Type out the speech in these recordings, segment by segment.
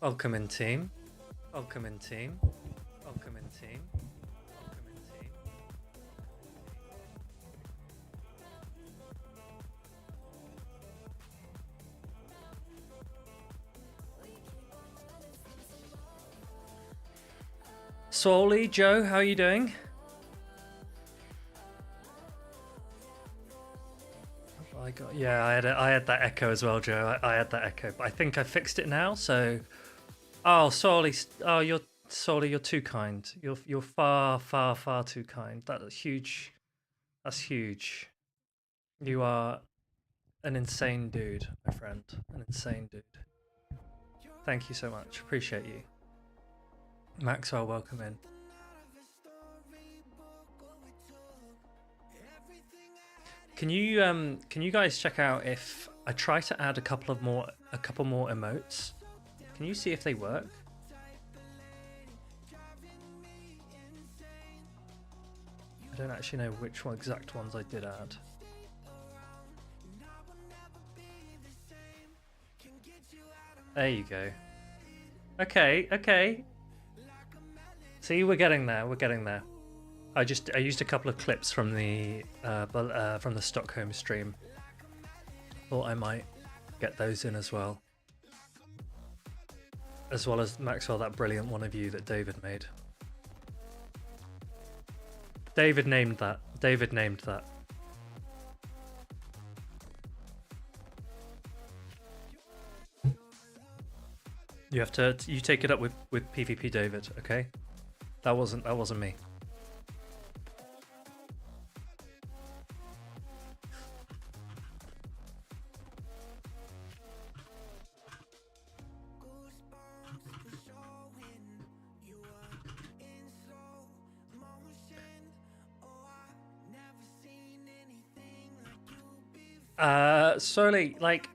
Welcome in, team. Welcome in, team. Welcome in, team. Welcome in, team. Swoley, Joe, how are you doing? I had that echo as well, Joe. I had that echo, but I think I fixed it now. So, oh, Swoley, you're too kind. You're far, far, far too kind. That's huge. That's huge. You are an insane dude, my friend. An insane dude. Thank you so much. Appreciate you. Maxwell, welcome in. Can you guys check out if I try to add a couple more emotes? Can you see if they work? I don't actually know which exact ones I did add. There you go. Okay. See, we're getting there. We're getting there. I used a couple of clips from the Stockholm stream. Thought I might get those in as well. As well as Maxwell, that brilliant one of you that David made. David named that. You take it up with PvP David, okay? That wasn't me. Solely, like,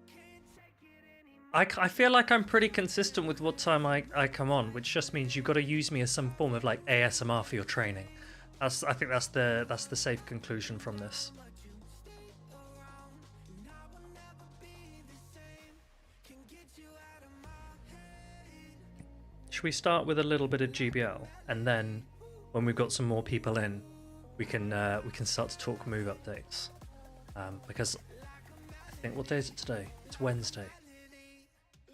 I feel like I'm pretty consistent with what time I come on, which just means you've got to use me as some form of like ASMR for your training. I think that's the safe conclusion from this. Should we start with a little bit of GBL, and then when we've got some more people in, we can start to talk move updates, because I think, what day is it today? It's Wednesday.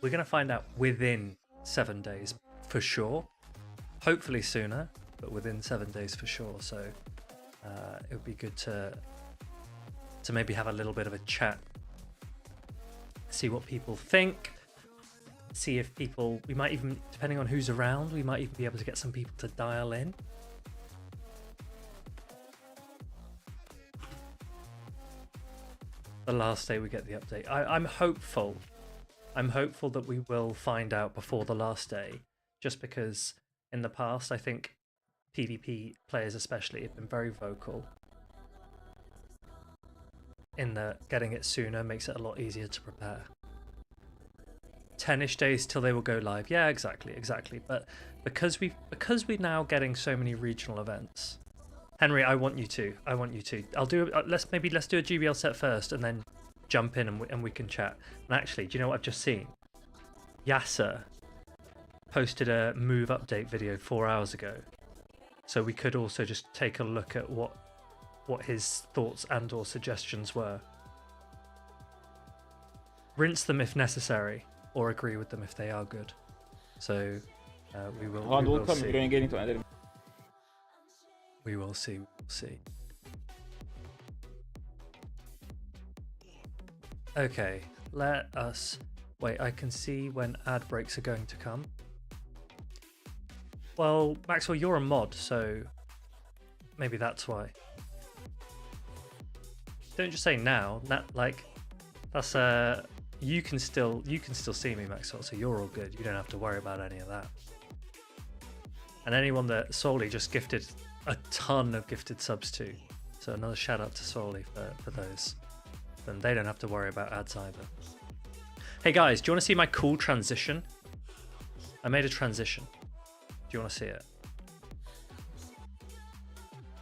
We're going to find out within 7 days for sure. Hopefully sooner, but within 7 days for sure. So it would be good to maybe have a little bit of a chat, see what people think, see if people, we might even, depending on who's around, we might even be able to get some people to dial in. The last day we get the update. I'm hopeful that we will find out before the last day, just because in the past I think PvP players especially have been very vocal in that getting it sooner makes it a lot easier to prepare. 10ish days till they will go live. Yeah, exactly. But because we're now getting so many regional events, Henry, I want you to. I'll do. Let's do a GBL set first, and then jump in and we can chat. And actually, do you know what I've just seen? Yasser posted a move update video 4 hours ago, so we could also just take a look at what his thoughts and/or suggestions were. Rinse them if necessary, or agree with them if they are good. So we will see. We will see. Okay, let us wait. I can see when ad breaks are going to come. Well, Maxwell, you're a mod, so maybe that's why. Don't just say now. Like, that's you can still see me, Maxwell, so you're all good. You don't have to worry about any of that. And anyone that Solly just gifted a ton of gifted subs to, so another shout out to Solly for those. Then they don't have to worry about ads either. Hey guys, do you want to see my cool transition? I made a transition. Do you want to see it?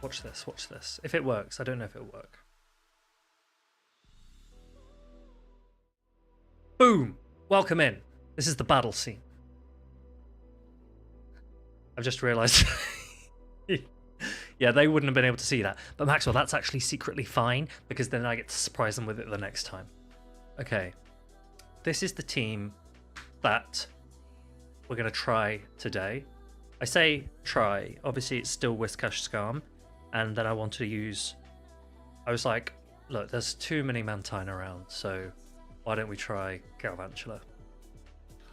Watch this. If it works, I don't know if it'll work. Boom! Welcome in. This is the battle scene. I've just realised. Yeah, they wouldn't have been able to see that. But Maxwell, that's actually secretly fine, because then I get to surprise them with it the next time. Okay. This is the team that we're going to try today. I say try. Obviously, it's still Whiscash Scarm. And then I wanted to use... I was like, look, there's too many Mantine around, so why don't we try Galvantula?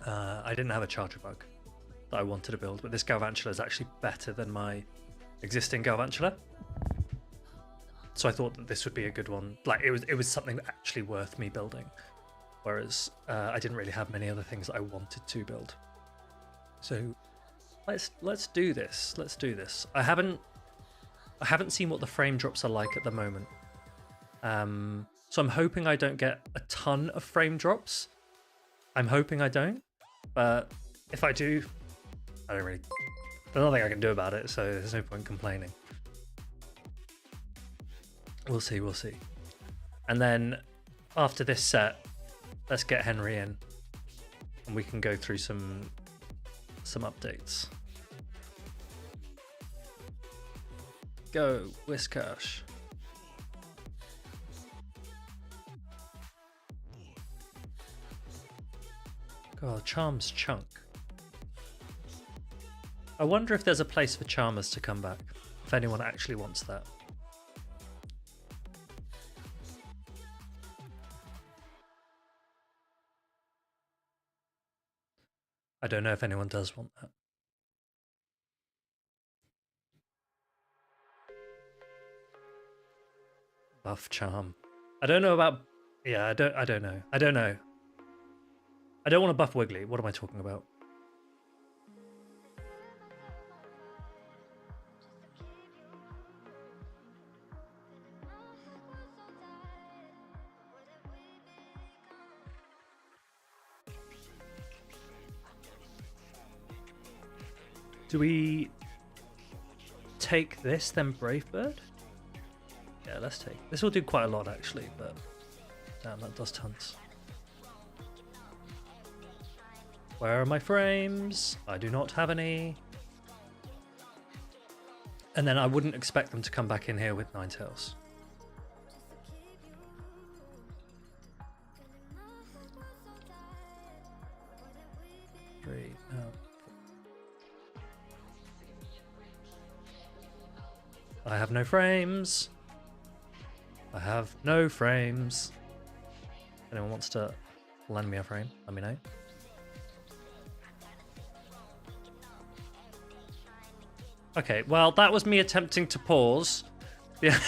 I didn't have a Charger Bug that I wanted to build, but this Galvantula is actually better than my existing Galvantula. So I thought that this would be a good one. Like, it was something actually worth me building. Whereas I didn't really have many other things that I wanted to build. So let's do this. Let's do this. I haven't seen what the frame drops are like at the moment. So I'm hoping I don't get a ton of frame drops. I'm hoping I don't. But if I do, there's nothing I can do about it, so there's no point complaining. We'll see, we'll see. And then after this set, let's get Henry in and we can go through some updates. Go, Whiscash. God, Charm's chunk. I wonder if there's a place for Charmers to come back, if anyone actually wants that. I don't know if anyone does want that. Buff Charm. I don't know about... Yeah, I don't know. I don't know. I don't want to buff Wiggly. What am I talking about? Do we take this, then Brave Bird? Yeah, let's take. This will do quite a lot, actually, but damn, that does tons. Where are my frames? I do not have any. And then I wouldn't expect them to come back in here with Ninetales. No. I have no frames. I have no frames. If anyone wants to lend me a frame, let me know. Okay, well, that was me attempting to pause. Yeah.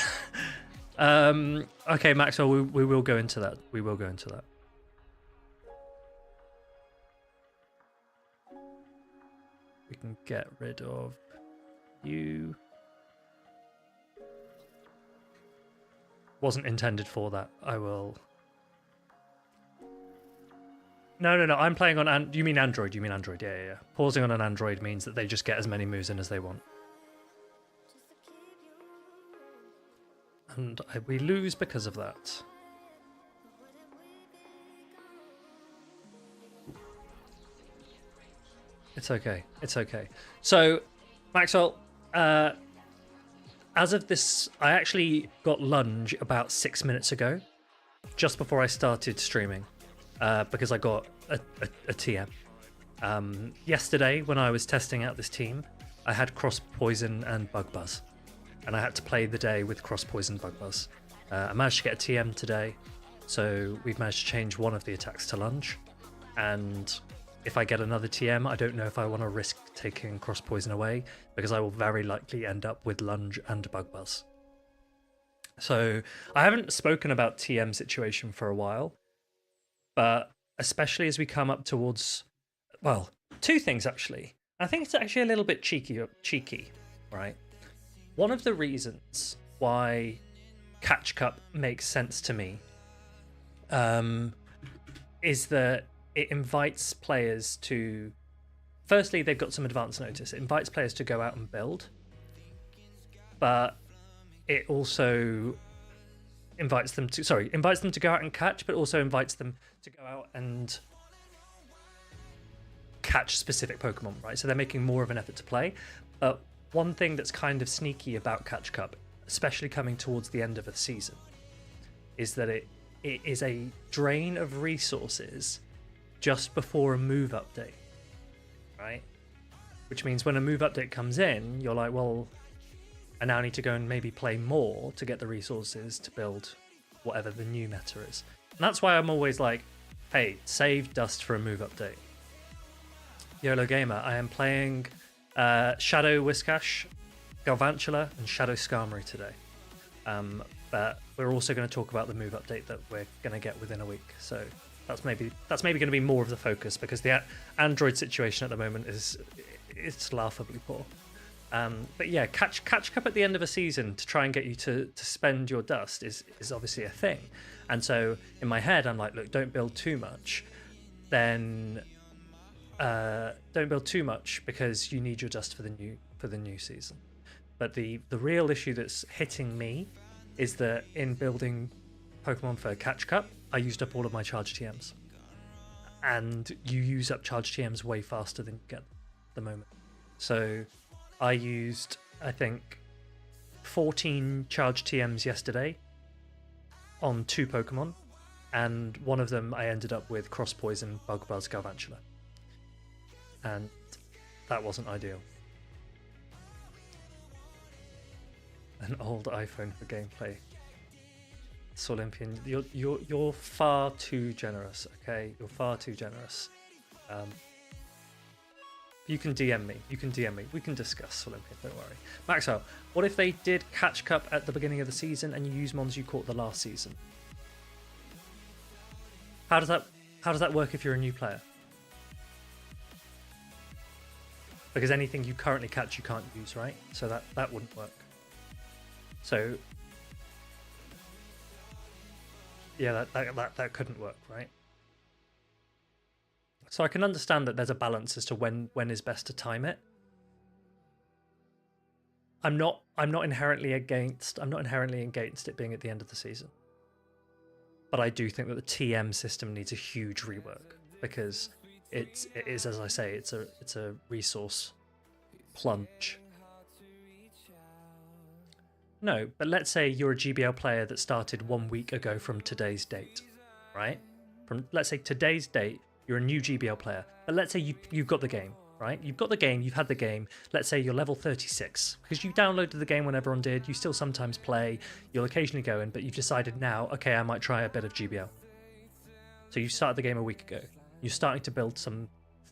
Okay, Maxwell, we will go into that. We will go into that. We can get rid of you. Wasn't intended for that. I will... No, I'm playing on... You mean Android? You mean Android? Yeah. Pausing on an Android means that they just get as many moves in as they want. And we lose because of that. It's okay. It's okay. So, Maxwell, as of this, I actually got lunge about 6 minutes ago, just before I started streaming, because I got a TM. Yesterday, when I was testing out this team, I had Cross Poison and Bug Buzz, and I had to play the day with Cross Poison Bug Buzz. I managed to get a TM today, so we've managed to change one of the attacks to lunge, and if I get another TM, I don't know if I want to risk taking Cross Poison away, because I will very likely end up with lunge and Bug Buzz. So I haven't spoken about TM situation for a while, but especially as we come up towards, well, two things actually. I think it's actually a little bit cheeky, right? One of the reasons why Catch Cup makes sense to me is that it invites players to... Firstly, they've got some advance notice. It invites players to go out and build, but it also invites them to go out and catch, but also invites them to go out and catch specific Pokemon, right? So they're making more of an effort to play. But one thing that's kind of sneaky about Catch Cup, especially coming towards the end of a season, is that it is a drain of resources just before a move update, right? Which means when a move update comes in, you're like, well, I now need to go and maybe play more to get the resources to build whatever the new meta is. And that's why I'm always like, hey, save dust for a move update. YOLO Gamer, I am playing Shadow Whiscash, Galvantula, and Shadow Skarmory today. But we're also going to talk about the move update that we're going to get within a week. So that's maybe going to be more of the focus, because the Android situation at the moment it's laughably poor. But yeah, catch up at the end of a season to try and get you to spend your dust is obviously a thing. And so in my head, I'm like, look, don't build too much. Then don't build too much, because you need your dust for the new season. But the real issue that's hitting me is that in building Pokemon for Catch Cup, I used up all of my charge TMs. And you use up charge TMs way faster than you get at the moment. So I used, I think, 14 charge TMs yesterday on 2 Pokemon, and one of them I ended up with Cross Poison, Bug Buzz, Galvantula. And that wasn't ideal. An old iPhone for gameplay. Solympian, you're far too generous, okay? You're far too generous. You can DM me. We can discuss Solympian, don't worry. Maxwell, what if they did Catch Cup at the beginning of the season and you use mons you caught the last season? How does that work if you're a new player? Because anything you currently catch you can't use, right? So that wouldn't work. So yeah, that couldn't work, right? So I can understand that there's a balance as to when is best to time it. I'm not inherently against it being at the end of the season. But I do think that the TM system needs a huge rework, because it is, as I say, it's a resource plunge. No, but let's say you're a GBL player that started 1 week ago from today's date, right? From, let's say, today's date, you're a new GBL player. But let's say you've got the game, right? You've got the game, you've had the game. Let's say you're level 36, because you downloaded the game when everyone did. You still sometimes play. You'll occasionally go in, but you've decided now, okay, I might try a bit of GBL. So you started the game a week ago. You're starting to build some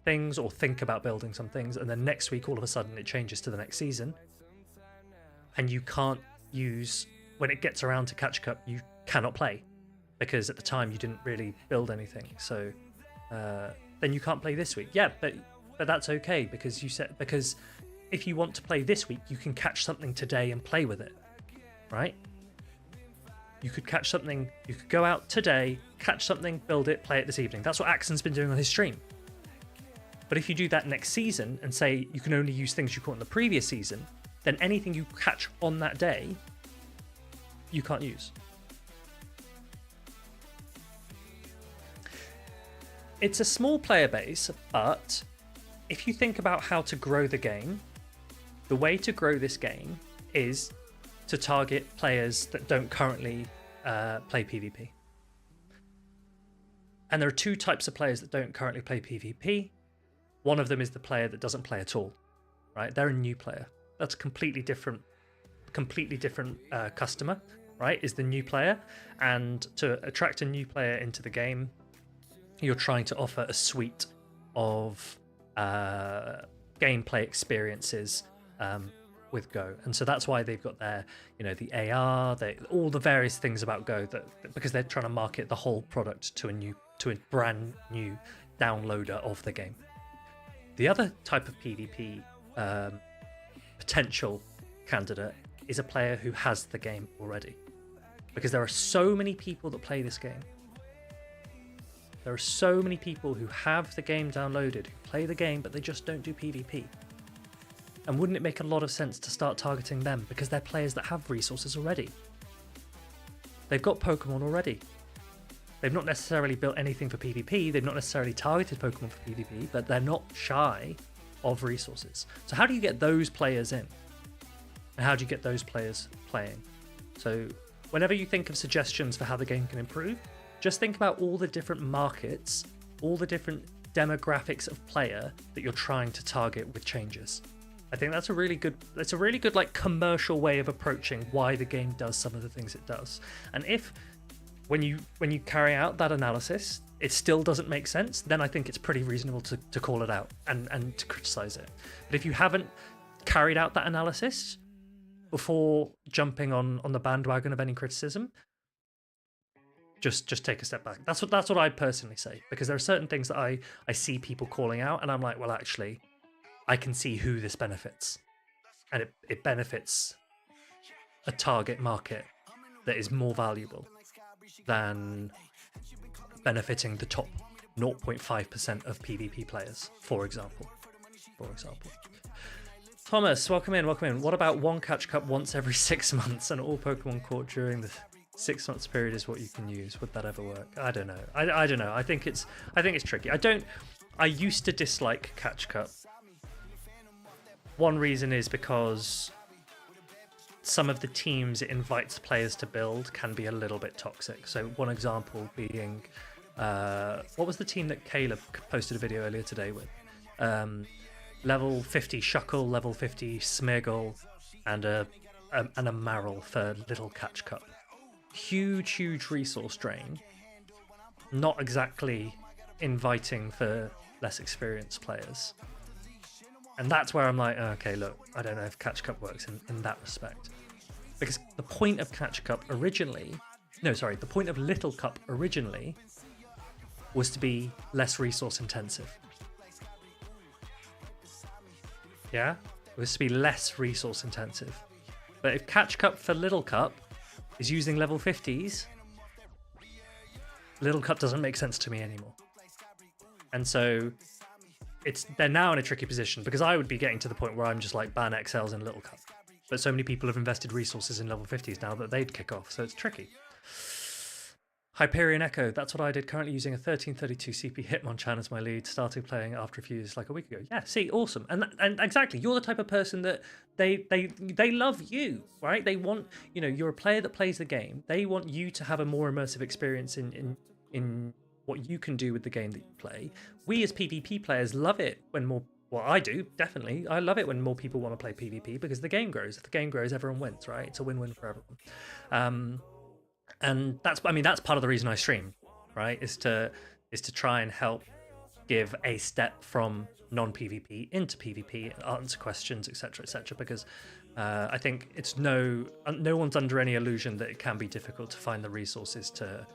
things or think about building some things, and then next week, all of a sudden, it changes to the next season. And you can't use, when it gets around to Catch Cup, you cannot play, because at the time you didn't really build anything. So then you can't play this week. Yeah, but that's okay, because because if you want to play this week, you can catch something today and play with it, right? You could catch something, you could go out today, catch something, build it, play it this evening. That's what Axon's been doing on his stream. But if you do that next season and say you can only use things you caught in the previous season, then anything you catch on that day, you can't use. It's a small player base, but if you think about how to grow the game, the way to grow this game is to target players that don't currently play PvP. And there are 2 types of players that don't currently play PvP. One of them is the player that doesn't play at all, right? They're a new player. That's a completely different customer, right? Is the new player. And to attract a new player into the game, you're trying to offer a suite of gameplay experiences with Go. And so that's why they've got their, the AR, all the various things about Go, because they're trying to market the whole product to a brand new downloader of the game. The other type of PvP potential candidate is a player who has the game already, because there are so many people that play this game. There are so many people who have the game downloaded, who play the game, but they just don't do PvP. And wouldn't it make a lot of sense to start targeting them, because they're players that have resources already? They've got Pokemon already. They've not necessarily built anything for PvP. They've not necessarily targeted Pokemon for PvP, but they're not shy of resources. So how do you get those players in? And how do you get those players playing? So whenever you think of suggestions for how the game can improve, just think about all the different markets, all the different demographics of player that you're trying to target with changes. I think that's a really good like commercial way of approaching why the game does some of the things it does. And if when you carry out that analysis, it still doesn't make sense, then I think it's pretty reasonable to call it out and to criticize it. But if you haven't carried out that analysis before jumping on the bandwagon of any criticism, just take a step back. That's what I personally say, because there are certain things that I see people calling out and I'm like, well, actually, I can see who this benefits, and it benefits a target market that is more valuable than benefiting the top 0.5% of PvP players, for example. Thomas, welcome in. What about one catch cup once every 6 months and all Pokemon caught during the 6 months period is what you can use? Would that ever work? I don't know. I don't know. I think it's tricky. I used to dislike catch cup. One reason is because some of the teams it invites players to build can be a little bit toxic. So one example being, what was the team that Caleb posted a video earlier today with? Level 50 Shuckle, level 50 Smeargle, and a Marill for Little Catch Cup. Huge resource drain. Not exactly inviting for less experienced players. And that's where I'm like, okay, look, I don't know if Catch Cup works in that respect. Because the point of Catch Cup the point of Little Cup originally was to be less resource intensive. Yeah? It was to be less resource intensive. But if Catch Cup for Little Cup is using level 50s, Little Cup doesn't make sense to me anymore. And so they're now in a tricky position, because I would be getting to the point where I'm just like ban XLs in Little Cup. But so many people have invested resources in level 50s now that they'd kick off, so it's tricky. Hyperion Echo, that's what I did, currently using a 1332 CP Hitmonchan as my lead, started playing after a few years like a week ago. Yeah, see, awesome. And exactly, you're the type of person that they love you, right? They want, you're a player that plays the game. They want you to have a more immersive experience in what you can do with the game that you play. We as PvP players love it when more, well, I do, definitely. I love it when more people want to play PvP, because the game grows. If the game grows, everyone wins, right? It's a win-win for everyone. And that's part of the reason I stream, right? Is to try and help give a step from non-PvP into PvP, answer questions, etc., because I think it's no one's under any illusion that it can be difficult to find the resources to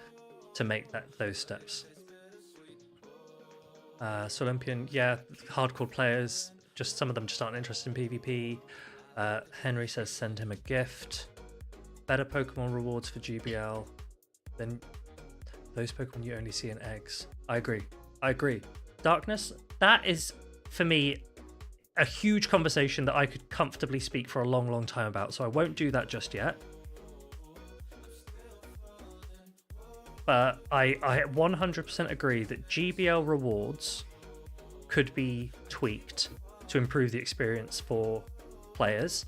make those steps. So Olympian, yeah, hardcore players, just some of them just aren't interested in PvP. Henry says send him a gift. Better Pokemon rewards for GBL than those Pokemon you only see in eggs. I agree. Darkness, that is, for me, a huge conversation that I could comfortably speak for a long time about, so I won't do that just yet. But I 100% agree that GBL rewards could be tweaked to improve the experience for players.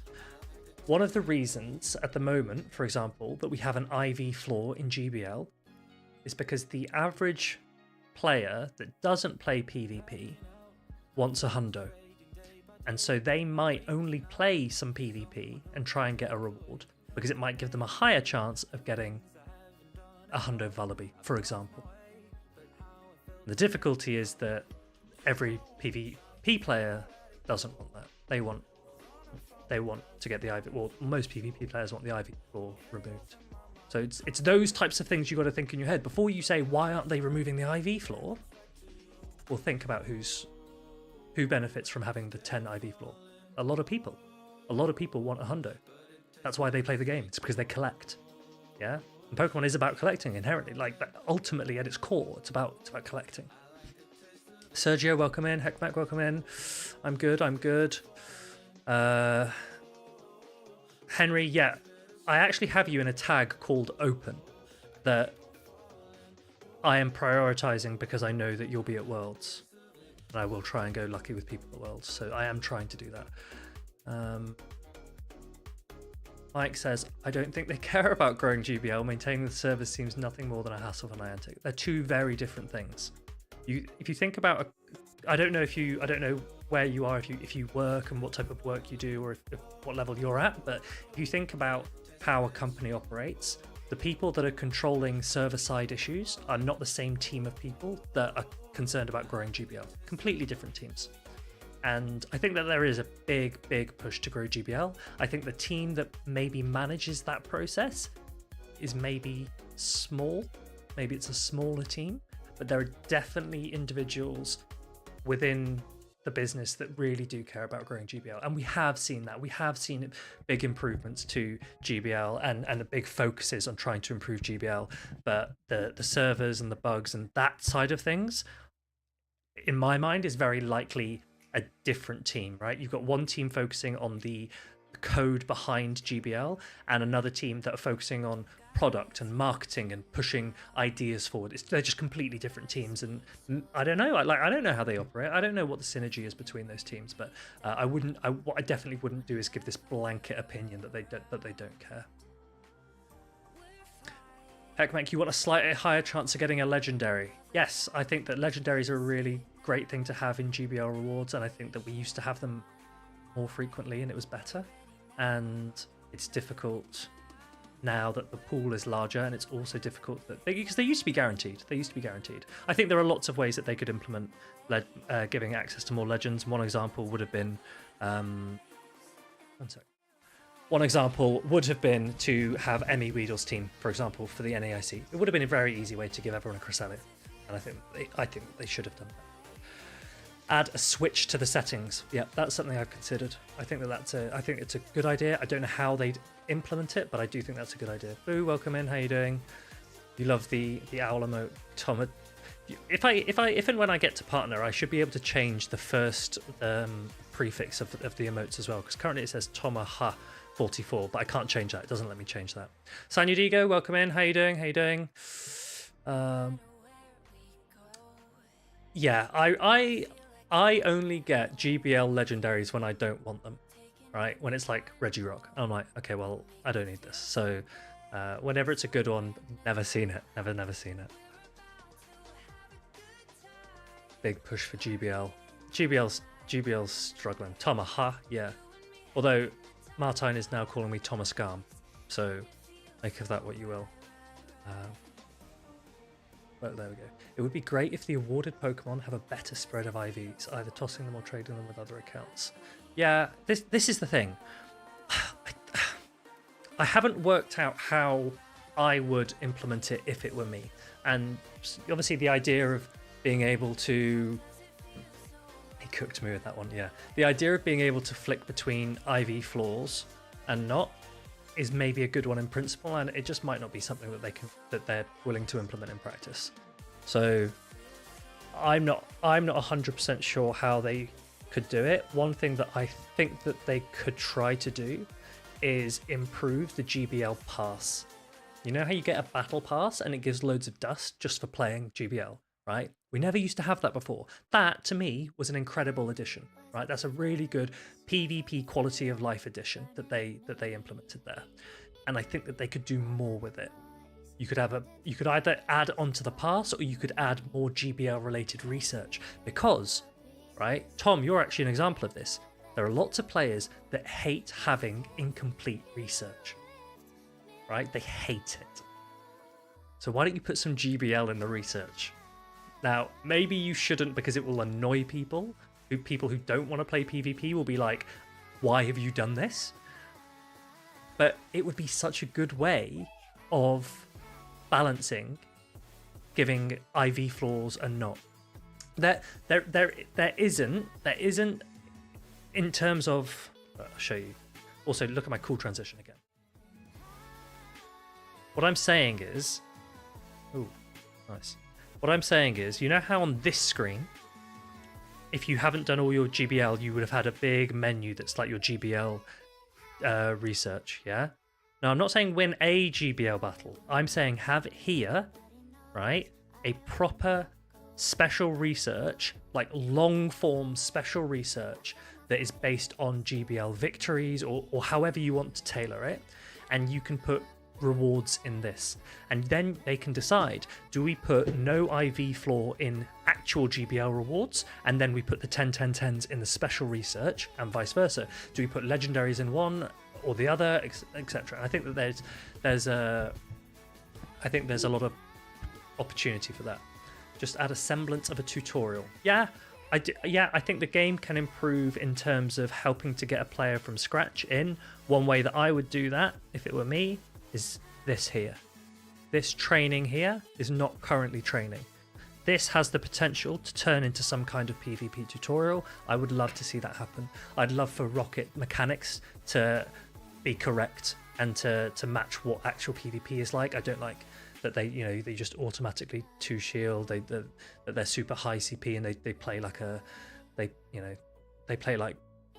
One of the reasons at the moment, for example, that we have an IV floor in GBL is because the average player that doesn't play PvP wants a hundo. And so they might only play some PvP and try and get a reward, because it might give them a higher chance of getting a hundo Vullaby, for example. The difficulty is that every PvP player doesn't want that. They want to get the IV, well, most PvP players want the IV floor removed. So it's those types of things you got to think in your head before you say, why aren't they removing the IV floor? Well, think about who benefits from having the 10 IV floor. A lot of people want a hundo. That's why they play the game. It's because they collect. Yeah. And Pokemon is about collecting inherently. Like, ultimately, at its core, it's about collecting. Sergio, welcome in. Heckmack, welcome in. I'm good. Henry, yeah, I actually have you in a tag called open that I am prioritizing because I know that you'll be at Worlds, and I will try and go lucky with people at Worlds. So I am trying to do that. Mike says, I don't think they care about growing GBL. Maintaining the service seems nothing more than a hassle for Niantic. They're two very different things. If you think about, I don't know where you are, if you work and what type of work you do, or if what level you're at, but if you think about how a company operates, the people that are controlling server-side issues are not the same team of people that are concerned about growing GBL. Completely different teams. And I think that there is a big push to grow GBL. I think the team that maybe manages that process is maybe small. Maybe it's a smaller team, but there are definitely individuals within the business that really do care about growing GBL. And we have seen that. We have seen big improvements to GBL and the big focuses on trying to improve GBL. But the servers and the bugs and that side of things, in my mind, is very likely a different team, right? You've got one team focusing on the code behind GBL and another team that are focusing on product and marketing and pushing ideas forward. They're just completely different teams, and I don't know. I don't know how they operate. I don't know what the synergy is between those teams. But what I definitely wouldn't do is give this blanket opinion that they don't care. Heckmack, you want a slightly higher chance of getting a legendary? Yes, I think that legendaries are a really great thing to have in GBL rewards, and I think that we used to have them more frequently and it was better. And it's difficult now that the pool is larger, and it's also difficult because they used to be guaranteed. I think there are lots of ways that they could implement giving access to more legends. One example would have been to have Emmy Weedle's team, for example, for the NAIC. It would have been a very easy way to give everyone a Cresselia, and I think they should have done that. Add a switch to the settings. Yeah, that's something I've considered. I think it's a good idea. I don't know how they'd implement it, but I do think that's a good idea. Boo, welcome in. How you doing? You love the owl emote, Tom. If and when I get to partner, I should be able to change the first prefix of the emotes as well, because currently it says Tomaha 44, but I can't change that. It doesn't let me change that. Sanya Digo, welcome in. How you doing? Yeah, I only get GBL legendaries when I don't want them, right? When it's like Regirock, I'm like, okay, well, I don't need this. So whenever it's a good one, never seen it. Never seen it. Big push for GBL. GBL's struggling. Tomaha, yeah. Although Martine is now calling me Thomas Garm, so make of that what you will. But there we go. It would be great if the awarded Pokemon have a better spread of IVs, either tossing them or trading them with other accounts. Yeah, this is the thing. I haven't worked out how I would implement it if it were me. And obviously the idea of being able to... He cooked me with that one, yeah. The idea of being able to flick between IV floors and not is maybe a good one in principle, and it just might not be something that they're willing to implement in practice. So I'm not 100% sure how they could do it. One thing that I think that they could try to do is improve the GBL pass. You know how you get a battle pass and it gives loads of dust just for playing GBL, right? We never used to have that before. That, to me, was an incredible addition, right? That's a really good PvP quality of life addition that they implemented there. And I think that they could do more with it. You could either add onto the pass, or you could add more GBL related research, because, right, Tom, you're actually an example of this. There are lots of players that hate having incomplete research, right? They hate it. So why don't you put some GBL in the research? Now, maybe you shouldn't, because it will annoy people. People who don't want to play PvP will be like, why have you done this? But it would be such a good way of balancing giving IV floors and not. There isn't in terms of... I'll show you. Also, look at my cool transition again. What I'm saying is... Ooh, nice. What I'm saying is, you know how on this screen, if you haven't done all your GBL, you would have had a big menu that's like your GBL research, yeah? Now, I'm not saying win a GBL battle. I'm saying have it here, right? a proper special research, like long form special research that is based on GBL victories or however you want to tailor it, and you can put rewards in this, and then they can decide, do we put no IV floor in actual GBL rewards and then we put the 10-10-10s in the special research, and vice versa? Do we put legendaries in one or the other, etc.? I think that there's a lot of opportunity for that. Just add a semblance of a tutorial. I think the game can improve in terms of helping to get a player from scratch in. One way that I would do that, if it were me, is this here. This training here is not currently training. This has the potential to turn into some kind of PvP tutorial. I would love to see that happen. I'd love for rocket mechanics to be correct and to match what actual PvP is like. I don't like that they just automatically 2 shield, that they're super high CP and they play like they play like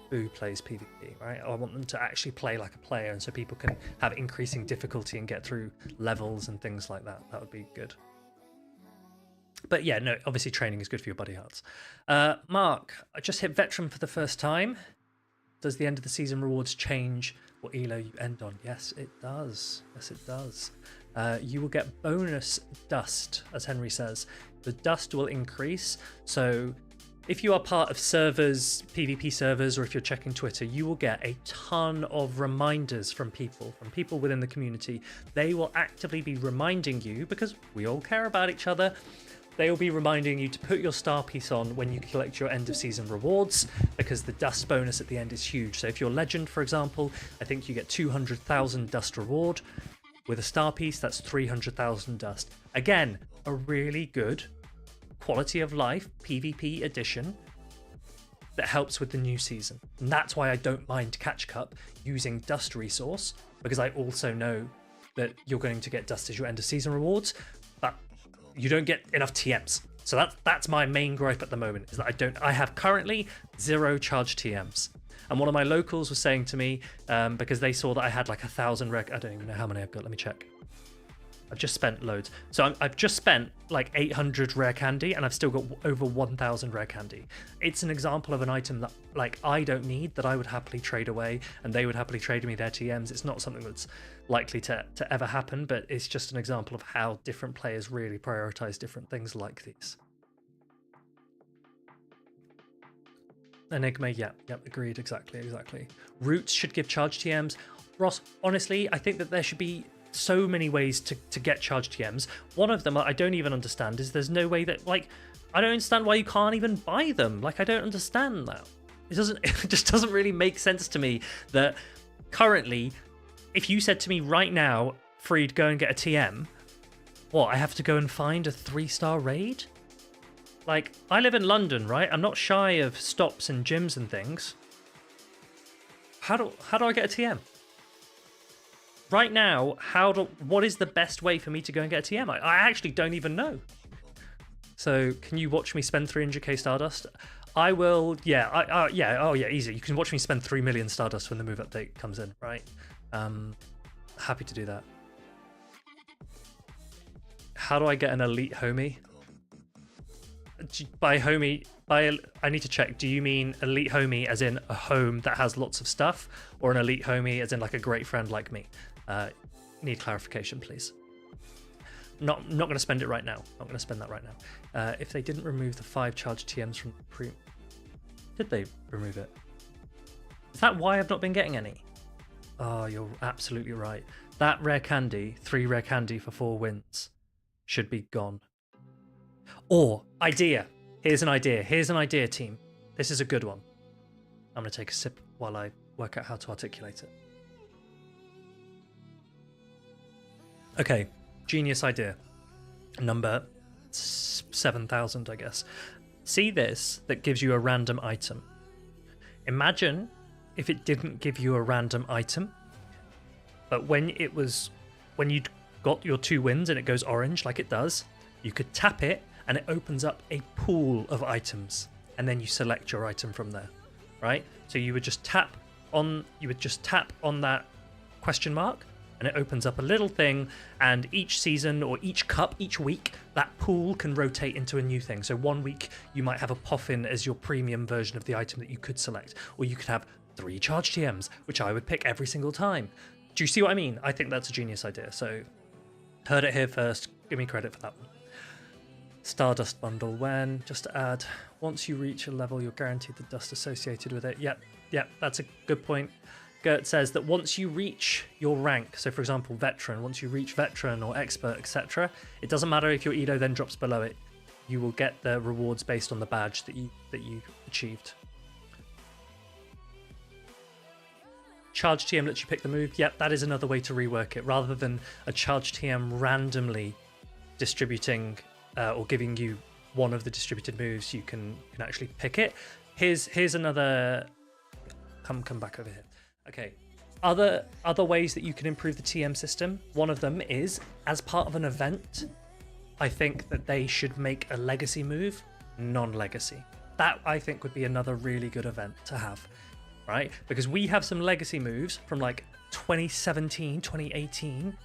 Boo plays PvP, right? I want them to actually play like a player, and so people can have increasing difficulty and get through levels and things like that. That would be good. But yeah, no, obviously training is good for your body hearts. Mark, I just hit veteran for the first time. Does the end of the season rewards change what elo you end on? Yes, it does. Yes, it does. You will get bonus dust, as Henry says. The dust will increase, so if you are part of servers, PvP servers, or if you're checking Twitter, you will get a ton of reminders from people within the community. They will actively be reminding you, because we all care about each other, they will be reminding you to put your star piece on when you collect your end of season rewards, because the dust bonus at the end is huge. So if you're legend, for example, I think you get 200,000 dust reward. With a star piece, that's 300,000 dust. Again, a really good quality of life PvP addition that helps with the new season. And that's why I don't mind Catch Cup using dust resource, because I also know that you're going to get dust as your end of season rewards, but you don't get enough TMs. So that's my main gripe at the moment, is that I have currently 0 charge TMs. And one of my locals was saying to me, because they saw that I had like 1,000 I don't even know how many I've got, let me check. I've just spent loads. So I've just spent like 800 rare candy, and I've still got over 1,000 rare candy. It's an example of an item that like I don't need, that I would happily trade away, and they would happily trade me their TMs. It's not something that's likely to ever happen, but it's just an example of how different players really prioritize different things like these. Enigma, yeah, agreed, exactly. Roots should give charge TMs. Ross, honestly, I think that there should be so many ways to get charge TMs. One of them I don't even understand is there's no way that, like, I don't understand why you can't even buy them. Like, I don't understand that. It just doesn't really make sense to me that currently, if you said to me right now, Freed, go and get a TM, what, I have to go and find a 3-star raid? Like, I live in London, right? I'm not shy of stops and gyms and things. How do I get a TM? Right now, what is the best way for me to go and get a TM? I actually don't even know. So, can you watch me spend 300k Stardust? I will, yeah, easy. You can watch me spend 3 million Stardust when the move update comes in, right? Happy to do that. How do I get an elite homie? By homie, I need to check. Do you mean elite homie as in a home that has lots of stuff, or an elite homie as in like a great friend like me? Need clarification, please. Not going to spend it right now. Not going to spend that right now. If they didn't remove the 5 charge TMs from pre, did they remove it? Is that why I've not been getting any? Oh, you're absolutely right. That rare candy, 3 rare candy for 4 wins, should be gone. Or, idea. Here's an idea, team. This is a good one. I'm going to take a sip while I work out how to articulate it. Okay, genius idea. Number 7,000, I guess. See this that gives you a random item. Imagine if it didn't give you a random item, but when you'd got your 2 wins and it goes orange like it does, you could tap it and it opens up a pool of items, and then you select your item from there, right? So you would just tap on that question mark, and it opens up a little thing, and each season or each cup, each week, that pool can rotate into a new thing. So one week you might have a Puffin as your premium version of the item that you could select, or you could have 3 charge TMs, which I would pick every single time. Do you see what I mean? I think that's a genius idea. So heard it here first. Give me credit for that one. Stardust bundle when, just to add, once you reach a level, you're guaranteed the dust associated with it. Yep, that's a good point. Gert says that once you reach your rank, so for example, veteran, once you reach veteran or expert, etc., it doesn't matter if your Edo then drops below it. You will get the rewards based on the badge that you achieved. Charge TM lets you pick the move. Yep, that is another way to rework it. Rather than a charge TM randomly distributing or giving you one of the distributed moves, you can actually pick it. Here's another. Come back over here. Okay. Other ways that you can improve the TM system. One of them is, as part of an event, I think that they should make a legacy move non-legacy. That I think would be another really good event to have, right? Because we have some legacy moves from like 2017, 2018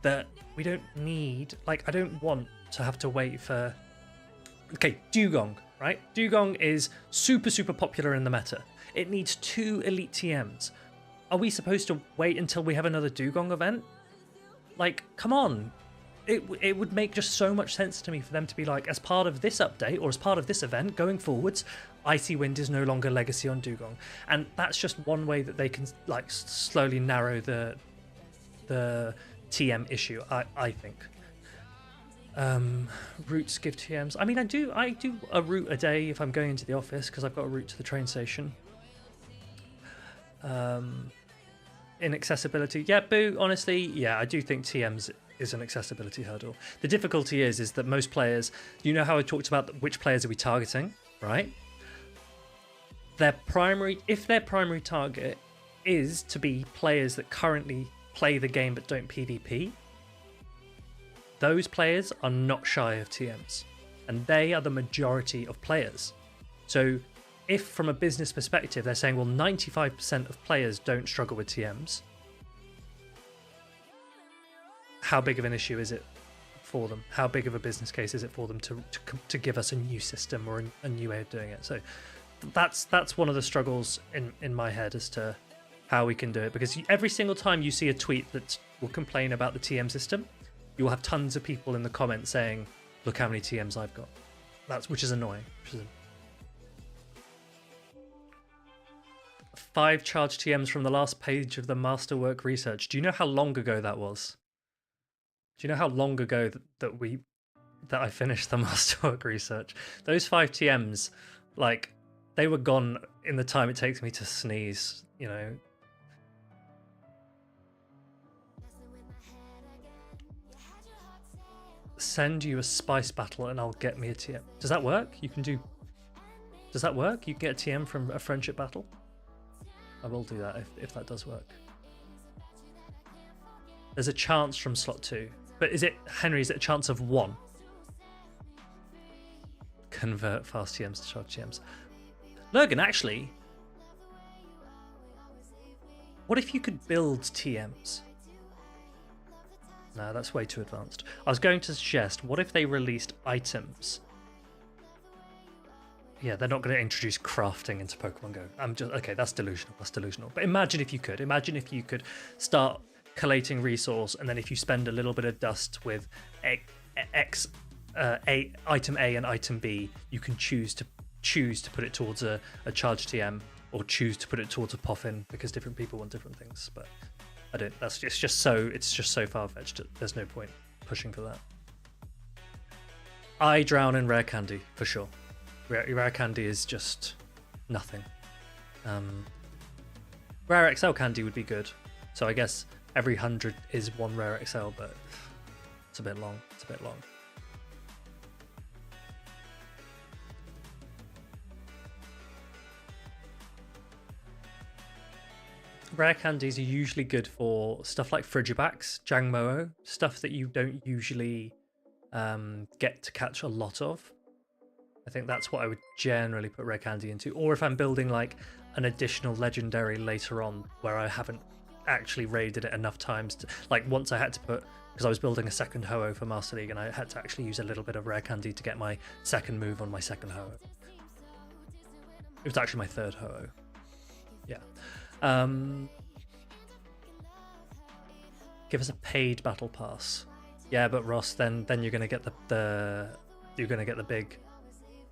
that we don't need. Like, I don't want to have to wait for. Okay, Dugong, right? Dugong is super popular in the meta. It needs 2 elite TMs. Are we supposed to wait until we have another Dugong event? Like, come on. It would make just so much sense to me for them to be like, as part of this update or as part of this event going forwards, Icy Wind is no longer legacy on Dugong. And that's just one way that they can like slowly narrow the TM issue, I think. Routes give TMs. I mean, I do a route a day if I'm going into the office because I've got a route to the train station. Inaccessibility. Yeah, Boo, honestly, yeah, I do think TMs is an accessibility hurdle. The difficulty is that most players, you know how I talked about which players are we targeting, right? If their primary target is to be players that currently play the game but don't PvP, those players are not shy of TMs, and they are the majority of players. So if from a business perspective they're saying, well, 95% of players don't struggle with TMs, how big of an issue is it for them? How big of a business case is it for them to give us a new system or a new way of doing it? So that's one of the struggles in my head as to how we can do it, because every single time you see a tweet that will complain about the TM system, you'll have tons of people in the comments saying, look how many TMs I've got. Which is annoying. 5 charge TMs from the last page of the masterwork research. Do you know how long ago that was? Do you know how long ago that I finished the masterwork research? Those 5 TMs, like, they were gone in the time it takes me to sneeze, you know. Send you a spice battle and I'll get me a TM. Does that work? Does that work? You can get a TM from a friendship battle? I will do that if that does work. There's a chance from slot 2. But is it a chance of 1? Convert fast TMs to charge TMs. Lurgan, actually, what if you could build TMs? No, that's way too advanced. I was going to suggest, what if they released items? Yeah, they're not going to introduce crafting into Pokemon Go. Okay, that's delusional. But imagine if you could. Imagine if you could start collating resource, and then if you spend a little bit of dust with item A and item B, you can choose to put it towards a charge TM, or choose to put it towards a Puffin, because different people want different things. But I don't. It's just so far-fetched. There's no point pushing for that. I drown in rare candy for sure. Rare candy is just nothing. Rare XL candy would be good. So I guess every 100 is 1 rare XL, but it's a bit long. Rare candies are usually good for stuff like Frigibax, Jangmo-o, stuff that you don't usually get to catch a lot of. I think that's what I would generally put rare candy into. Or if I'm building like an additional legendary later on where I haven't actually raided it enough times to, like, once I had to put, because I was building a second Ho-Oh for Master League, and I had to actually use a little bit of rare candy to get my second move on my second Ho-Oh. It was actually my third Ho-Oh. Yeah. Give us a paid battle pass. Yeah, but Ross, then you're gonna get the big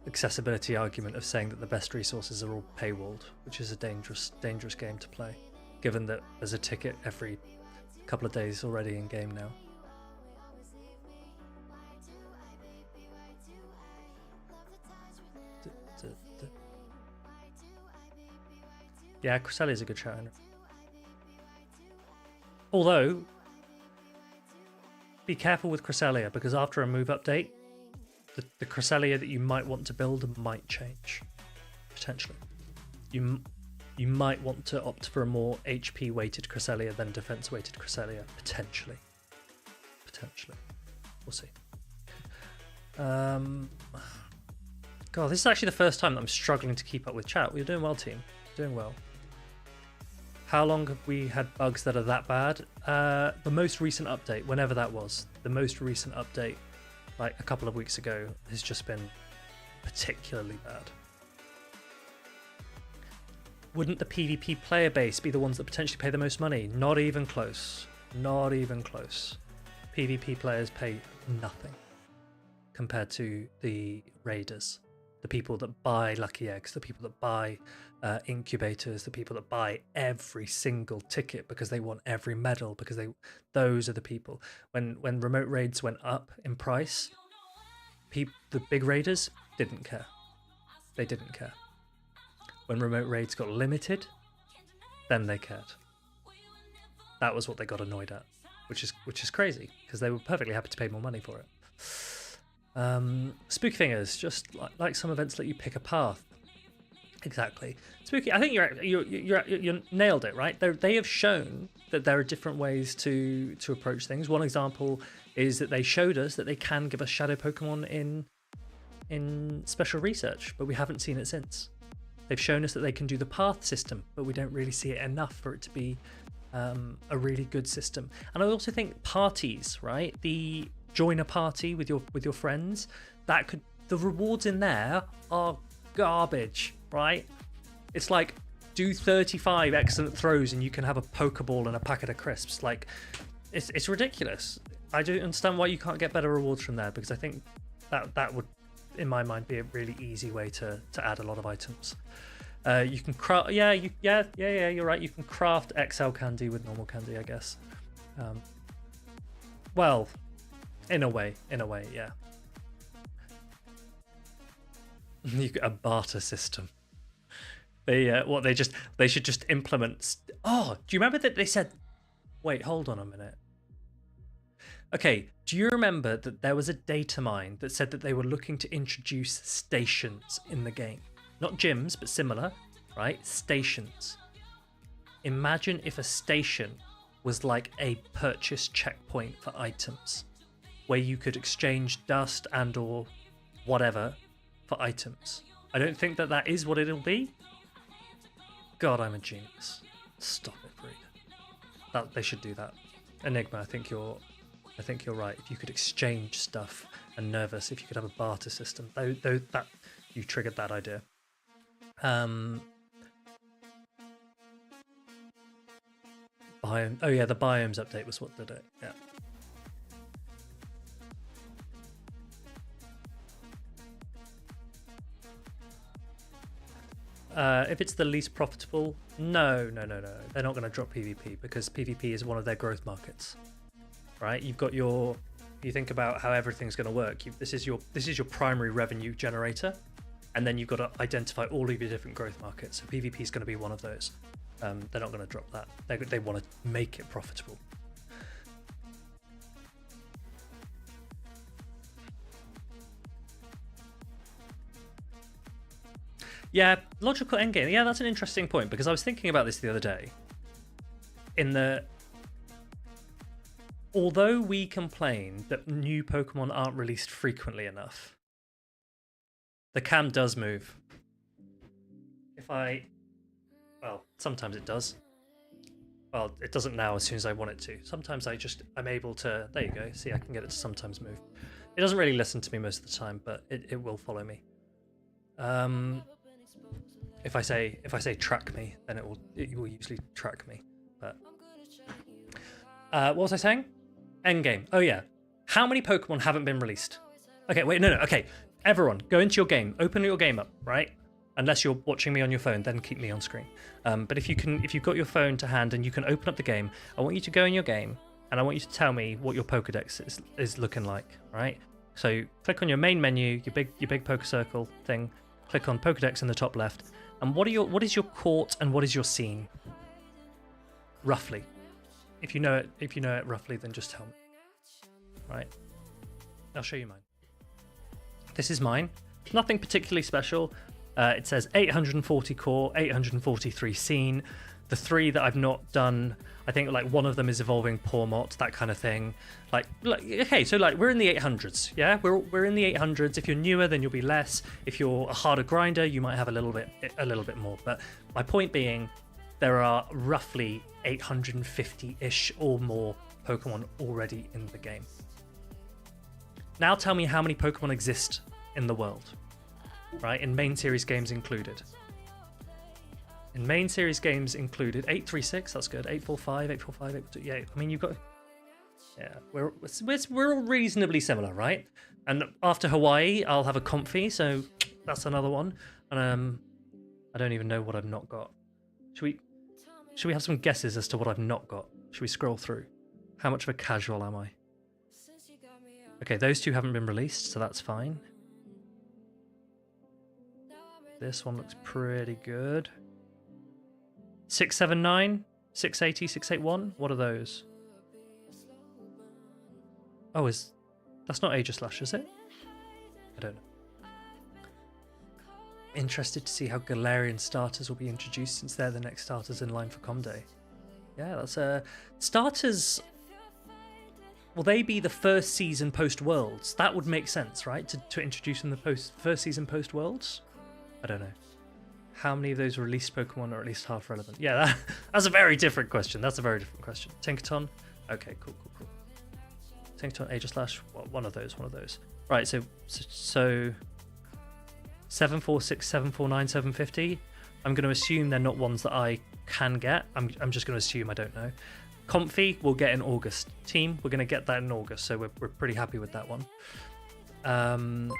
accessibility argument of saying that the best resources are all paywalled, which is a dangerous game to play, given that there's a ticket every couple of days already in game now. Yeah, Cresselia is a good shout, Henry. Although, be careful with Cresselia, because after a move update, the Cresselia that you might want to build might change, potentially. You might want to opt for a more HP weighted Cresselia than defense weighted Cresselia, potentially. We'll see. God, this is actually the first time that I'm struggling to keep up with chat. We're doing well, team. Doing well. How long have we had bugs that are that bad? The most recent update, whenever that was, the most recent update, like a couple of weeks ago, has just been particularly bad. Wouldn't the PvP player base be the ones that potentially pay the most money? Not even close. Not even close. PvP players pay nothing compared to the raiders. The people that buy lucky eggs, the people that buy incubators, the people that buy every single ticket because they want every medal, because those are the people. When remote raids went up in price, the big raiders didn't care. They didn't care. When remote raids got limited, then they cared. That was what they got annoyed at, which is crazy, because they were perfectly happy to pay more money for it. Spooky Fingers, just like some events let you pick a path. Exactly. Spooky, I think you nailed it, right? They have shown that there are different ways to approach things. One example is that they showed us that they can give us shadow Pokemon in special research, but we haven't seen it since. They've shown us that they can do the path system, but we don't really see it enough for it to be a really good system. And I also think parties, right? The join a party with your friends, the rewards in there are garbage, right? It's like, do 35 excellent throws and you can have a Pokeball and a packet of crisps. Like, it's ridiculous. I don't understand why you can't get better rewards from there, because I think that would, in my mind, be a really easy way to add a lot of items. You can craft, you're right. You can craft XL candy with normal candy, I guess. Well, in a way, yeah. You got a barter system. They should just implement. Oh, do you remember that they said? Wait, hold on a minute. Okay, do you remember that there was a data mine that said that they were looking to introduce stations in the game? Not gyms, but similar, right? Stations. Imagine if a station was like a purchase checkpoint for items, where you could exchange dust and or whatever for items. I don't think that is what it'll be. God, I'm a genius. Stop it, Breed. They should do that. Enigma, I think you're right. If you could exchange stuff, and Nervous, if you could have a barter system, that you triggered that idea. Biome. Oh yeah, the biomes update was what did it. Yeah. If it's the least profitable, no. They're not going to drop PvP, because PvP is one of their growth markets, right? You've got you think about how everything's going to work. This is your primary revenue generator, and then you've got to identify all of your different growth markets. So PvP is going to be one of those. They're not going to drop that. They want to make it profitable. Yeah, logical endgame. Yeah, that's an interesting point, because I was thinking about this the other day. Although we complain that new Pokemon aren't released frequently enough, the cam does move. Well, sometimes it does. Well, it doesn't now as soon as I want it to. Sometimes I'm able to, there you go, see, I can get it to sometimes move. It doesn't really listen to me most of the time, but it will follow me. If I say track me, then it will usually track me. But what was I saying? Endgame. Oh yeah. How many Pokemon haven't been released? Okay, wait, no. Okay, everyone, go into your game. Open your game up, right? Unless you're watching me on your phone, then keep me on screen. But if you've got your phone to hand and you can open up the game, I want you to go in your game and I want you to tell me what your Pokedex is looking like, right? So click on your main menu, your big Poke Circle thing. Click on Pokedex in the top left. And what is your court and what is your scene? Roughly. If you know it roughly, then just tell me. Right? I'll show you mine. This is mine. Nothing particularly special. It says 840 core, 843 scene. The 3 that I've not done, I think like one of them is evolving Pawmot, that kind of thing. Like okay, so like we're in the 800s, yeah? We're in the 800s. If you're newer, then you'll be less. If you're a harder grinder, you might have a little bit more. But my point being, there are roughly 850-ish or more Pokemon already in the game. Now tell me how many Pokemon exist in the world. Right, in main series games included. In main series games included, 836, that's good. 845, 845, 842, yeah. I mean, you've got, yeah, we're all reasonably similar, right? And after Hawaii, I'll have a Comfy, so that's another one. And I don't even know what I've not got. Should we have some guesses as to what I've not got? Should we scroll through? How much of a casual am I? Okay, those 2 haven't been released, so that's fine. This one looks pretty good. 679, 680, 681. What are those? Oh, that's not Aegislash, is it? I don't know. Interested to see how Galarian starters will be introduced since they're the next starters in line for Comday. Yeah, that's starters. Will they be the first season post Worlds? That would make sense, right? To introduce in the first season post Worlds. I don't know. How many of those released Pokemon are at least half relevant? Yeah, that's a very different question. That's a very different question. Tinkaton? Okay, cool. Tinkaton, Aegislash? One of those. Right, so 746, 749, 750. I'm going to assume they're not ones that I can get. I'm just going to assume, I don't know. Comfy, we'll get in August. Team, we're going to get that in August, so we're pretty happy with that one.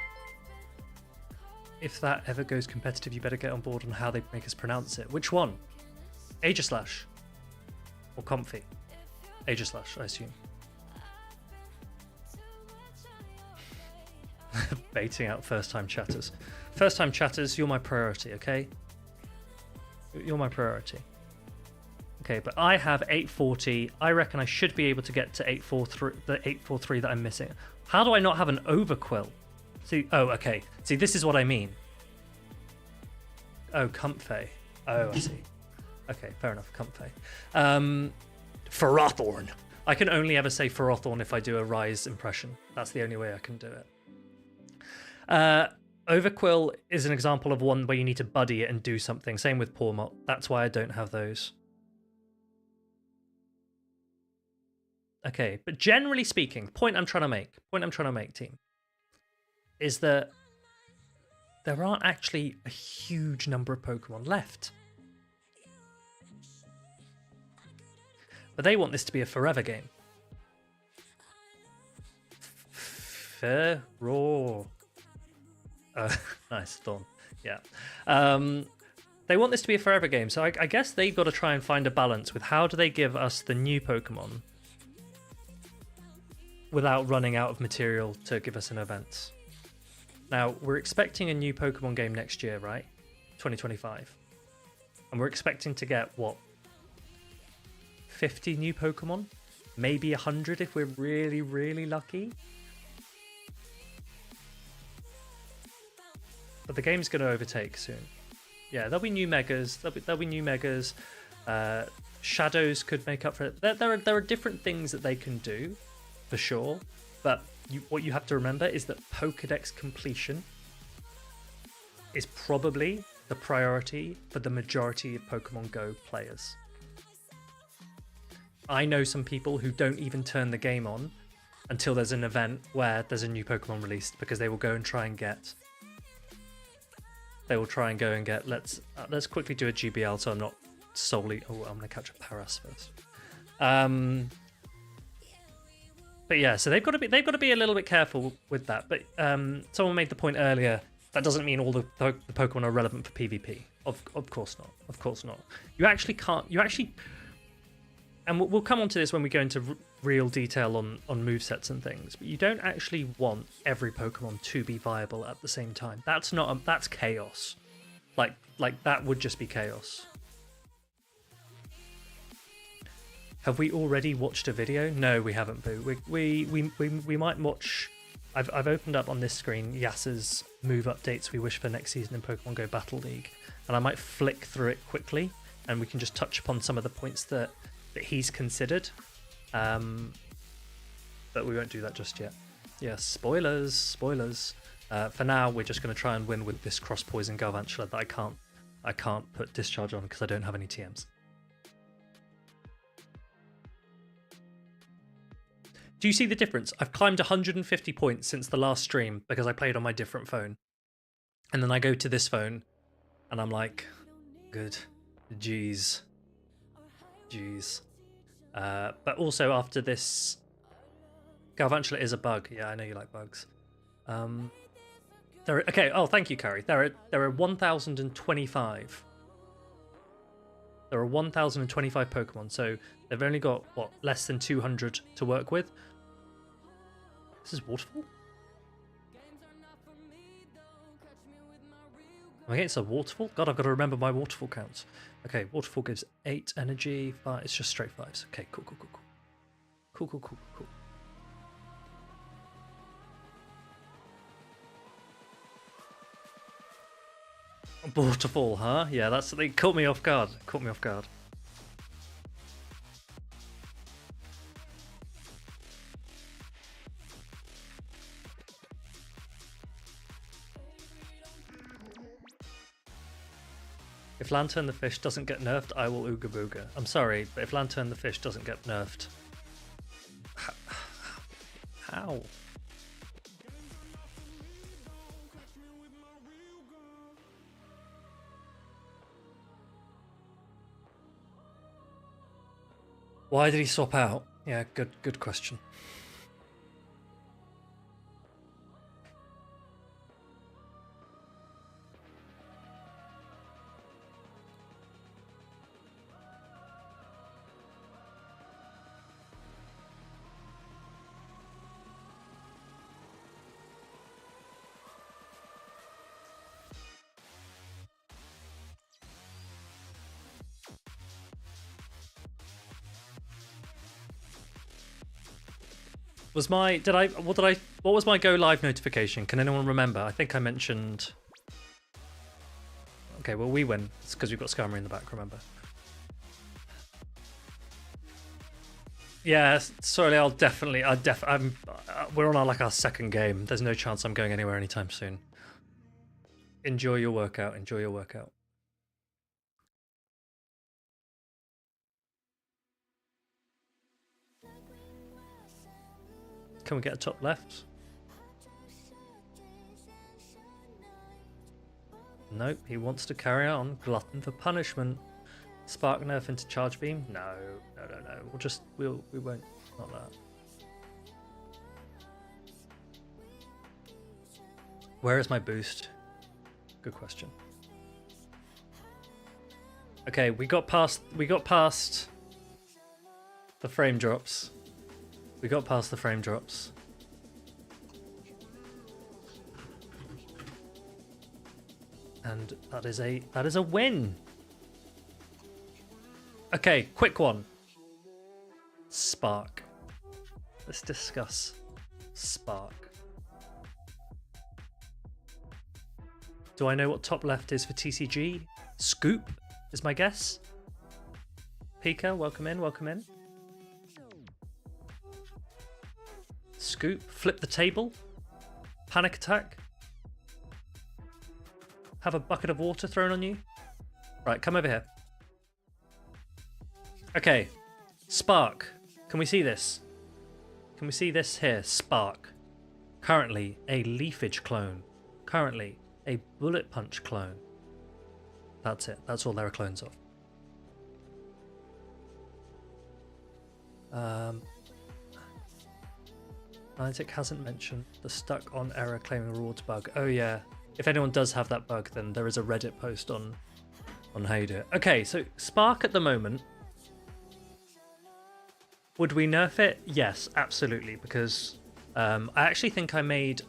If that ever goes competitive, you better get on board on how they make us pronounce it. Which one? Aegislash or Comfy? Aegislash, I assume. Baiting out first-time chatters. First-time chatters, you're my priority, okay? You're my priority. Okay, but I have 840. I reckon I should be able to get to 843, the 843 that I'm missing. How do I not have an Overquill? See, oh, okay. See, this is what I mean. Oh, Comfey. Oh, I see. Okay, fair enough, Comfey. Ferrothorn. I can only ever say Ferrothorn if I do a Rise impression. That's the only way I can do it. Overquill is an example of one where you need to buddy it and do something. Same with Pawmot. That's why I don't have those. Okay, but generally speaking, point I'm trying to make, team, is that there aren't actually a huge number of Pokemon left. But they want this to be a forever game. Nice, Thorn. Yeah. They want this to be a forever game, so I guess they've got to try and find a balance with how do they give us the new Pokemon without running out of material to give us in events. Now, we're expecting a new Pokemon game next year, right? 2025. And we're expecting to get, what, 50 new Pokemon? Maybe 100 if we're really, really lucky. But the game's going to overtake soon. Yeah, there'll be new Megas. There'll be new Megas. Shadows could make up for it. There are different things that they can do, for sure. But what you have to remember is that Pokedex completion is probably the priority for the majority of Pokemon Go players. I know some people who don't even turn the game on until there's an event where there's a new Pokemon released, because they will go and try and get. They will try and go and get. Let's quickly do a GBL, so I'm not solely. Oh, I'm gonna catch a Paras first. But yeah, so they've got to be a little bit careful with that. But someone made the point earlier, that doesn't mean all the Pokemon are relevant for PvP. Of course not. Of course not. You actually can't. And we'll come on to this when we go into real detail on movesets and things. But you don't actually want every Pokemon to be viable at the same time. That's that's chaos. Like that would just be chaos. Have we already watched a video? No, we haven't, Boo. We might watch. I've opened up on this screen Yasser's move updates we wish for next season in Pokemon Go Battle League, and I might flick through it quickly, and we can just touch upon some of the points that he's considered. But we won't do that just yet. Yeah, spoilers. For now, we're just going to try and win with this cross poison Galvantula that I can't put discharge on because I don't have any TMs. Do you see the difference? I've climbed 150 points since the last stream because I played on my different phone. And then I go to this phone and I'm like, good. Jeez. But also after this, Galvantula is a bug. Yeah, I know you like bugs. Okay, oh, thank you, Carrie. There are 1,025. There are 1,025 Pokemon, so they've only got, what, less than 200 to work with? This is Waterfall? Am I against a Waterfall? God, I've got to remember my Waterfall counts. Okay, Waterfall gives 8 energy, 5, it's just straight 5s. Okay, cool. Cool. Waterfall, huh? Yeah, they caught me off guard. If Lantern the fish doesn't get nerfed, I will ooga booga. I'm sorry, but if Lantern the fish doesn't get nerfed... How? Why did he swap out? Yeah, good question. What was my go live notification? Can anyone remember? I think I mentioned. Okay, well we win. It's because we've got Skarmory in the back, remember? Yeah, sorry, we're on our second game. There's no chance I'm going anywhere anytime soon. Enjoy your workout. Can we get a top left? Nope, he wants to carry on. Glutton for punishment. Spark nerf into charge beam? No. We won't. Not that. Where is my boost? Good question. Okay, we got past the frame drops. And that is a win. Okay, quick one. Spark. Let's discuss Spark. Do I know what top left is for TCG? Scoop is my guess. Pika, welcome in. Scoop, flip the table. Panic attack. Have a bucket of water thrown on you. Right, come over here. Okay, Spark. Can we see this? Can we see this here? Spark. Currently a leafage clone. Currently a bullet punch clone. That's it. That's all there are clones of. Niantic hasn't mentioned the stuck on error claiming rewards bug. Oh yeah. If anyone does have that bug, then there is a Reddit post on how you do it. Okay, so Spark at the moment. Would we nerf it? Yes, absolutely, because I actually think I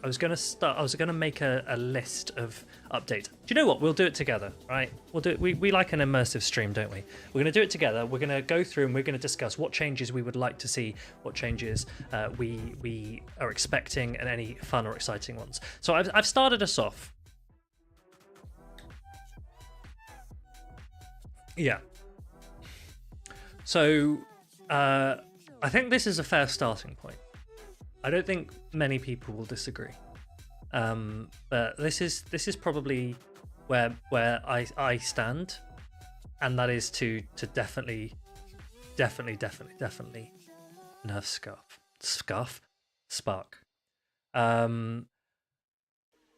was going to make a list of updates. Do you know what? We'll do it together, right? We'll do it. We like an immersive stream, don't we? We're going to do it together. We're going to go through and we're going to discuss what changes we would like to see, what changes we are expecting, and any fun or exciting ones. So I've started us off. Yeah. So I think this is a fair starting point. I don't think many people will disagree. But this is probably where I stand, and that is to definitely nerf Spark. The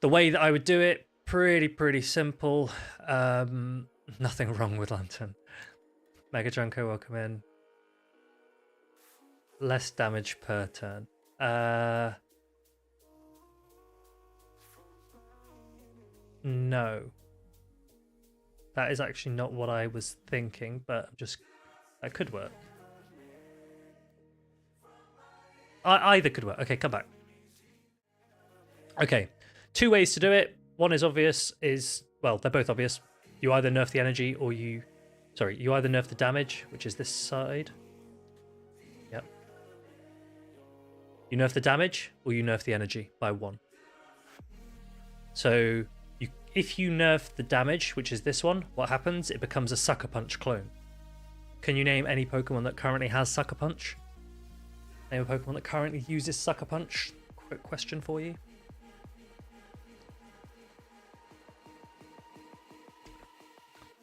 way that I would do it, pretty simple. Nothing wrong with Lantern. Mega Junko, welcome in. Less damage per turn. No. That is actually not what I was thinking, but that could work. Either could work. Okay, come back. Okay, 2 ways to do it. One is obvious, well, they're both obvious. You either nerf the energy or you either nerf the damage, which is this side. Yep. You nerf the damage or you nerf the energy by 1. So if you nerf the damage, which is this one, what happens? It becomes a Sucker Punch clone. Can you name any Pokemon that currently has Sucker Punch? Name a Pokemon that currently uses Sucker Punch? Quick question for you.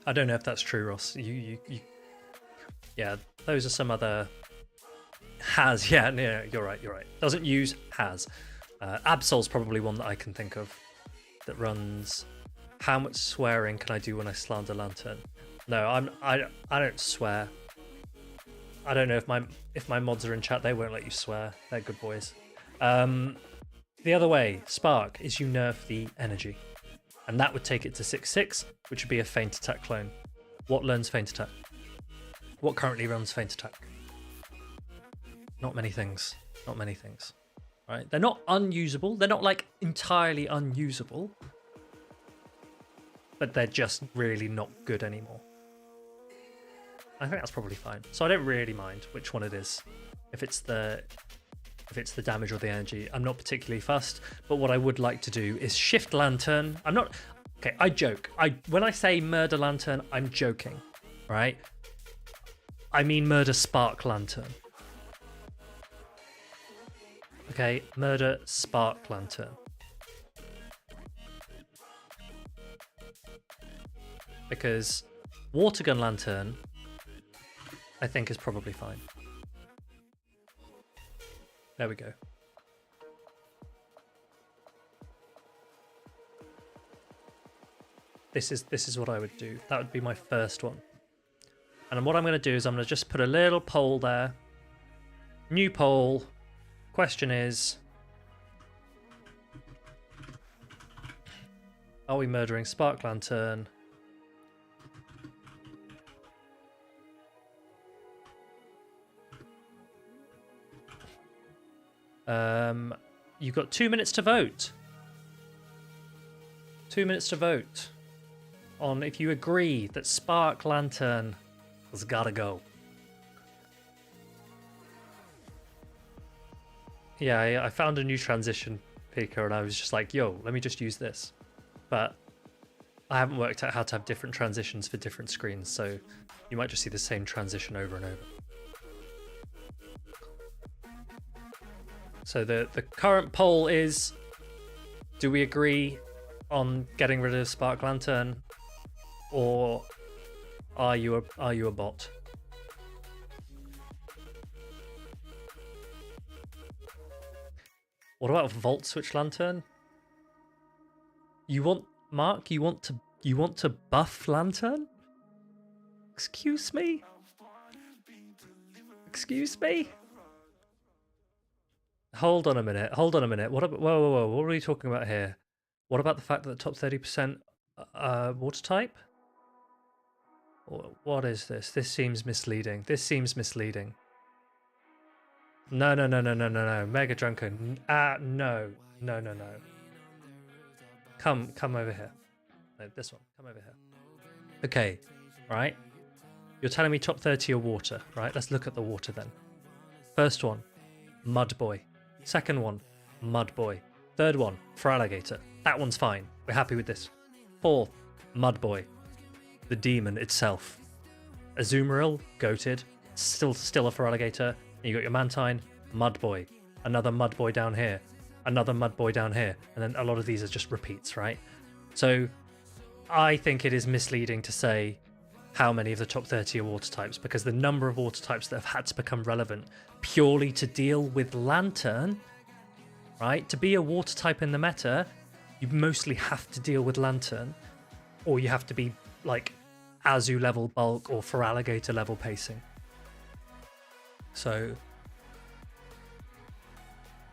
I don't know if that's true, Ross. Yeah, those are some other has. Yeah, no, you're right. Doesn't use has. Absol's probably one that I can think of that runs. How much swearing can I do when I slander Lantern? No, I don't swear. I don't know if my mods are in chat. They won't let you swear. They're good boys. The other way, Spark, is you nerf the energy. And that would take it to 6/6, which would be a Feint Attack clone. What learns Feint Attack? What currently runs Feint Attack? Not many things. Not many things. Right? They're not unusable. They're not like entirely unusable. But they're just really not good anymore. I think that's probably fine. So I don't really mind which one it is. If it's the damage or the energy, I'm not particularly fussed, but what I would like to do is shift Lantern. I joke. When I say murder Lantern, I'm joking, right? I mean murder Spark Lantern. Okay, murder Spark Lantern. Because Water Gun Lantern, I think, is probably fine. There we go. This is what I would do. That would be my first one. And what I'm going to do is I'm going to just put a little poll there. New poll. Question is, are we murdering Spark Lantern? You've got 2 minutes to vote. 2 minutes to vote on if you agree that Spark Lantern has gotta go. Yeah, I found a new transition picker and I was just like, yo, let me just use this. But I haven't worked out how to have different transitions for different screens, so you might just see the same transition over and over. So the current poll is, do we agree on getting rid of Spark Lantern, or are you a bot? What about Volt Switch Lantern? You want Mark? You want to buff Lantern? Excuse me? Excuse me? Hold on a minute. Hold on a minute. What about, whoa. What are we talking about here? What about the fact that the top 30% water type? What is this? This seems misleading. This seems misleading. No. Mega Drunker. No. Come over here. No, this one. Come over here. Okay, right. You're telling me top 30 are water, right? Let's look at the water then. First one, Mud Boy. Second one, Mud Boy. Third one, Feraligatr. That one's fine. We're happy with this. Fourth, Mud Boy. The demon itself. Azumarill, goated. Still a Feraligatr. You got your Mantine, Mud Boy. Another Mud Boy down here. Another Mud Boy down here. And then a lot of these are just repeats, right? So I think it is misleading to say how many of the top 30 are water types, because the number of water types that have had to become relevant purely to deal with Lantern, right? To be a water type in the meta, you mostly have to deal with Lantern, or you have to be like Azu level bulk or Feraligatr level pacing. So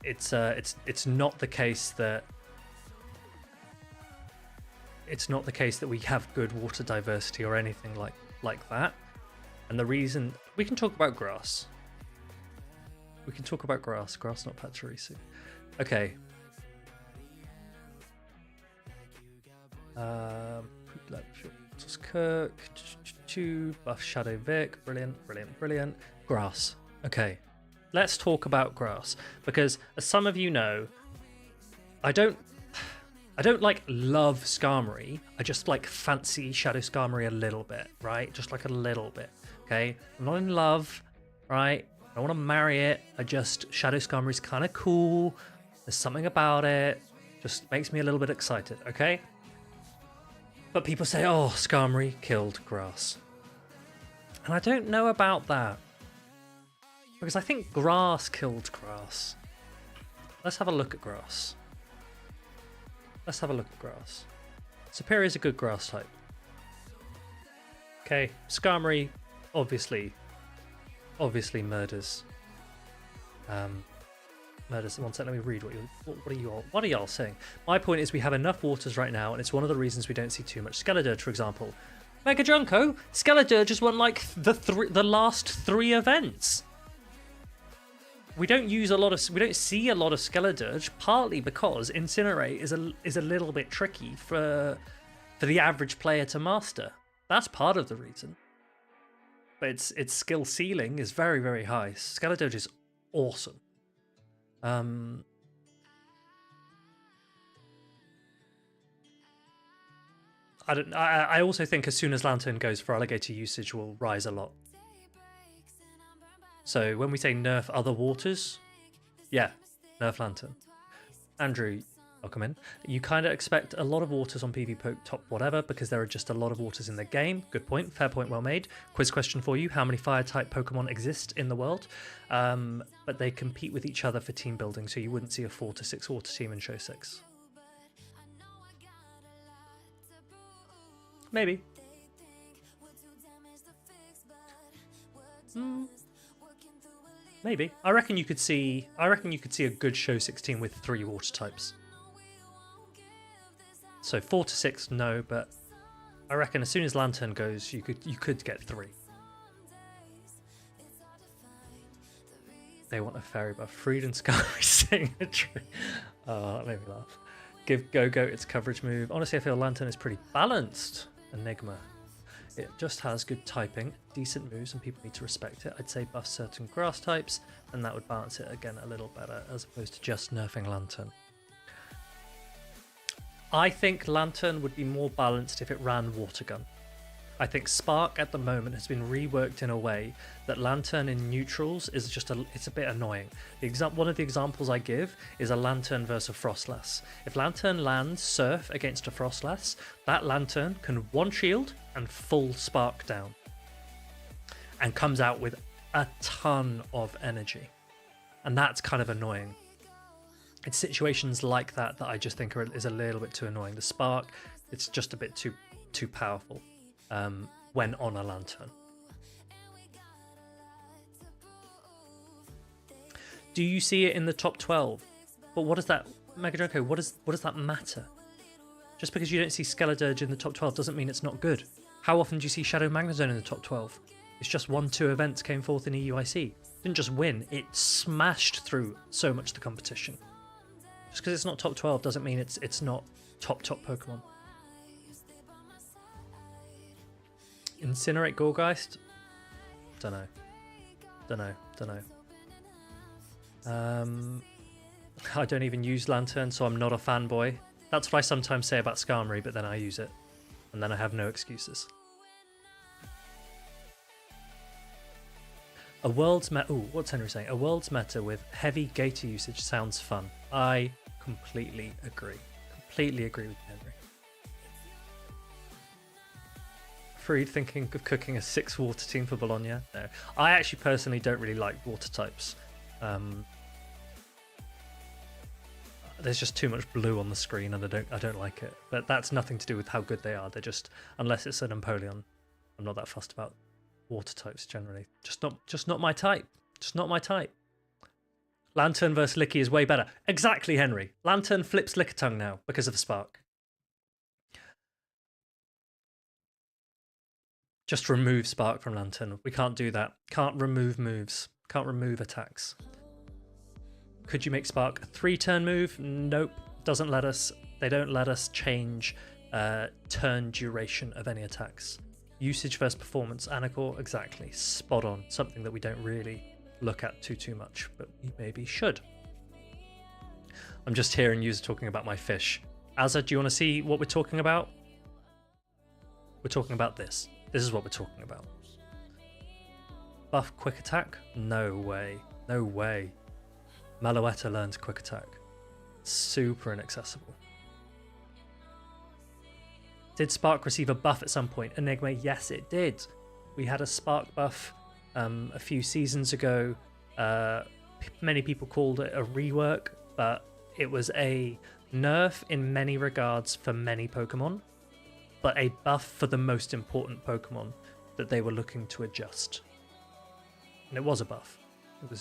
it's not the case that we have good water diversity or anything like that. And the reason we can talk about grass. We can talk about grass, not Pachirisu. Okay. Cook, buff Shadow Vic, brilliant. Grass. Okay. Let's talk about grass, because as some of you know, I don't like love Skarmory. I just like fancy Shadow Skarmory a little bit, right? Just like a little bit, okay? I'm not in love, right? I don't want to marry it. Shadow Skarmory's kind of cool. There's something about it. Just makes me a little bit excited, okay? But people say, oh, Skarmory killed grass. And I don't know about that. Because I think grass killed grass. Let's have a look at grass. Superior is a good grass type. Okay, Skarmory obviously murders. Murders. One second, let me read what are y'all saying. My point is we have enough waters right now, and it's one of the reasons we don't see too much Skeledirge, for example. Mega Junko, Skeledirge just won like the last 3 events. We don't see a lot of Skeledirge, partly because Incinerate is a little bit tricky for the average player to master. That's part of the reason. But its skill ceiling is very, very high. Skeledirge is awesome. I also think as soon as Lantern goes, Feraligatr usage will rise a lot. So when we say nerf other waters, yeah, nerf Lantern. Andrew, welcome in. You kind of expect a lot of waters on PV Poke top whatever because there are just a lot of waters in the game. Good point, fair point, well made. Quiz question for you, how many fire type Pokemon exist in the world? But they compete with each other for team building, so you wouldn't see a 4 to 6 water team in Show 6. Maybe. Maybe. I reckon you could see a good Show 16 with 3 water types. So 4 to 6, no, but I reckon as soon as Lantern goes, you could get 3. They want a fairy buff. Freed and Skarmory signature. Oh, that made me laugh. Give Go-Go its coverage move. Honestly, I feel Lantern is pretty balanced. Enigma. It just has good typing, decent moves, and people need to respect it. I'd say buff certain grass types, and that would balance it again a little better, as opposed to just nerfing Lantern. I think Lantern would be more balanced if it ran Water Gun. I think Spark at the moment has been reworked in a way that Lantern in neutrals is just it's a bit annoying. One of the examples I give is a Lantern versus a Frostlass. If Lantern lands Surf against a Frostlass, that Lantern can one shield and full Spark down, and comes out with a ton of energy, and that's kind of annoying. It's situations like that that I just think is a little bit too annoying. The spark, it's just a bit too powerful when on a lantern. Do you see it in the top 12? But what does that, Megadroko, what does that matter? Just because you don't see Skeledirge in the top 12 doesn't mean it's not good. How often do you see Shadow Magnezone in the top 12? It's just 1-2 events came forth in EUIC. Didn't just win, it smashed through so much of the competition. Just because it's not top 12 doesn't mean it's not top Pokemon. Incinerate Gorgeist? Dunno. I don't even use Lantern, so I'm not a fanboy. That's what I sometimes say about Skarmory, but then I use it. And then I have no excuses. A world's meta... Ooh, what's Henry saying? A world's meta with heavy Gator usage sounds fun. I completely agree. Completely agree with Henry. Freed thinking of cooking a 6 water team for Bologna? No. I actually personally don't really like water types. There's just too much blue on the screen and I don't like it. But that's nothing to do with how good they are. They're just, unless it's an Empoleon, I'm not that fussed about water types generally. Just not my type. Just not my type. Lantern versus Licky is way better. Exactly, Henry. Lantern flips Lickitung now because of the spark. Just remove spark from Lantern. We can't do that. Can't remove moves. Can't remove attacks. Could you make spark a 3-turn move? Nope. Doesn't let us. They don't let us change turn duration of any attacks. Usage versus performance. Anacor, exactly. Spot on. Something that we don't really look at too much, but we maybe should. I'm just hearing you talking about my fish. Azza, do you want to see what we're talking about? We're talking about this. This is what we're talking about. Buff quick attack? No way. No way. Malouetta learns quick attack. Super inaccessible. Did Spark receive a buff at some point? Enigma, yes it did. We had a Spark buff a few seasons ago. Many people called it a rework, but it was a nerf in many regards for many Pokemon, but a buff for the most important Pokemon that they were looking to adjust. And it was a buff.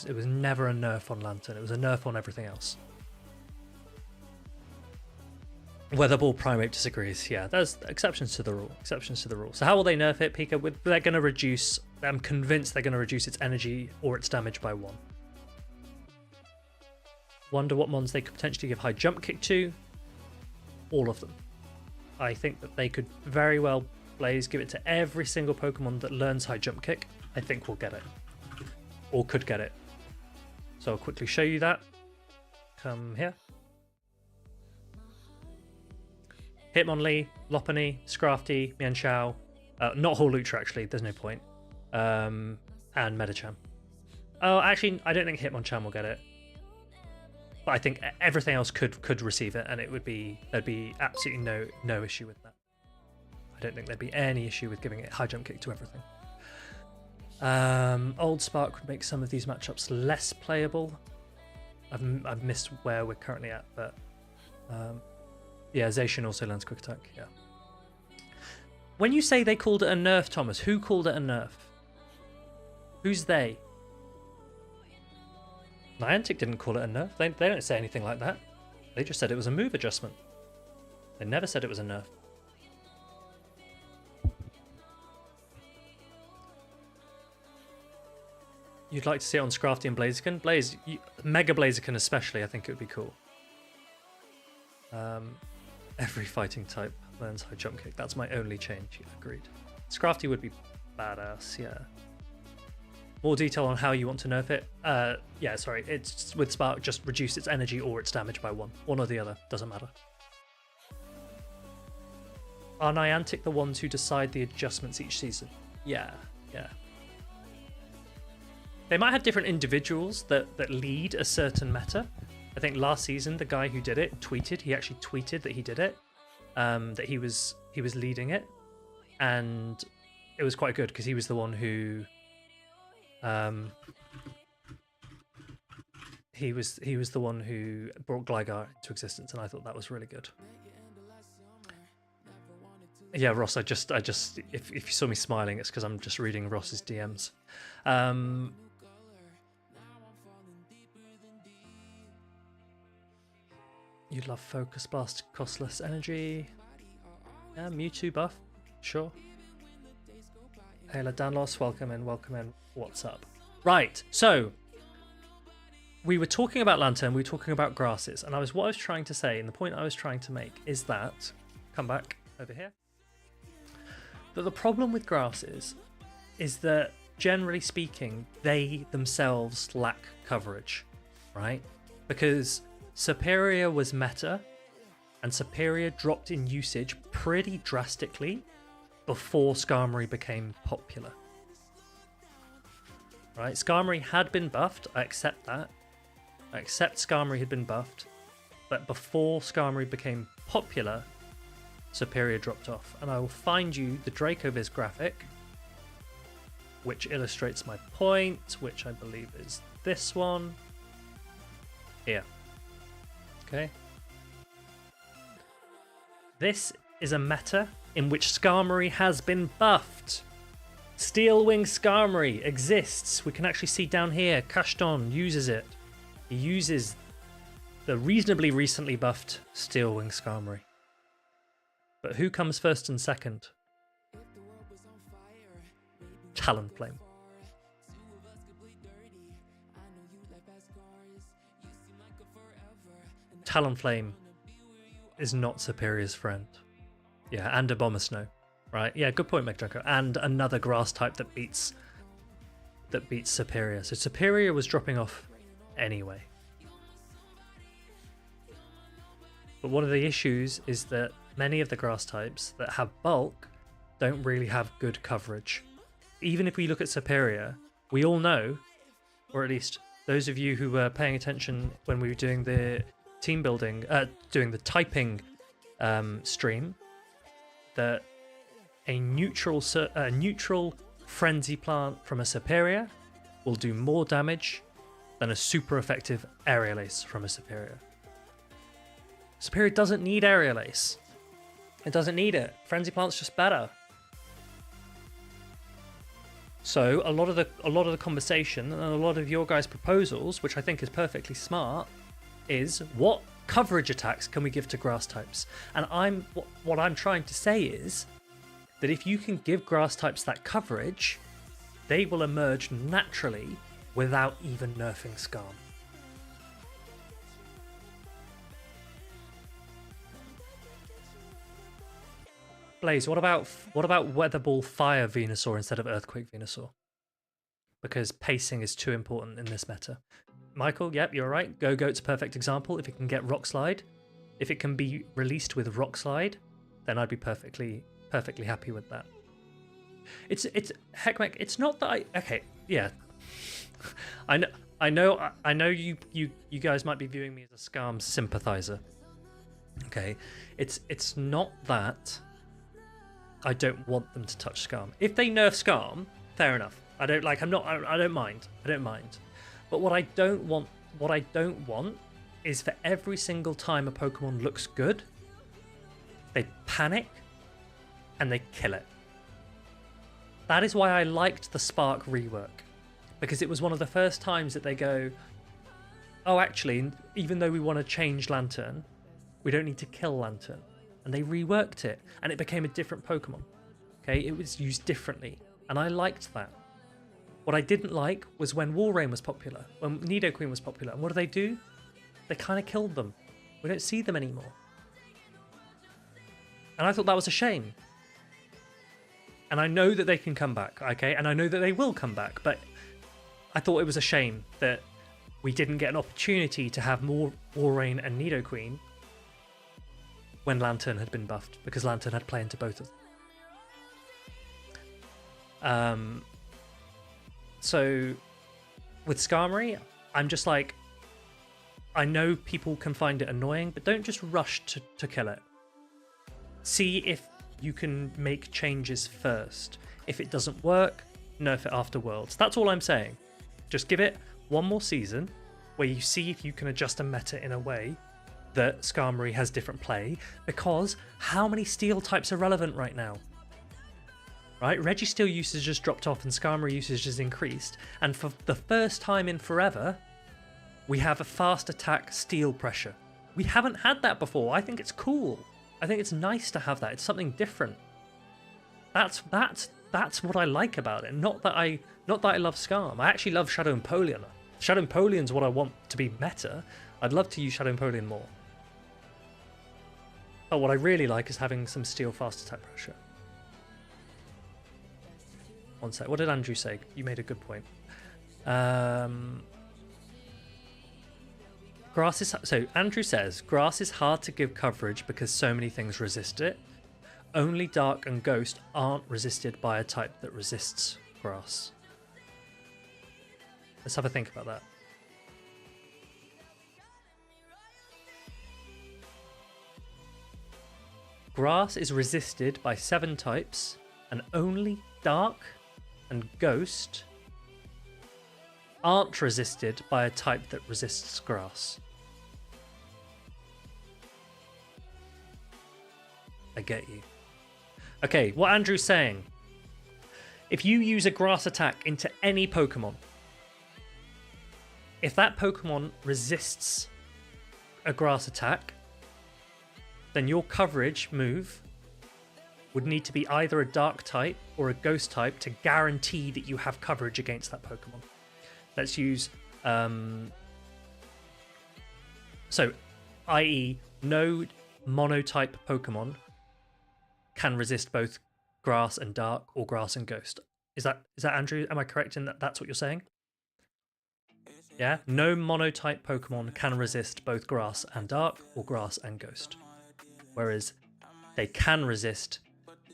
It was never a nerf on Lantern. It was a nerf on everything else. Weatherball Primate disagrees. Yeah, there's exceptions to the rule. Exceptions to the rule. So how will they nerf it, Pika? They're going to reduce... I'm convinced they're going to reduce its energy or its damage by 1. Wonder what mons they could potentially give high jump kick to. All of them. I think that they could very well, Blaze, give it to every single Pokemon that learns high jump kick. I think we'll get it. Or could get it. So I'll quickly show you that. Come here. Hitmonlee, Lopunny, Scrafty, Mienshao, not Hawlucha actually, there's no point, and Medicham. Oh, actually, I don't think Hitmonchan will get it, but I think everything else could receive it, and there'd be absolutely no issue with that. I don't think there'd be any issue with giving it high jump kick to everything. Old Spark would make some of these matchups less playable. I've missed where we're currently at, but. Yeah, Zacian also learns quick attack, yeah. When you say they called it a nerf, Thomas, who called it a nerf? Who's they? Niantic didn't call it a nerf. They don't say anything like that. They just said it was a move adjustment. They never said it was a nerf. You'd like to see it on Scrafty and Blaziken? Mega Blaziken especially, I think it would be cool. Every fighting type learns high jump kick. That's my only change. Yeah, agreed. Scrafty would be badass, yeah. More detail on how you want to nerf it. Yeah, sorry. It's with Spark, just reduce its energy or its damage by 1. One or the other, doesn't matter. Are Niantic the ones who decide the adjustments each season? Yeah. They might have different individuals that lead a certain meta. I think last season the guy who did it tweeted. He actually tweeted that he did it, that he was leading it, and it was quite good because he was the one who he was the one who brought Gligar into existence, and I thought that was really good. Yeah, Ross, I just if you saw me smiling, it's because I'm just reading Ross's DMs. You'd love Focus Blast, costless energy. Yeah, Mewtwo buff, sure. Ayla Danlos, welcome in, what's up? Right, so we were talking about Lantern, we were talking about grasses, and what I was trying to say, and the point I was trying to make is that, come back over here, that the problem with grasses is that, generally speaking, they themselves lack coverage, right? Because Superior was meta, and Superior dropped in usage pretty drastically before Skarmory became popular. Right, Skarmory had been buffed, I accept that. I accept Skarmory had been buffed, but before Skarmory became popular, Superior dropped off. And I will find you the Dracoviz graphic, which illustrates my point, which I believe is this one. Here. Okay. This is a meta in which Skarmory has been buffed. Steel Wing Skarmory exists. We can actually see down here, Kashton uses it. He uses the reasonably recently buffed Steel Wing Skarmory. But who comes first and second? Talonflame. Talonflame is not Superior's friend. Yeah, and Abomasnow. Right? Yeah, good point, McDrunko. And another grass type that beats Superior. So Superior was dropping off anyway. But one of the issues is that many of the grass types that have bulk don't really have good coverage. Even if we look at Superior, we all know, or at least those of you who were paying attention when we were doing the team building, doing the typing stream, that a neutral Frenzy Plant from a Superior will do more damage than a super effective Aerial Ace from a Superior. Superior doesn't need Aerial Ace. It doesn't need it. Frenzy Plant's just better. So a lot of the conversation and a lot of your guys' proposals, which I think is perfectly smart, is what coverage attacks can we give to grass types? And what I'm trying to say is that if you can give grass types that coverage, they will emerge naturally without even nerfing Skarm. Blaze, what about Weather Ball Fire Venusaur instead of Earthquake Venusaur? Because pacing is too important in this meta. Michael, yep, you're right. Go-Goat's a perfect example. If it can get Rock Slide, if it can be released with Rock Slide, then I'd be perfectly happy with that. It's Heckmech, it's not that okay, yeah. I know you guys might be viewing me as a Skarm sympathizer. Okay. It's not that I don't want them to touch Skarm. If they nerf Skarm, fair enough. I don't mind. But what I don't want is for every single time a Pokemon looks good, they panic and they kill it. That is why I liked the Spark rework, because it was one of the first times that they go, oh, actually, even though we want to change Lantern, we don't need to kill Lantern. And they reworked it, and it became a different Pokemon. Okay, it was used differently, and I liked that. What I didn't like was when Walrein was popular, when Nidoqueen was popular. And what do? They kind of killed them. We don't see them anymore. And I thought that was a shame. And I know that they can come back, okay? And I know that they will come back, but I thought it was a shame that we didn't get an opportunity to have more Walrein and Nidoqueen when Lantern had been buffed, because Lantern had play into both of them. So with Skarmory, I'm just like, I know people can find it annoying, but don't just rush to kill it. See if you can make changes first. If it doesn't work, nerf it after Worlds. That's all I'm saying. Just give it one more season, where you see if you can adjust a meta in a way that Skarmory has different play, because how many steel types are relevant right now? Right, Registeel usage just dropped off and Skarmory usage has increased, and for the first time in forever, we have a fast attack steel pressure. We haven't had that before. I think it's cool. I think it's nice to have that. It's something different. That's what I like about it. Not that I love Skarm. I actually love Shadow Empoleon. Shadow Empoleon's what I want to be meta. I'd love to use Shadow Empoleon more. But what I really like is having some steel fast attack pressure. One sec. What did Andrew say? You made a good point. So Andrew says, grass is hard to give coverage because so many things resist it. Only Dark and Ghost aren't resisted by a type that resists grass. Let's have a think about that. Grass is resisted by 7 types, and only Dark and Ghost aren't resisted by a type that resists grass. I get you. Okay, what Andrew's saying, if you use a grass attack into any Pokemon, if that Pokemon resists a grass attack, then your coverage move would need to be either a dark type or a ghost type to guarantee that you have coverage against that Pokemon. Let's use, i.e. no monotype Pokemon can resist both grass and dark or grass and ghost. Is that Andrew? Am I correct in that that's what you're saying? Yeah? No monotype Pokemon can resist both grass and dark or grass and ghost. Whereas they can resist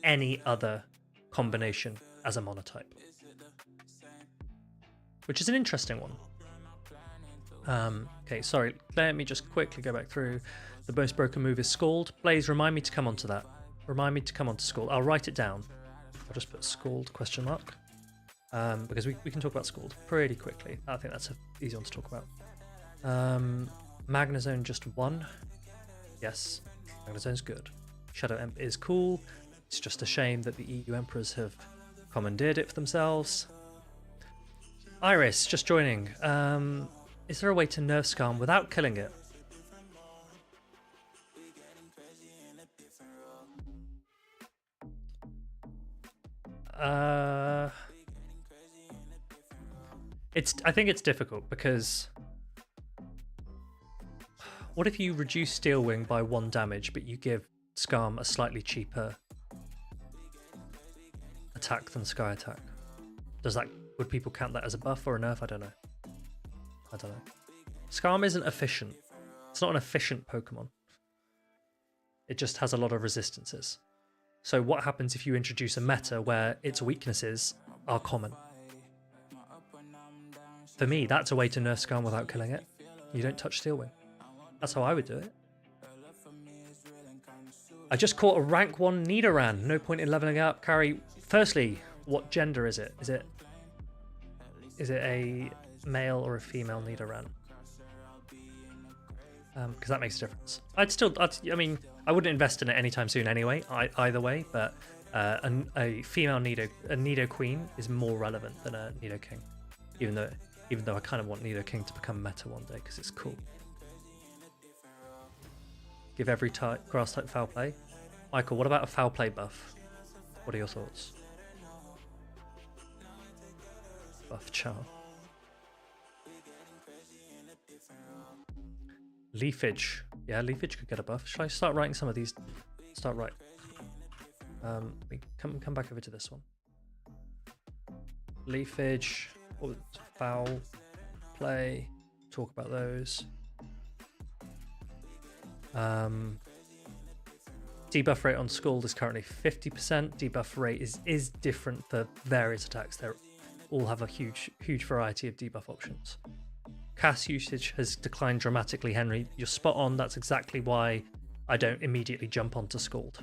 any other combination as a monotype. Which is an interesting one. Okay, sorry. Let me just quickly go back through. The most broken move is Scald. Blaze, remind me to come onto that. Remind me to come onto Scald. I'll write it down. I'll just put Scald ? Because we can talk about Scald pretty quickly. I think that's an easy one to talk about. Magnezone just 1. Yes, Magnezone's good. Shadow Emp is cool. It's just a shame that the EU Emperors have commandeered it for themselves. Iris, just joining. Is there a way to nerf Skarm without killing it? I think it's difficult because what if you reduce Steel Wing by 1 damage, but you give Skarm a slightly cheaper attack than Sky Attack? Would people count that as a buff or a nerf? I don't know. Skarm isn't efficient. It's not an efficient Pokemon. It just has a lot of resistances. So what happens if you introduce a meta where its weaknesses are common? For me, that's a way to nerf Skarm without killing it. You don't touch Steel Wing. That's how I would do it. I just caught a rank 1 Nidoran. No point in leveling up. Carry. Firstly, what gender is it? Is it a male or a female Nidoran? Because that makes a difference. I wouldn't invest in it anytime soon anyway, either way, but a female Nido Queen is more relevant than a Nido King. Even though I kind of want Nido King to become meta one day because it's cool. Give every grass type foul play. Michael, what about a foul play buff? What are your thoughts? Buff charm. Leafage. Yeah, Leafage could get a buff. Should I start writing some of these? Start right. We come back over to this one. Leafage. Foul play. Talk about those. Debuff rate on Scald is currently 50%. Debuff rate is different for various attacks. They all have a huge variety of debuff options. Cast usage has declined dramatically, Henry. You're spot on. That's exactly why I don't immediately jump onto Scald.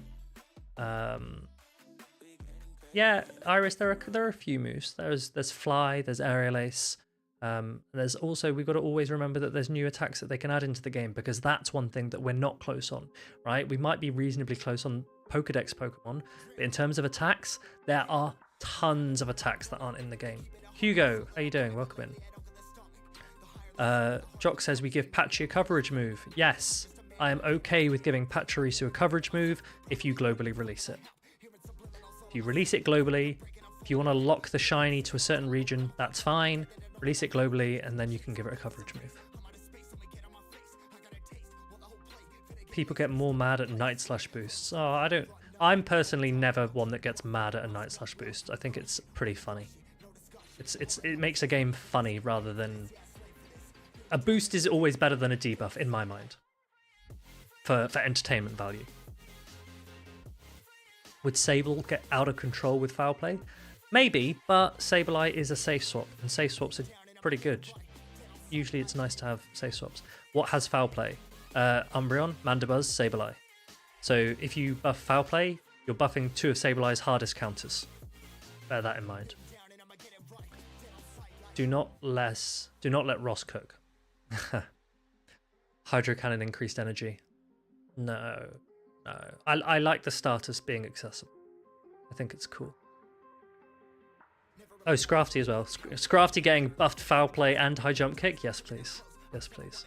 Yeah, Iris, there are a few moves. There's Fly, there's Aerial Ace. There's also, we've got to always remember that there's new attacks that they can add into the game, because that's one thing that we're not close on, right? We might be reasonably close on Pokedex Pokemon, but in terms of attacks, there are tons of attacks that aren't in the game. Hugo, how you doing? Welcome in. Jock says we give Patchy a coverage move. Yes, I am okay with giving Pachirisu a coverage move if you globally release it. If you release it globally, if you want to lock the shiny to a certain region, that's fine. Release it globally, and then you can give it a coverage move. People get more mad at Night Slash boosts. Oh, I'm personally never one that gets mad at a Night Slash boost. I think it's pretty funny. It makes a game funny rather than... A boost is always better than a debuff, in my mind. For entertainment value. Would Sable get out of control with foul play? Maybe, but Sableye is a safe swap, and safe swaps are pretty good. Usually it's nice to have safe swaps. What has foul play? Umbreon, Mandibuzz, Sableye. So if you buff foul play, you're buffing two of Sableye's hardest counters. Bear that in mind. Do not let Ross cook. Hydro Cannon increased energy. No. I like the starters being accessible. I think it's cool. Oh, Scrafty as well. Scrafty getting buffed foul play and high jump kick? Yes, please. Yes, please.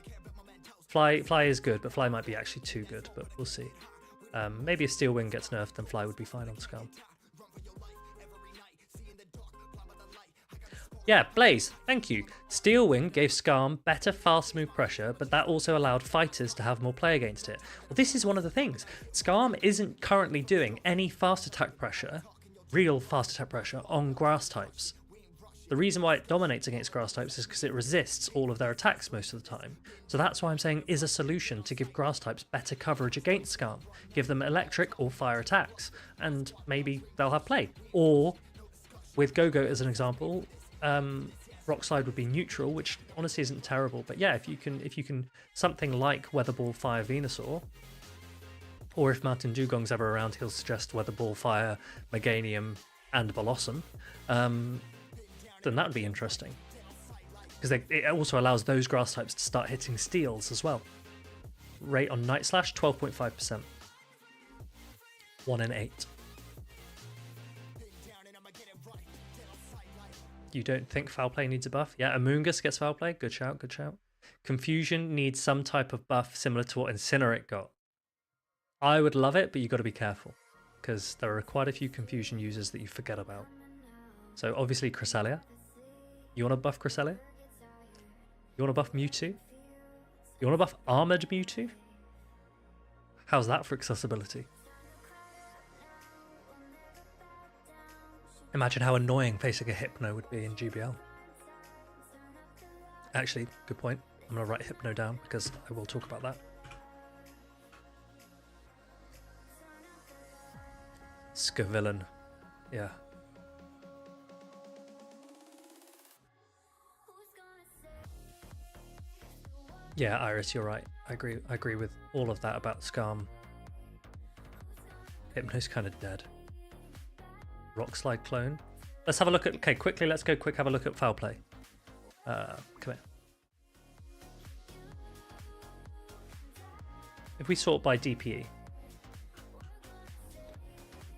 Fly is good, but Fly might be actually too good, but we'll see. Maybe if Steel Wing gets nerfed, then Fly would be fine on Scum. Yeah, Blaze, thank you. Steel Wing gave Skarm better fast move pressure, but that also allowed fighters to have more play against it. Well, this is one of the things. Skarm isn't currently doing any fast attack pressure, real fast attack pressure, on grass types. The reason why it dominates against grass types is because it resists all of their attacks most of the time. So that's why I'm saying is a solution to give grass types better coverage against Skarm. Give them electric or fire attacks, and maybe they'll have play. Or, with Go-Go as an example, Rock Slide would be neutral, which honestly isn't terrible. But yeah, if you can something like Weather Ball Fire Venusaur, or if Mountain Dugong's ever around, he'll suggest Weather Ball Fire, Meganium, and Blossom. Then that would be interesting, because it also allows those grass types to start hitting steals as well. Rate on Night Slash 12.5%. 1 in 8. You don't think foul play needs a buff? Yeah, Amoonguss gets foul play. Good shout, good shout. Confusion needs some type of buff similar to what Incinerate got. I would love it, but you've got to be careful, because there are quite a few Confusion users that you forget about. So obviously Cresselia. You want to buff Cresselia? You want to buff Mewtwo? You want to buff Armored Mewtwo? How's that for accessibility? Imagine how annoying facing a Hypno would be in GBL. Actually, good point. I'm going to write Hypno down because I will talk about that. Scavillain. Yeah. Yeah, Iris, you're right. I agree with all of that about Skarm. Hypno's kind of dead. Rock Slide clone. Let's have a look at... Okay, quickly, let's go have a look at foul play. Come here. If we sort by DPE.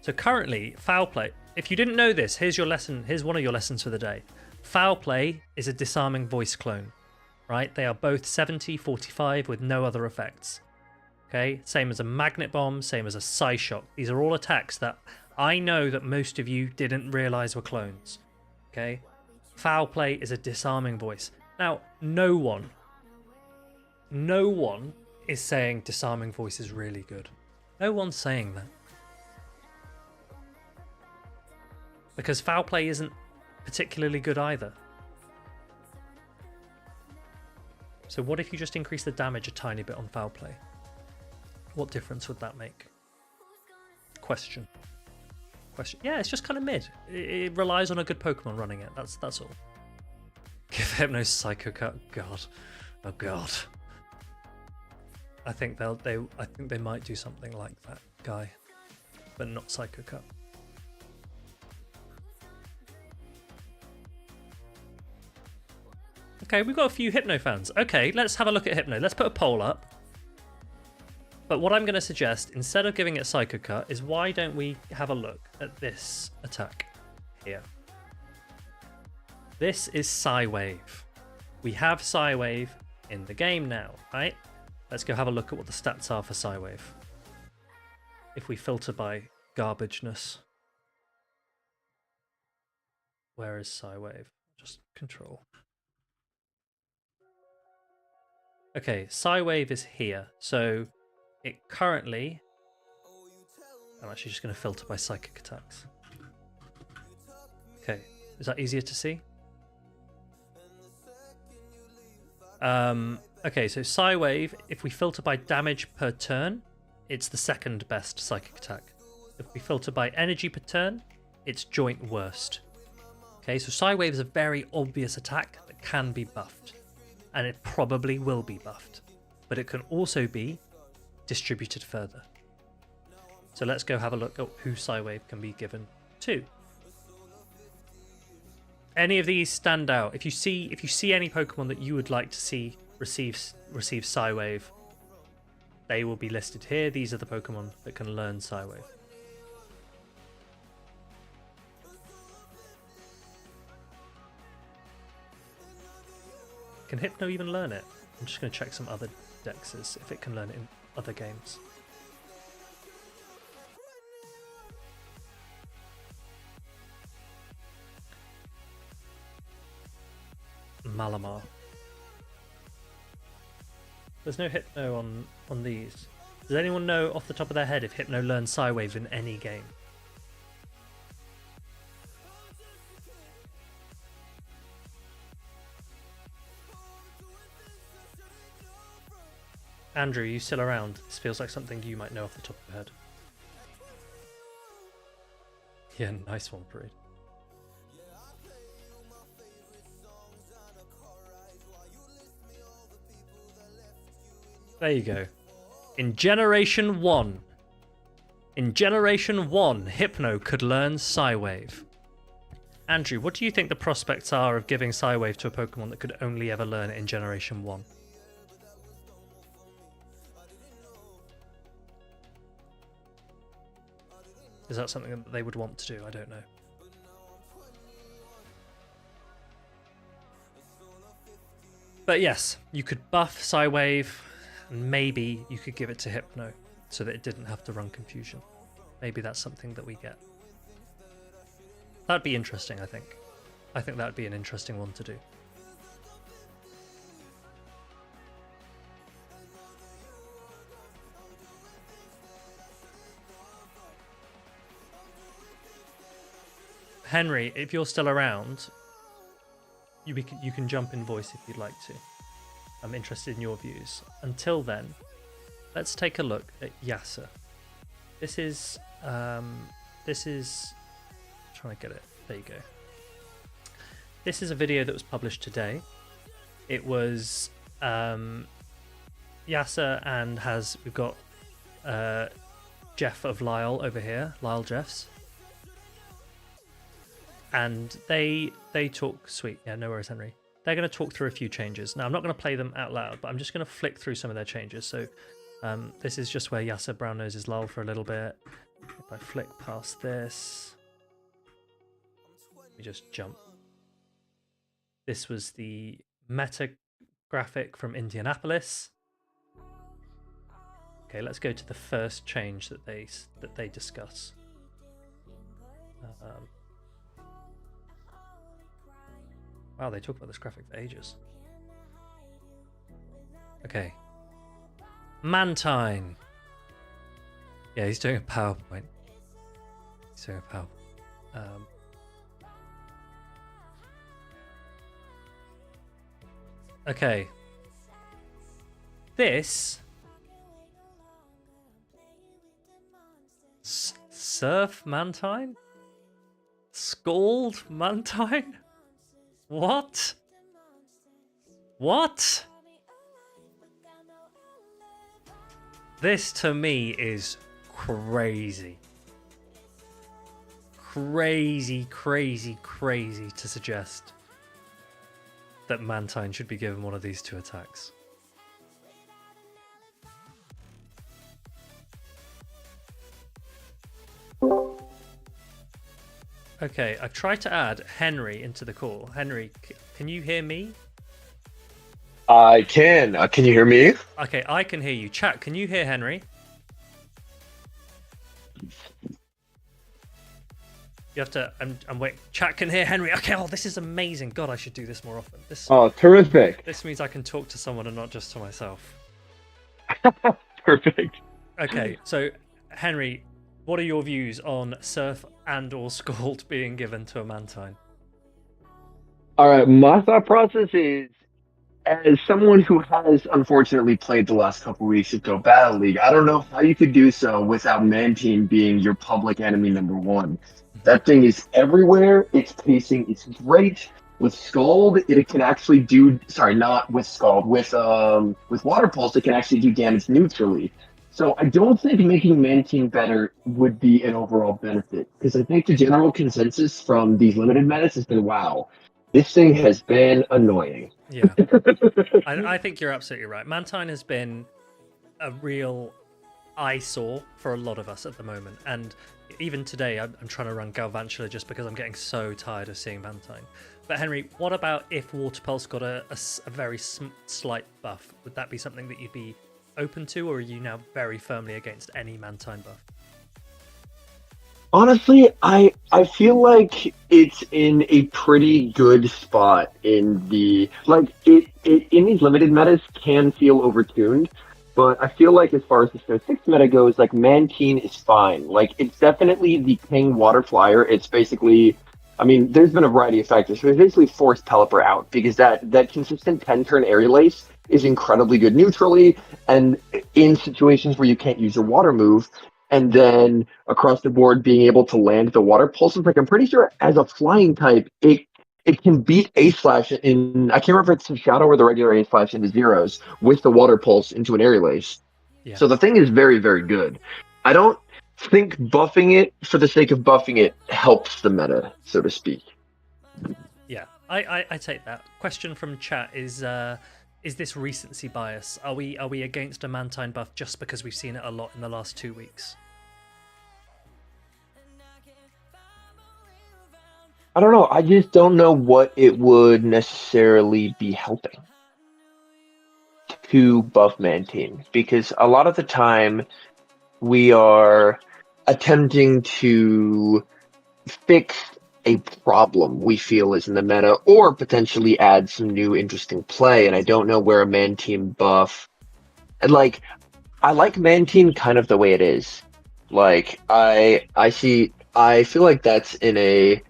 So currently, foul play... If you didn't know this, here's your lesson. Here's one of your lessons for the day. Foul play is a disarming voice clone. Right? They are both 70-45 with no other effects. Okay? Same as a Magnet Bomb, same as a Psyshock. These are all attacks that I know that most of you didn't realise were clones. Okay? Foul play is a disarming voice. Now, no one is saying disarming voice is really good. No one's saying that. Because foul play isn't particularly good either. So what if you just increase the damage a tiny bit on foul play? What difference would that make? Question. Yeah, it's just kind of mid. It relies on a good Pokemon running it. That's all. Give Hypno Psycho Cut. God. Oh god. I think they might do something like that, guy, but not Psycho Cut. Okay, we've got a few Hypno fans. Okay, let's have a look at Hypno. Let's put a poll up. But what I'm going to suggest, instead of giving it Psycho Cut, is why don't we have a look at this attack here. This is Psywave. We have Psywave in the game now, right? Let's go have a look at what the stats are for Psywave. If we filter by garbageness. Where is Psywave? Just control. Okay, Psywave is here. So it currently... I'm actually just going to filter by psychic attacks. Okay, is that easier to see? Okay, so Psywave, if we filter by damage per turn, it's the second best psychic attack. If we filter by energy per turn, it's joint worst. Okay, so Psywave is a very obvious attack that can be buffed. And it probably will be buffed. But it can also be distributed further. So let's go have a look at who Psywave can be given to. Any of these stand out? If you see any Pokemon that you would like to see receive Psywave, they will be listed here. These are the Pokemon that can learn Psywave. Can Hypno even learn it? I'm just going to check some other dexes if it can learn it in other games. Malamar. There's no Hypno on these. Does anyone know off the top of their head if Hypno learns Psywave in any game? Andrew, are you still around? This feels like something you might know off the top of your head. Yeah, nice one, Parade. There you go. In Generation 1, Hypno could learn Psywave. Andrew, what do you think the prospects are of giving Psywave to a Pokemon that could only ever learn it in Generation 1? Is that something that they would want to do? I don't know. But yes, you could buff Psywave, and maybe you could give it to Hypno so that it didn't have to run Confusion. Maybe that's something that we get. That'd be interesting, I think. I think that'd be an interesting one to do. Henry, if you're still around, you can jump in voice if you'd like to. I'm interested in your views. Until then, let's take a look at Yasa. This is trying to get it. There you go. This is a video that was published today. It was Yasa and we've got Jeff of Lyle over here, Lyle Jeffs. And they talk, sweet, yeah, no worries, Henry. They're going to talk through a few changes. Now, I'm not going to play them out loud, but I'm just going to flick through some of their changes. So this is just where Yasa brown noses lull for a little bit. If I flick past this, let me just jump. This was the meta graphic from Indianapolis. Okay, let's go to the first change that they discuss. Wow, they talk about this graphic for ages. Okay. Mantine. Yeah, he's doing a PowerPoint. He's doing a PowerPoint. Okay. This... Surf Mantine? Scald Mantine? What? What? This to me is crazy. Crazy to suggest that Mantine should be given one of these two attacks. Okay, I tried to add Henry into the call. Henry, can you hear me? I can. Can you hear me? Okay, I can hear you. Chat, can you hear Henry? You have to. I'm wait. Chat can hear Henry. Okay. Oh, this is amazing. God, I should do this more often. Oh, terrific. This means I can talk to someone and not just to myself. Perfect. Okay, so Henry, what are your views on Surf and/or Scald being given to a Mantine? All right, my thought process is, as someone who has unfortunately played the last couple weeks of Go Battle League, I don't know how you could do so without Mantine being your public enemy number one. That thing is everywhere. Its pacing is great. With Scald, it can actually do. Sorry, not with Scald. With Water Pulse, it can actually do damage neutrally. So I don't think making Mantine better would be an overall benefit, because I think the general consensus from these limited metas has been, wow, this thing has been annoying. Yeah, I think you're absolutely right. Mantine has been a real eyesore for a lot of us at the moment, and even today I'm trying to run Galvantula just because I'm getting so tired of seeing Mantine. But Henry, what about if Water Pulse got a very slight buff? Would that be something that you'd be open to, or are you now very firmly against any Mantine buff? Honestly, I feel like it's in a pretty good spot in the it in these limited metas can feel overtuned, but I feel like as far as the Snow 6 meta goes, like Mantine is fine. Like it's definitely the king water flyer. It's basically, I mean, there's been a variety of factors. So it's basically forced Pelipper out because that consistent 10-turn aerial ace is incredibly good neutrally, and in situations where you can't use your water move, and then across the board being able to land the water pulses. Like I'm pretty sure as a flying type, it can beat Ace Slash in, I can't remember if it's in Shadow or the regular Ace Slash into zeros with the water pulse into an aerial ace. Yeah. So the thing is very, very good. I don't think buffing it for the sake of buffing it helps the meta, so to speak. Yeah, I take that. Question from chat is this recency bias? Are we against a Mantine buff just because we've seen it a lot in the last 2 weeks? I don't know. I just don't know what it would necessarily be helping to buff Mantine, because a lot of the time we are attempting to fix a problem we feel is in the meta, or potentially add some new interesting play. And I don't know where a Mantine buff, and like, I like Mantine kind of the way it is. Like I feel like that's in a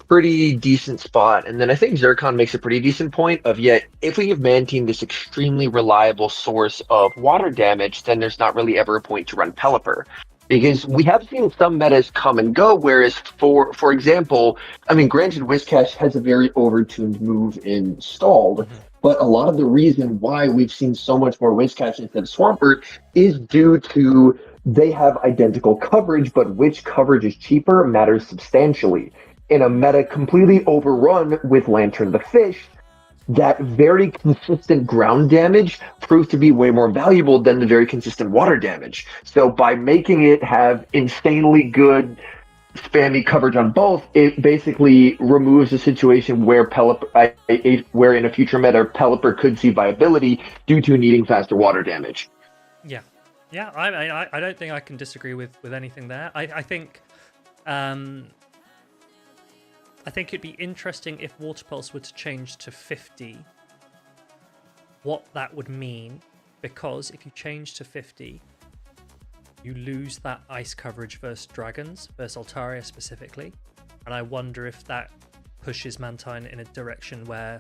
pretty decent spot. And then I think Zircon makes a pretty decent point of, yet if we give Mantine this extremely reliable source of water damage, then there's not really ever a point to run Pelipper. Because we have seen some metas come and go, whereas for example, I mean, granted, Whiscash has a very overtuned move in Stalled, but a lot of the reason why we've seen so much more Whiscash instead of Swampert is due to they have identical coverage, but which coverage is cheaper matters substantially. In a meta completely overrun with Lantern the Fish, that very consistent ground damage proved to be way more valuable than the very consistent water damage. So by making it have insanely good spammy coverage on both, it basically removes a situation where where in a future meta Pelipper could see viability due to needing faster water damage. Yeah, yeah. I don't think I can disagree with anything there. I think it'd be interesting if Water Pulse were to change to 50, what that would mean, because if you change to 50, you lose that ice coverage versus dragons, versus Altaria specifically, and I wonder if that pushes Mantine in a direction where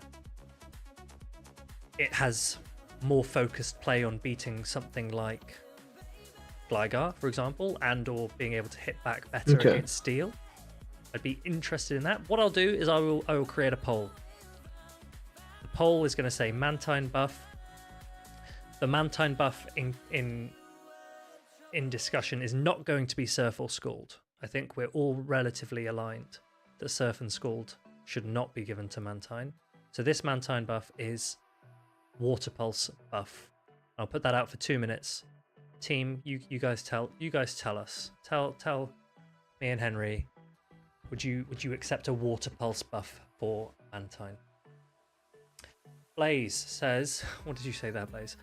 it has more focused play on beating something like Gligar, for example, and or being able to hit back better against Steel. I'd be interested in that. What I'll do is I will create a poll. The poll is going to say Mantine buff. The Mantine buff in discussion is not going to be Surf or Scald. I think we're all relatively aligned that Surf and Scald should not be given to Mantine. So this Mantine buff is Water Pulse buff. I'll put that out for 2 minutes. Team, you guys tell us. Tell me and Henry. Would you accept a Water Pulse buff for Mantine? Blaze says, what did you say there, Blaze?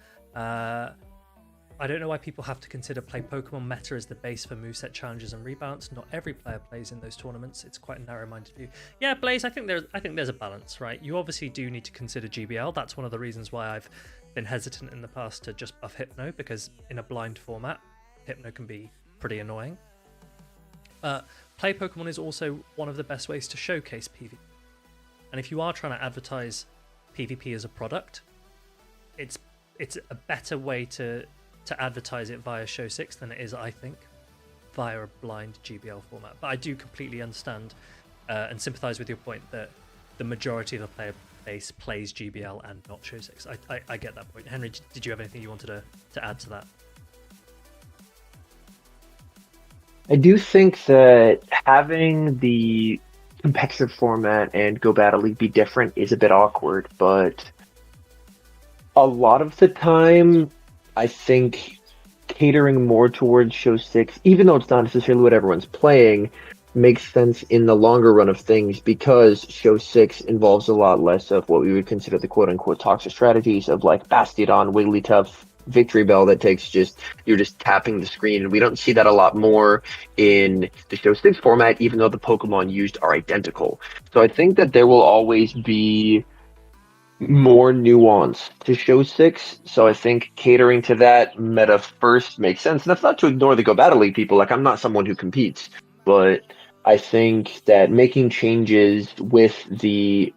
I don't know why people have to consider play Pokemon meta as the base for moveset challenges and rebounds. Not every player plays in those tournaments. It's quite a narrow-minded view. Yeah, Blaze, I think there's a balance, right? You obviously do need to consider GBL. That's one of the reasons why I've been hesitant in the past to just buff Hypno, because in a blind format, Hypno can be pretty annoying. Play Pokemon is also one of the best ways to showcase PvP. And if you are trying to advertise PvP as a product, it's a better way to advertise it via Show 6 than it is, I think, via a blind GBL format. But I do completely understand and sympathise with your point that the majority of the player base plays GBL and not Show 6. I get that point. Henry, did you have anything you wanted to add to that? I do think that having the competitive format and Go Battle League be different is a bit awkward, but a lot of the time, I think catering more towards Show 6, even though it's not necessarily what everyone's playing, makes sense in the longer run of things, because Show 6 involves a lot less of what we would consider the quote-unquote toxic strategies of like Bastiodon, Wigglytuff, Victory Bell that you're just tapping the screen, and we don't see that a lot more in the Show 6 format, even though the Pokemon used are identical. So I think that there will always be more nuance to Show 6, so I think catering to that meta first makes sense. And that's not to ignore the Go Battle League people, like I'm not someone who competes, but I think that making changes with the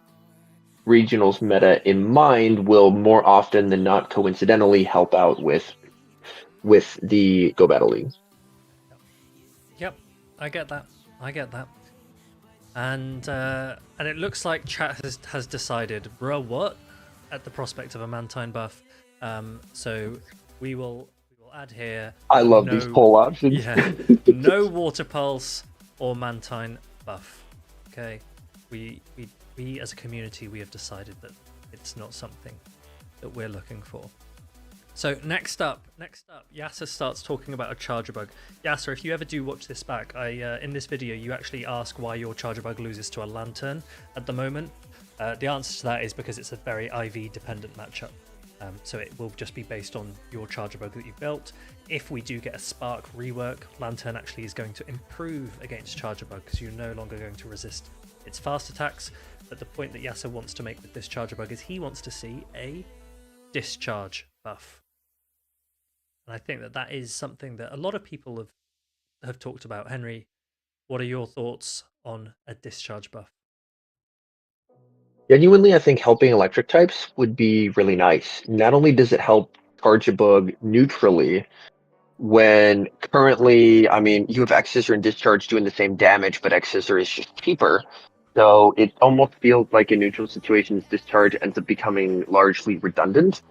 regionals meta in mind will more often than not coincidentally help out with the Go Battle League. Yep, I get that. And it looks like chat has decided, bro, what? At the prospect of a Mantine buff. So we will add here. I love these poll options. Yeah, no Water Pulse or Mantine buff. Okay, we as a community, we have decided that it's not something that we're looking for. So next up, Yasser starts talking about a charger bug. Yasser, if you ever do watch this back, in this video you actually ask why your charger bug loses to a Lantern at the moment. The answer to that is because it's a very IV dependent matchup. So it will just be based on your charger bug that you've built. If we do get a Spark rework, Lantern actually is going to improve against charger bug because you're no longer going to resist its fast attacks. But the point that Yasser wants to make with this charger bug is he wants to see a discharge buff. And I think that is something that a lot of people have talked about. Henry, what are your thoughts on a discharge buff? Genuinely, I think helping electric types would be really nice. Not only does it help charge a bug neutrally, when currently, I mean, you have X-Scissor and Discharge doing the same damage, but X-Scissor is just cheaper. So it almost feels like in neutral situations, Discharge ends up becoming largely redundant.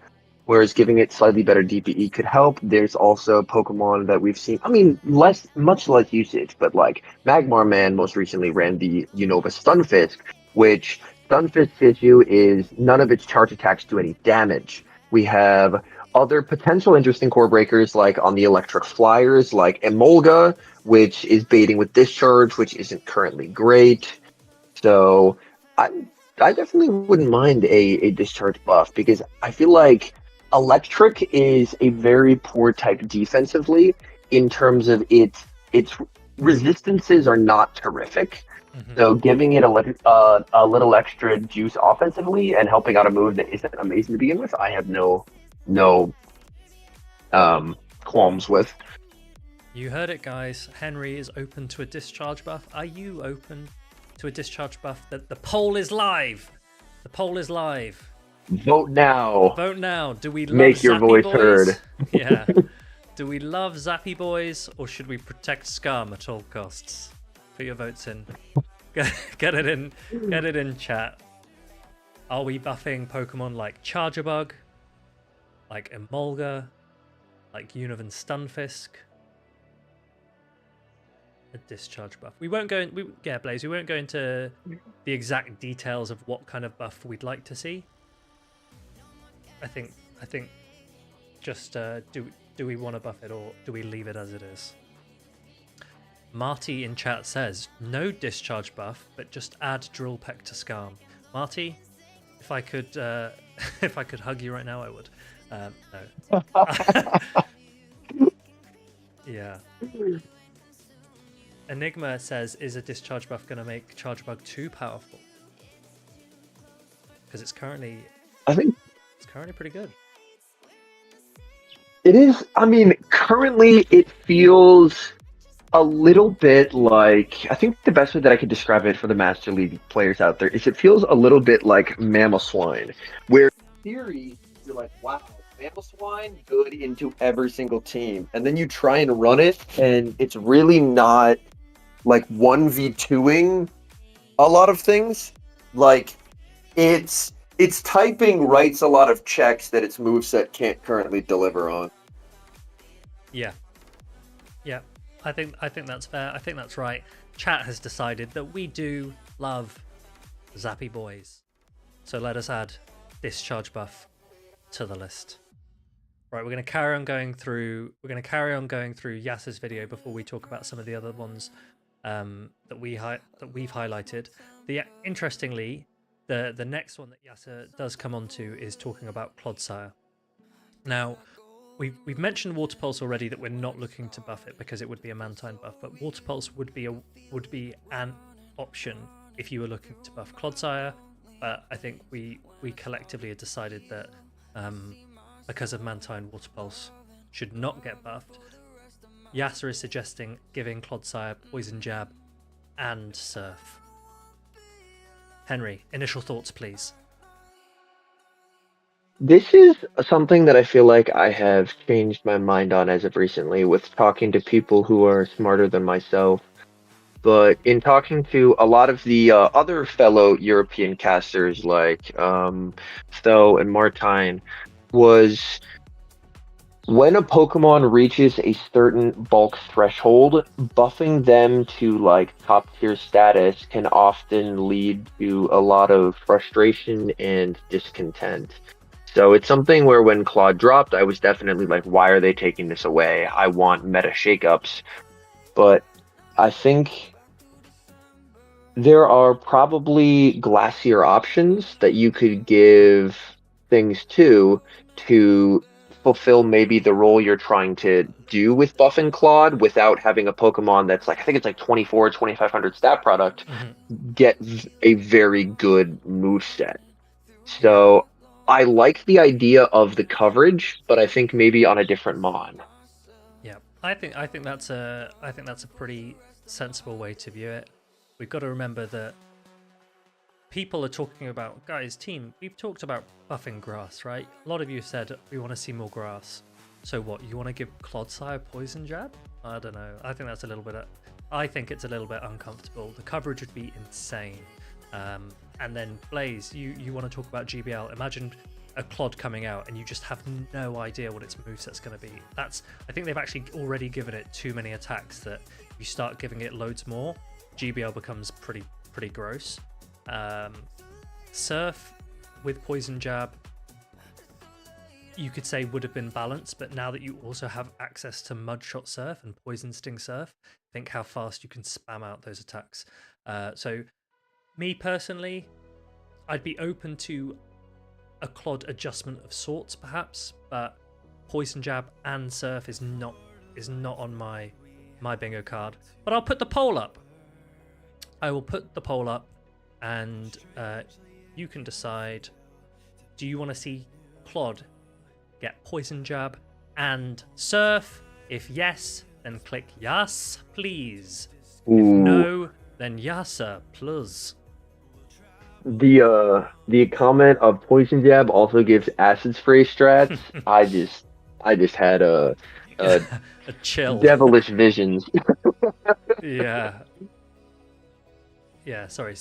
Whereas giving it slightly better DPE could help. There's also Pokemon that we've seen, I mean, much less usage, but like Magmar Man most recently ran the Unova Stunfisk, which Stunfisk's issue is none of its charge attacks do any damage. We have other potential interesting core breakers like on the electric flyers, like Emolga, which is baiting with Discharge, which isn't currently great. So I definitely wouldn't mind a Discharge buff, because I feel like Electric is a very poor type defensively in terms of its resistances are not terrific. Mm-hmm. So giving it a little extra juice offensively and helping out a move that isn't amazing to begin with, I have no qualms with. You heard it, guys. Henry is open to a discharge buff. Are you open to a discharge buff? The poll is live. The poll is live. Vote now. Vote now. Do we love Make your Zappy voice boys? heard? Yeah. Do we love Zappy boys, or should we protect Scum at all costs? Put your votes in. Get it in. Get it in chat. Are we buffing Pokemon like Charger Bug, like Emolga, like Unovan Stunfisk? a discharge buff. We won't go in, Blaze, we won't go into the exact details of what kind of buff we'd like to see. I think just do we want to buff it or do we leave it as it is? Marty in chat says no discharge buff, but just add drill peck to Scarm. Marty, if I could if I could hug you right now, I would. No. Yeah. Enigma says, is a discharge buff going to make Charge Bug too powerful? Because it's currently pretty good. It is. I mean, currently it feels a little bit like, I think the best way that I could describe it for the Master League players out there is it feels a little bit like Mammal Swine, where in theory you're like, wow, Mammal Swine good into every single team, and then you try and run it, and it's really not like 1v2ing a lot of things. Like its typing writes a lot of checks that its moveset can't currently deliver on. Yeah. I think that's fair. I think that's right. Chat has decided that we do love Zappy Boys. So let us add discharge buff to the list. Right, we're going to carry on going through Yasser's video before we talk about some of the other ones that we've highlighted. Interestingly, the next one that Yasser does come on to is talking about Clodsire. Now, we've mentioned Water Pulse already, that we're not looking to buff it because it would be a Mantine buff, but Water Pulse would be an option if you were looking to buff Clodsire. But I think we collectively have decided that because of Mantine, Water Pulse should not get buffed. Yasser is suggesting giving Clodsire Poison Jab and Surf. Henry, initial thoughts, please. This is something that I feel like I have changed my mind on as of recently with talking to people who are smarter than myself. But in talking to a lot of the other fellow European casters like Tho and Martine, was when a Pokemon reaches a certain bulk threshold, buffing them to like top tier status can often lead to a lot of frustration and discontent. So it's something where when Claude dropped, I was definitely like, why are they taking this away? I want meta shakeups. But I think there are probably glassier options that you could give things to fulfill maybe the role you're trying to do with buffing Claude without having a Pokemon that's like, I think it's like 2,500 stat product, get a very good moveset. So I like the idea of the coverage, but I think maybe on a different mon. Yeah, I think that's a pretty sensible way to view it. We've got to remember that people are talking about, guys, team, we've talked about buffing grass, right? A lot of you said we want to see more grass. So what, you want to give Clodsire Poison Jab? I don't know. I think it's a little bit uncomfortable. The coverage would be insane. And then Blaze, you want to talk about GBL. Imagine a Clod coming out and you just have no idea what its moveset's going to be. I think they've actually already given it too many attacks that if you start giving it loads more, GBL becomes pretty gross. Surf with Poison Jab, you could say would have been balanced, but now that you also have access to Mudshot Surf and Poison Sting Surf, think how fast you can spam out those attacks. So me personally, I'd be open to a Clod adjustment of sorts perhaps, but Poison Jab and Surf is not on my bingo card. But I'll put the poll up. I will put the poll up, and you can decide, do you want to see Clod get Poison Jab and Surf? If yes, then click yes, please. Ooh. If no, then yassa, plus. The comment of Poison Jab also gives Acid Spray strats. I just had a chill. Devilish visions. Yeah. Yeah, sorry,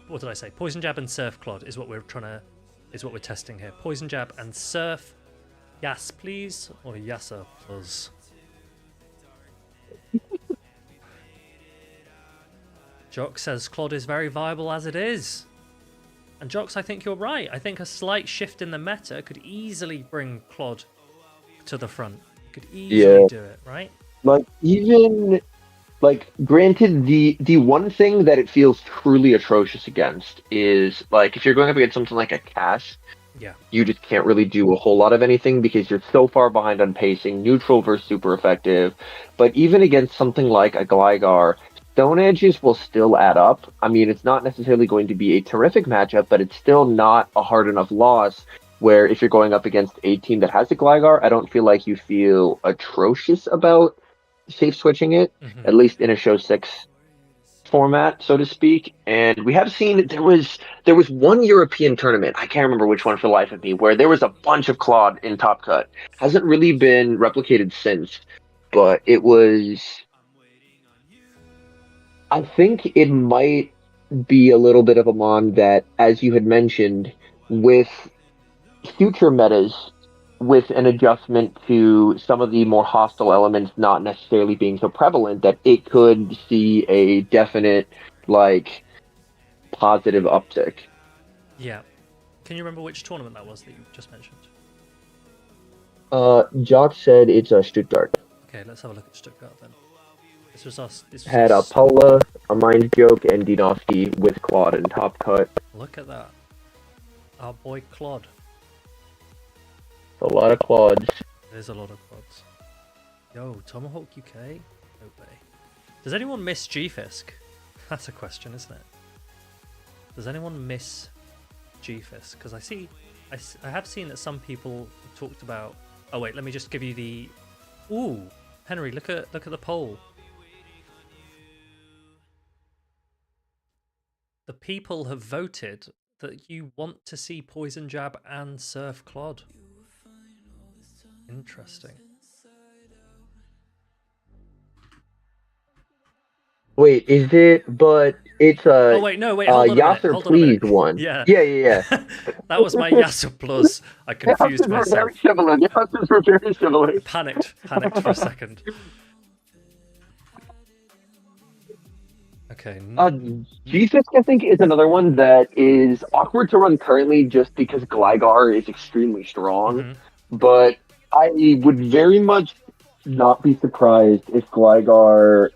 what did I say? Poison Jab and Surf Clod is what we're testing here. Poison Jab and Surf. Yes, please, or Yassa, plus. Jock says Clod is very viable as it is. And Jocks, I think you're right. I think a slight shift in the meta could easily bring Clod to the front. Could easily do it, right? Like, even, like, granted, the one thing that it feels truly atrocious against is, like, if you're going up against something like a Cass, yeah, you just can't really do a whole lot of anything because you're so far behind on pacing, neutral versus super effective. But even against something like a Gligar, Stone Edges will still add up. I mean, it's not necessarily going to be a terrific matchup, but it's still not a hard enough loss where if you're going up against a team that has a Gligar, I don't feel like you feel atrocious about safe switching it, at least in a Show 6 format, so to speak. And we have seen there was one European tournament, I can't remember which one for the life of me, where there was a bunch of Claude in Top Cut. Hasn't really been replicated since, but it was, I think it might be a little bit of a mon that, as you had mentioned, with future metas, with an adjustment to some of the more hostile elements not necessarily being so prevalent, that it could see a definite, like, positive uptick. Yeah. Can you remember which tournament that was that you just mentioned? Jock said it's a Stuttgart. Okay, let's have a look at Stuttgart then. This was us. Had a Paula, a Mind Joke, and Dinovsky with Claude and Top Cut. Look at that. Our boy Claude. A lot of Claudes. There's a lot of Claudes. Yo, Tomahawk UK? No way. Does anyone miss G-Fisk? That's a question, isn't it? Does anyone miss G-Fisk? Because I have seen that some people have talked about... Oh wait, let me just give you the... Ooh, Henry, look at the poll. The people have voted that you want to see Poison Jab and Surf Clod. Interesting. Wait, is it? But it's a. Oh wait, no, wait, hold on a minute. Yasser, please one. Yeah. Yeah. That was my Yasser Plus. I confused myself. Very similar. Yassers were very similar. Panicked for a second. Okay. G-Fisk, I think, is another one that is awkward to run currently just because Gligar is extremely strong. But I would very much not be surprised if Gligar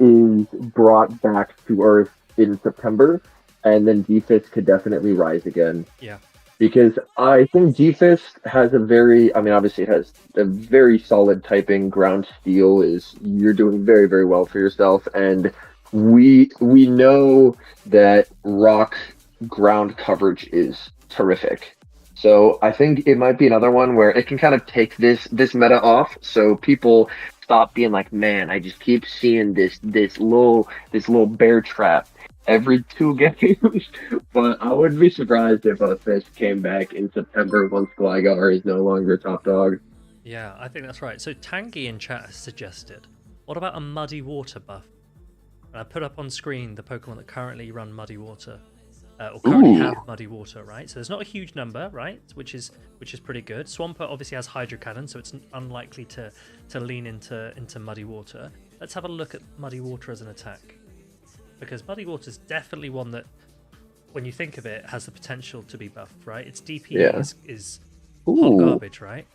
is brought back to Earth in September, and then G-Fisk could definitely rise again. Yeah. Because I think G-Fisk has obviously it has a very solid typing. Ground Steel is, you're doing very, very well for yourself, and we know that rock ground coverage is terrific. So I think it might be another one where it can kind of take this meta off, so people stop being like, man, I just keep seeing this little bear trap every 2 games. But I wouldn't be surprised if a Fisk came back in September once Gligar is no longer top dog. Yeah, I think that's right. So Tangy in chat has suggested, what about a Muddy Water buff? And I put up on screen the Pokemon that currently run Muddy Water. Or currently have Muddy Water, right? So there's not a huge number, right? Which is pretty good. Swampert obviously has Hydro Cannon, so it's unlikely to lean into Muddy Water. Let's have a look at Muddy Water as an attack. Because Muddy Water is definitely one that, when you think of it, has the potential to be buffed, right? Its DP is hot garbage, right?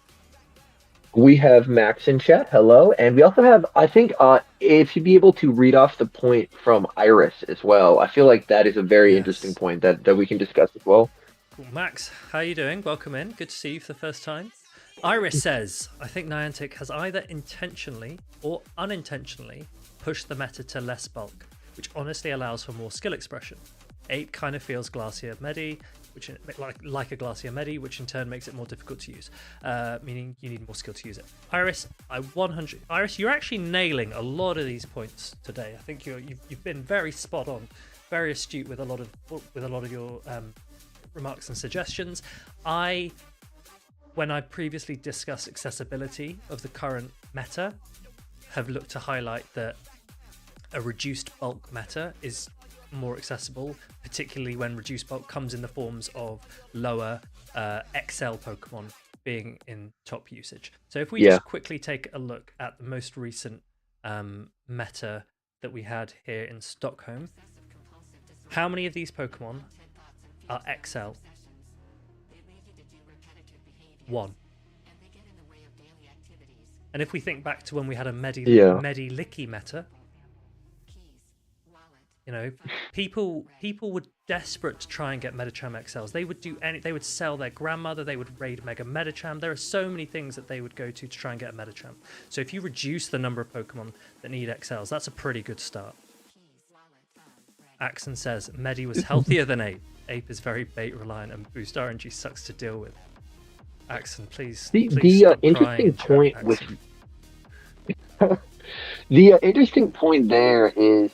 We have Max in chat, hello, and we also have, I think, if you'd be able to read off the point from Iris as well, I feel like that is a very interesting point that we can discuss as well. Cool. Max, how are you doing? Welcome in. Good to see you for the first time. Iris says, I think Niantic has either intentionally or unintentionally pushed the meta to less bulk, which honestly allows for more skill expression. 8 kind of feels Glacier Medi, which like a Glacier Medi, which in turn makes it more difficult to use, meaning you need more skill to use it. Iris, Iris, you're actually nailing a lot of these points today. I think you've been very spot on, very astute with a lot of your remarks and suggestions. When I previously discussed accessibility of the current meta, have looked to highlight that a reduced bulk meta is more accessible, particularly when reduced bulk comes in the forms of lower XL Pokemon being in top usage. So if we just quickly take a look at the most recent meta that we had here in Stockholm, How many of these Pokemon are XL? 1. And if we think back to when we had a Medi-Licky meta, you know, people were desperate to try and get Medicham XLs. They would they would sell their grandmother, they would raid Mega Medicham. There are so many things that they would go to try and get a Medicham. So if you reduce the number of Pokemon that need XLs, that's a pretty good start. Axon says, Medi was healthier than Ape. Ape is very bait reliant and boost RNG sucks to deal with. Axon, please. The interesting crying, point with the interesting point there is,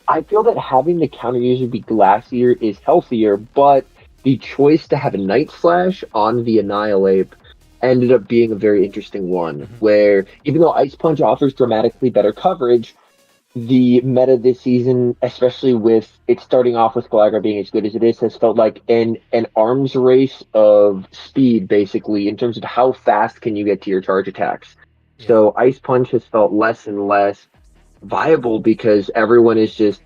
I feel that having the counter user be Glacier is healthier, but the choice to have a Night Slash on the Annihilate ended up being a very interesting one, where even though Ice Punch offers dramatically better coverage, the meta this season, especially with it starting off with Galagra being as good as it is, has felt like an arms race of speed, basically, in terms of how fast can you get to your charge attacks. Yeah. So Ice Punch has felt less and less viable because everyone is just,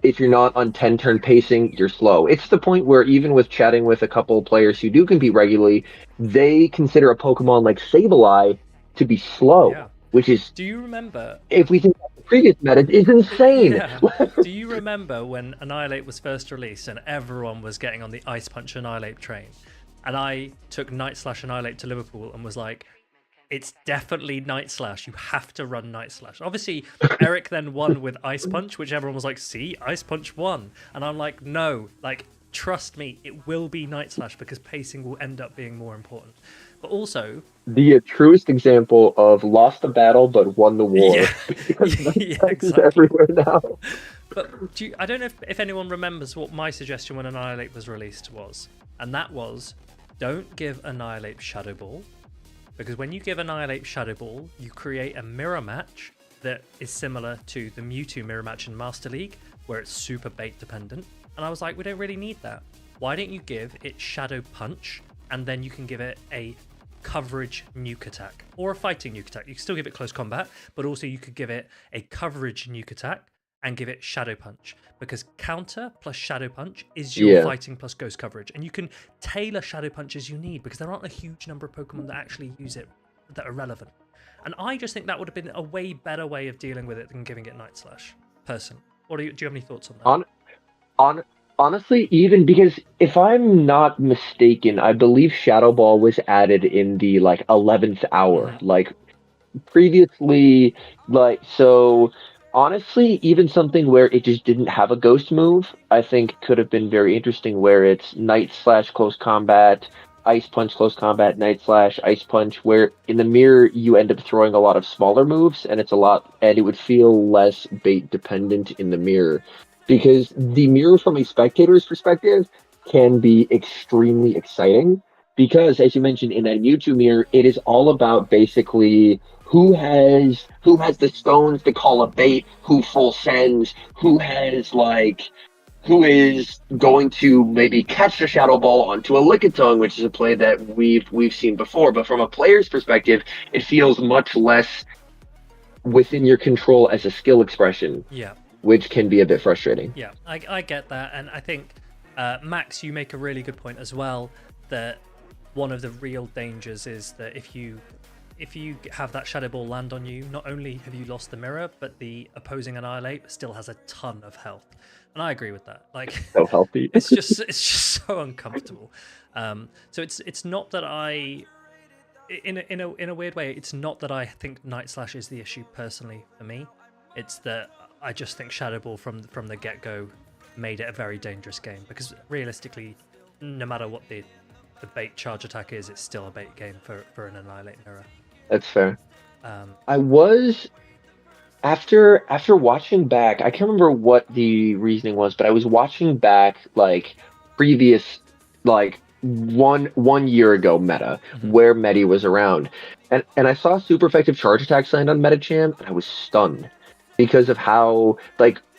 if you're not on 10-turn pacing, you're slow. It's the point where even with chatting with a couple of players who do compete regularly, they consider a Pokemon like Sableye to be slow, which is... Do you remember... If we think about the previous meta, it's insane! Yeah. Do you remember when Annihilate was first released and everyone was getting on the Ice Punch Annihilate train? And I took Night Slash Annihilate to Liverpool and was like, it's definitely Night Slash. You have to run Night Slash. Obviously, Eric then won with Ice Punch, which everyone was like, see, Ice Punch won. And I'm like, no, like, trust me, it will be Night Slash because pacing will end up being more important. But also... The truest example of lost the battle but won the war. Yeah, exactly. Everywhere now. But I don't know if anyone remembers what my suggestion when Annihilate was released was. And that was, don't give Annihilate Shadow Ball. Because when you give Annihilate Shadow Ball, you create a mirror match that is similar to the Mewtwo mirror match in Master League, where it's super bait dependent. And I was like, we don't really need that. Why don't you give it Shadow Punch, and then you can give it a coverage nuke attack, or a fighting nuke attack. You can still give it close combat, but also you could give it a coverage nuke attack and give it Shadow Punch, because counter plus Shadow Punch is your fighting plus ghost coverage, and you can tailor Shadow Punch as you need because there aren't a huge number of Pokemon that actually use it that are relevant. And I just think that would have been a way better way of dealing with it than giving it Night Slash. Personally, do you have any thoughts on that? Honestly, even because if I'm not mistaken, I believe Shadow Ball was added in the 11th hour, previously, so. Honestly, even something where it just didn't have a ghost move, I think could have been very interesting, where it's Night Slash close combat, Ice Punch close combat, Night Slash, Ice Punch, where in the mirror you end up throwing a lot of smaller moves, and it would feel less bait dependent in the mirror. Because the mirror from a spectator's perspective can be extremely exciting, because as you mentioned in that Mewtwo mirror, it is all about basically who has the stones to call a bait, who full sends, who is going to maybe catch the Shadow Ball onto a Lickitung, which is a play that we've seen before. But from a player's perspective, it feels much less within your control as a skill expression. Yeah. Which can be a bit frustrating. Yeah, I get that, and I think Max, you make a really good point as well, that one of the real dangers is that if you have that Shadow Ball land on you, not only have you lost the mirror, but the opposing Annihilate still has a ton of health. And I agree with that. So healthy. it's just so uncomfortable. So it's not that I, in a weird way, it's not that I think Night Slash is the issue personally for me. It's that I just think Shadow Ball from the get-go made it a very dangerous game, because realistically, no matter what the bait charge attack is, it's still a bait game for an Annihilate mirror. That's fair. I was after watching back, I can't remember what the reasoning was, but I was watching back previous one year ago meta where Medi was around, and I saw super effective charge attacks land on Medicham, and I was stunned because of how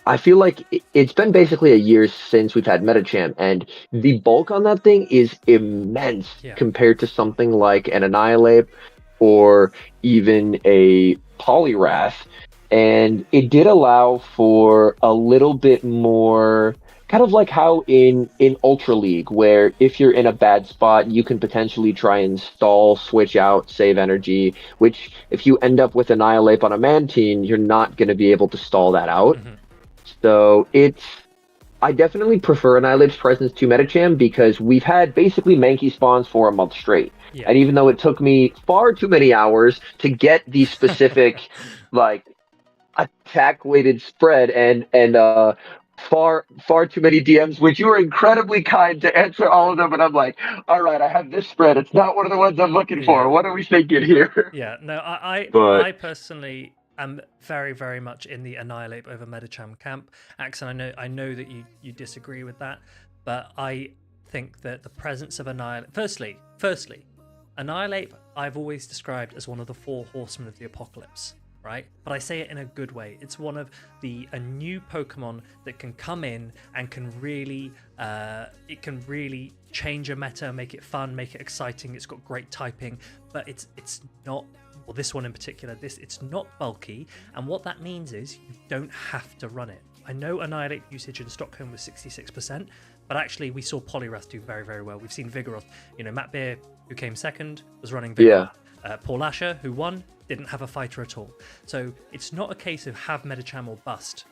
I feel like it's been basically a year since we've had Medicham, and the bulk on that thing is immense compared to something like an Annihilate or even a Poliwrath. And it did allow for a little bit more kind of like how in Ultra League, where if you're in a bad spot, you can potentially try and stall, switch out, save energy, which if you end up with Annihilate on a Mantine, you're not going to be able to stall that out. Hmm. So it's I definitely prefer Annihilate's presence to Metacham because we've had basically Mankey spawns for a month straight. Yeah. And even though it took me far too many hours to get the specific like attack weighted spread and far too many DMs, which you were incredibly kind to answer all of them, and I'm like, all right, I have this spread. It's not one of the ones I'm looking Yeah. for. What are we thinking here? Yeah. No, I But I personally am very, very much in the Annihilate over Metacham camp. Axon, I know that you disagree with that, but I think that the presence of Annihilate. Firstly, Annihilate I've always described as one of the four horsemen of the apocalypse. Right, but I say it in a good way. It's one of a new Pokemon that can come in and can really change a meta, make it fun, make it exciting. It's got great typing, but it's not. Well, this one in particular, it's not bulky, and what that means is you don't have to run it. I know Annihilate usage in Stockholm was 66%, but actually we saw Poliwrath do very, very well. We've seen Vigoroth. Matt Beer, who came second, was running Vigoroth. Paul Asher, who won, didn't have a fighter at all. So it's not a case of have Metacham or bust.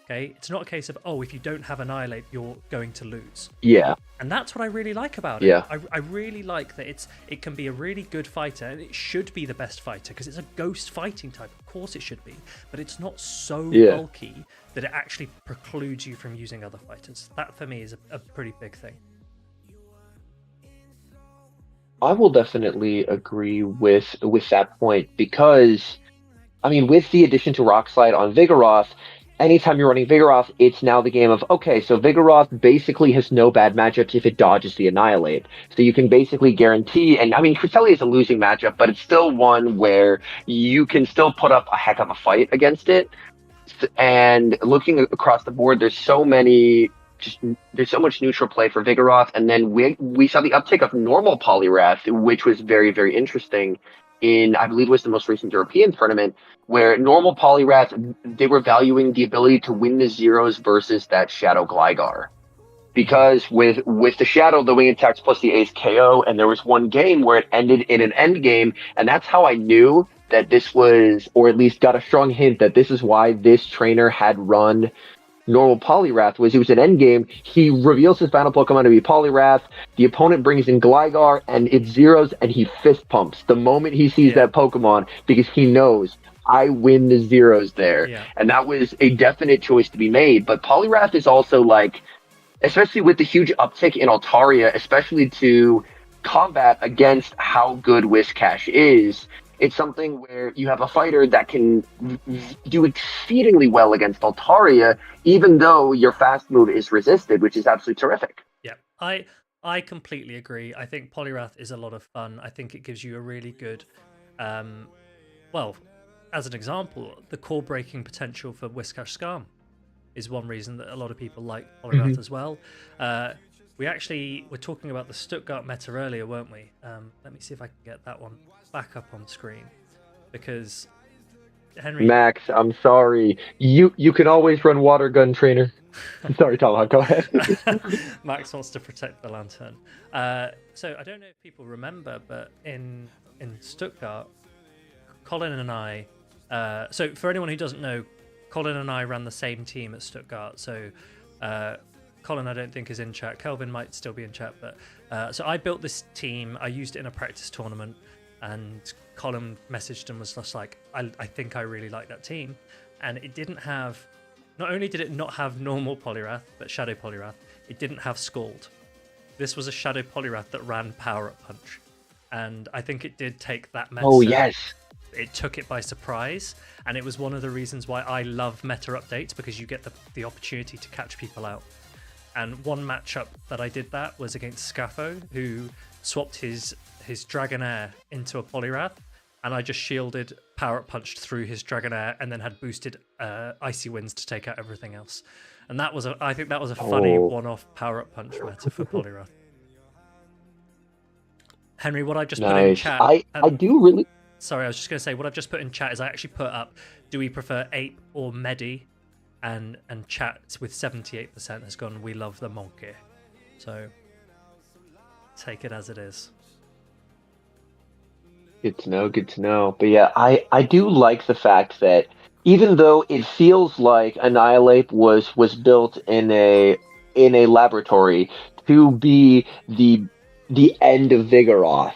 Okay, it's not a case of, oh, if you don't have Annihilate, you're going to lose. yeah, And that's what I really like about it. yeah, I really like that it can be a really good fighter, and it should be the best fighter because it's a ghost fighting type. Of course it should be, but it's not so bulky that it actually precludes you from using other fighters. That for me is a pretty big thing. I will definitely agree with that point because, I mean, with the addition to Rock Slide on Vigoroth, anytime you're running Vigoroth, it's now the game of, okay, so Vigoroth basically has no bad matchups if it dodges the Annihilate. So you can basically guarantee, and I mean, Cresselia is a losing matchup, but it's still one where you can still put up a heck of a fight against it. And looking across the board, there's so much neutral play for Vigoroth, and then we saw the uptick of normal Poliwrath, which was very, very interesting in, I believe it was the most recent European tournament, where normal Poliwrath, they were valuing the ability to win the zeros versus that Shadow Gligar. Because with the Shadow, the wing attacks plus the Ace KO, and there was one game where it ended in an end game, and that's how I knew that this was, or at least got a strong hint that this is why this trainer had run normal Poliwrath. Was it was an end game, he reveals his final Pokemon to be Poliwrath, the opponent brings in Gligar, and it zeros, and he fist pumps the moment he sees that Pokemon because he knows I win the zeros there. Yeah. And that was a definite choice to be made. But Poliwrath is also like, especially with the huge uptick in Altaria, especially to combat against how good Whiscash is, it's something where you have a fighter that can do exceedingly well against Altaria, even though your fast move is resisted, which is absolutely terrific. Yeah, I completely agree. I think Poliwrath is a lot of fun. I think it gives you a really good, well, as an example, the core breaking potential for Whiscash Scarm is one reason that a lot of people like Poliwrath as well. We actually were talking about the Stuttgart meta earlier, weren't we? Let me see if I can get that one back up on screen, because Henry... Max, I'm sorry. You can always run Water Gun Trainer. Sorry, Talha, go ahead. Max wants to protect the lantern. So I don't know if people remember, but in Stuttgart, Colin and I... so for anyone who doesn't know, Colin and I ran the same team at Stuttgart. So Colin, I don't think, is in chat. Kelvin might still be in chat. But so I built this team. I used it in a practice tournament. And Colin messaged and was just like, I think I really like that team. And it didn't have... Not only did it not have normal Poliwrath, but Shadow Poliwrath, it didn't have Scald. This was a Shadow Poliwrath that ran Power Up Punch. And I think it did take that meta. Oh, yes. It took it by surprise, and it was one of the reasons why I love meta updates, because you get the opportunity to catch people out. And one matchup that I did that was against Scaffo, who swapped his Dragonair into a Poliwrath, and I just shielded Power Up Punched through his Dragonair, and then had boosted Icy Winds to take out everything else. And that was I think that was a funny one-off Power Up Punch meta for Poliwrath. Henry, what I just put in chat... I do really... Sorry, I was just going to say, what I've just put in chat is I actually put up, do we prefer Ape or Medi? and chat with 78% has gone, we love the monkey. So take it as it is. Good to know, good to know. But yeah, I do like the fact that even though it feels like Annihilate was built in a laboratory to be the end of Vigoroth.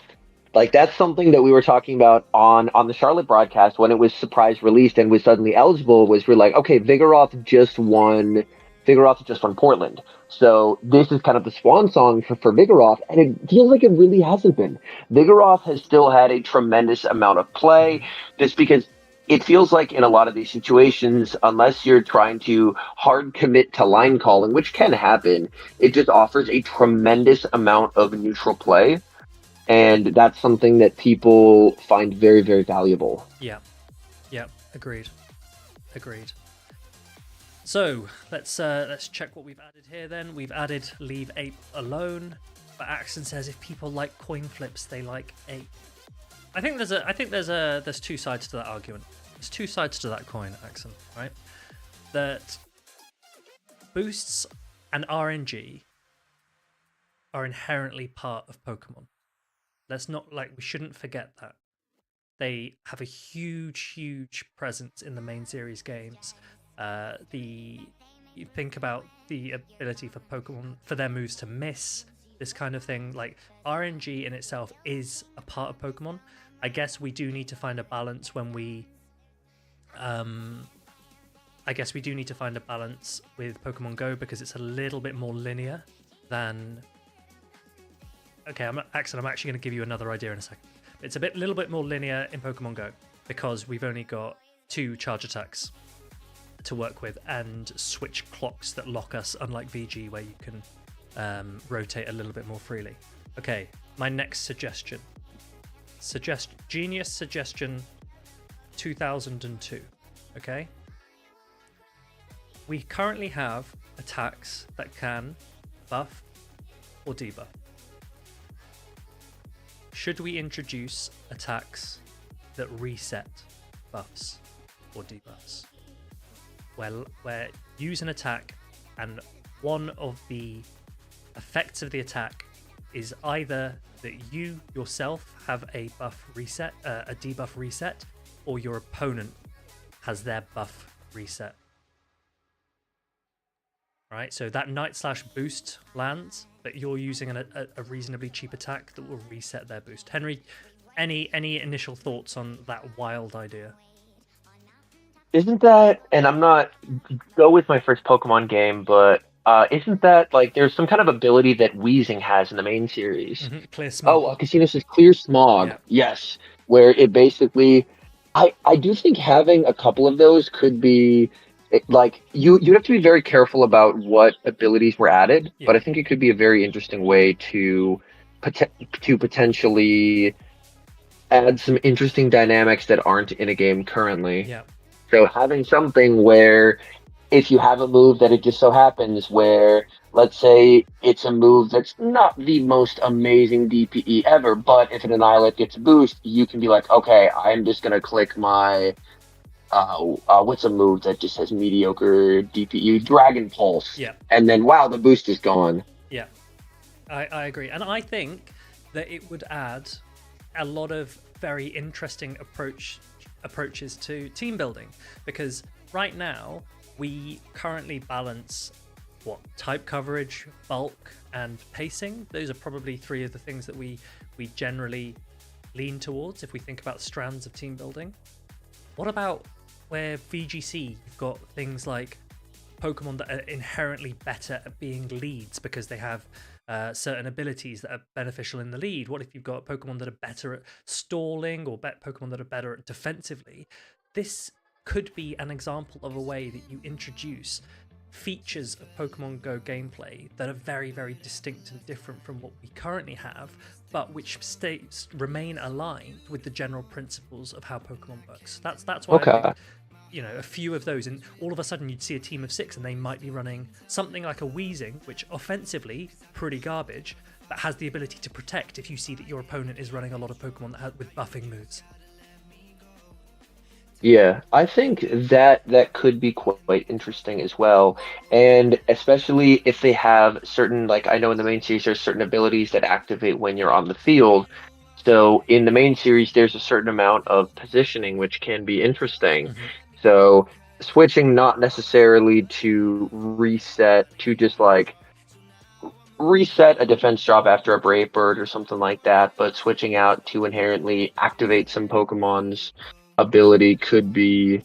Like that's something that we were talking about on the Charlotte broadcast when it was surprise released and was suddenly eligible, was we're like, okay, Vigoroth just won Portland. So this is kind of the swan song for Vigoroth, and it feels like it really hasn't been. Vigoroth has still had a tremendous amount of play, just because it feels like in a lot of these situations, unless you're trying to hard commit to line calling, which can happen, it just offers a tremendous amount of neutral play. And that's something that people find very, very valuable. Yeah. Agreed. So let's check what we've added here. Then we've added leave ape alone. But Axon says if people like coin flips, they like ape. I think there's two sides to that argument. There's two sides to that coin, Axon. Right? That boosts and RNG are inherently part of Pokemon. We shouldn't forget that. They have a huge presence in the main series games. You think about the ability for Pokemon, for their moves to miss, this kind of thing. Like RNG in itself is a part of Pokemon. I guess we do need to find a balance when we do need to find a balance with Pokemon Go, because it's a little bit more linear than... Okay, I'm actually going to give you another idea in a second. It's a little bit more linear in Pokemon Go because we've only got 2 charge attacks to work with and switch clocks that lock us, unlike VG where you can rotate a little bit more freely. Okay, my next suggestion. Genius suggestion 2002. Okay? We currently have attacks that can buff or debuff. Should we introduce attacks that reset buffs or debuffs? Where use an attack and one of the effects of the attack is either that you yourself have a buff reset, a debuff reset, or your opponent has their buff reset. Right, so that Night/Boost lands, but you're using a reasonably cheap attack that will reset their boost. Henry, any initial thoughts on that wild idea? Isn't that, and I'm not go with my first Pokemon game, but isn't that like there's some kind of ability that Weezing has in the main series? Mm-hmm. Clear Smog. Oh, Casino says Clear Smog. Yeah. Yes, where it basically, I do think having a couple of those could be like you have to be very careful about what abilities were added, Yeah. but I think it could be a very interesting way to potentially add some interesting dynamics that aren't in a game currently. Yeah. So having something where if you have a move that it just so happens where, let's say it's a move that's not the most amazing DPE ever, but if an Annihilate gets a boost, you can be like, okay, I'm just going to click my, what's a move that just has mediocre DPE? Dragon Pulse. Yeah. And then, wow, the boost is gone. Yeah, I agree. And I think that it would add a lot of very interesting approaches to team building, because right now we currently balance type coverage, bulk, and pacing. Those are probably 3 of the things that we generally lean towards if we think about strands of team building. What about where VGC, you've got things like Pokemon that are inherently better at being leads because they have certain abilities that are beneficial in the lead? What if you've got Pokemon that are better at stalling, or Pokemon that are better at defensively? This could be an example of a way that you introduce features of Pokemon Go gameplay that are very, very distinct and different from what we currently have, but which remain aligned with the general principles of how Pokemon works. That's why I think, a few of those, and all of a sudden you'd see a team of 6 and they might be running something like a Weezing, which offensively pretty garbage, but has the ability to protect if you see that your opponent is running a lot of Pokemon with buffing moves. Yeah, I think that could be quite interesting as well. And especially if they have certain, like I know in the main series, there's certain abilities that activate when you're on the field. So in the main series, there's a certain amount of positioning which can be interesting. Hmm. So switching not necessarily to reset to just like reset a defense drop after a Brave Bird or something like that, but switching out to inherently activate some Pokemon's ability could be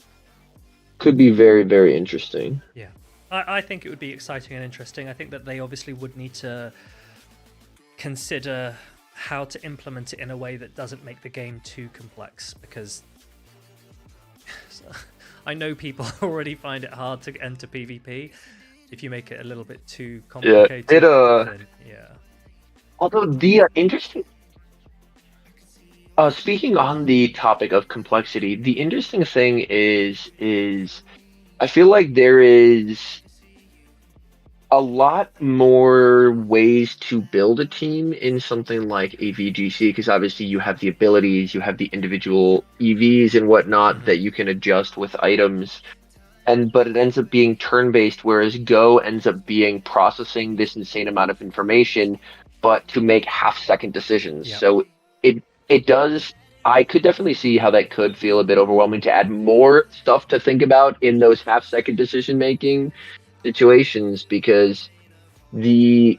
very, very interesting. Yeah, I think it would be exciting and interesting. I think that they obviously would need to consider how to implement it in a way that doesn't make the game too complex, because I know people already find it hard to enter PvP. If you make it a little bit too Yeah, complicated, then yeah. although the interesting speaking on the topic of complexity, the interesting thing is I feel like there is a lot more ways to build a team in something like a VGC because obviously you have the abilities, you have the individual EVs and whatnot Hmm. that you can adjust with items. And but it ends up being turn-based, whereas Go ends up being processing this insane amount of information, but to make half-second decisions. Yeah. So it does. I could definitely see how that could feel a bit overwhelming to add more stuff to think about in those half-second decision-making situations because the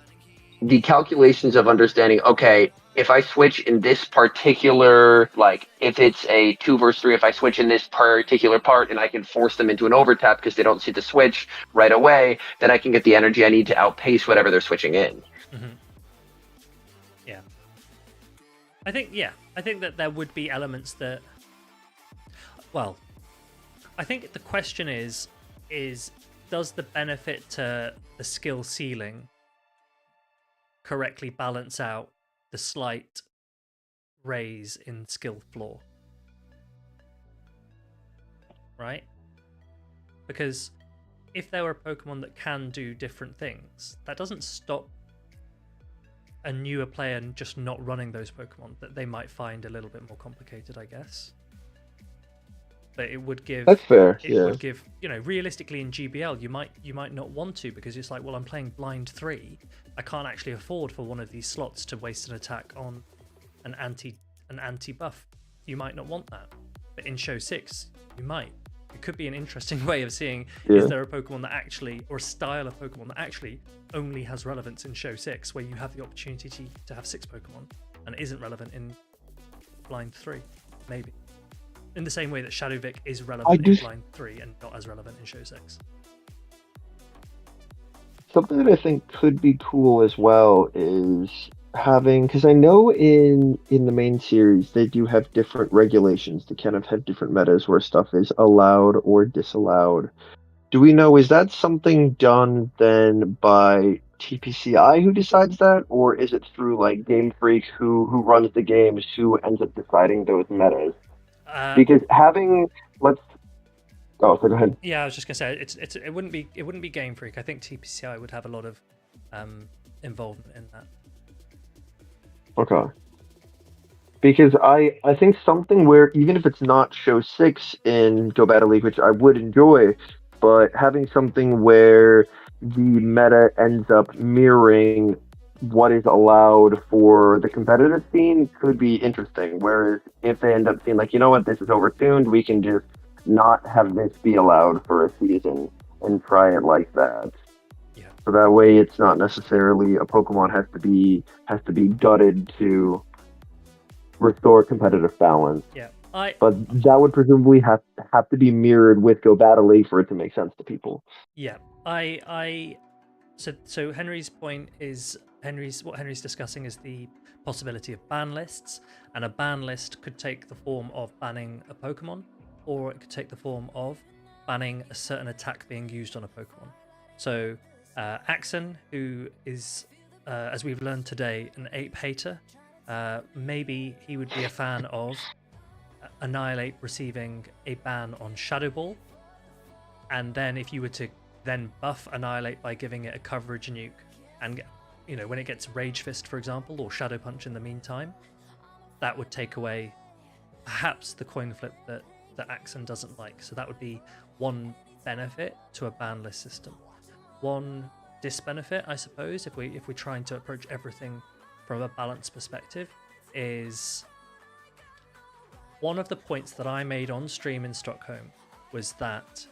the calculations of understanding, okay, if I switch in this particular, like if it's a two versus three, if I switch in this particular part and I can force them into an overtap because they don't see the switch right away, then I can get the energy I need to outpace whatever they're switching in. Hmm. Yeah. I think that there would be elements that, well, I think the question is does the benefit to the skill ceiling correctly balance out the slight raise in skill floor, right? Because if there were a Pokemon that can do different things, that doesn't stop a newer player just not running those Pokemon that they might find a little bit more complicated, I guess. But That's fair. it Yeah. would give, realistically in GBL you might not want to, because it's like, well, I'm playing blind 3. I can't actually afford for one of these slots to waste an attack on an anti buff. You might not want that. But in show 6, you might. It could be an interesting way of seeing, is Yeah. there a Pokemon that actually, or a style of Pokemon that actually only has relevance in show 6, where you have the opportunity to have 6 Pokemon and isn't relevant in blind 3, maybe. In the same way that Shadowvic is I relevant in do blind 3 and not as relevant in show 6. Something that I think could be cool as well is having because I know in the main series they do have different regulations to kind of have different metas where stuff is allowed or disallowed. Do we know, is that something done then by TPCI who decides that, or is it through like Game Freak who runs the games who ends up deciding those metas? Uh, Because having let's so go ahead. yeah, I was just gonna say it wouldn't be Game Freak. I think TPCI would have a lot of um, involvement in that. Okay. Because I think something where even if it's not show six in Go Battle League, which I would enjoy, but having something where the meta ends up mirroring what is allowed for the competitive scene could be interesting. Whereas if they end up being like, you know what, this is overtuned, we can just not have this be allowed for a season and try it like that. Yeah, So that way it's not necessarily a Pokemon has to be gutted to restore competitive balance. yeah. I But that would presumably have to be mirrored with Go Battle League for it to make sense to people. Yeah, I so Henry's point is what Henry's discussing is the possibility of ban lists, and a ban list could take the form of banning a Pokemon, or it could take the form of banning a certain attack being used on a Pokemon. So Axon, who is, as we've learned today, an ape hater, maybe he would be a fan of Annihilate receiving a ban on Shadow Ball, and then if you were to then buff Annihilate by giving it a coverage nuke, and when it gets Rage Fist, for example, or Shadow Punch in the meantime, that would take away perhaps the coin flip that that Axon doesn't like. So that would be one benefit to a ban list system. One disbenefit, I suppose, if we're trying to approach everything from a balanced perspective, is one of the points that I made on stream in Stockholm was that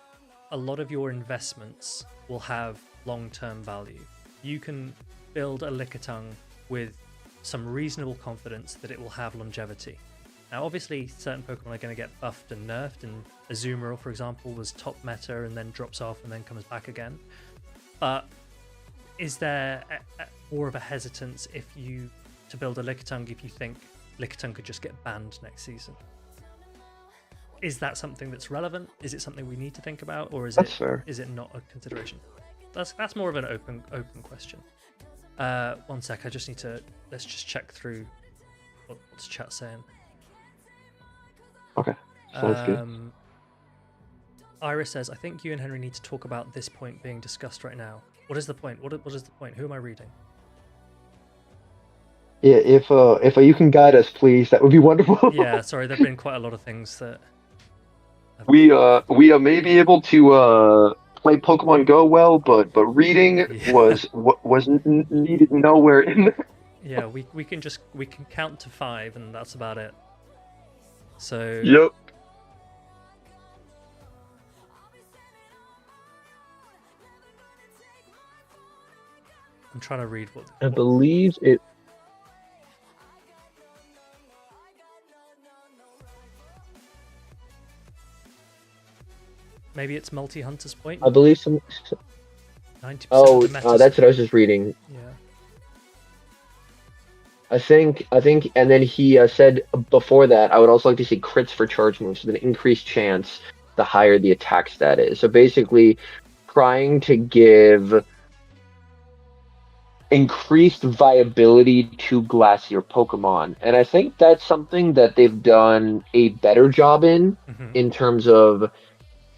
a lot of your investments will have long-term value. You can build a Lickitung with some reasonable confidence that it will have longevity. Now, obviously, certain Pokemon are going to get buffed and nerfed, and Azumarill, for example, was top meta and then drops off and then comes back again. But is there more of a hesitance to build a Lickitung if you think Lickitung could just get banned next season? Is that something that's relevant? Is it something we need to think about, or is it not a consideration? That's more of an open question. One sec, let's just check through what's chat saying. Okay, sounds good. Iris says, I think you and Henry need to talk about this point being discussed right now. What is the point? What is the point? Who am I reading? Yeah, if you can guide us, please, that would be wonderful. Yeah, sorry, there've been quite a lot of things that we may be able to play Pokemon Go well, but reading was needed nowhere in there. Yeah, we can count to 5 and that's about it. So yep. I'm trying to read what I believe it. Maybe it's Multi-Hunter's point. I believe some. 90% Oh, of the meta that's what I was just reading. Yeah. I think, and then he said before that, I would also like to see crits for charge moves with an increased chance the higher the attack stat is. So basically, trying to give increased viability to Glacier Pokemon. And I think that's something that they've done a better job in terms of,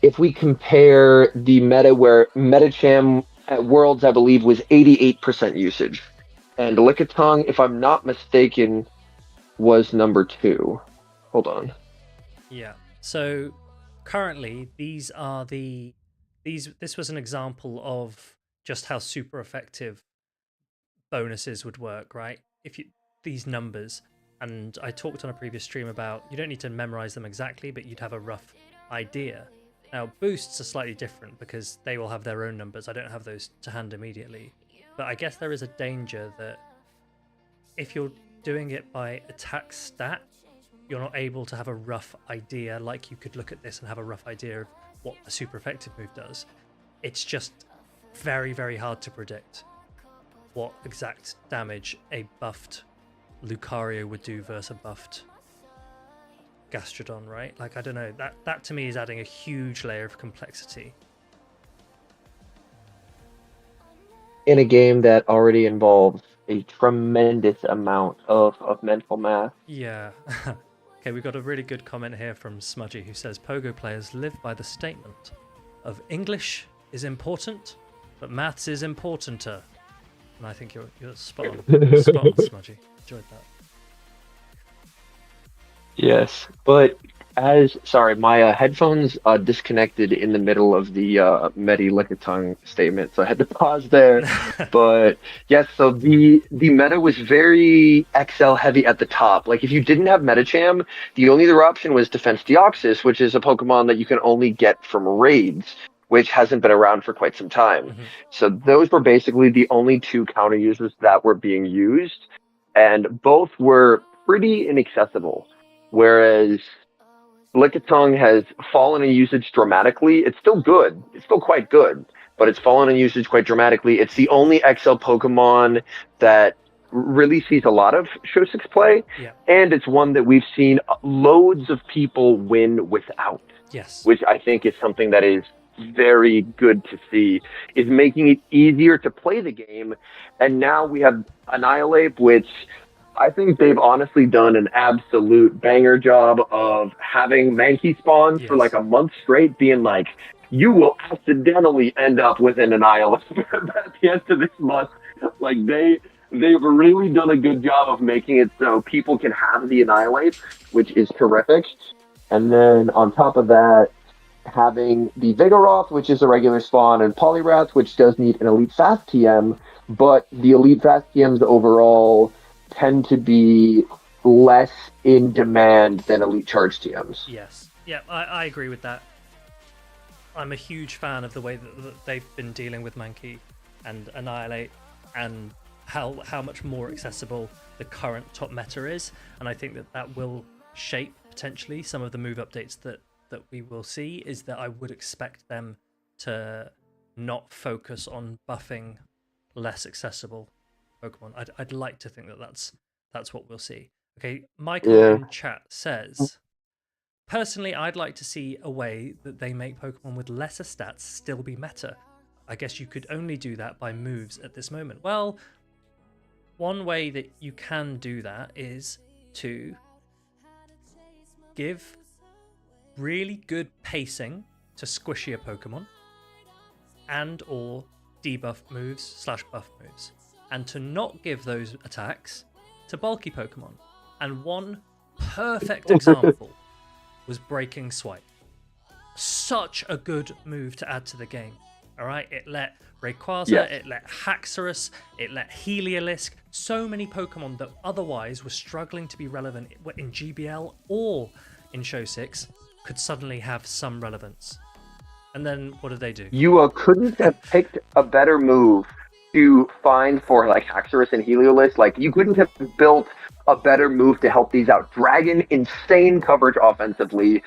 if we compare the meta where Metacham at Worlds, I believe, was 88% usage. And Lickitung, if I'm not mistaken, was number 2. Hold on. Yeah. So currently, this was an example of just how super effective bonuses would work, right? These numbers, and I talked on a previous stream about you don't need to memorize them exactly, but you'd have a rough idea. Now, boosts are slightly different because they will have their own numbers. I don't have those to hand immediately. But I guess there is a danger that if you're doing it by attack stat, you're not able to have a rough idea, like you could look at this and have a rough idea of what a super effective move does. It's just very, very hard to predict what exact damage a buffed Lucario would do versus a buffed Gastrodon, right? Like, I don't know. That to me is adding a huge layer of complexity. In a game that already involves a tremendous amount of mental math. Yeah. Okay, we've got a really good comment here from Smudgy who says, Pogo players live by the statement of English is important, but maths is importanter. And I think you're spot on. Spot on, Smudgy. Enjoyed that. Yes, but my headphones disconnected in the middle of the Medi Lickitung statement, so I had to pause there. But yes, so the meta was very XL heavy at the top. Like, if you didn't have Metacham, the only other option was Defense Deoxys, which is a Pokemon that you can only get from raids, which hasn't been around for quite some time. So those were basically the only two counter users that were being used, and both were pretty inaccessible. Whereas Lickitung has fallen in usage dramatically. It's still good. It's still quite good, but it's fallen in usage quite dramatically. It's the only XL Pokemon that really sees a lot of Show 6 play, and it's one that we've seen loads of people win without. Yes. Which I think is something that is very good to see, is making it easier to play the game. And now we have Annihilate, which I think they've honestly done an absolute banger job of having Mankey spawns for like a month straight, being like, you will accidentally end up with an Annihilate at the end of this month. Like, they've really done a good job of making it so people can have the Annihilate, which is terrific. And then on top of that, having the Vigoroth, which is a regular spawn, and Poliwrath, which does need an Elite Fast TM, but the Elite Fast TMs overall tend to be less in demand than Elite Charge TMs. Yes. Yeah, I agree with that. I'm a huge fan of the way that they've been dealing with Mankey and Annihilate, and how much more accessible the current top meta is, and I think that will shape potentially some of the move updates that we will see. Is that I would expect them to not focus on buffing less accessible Pokemon. I'd like to think that that's what we'll see. Okay, Michael in chat says, personally, I'd like to see a way that they make Pokemon with lesser stats still be meta. I guess you could only do that by moves at this moment. Well, one way that you can do that is to give really good pacing to squishier Pokemon and or debuff moves / buff moves, and to not give those attacks to bulky Pokemon. And one perfect example was Breaking Swipe. Such a good move to add to the game. All right, it let Rayquaza, it let Haxorus, it let Heliolisk, so many Pokemon that otherwise were struggling to be relevant in GBL or in Show 6 could suddenly have some relevance. And then what did they do? You couldn't have picked a better move to find for like Haxorus and Heliolisk. Like, you couldn't have built a better move to help these out. Dragon, insane coverage offensively,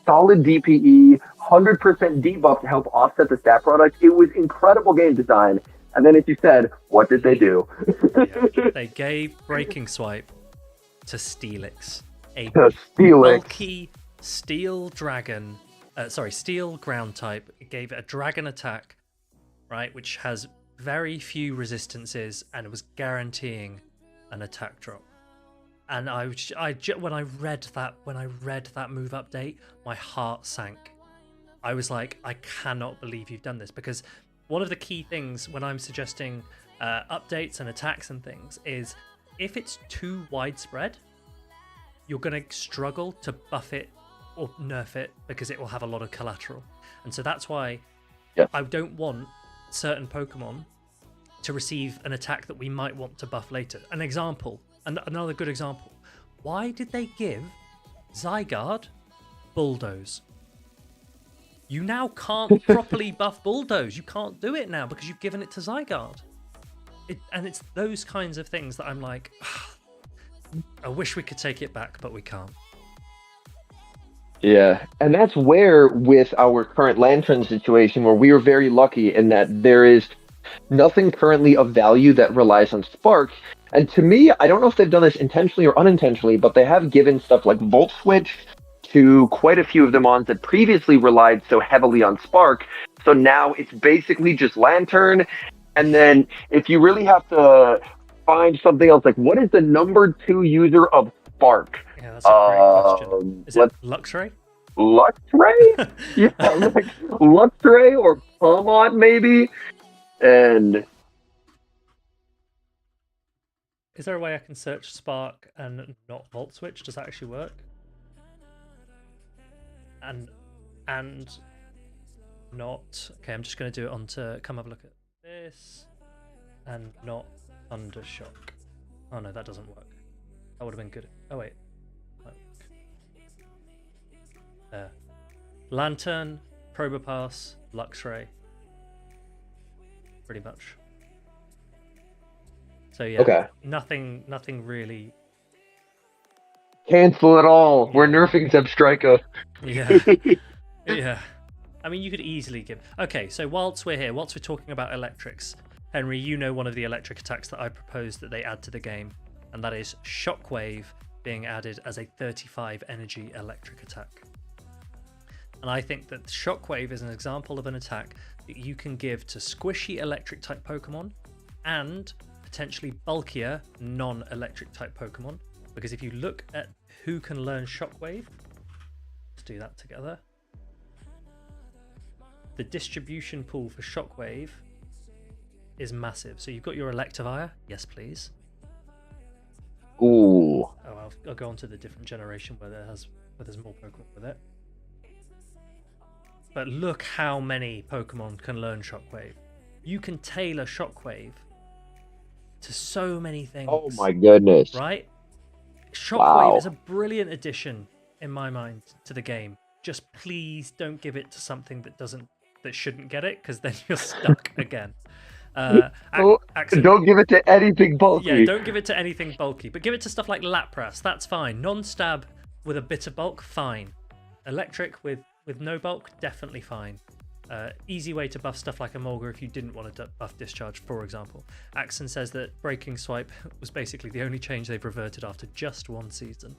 solid DPE, 100% debuff to help offset the stat product. It was incredible game design. And then, as you said, what did they do? They gave Breaking Swipe to Steelix, a bulky steel dragon. Steel ground type. It gave it a dragon attack, right, which has very few resistances, and it was guaranteeing an attack drop. And when I read that move update, my heart sank. I was like, I cannot believe you've done this, because one of the key things when I'm suggesting updates and attacks and things is if it's too widespread, you're going to struggle to buff it or nerf it because it will have a lot of collateral. And so that's why I don't want certain Pokemon to receive an attack that we might want to buff later. Another good example. Why did they give Zygarde Bulldoze? You now can't properly buff Bulldoze. You can't do it now because you've given it to Zygarde. And it's those kinds of things that I'm like, I wish we could take it back, but we can't. Yeah, and that's where, with our current Lantern situation, where we are very lucky in that there is nothing currently of value that relies on Spark. And to me, I don't know if they've done this intentionally or unintentionally, but they have given stuff like Volt Switch to quite a few of the mons that previously relied so heavily on Spark. So now it's basically just Lantern. And then if you really have to find something else, like what is the number 2 user of Spark? Yeah, that's a great question. Is it Luxray? Luxray? Yeah, like Luxray or Palmont maybe. And is there a way I can search Spark and not Volt Switch? Does that actually work? And not. Okay, I'm just going to do it on to come have a look at this. And not Thundershock. Oh no, that doesn't work. That would have been good. Oh wait. There. Lantern, Probopass, Luxray. Pretty much. So yeah, nothing really. Cancel it all. Yeah. We're nerfing Zebstrika. Yeah. Yeah. I mean, you could easily give. Okay, so whilst we're talking about electrics, Henry, you know one of the electric attacks that I proposed that they add to the game, and that is Shockwave being added as a 35 energy electric attack. And I think that Shockwave is an example of an attack that you can give to squishy electric type Pokemon and potentially bulkier non-electric type Pokemon. Because if you look at who can learn Shockwave, let's do that together. The distribution pool for Shockwave is massive. So you've got your Electivire. Yes, please. Ooh. Oh, I'll go on to the different generation where there has but there's more Pokemon with it. But look how many Pokemon can learn Shockwave. You can tailor Shockwave to so many things. Oh my goodness. Right? Shockwave is a brilliant addition, in my mind, to the game. Just please don't give it to something that shouldn't get it, because then you're stuck again. Don't give it to anything bulky. Yeah, don't give it to anything bulky, but give it to stuff like Lapras. That's fine. Non-stab with a bit of bulk, fine. Electric with no bulk, definitely fine. Easy way to buff stuff like Emolga if you didn't want to buff Discharge, for example. Axon says that Breaking Swipe was basically the only change they've reverted after just one season.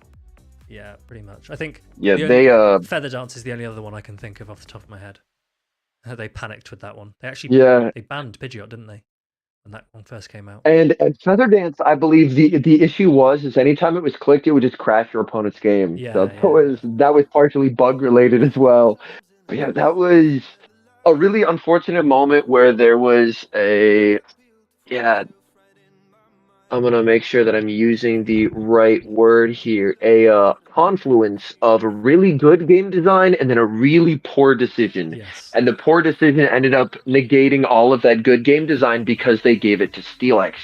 Yeah, pretty much. I think Feather Dance is the only other one I can think of off the top of my head. They panicked with that one. They actually they banned Pidgeot, didn't they? When that one first came out. And Feather Dance, I believe the issue was anytime it was clicked, it would just crash your opponent's game. Yeah, so that was partially bug related as well. But yeah, that was a really unfortunate moment where there was I'm going to make sure that I'm using the right word here. A confluence of a really good game design and then a really poor decision. Yes. And the poor decision ended up negating all of that good game design because they gave it to Steelix.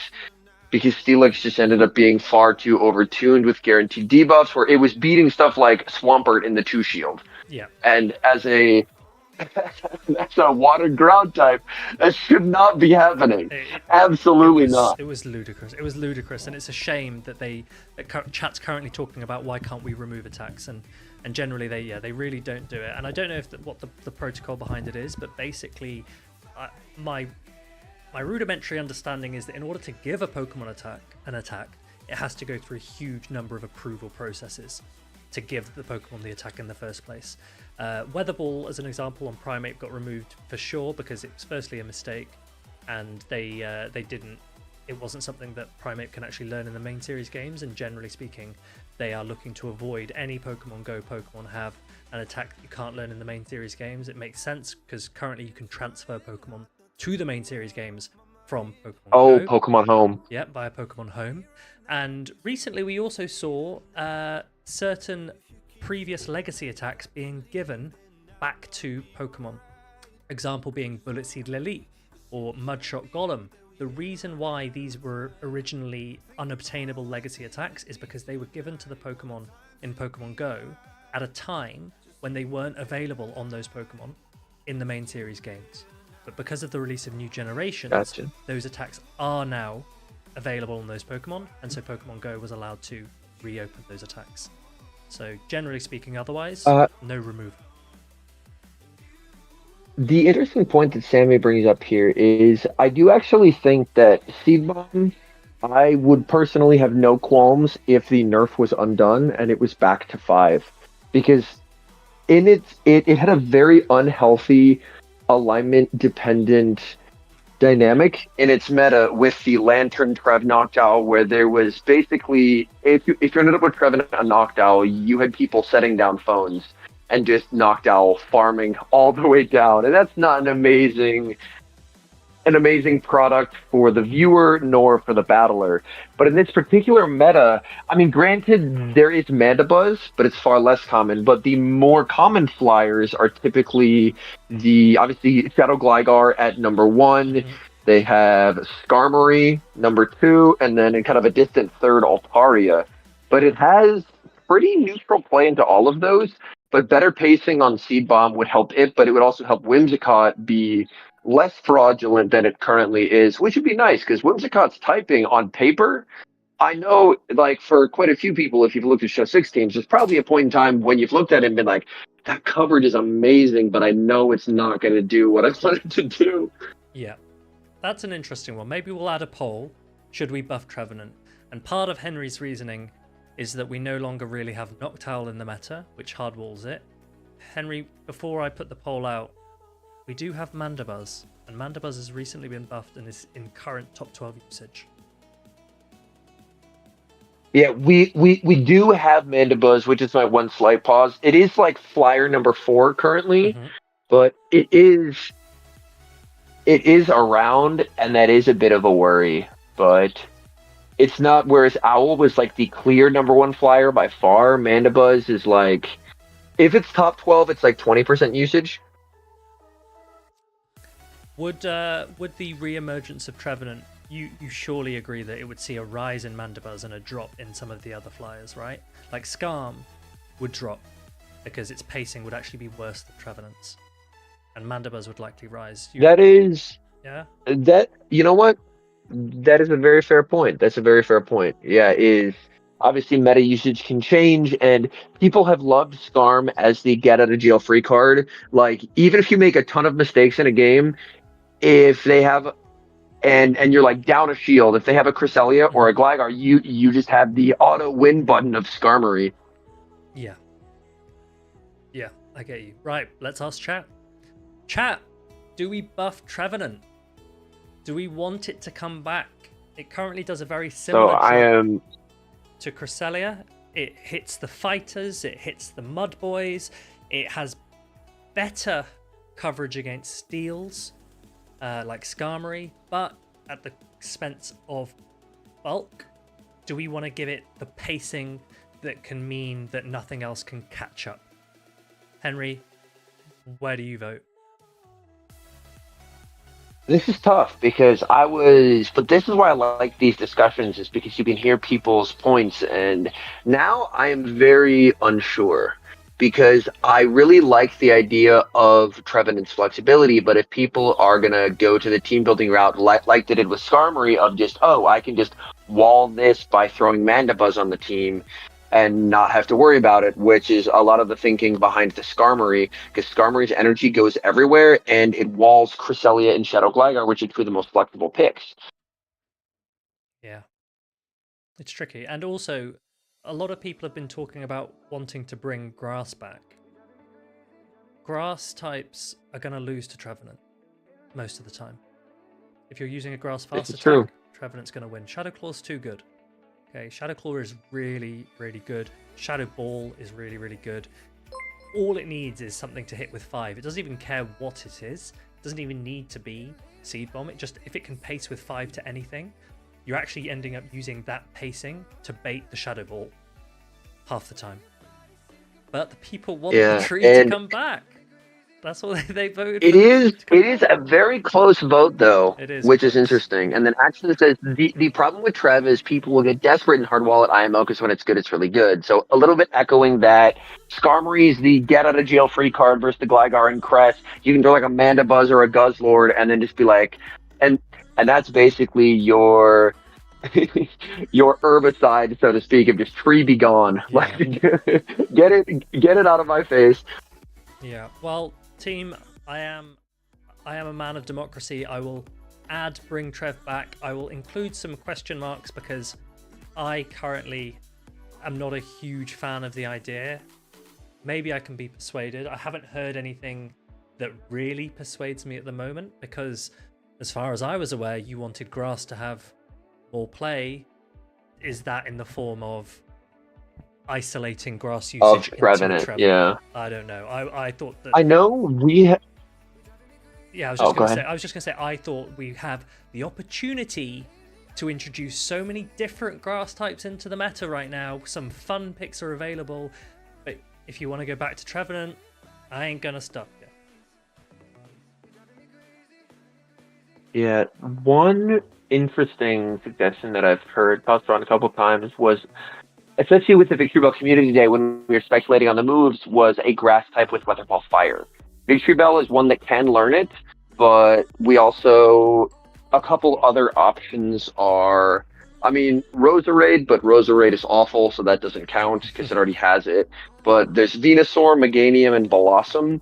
Because Steelix just ended up being far too overtuned with guaranteed debuffs, where it was beating stuff like Swampert in the 2-shield. Yeah. And that's a water ground type. That should not be happening. Absolutely not. It was ludicrous. It was ludicrous, and it's a shame that chat's currently talking about why can't we remove attacks, and generally they really don't do it. And I don't know what the protocol behind it is, but basically, my rudimentary understanding is that in order to give a Pokemon an attack, it has to go through a huge number of approval processes to give the Pokemon the attack in the first place. Weather Ball, as an example, on Primeape got removed for sure because it was firstly a mistake, and it wasn't something that Primeape can actually learn in the main series games, and generally speaking, they are looking to avoid any Pokemon Go Pokemon have an attack that you can't learn in the main series games. It makes sense because currently you can transfer Pokemon to the main series games from Pokemon Go. Pokemon Home. Yep, via Pokemon Home. And recently we also saw certain previous legacy attacks being given back to Pokemon. Example being Bullet Seed Lily or Mudshot Golem. The reason why these were originally unobtainable legacy attacks is because they were given to the Pokemon in Pokemon Go at a time when they weren't available on those Pokemon in the main series games. But because of the release of new generations, those attacks are now available on those Pokemon, and so Pokemon Go was allowed to reopen those attacks. So generally speaking, otherwise, no removal. The interesting point that Sammy brings up here is I do actually think that Seed Bomb, I would personally have no qualms if the nerf was undone and it was back to 5. Because it had a very unhealthy alignment-dependent dynamic in its meta with the Lantern Trev Noctowl, where there was basically, if you ended up with Trev and a Noctowl, you had people setting down phones and just Noctowl farming all the way down, and that's not an amazing product for the viewer nor for the battler. But in this particular meta, I mean, granted, there is Mandibuzz, but it's far less common. But the more common flyers are typically obviously Shadow Gligar at number 1. Mm-hmm. They have Skarmory number 2, and then in kind of a distant third, Altaria. But it has pretty neutral play into all of those. But better pacing on Seed Bomb would help it, but it would also help Whimsicott be less fraudulent than it currently is, which would be nice, because Whimsicott's typing on paper, I know, like, for quite a few people, if you've looked at Show 6 teams, there's probably a point in time when you've looked at it and been like, that coverage is amazing, but I know it's not going to do what I want it to do. Yeah, that's an interesting one. Maybe we'll add a poll, should we buff Trevenant? And part of Henry's reasoning is that we no longer really have Noctowl in the meta, which hardwalls it. Henry, before I put the poll out, we do have Mandibuzz, and Mandibuzz has recently been buffed and is in current top 12 usage. Yeah, we do have Mandibuzz, which is my one slight pause. It is like flyer number 4 currently, but it is around, and that is a bit of a worry. But it's not, whereas Owl was like the clear number 1 flyer by far, Mandibuzz is like If it's top 12, it's like 20% usage. Would the re-emergence of Trevenant, you surely agree that it would see a rise in Mandibuzz and a drop in some of the other flyers, right? Like Skarm would drop because its pacing would actually be worse than Trevenant's, and Mandibuzz would likely rise. You know what? That is a very fair point. That's a very fair point. Yeah, is obviously meta usage can change, and people have loved Skarm as the get out of jail free card. Like, even if you make a ton of mistakes in a game, if they have and you're like down a shield, if they have a Cresselia or a Gligar, you just have the auto win button of Skarmory. Yeah. Yeah, I get you. Right, let's ask chat. Chat, do we buff Trevenant? Do we want it to come back? It currently does a very similar job to Cresselia. It hits the fighters, it hits the mud boys, it has better coverage against steals, like Skarmory, but at the expense of bulk. Do we want to give it the pacing that can mean that nothing else can catch up? Henry, where do you vote? This is tough because but this is why I like these discussions, is because you can hear people's points, and now I am very unsure because I really like the idea of Trevenant's flexibility, but if people are going to go to the team building route like they did with Skarmory of just, oh, I can just wall this by throwing Mandibuzz on the team and not have to worry about it, which is a lot of the thinking behind the Skarmory, because Skarmory's energy goes everywhere, and it walls Cresselia and Shadow Gligar, which are two of the most flexible picks. Yeah. It's tricky. And also, a lot of people have been talking about wanting to bring Grass back. Grass types are going to lose to Trevenant most of the time. If you're using a Grass fast attack, Trevenant's going to win. Shadow Claw's too good. Okay, Shadow Claw is really, really good. Shadow Ball is really, really good. All it needs is something to hit with 5. It doesn't even care what it is. It doesn't even need to be Seed Bomb. If it can pace with 5 to anything, you're actually ending up using that pacing to bait the Shadow Ball half the time. But the people want the tree to come back. That's what they voted. It is a very close vote, though, which is interesting. And then Action says the problem with Trev is people will get desperate in Hard Wallet IMO because when it's good, it's really good. So a little bit echoing that. Skarmory is the get out of jail free card versus the Gligar and Crest. You can throw like a Mandibuzz or a Guzzlord and then just be like, and that's basically your your herbicide, so to speak, of just tree be gone. Yeah. Like get it out of my face. Yeah. Well, team, I am a man of democracy. I will bring Trev back. I will include some question marks because I currently am not a huge fan of the idea. Maybe I can be persuaded. I haven't heard anything that really persuades me at the moment because as far as I was aware, you wanted Grass to have more play. Is that in the form of isolating Grass usage of Trevenant? Yeah, I don't know. I thought that. I know we. Yeah, I was just gonna say. I thought we have the opportunity to introduce so many different Grass types into the meta right now. Some fun picks are available, but if you want to go back to Trevenant, I ain't gonna stop you. Yeah, one interesting suggestion that I've heard tossed around a couple of times was, especially with the Victory Bell Community Day when we were speculating on the moves, was a Grass type with Weather Ball Fire. Victory Bell is one that can learn it, but we also, a couple other options are, I mean, Roserade, but Roserade is awful, so that doesn't count because it already has it. But there's Venusaur, Meganium, and Blossom.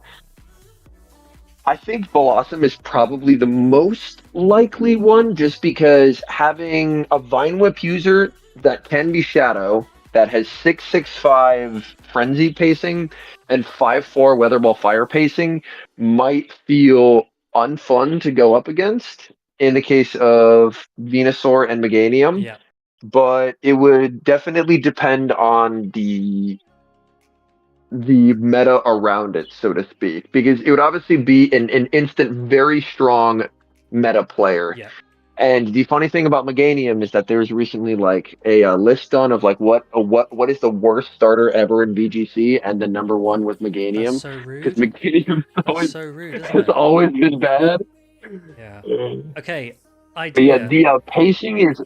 I think Blossom is probably the most likely one, just because having a Vine Whip user that can be Shadow, that has 6.65 Frenzy pacing and 5.4 Weather Ball Fire pacing might feel unfun to go up against in the case of Venusaur and Meganium. Yeah. But it would definitely depend on the meta around it, so to speak, because it would obviously be an instant very strong meta player. Yeah. And the funny thing about Meganium is that there's recently like a list done of like what is the worst starter ever in VGC, and the number one was That's Meganium so because rude. Meganium That's so rude, isn't has it? always been bad. Yeah. Uh, Okay. but yeah, Idea. the pacing is.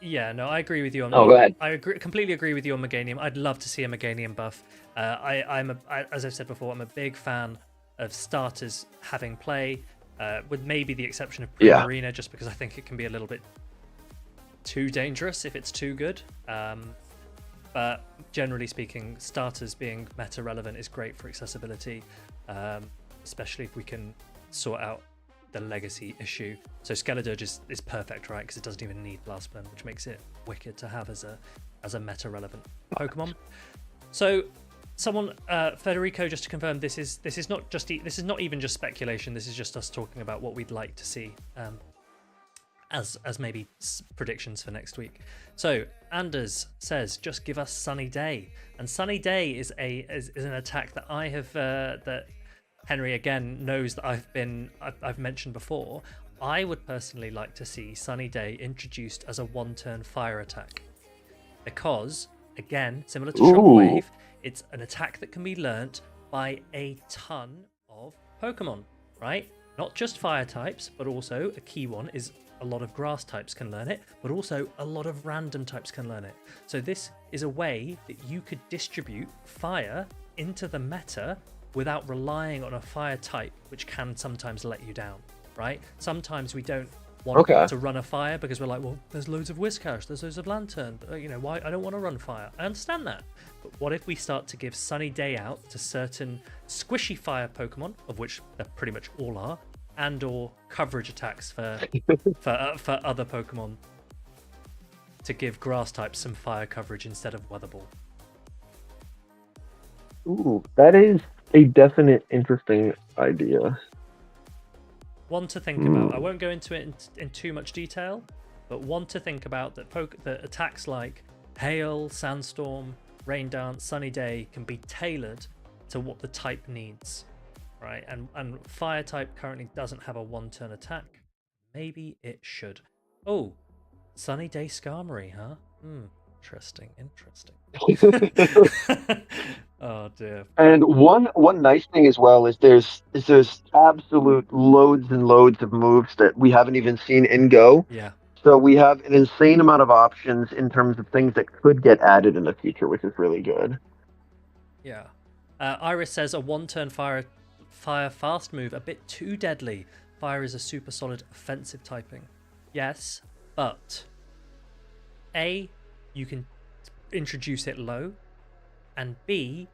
Yeah, no, I agree with you on. Oh, go ahead. Completely agree with you on Meganium. I'd love to see a Meganium buff. As I've said before, I'm a big fan of starters having play, with maybe the exception of Yeah. Primarina, just because I think it can be a little bit too dangerous if it's too good. But generally speaking, starters being meta relevant is great for accessibility, especially if we can sort out the legacy issue. So Skeledirge is perfect, right? Because it doesn't even need Blast Burn, which makes it wicked to have as a meta relevant Pokemon. So someone, Federico, just to confirm, this is not even just speculation. This is just us talking about what we'd like to see, as maybe predictions for next week. So Anders says, just give us Sunny Day, and Sunny Day is an attack that I have that Henry again knows that I've mentioned before. I would personally like to see Sunny Day introduced as a one-turn fire attack, because again, similar to Shockwave, it's an attack that can be learnt by a ton of Pokemon, right? Not just fire types, but also a key one is a lot of grass types can learn it, but also a lot of random types can learn it. So this is a way that you could distribute fire into the meta without relying on a fire type, which can sometimes let you down, right? Sometimes we don't want to run a fire because we're like, well, there's loads of Whiscash, there's loads of Lantern, why I don't want to run fire. I understand that, but what if we start to give Sunny Day out to certain squishy fire Pokemon, of which there pretty much all are, and or coverage attacks for other Pokemon, to give grass types some fire coverage instead of Weather Ball? Ooh, that is a definite interesting idea. One to think about. I won't go into it in too much detail, but one to think about, that attacks like Hail, Sandstorm, Rain Dance, Sunny Day can be tailored to what the type needs, right? And Fire type currently doesn't have a one-turn attack. Maybe it should. Oh, Sunny Day Skarmory, huh? Interesting. Oh dear. And one nice thing as well is there's absolute loads and loads of moves that we haven't even seen in Go. Yeah. So we have an insane amount of options in terms of things that could get added in the future, which is really good. Yeah. Iris says a one-turn fire fast move a bit too deadly. Fire is a super solid offensive typing. Yes, but A, you can introduce it low, and B,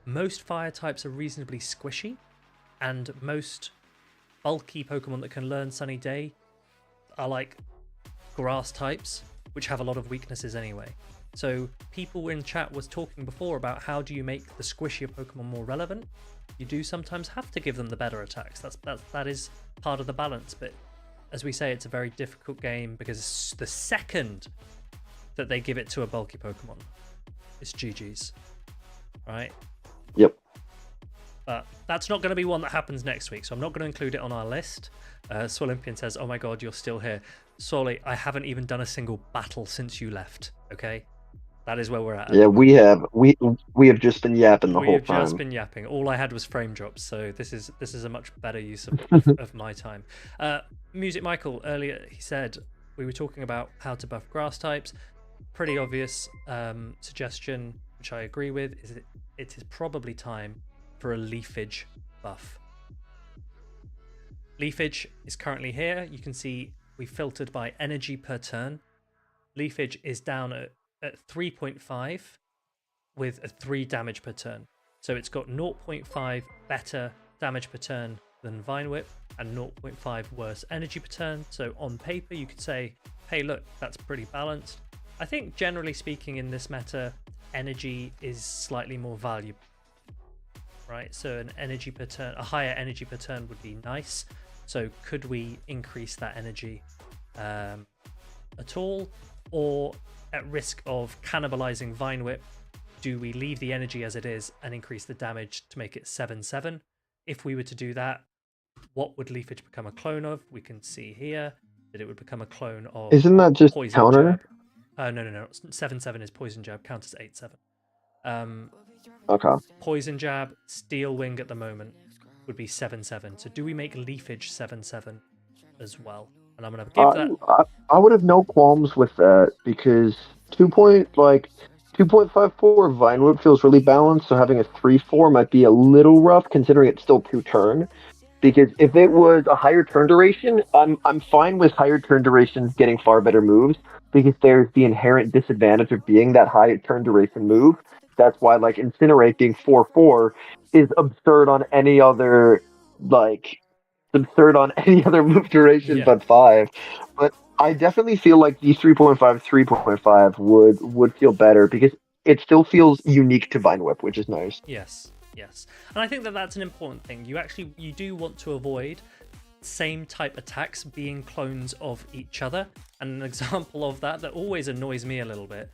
most fire types are reasonably squishy, and most bulky Pokemon that can learn Sunny Day are like grass types, which have a lot of weaknesses anyway. So people in chat was talking before about how do you make the squishier Pokemon more relevant. You do sometimes have to give them the better attacks. That is part of the balance. But as we say, it's a very difficult game, because the second that they give it to a bulky Pokemon, it's GG's, right? Yep. But that's not going to be one that happens next week, so I'm not going to include it on our list. Swolympian says, oh my god, you're still here. Swolly, I haven't even done a single battle since you left, okay? That is where we're at. Yeah, we have just been yapping the whole time. We have just been yapping. All I had was frame drops, so this is a much better use of my time. Music Michael, earlier he said we were talking about how to buff grass types. Pretty obvious suggestion, which I agree with, is it is probably time for a leafage buff. Leafage is currently here. You can see we filtered by energy per turn. Leafage is down at 3.5 with a 3 damage per turn. So it's got 0.5 better damage per turn than Vine Whip and 0.5 worse energy per turn. So on paper, you could say, hey, look, that's pretty balanced. I think generally speaking in this meta, energy is slightly more valuable, right? So an energy per turn, a higher energy per turn would be nice. So could we increase that energy at all? Or at risk of cannibalizing Vine Whip, do we leave the energy as it is and increase the damage to make it 7/7? If we were to do that, what would Leafage become a clone of? We can see here. that it would become a clone of Isn't that just Poison counter? Jab. No. 7/7 is Poison Jab, counters 8/7. Okay. Poison Jab, Steel Wing at the moment would be 7/7. So do we make Leafage 7/7 as well? And I'm gonna give that. I would have no qualms with that because 2.54 Vinewood feels really balanced, so having a 3/4 might be a little rough considering it's still 2 turn. Because if it was a higher turn duration, I'm fine with higher turn durations getting far better moves because there's the inherent disadvantage of being that high turn duration move. That's why like Incinerate being 4/4 is absurd on any other like move duration Yeah. but 5. But I definitely feel like the 3.5 would feel better because it still feels unique to Vine Whip, which is nice. Yes. And I think that that's an important thing. You do want to avoid same type attacks being clones of each other. And an example of that always annoys me a little bit.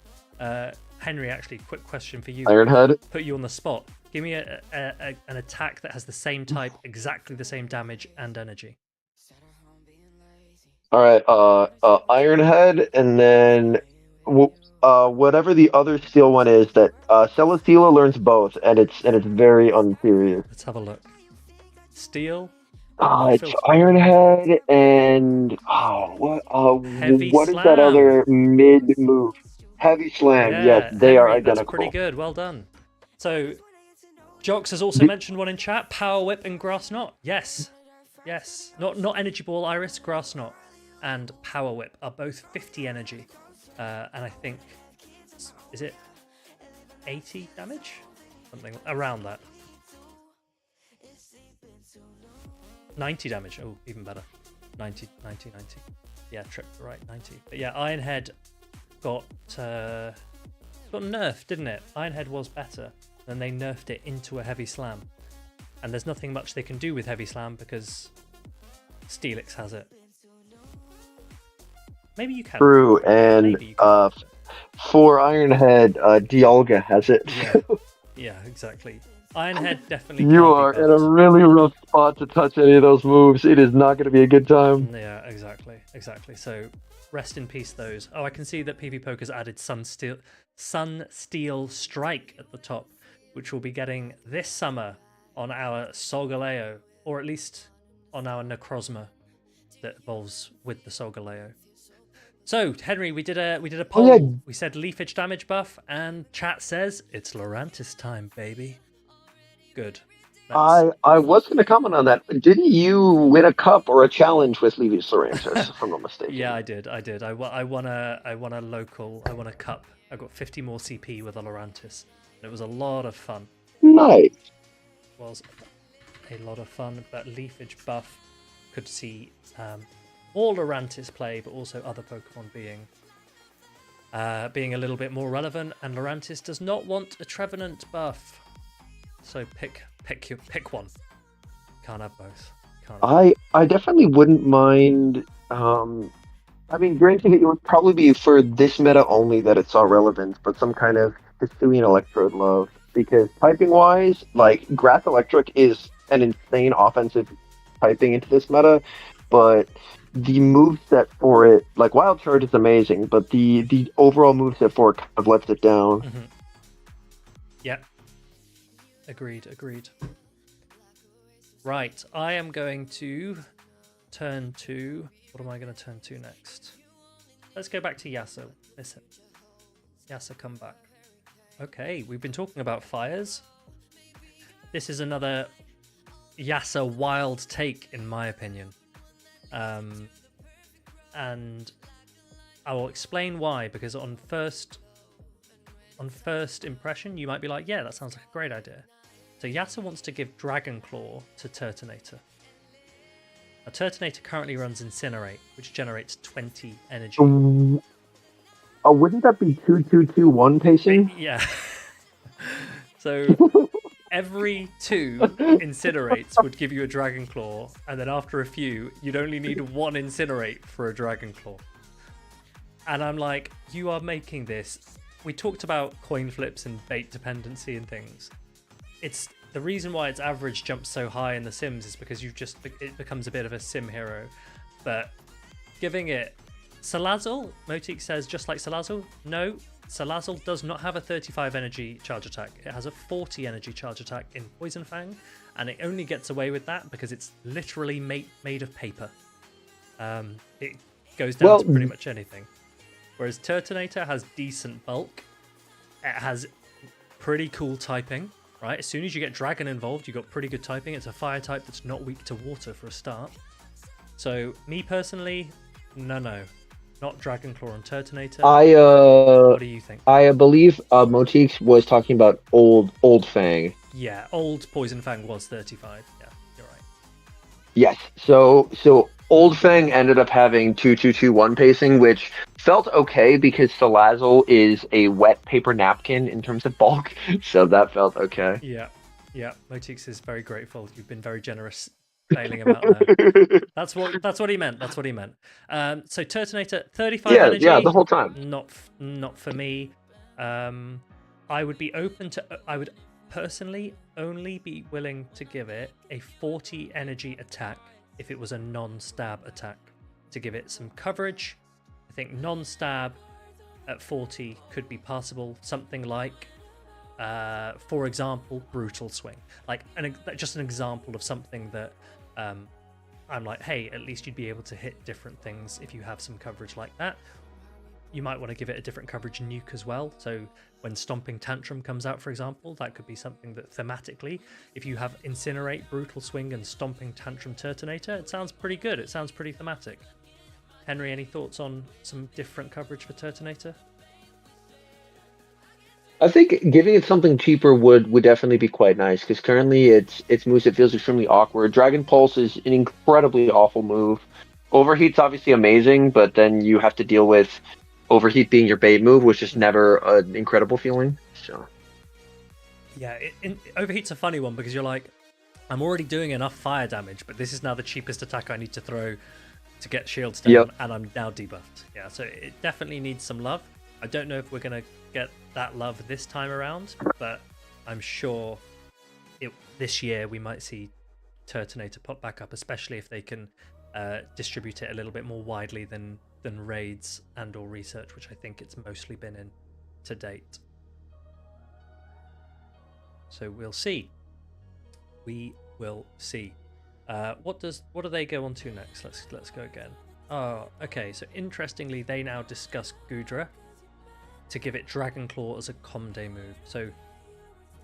Henry, actually, quick question for you. Ironhead. Put you on the spot. Give me an attack that has the same type, exactly the same damage and energy. All right, Ironhead, and then whatever the other steel one is that Celesteela learns both, and it's very unserious. Let's have a look. Steel. It's Ironhead and what is that other mid move? Heavy Slam. Yeah, yes, they Henry, are identical. That's pretty good. Well done. So, Jox has also mentioned one in chat: Power Whip and Grass Knot. Yes. Not Energy Ball, Iris, Grass Knot, and Power Whip are both 50 energy, and I think is it 80 damage, something around that. 90 damage. Oh, even better. 90. Yeah, tripped right. 90. But yeah, Ironhead got nerfed, didn't it? Ironhead was better, and they nerfed it into a Heavy Slam. And there's nothing much they can do with Heavy Slam because Steelix has it. Maybe you can. True, and for Ironhead, Dialga has it. Yeah, exactly. Ironhead definitely. You are in a really rough spot to touch any of those moves. It is not going to be a good time. Yeah, exactly. So, rest in peace, those. Oh, I can see that PV Poker's added Sun Steel Strike at the top, which we'll be getting this summer on our Solgaleo, or at least on our Necrozma that evolves with the Solgaleo. So, Henry, we did a poll. Oh, yeah. We said leafage damage buff, and chat says it's Lurantis time, baby. Good. I was going to comment on that. Didn't you win a cup or a challenge with Leafage Lurantis, if I'm not mistaken? Yeah, I did. I won a local. I won a cup. I got 50 more CP with a Lurantis. It was a lot of fun. Nice. It was a lot of fun. But leafage buff could see all Lurantis play, but also other Pokemon being a little bit more relevant. And Lurantis does not want a Trevenant buff. So pick one. Can't have both. I definitely wouldn't mind. I mean, granted, it would probably be for this meta only that it saw relevance, but some kind of Hisuian Electrode love. Because typing-wise, like, Grass Electric is an insane offensive typing into this meta, but the moveset for it, like, Wild Charge is amazing, but the overall moveset for it kind of lets it down. Mm-hmm. Yeah. Agreed. Right, I am going to turn to... What am I going to turn to next? Let's go back to Yasuo. Listen. Yasuo, come back. Okay, we've been talking about fires. This is another Yasuo wild take, in my opinion. And I will explain why, because on first impression, you might be like, yeah, that sounds like a great idea. So Yasuo wants to give Dragon Claw to Turtonator. Now, Turtonator currently runs Incinerate, which generates 20 energy. Wouldn't that be 2-2-2-1 pacing? Yeah. So every 2 Incinerates would give you a Dragon Claw, and then after a few, you'd only need 1 Incinerate for a Dragon Claw. And I'm like, you are making this... We talked about coin flips and bait dependency and things. It's the reason why its average jumps so high in The Sims is because it becomes a bit of a sim hero. But giving it Salazzle. Motique says just like Salazzle. No, Salazzle does not have a 35 energy charge attack. It has a 40 energy charge attack in Poison Fang, and it only gets away with that because it's literally made of paper. It goes down to pretty much anything. Whereas Turtonator has decent bulk. It has pretty cool typing, right? As soon as you get Dragon involved, you've got pretty good typing. It's a fire type that's not weak to water for a start. So, me personally, no. Not Dragon Claw on Turtonator. What do you think? I believe Motique was talking about old Fang. Yeah, old Poison Fang was 35. Yeah, you're right. Yes. So Old Fang ended up having 2-2-2-1 pacing, which felt okay because Salazzle is a wet paper napkin in terms of bulk, so that felt okay. Yeah. Motique is very grateful. You've been very generous bailing him out there. That's what he meant. That's what he meant. So Turtonator, 35 energy. Yeah, the whole time. Not for me. I would be open to. I would personally only be willing to give it a 40 energy attack if it was a non-stab attack, to give it some coverage. I think non-stab at 40 could be passable. Something like, for example, Brutal Swing. Like just an example of something that I'm like, hey, at least you'd be able to hit different things if you have some coverage like that. You might want to give it a different coverage nuke as well. So when Stomping Tantrum comes out, for example, that could be something that thematically, if you have Incinerate, Brutal Swing, and Stomping Tantrum Turtonator, it sounds pretty good. It sounds pretty thematic. Henry, any thoughts on some different coverage for Turtonator? I think giving it something cheaper would definitely be quite nice, because currently its moveset feels extremely awkward. Dragon Pulse is an incredibly awful move. Overheat's obviously amazing, but then you have to deal with Overheat being your bait move, which is never an incredible feeling. So yeah, Overheat's a funny one because you're like, I'm already doing enough fire damage, but this is now the cheapest attack I need to throw to get shields down, and I'm now debuffed. Yeah, so it definitely needs some love. I don't know if we're going to get that love this time around, but I'm sure this year we might see Turtonator pop back up, especially if they can distribute it a little bit more widely than raids and or research, which I think it's mostly been in to date. So we'll see. We will see. What do they go on to next? Let's go again. Oh, okay. So interestingly, they now discuss Goodra to give it Dragon Claw as a Comday move. So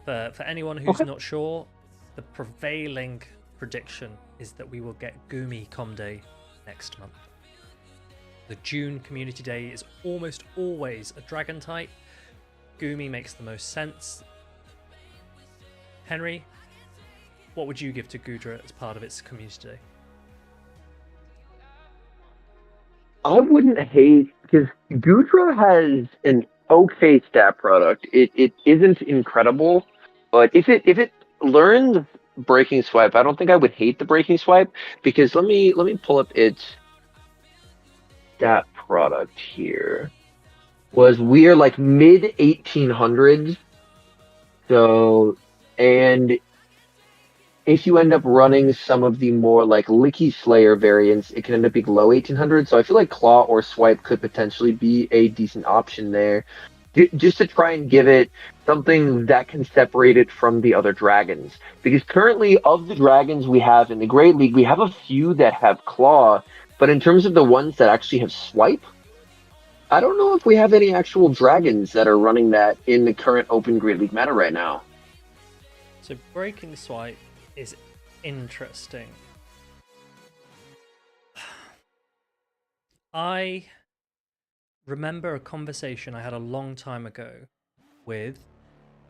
for anyone who's not sure, the prevailing prediction is that we will get Goomy Comday next month. The June Community Day is almost always a Dragon type. Goomy makes the most sense. Henry, what would you give to Goodra as part of its Community Day? I wouldn't hate, because Goodra has an okay stat product. It isn't incredible, but if it learns Breaking Swipe, I don't think I would hate the Breaking Swipe, because let me pull up its stat product here. We are like mid 1800s, so, and if you end up running some of the more like Licky Slayer variants, it can end up being low 1800s. So I feel like Claw or Swipe could potentially be a decent option there, just to try and give it something that can separate it from the other dragons. Because currently, of the dragons we have in the Great League, we have a few that have Claw, but in terms of the ones that actually have Swipe, I don't know if we have any actual dragons that are running that in the current Open Great League meta right now. So Breaking Swipe is interesting. I remember a conversation I had a long time ago with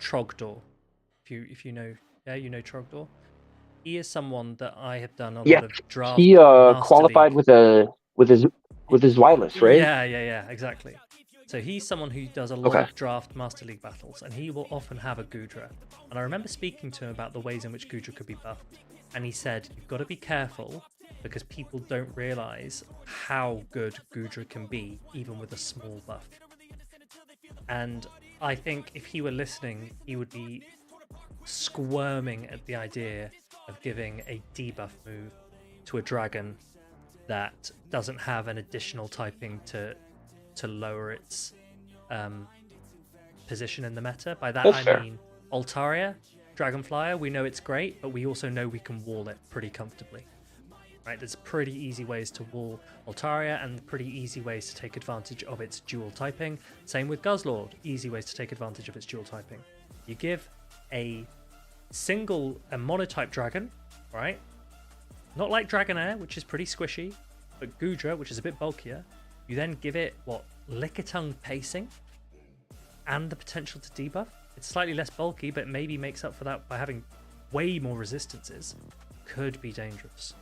Trogdor. If you know, yeah, you know Trogdor. He is someone that I have done a lot of draft. He qualified with his Wishlist, right? Yeah, exactly. So he's someone who does a lot of draft Master League battles, and he will often have a Goodra. And I remember speaking to him about the ways in which Goodra could be buffed, and he said, you've got to be careful because people don't realize how good Goodra can be, even with a small buff. And I think if he were listening, he would be squirming at the idea of giving a debuff move to a dragon that doesn't have an additional typing to lower its position in the meta. By that That's I fair. mean Altaria, Dragonflyer, we know it's great, but we also know we can wall it pretty comfortably. Right? There's pretty easy ways to wall Altaria and pretty easy ways to take advantage of its dual typing. Same with Guzzlord, easy ways to take advantage of its dual typing. You give a monotype dragon, right? Not like Dragonair, which is pretty squishy, but Goodra, which is a bit bulkier. You then give it, Lickitung pacing and the potential to debuff. It's slightly less bulky, but maybe makes up for that by having way more resistances. Could be dangerous.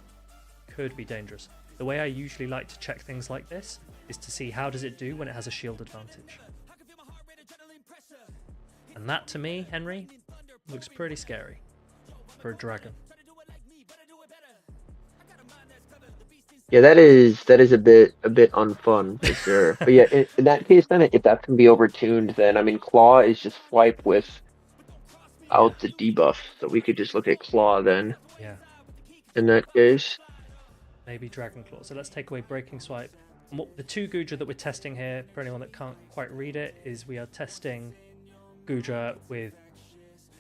Could be dangerous. The way I usually like to check things like this is to see how does it do when it has a shield advantage. And that, to me, Henry, looks pretty scary for a dragon. Yeah, that is a bit unfun for sure. But yeah, in that case, then if that can be overtuned, then I mean, Claw is just swipe without the debuff, so we could just look at Claw then. Yeah. In that case, maybe Dragon Claw. So let's take away Breaking Swipe. And the two Goodra that we're testing here, for anyone that can't quite read it, is we are testing Goodra with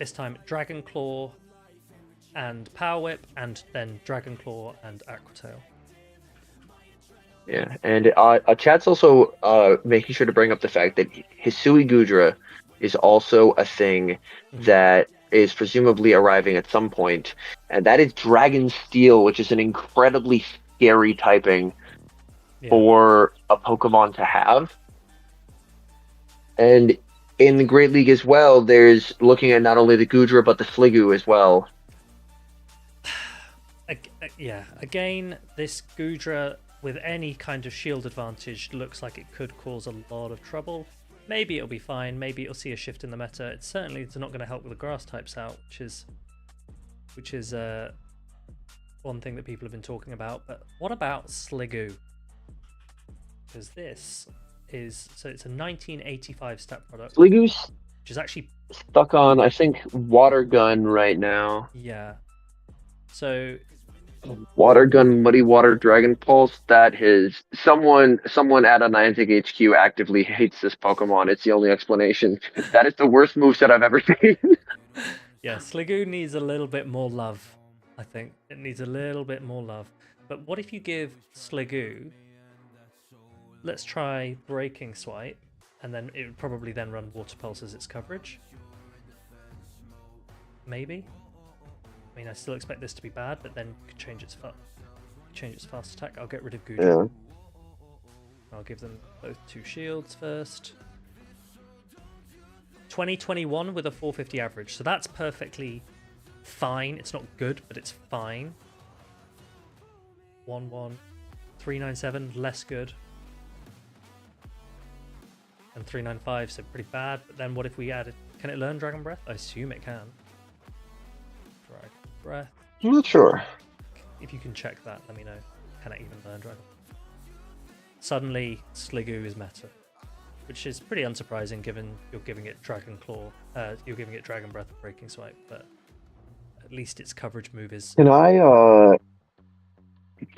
this time Dragon Claw and Power Whip, and then Dragon Claw and Aqua Tail. yeah, and chat's also making sure to bring up the fact that Hisui Goodra is also a thing that is presumably arriving at some point, and that is Dragon Steel, which is an incredibly scary typing for a Pokemon to have. And in the Great League as well, there's looking at not only the Goodra but the Sliggoo as well. Yeah, again, this Goodra with any kind of shield advantage looks like it could cause a lot of trouble. Maybe it'll be fine, maybe it'll see a shift in the meta. It's certainly not going to help with the grass types out, which is one thing that people have been talking about. But what about Sliggoo? Because this is, so it's a 1985 stat product. Sliggoo's which is actually stuck on, I think, Water Gun right now. Yeah. So Water Gun, Muddy Water, Dragon Pulse. That is someone at a Niantic HQ actively hates this Pokemon. It's the only explanation. That is the worst moveset I've ever seen. Yeah, Sliggoo needs a little bit more love. I think it needs a little bit more love. But what if you give Sliggoo? Let's try Breaking Swipe, and then it would probably then run Water Pulse as its coverage. Maybe. I mean, I still expect this to be bad, but then could change its fast attack. I'll get rid of Goodra. Yeah. I'll give them both 2 shields first. 2021 with a 450 average, so that's perfectly fine. It's not good, but it's fine. 1-1, 397, less good. And 395, so pretty bad. But then what if we added? Can it learn Dragon Breath? I assume it can. Dragon Breath. I'm not sure. If you can check that, let me know. Can it even learn Dragon? Suddenly, Sliggoo is meta, which is pretty unsurprising given you're giving it Dragon Claw, you're giving it Dragon Breath and Breaking Swipe, but at least its coverage move is.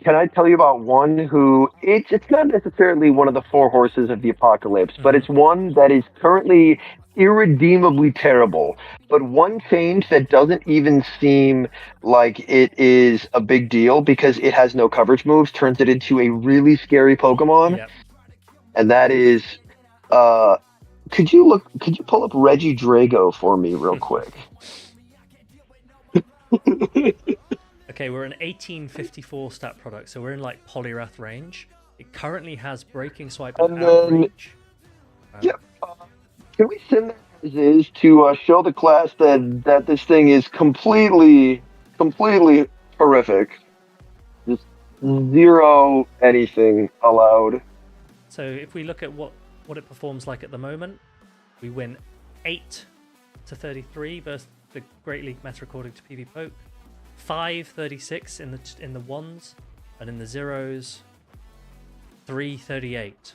Can I tell you about one who it's not necessarily one of the 4 horses of the apocalypse, but it's one that is currently irredeemably terrible. But one change that doesn't even seem like it is a big deal because it has no coverage moves turns it into a really scary Pokemon. Yep. And that is could you pull up Regidrago for me real quick? Okay, we're an 1854 stat product, so we're in like Poliwrath range. It currently has Breaking Swipe and Outreach. Yep. Can we send that as is to show the class that this thing is completely horrific? Just 0 anything allowed. So if we look at what it performs like at the moment, we win 8-33 versus the Great League meta according to PV Poke. 536 in the ones, and in the zeros 338.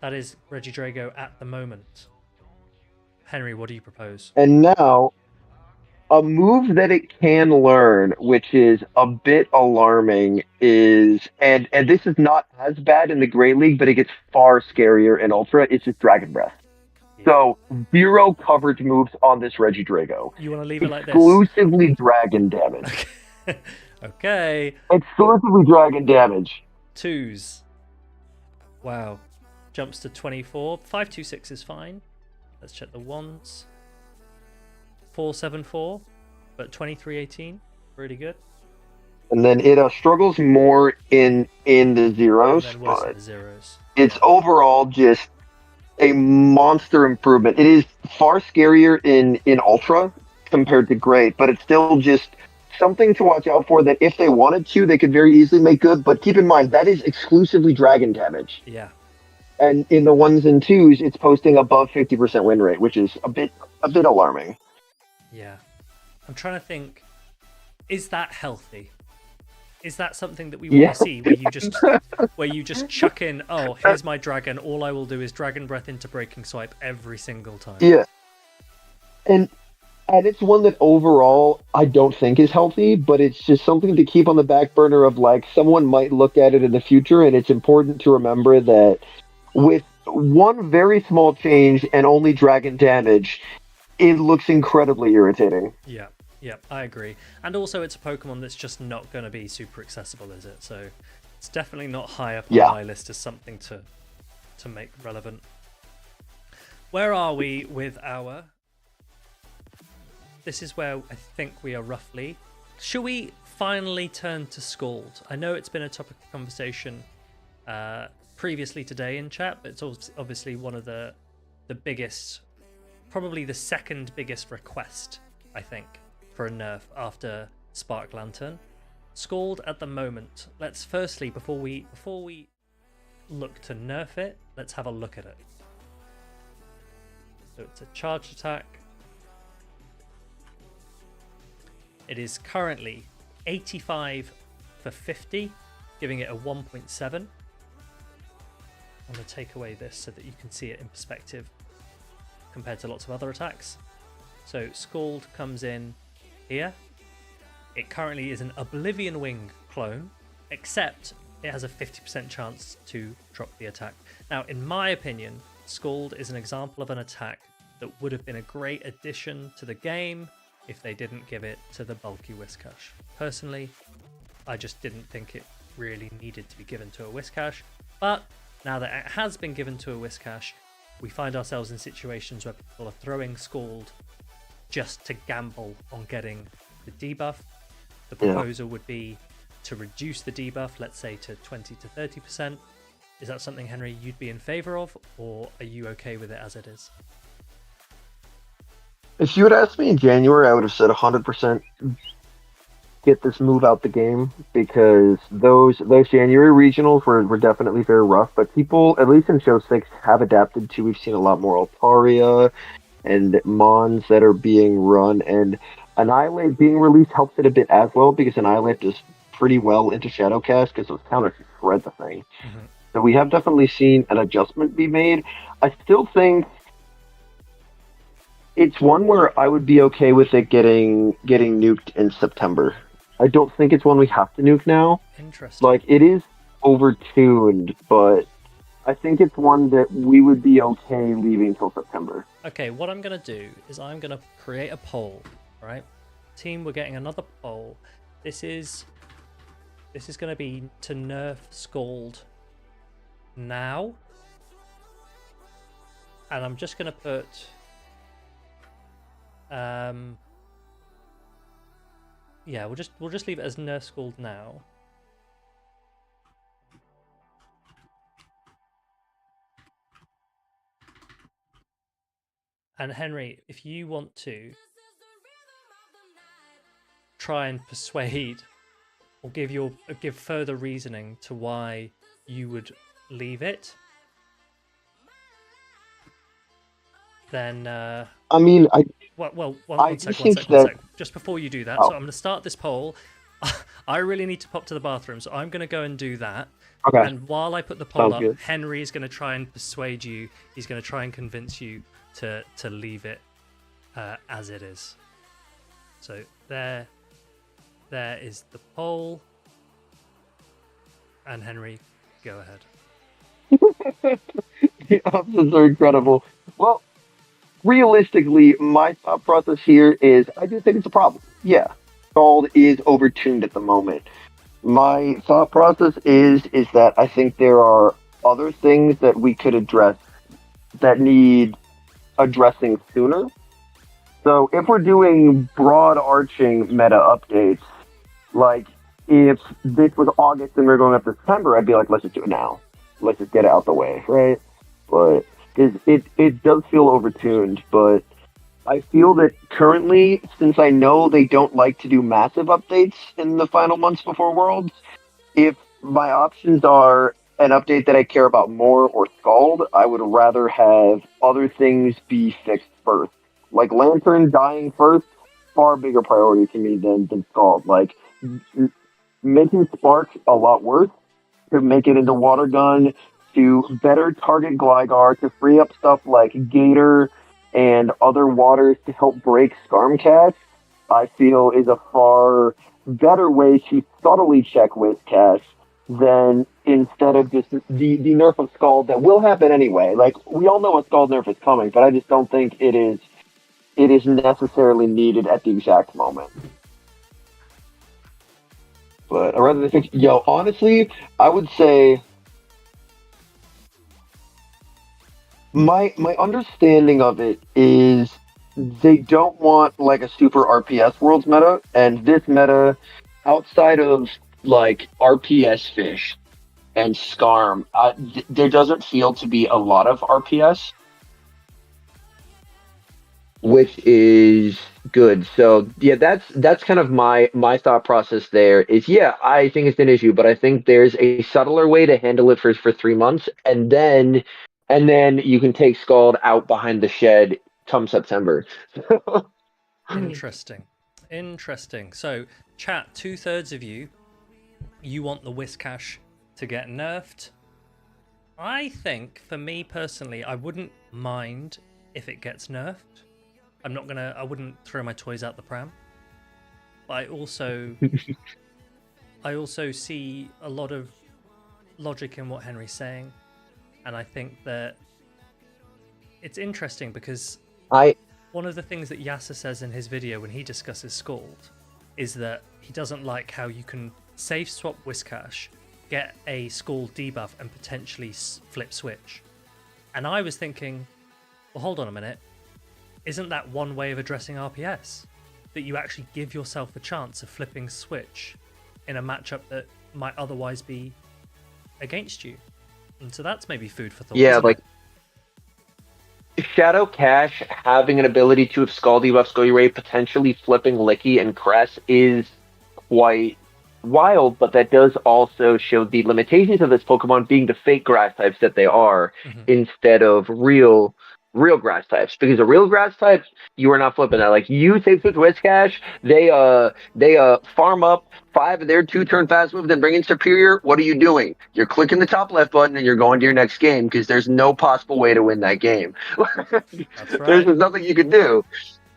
That is Regidrago at the moment. Henry, what do you propose? And now A move that it can learn, which is a bit alarming, is and this is not as bad in the Great League, but it gets far scarier in Ultra. It's just Dragon Breath. Yeah. So zero coverage moves on this Regidrago. You want to leave it like this? Exclusively dragon damage. Okay. Okay. Exclusively dragon damage. Twos. Wow. Jumps to 24. 526 is fine. Let's check the ones. 474, but 2318. Really good. And then it struggles more in the zeros, And then worse in but the zeros. it's overall just a monster improvement. It is far scarier in Ultra compared to Great, but it's still just something to watch out for that if they wanted to, they could very easily make good. But keep in mind, that is exclusively dragon damage. Yeah. And in the ones and twos, it's posting above 50% win rate, which is a bit alarming. Yeah. I'm trying to think, is that healthy? Is that something that we want to see where you just chuck in, oh, here's my dragon, all I will do is dragon breath into breaking swipe every single time? Yeah. And it's one that overall I don't think is healthy, but it's just something to keep on the back burner of like someone might look at it in the future, and it's important to remember that with one very small change and only dragon damage, it looks incredibly irritating. Yeah. Yeah, I agree. And also it's a Pokemon that's just not going to be super accessible, is it? So it's definitely not high up on my list as something to make relevant. Where are we with our... This is where I think we are roughly. Shall we finally turn to Scald? I know it's been a topic of conversation previously today in chat, but it's obviously one of the biggest, probably the second biggest request, I think, for a nerf after Spark Lantern. Scald at the moment. Let's firstly, before we look to nerf it, let's have a look at it. So it's a charged attack. It is currently 85 for 50, giving it a 1.7. I'm going to take away this so that you can see it in perspective compared to lots of other attacks. So Scald comes in here. It currently is an Oblivion Wing clone, except it has a 50% chance to drop the attack. Now, in my opinion, Scald is an example of an attack that would have been a great addition to the game if they didn't give it to the bulky Whiscash. Personally, I just didn't think it really needed to be given to a Whiscash, but now that it has been given to a Whiscash, we find ourselves in situations where people are throwing Scald just to gamble on getting the debuff. The proposal would be to reduce the debuff, let's say to 20 to 30%. Is that something, Henry, you'd be in favor of, or are you okay with it as it is? If you had asked me in January, I would have said 100% get this move out the game, because those January regionals were definitely very rough, but people, at least in Show 6, have adapted to. We've seen a lot more Altaria and Mons that are being run, and Annihilate being released helps it a bit as well, because Annihilate does pretty well into Shadowcast, because those counters shred the thing. Mm-hmm. So we have definitely seen an adjustment be made. I still think it's one where I would be okay with it getting nuked in September. I don't think it's one we have to nuke now. Interesting. Like, it is overtuned, but I think it's one that we would be okay leaving till September. Okay, what I'm going to do is I'm going to create a poll, right? Team, we're getting another poll. This is going to be to nerf Scald now. And I'm just going to put... yeah, we'll just leave it as nerf Scald now. And Henry, if you want to try and persuade or give further reasoning to why you would leave it, then I mean, one sec. Just before you do that, so I'm going to start this poll. I really need to pop to the bathroom, so I'm going to go and do that. Okay. And while I put the poll up, good. Henry is going to try and persuade you. He's going to try and convince you to leave it as it is. So there is the poll. And Henry, go ahead. The options are incredible. Well, realistically, my thought process here is I do think it's a problem. Yeah, Scald is overtuned at the moment. My thought process is that I think there are other things that we could address that need addressing sooner. So if we're doing broad arching meta updates, like if this was August and we are going up to September, I'd be like, let's just do it now. Let's just get it out the way, right? But it does feel overtuned, but I feel that currently, since I know they don't like to do massive updates in the final months before Worlds, if my options are an update that I care about more or Scald, I would rather have other things be fixed first. Like Lantern dying first, far bigger priority to me than Scald. Like making Spark a lot worse to make it into Water Gun, to better target Gligar, to free up stuff like Gator and other waters to help break Scarmcast, I feel is a far better way to subtly check Whiscash than instead of just the nerf of Scald that will happen anyway. Like, we all know a Scald nerf is coming, but I just don't think it is necessarily needed at the exact moment. But rather than fix, honestly, I would say my understanding of it is they don't want like a super RPS Worlds meta, and this meta outside of like RPS Fish and Scarm, there doesn't feel to be a lot of RPS, which is good. So yeah, that's kind of my thought process there is, yeah, I think it's an issue, but I think there's a subtler way to handle it for 3 months, and then you can take Scald out behind the shed come September. Interesting. So chat, 2/3 of you want the Whiscash to get nerfed. I think for me personally, I wouldn't mind if it gets nerfed. I wouldn't throw my toys out the pram. But I also see a lot of logic in what Henry's saying. And I think that it's interesting because one of the things that Yasser says in his video when he discusses Scald is that he doesn't like how you can safe swap Whiscash, get a Scald debuff, and potentially flip switch. And I was thinking, well, hold on a minute. Isn't that one way of addressing RPS? That you actually give yourself a chance of flipping switch in a matchup that might otherwise be against you. And so that's maybe food for thought. Yeah, like Shadow Cash having an ability to have Scald debuff, Scald Ray, potentially flipping Licky and Cress is quite wild, but that does also show the limitations of this Pokemon being the fake grass types that they are, instead of real grass types, because a real grass type, you are not flipping that. Like, you safe switch Whiscash, they farm up 5 of their 2-turn fast move, then bring in Superior. What are you doing? You're clicking the top left button and you're going to your next game, because there's no possible way to win that game. That's right. There's nothing you can do.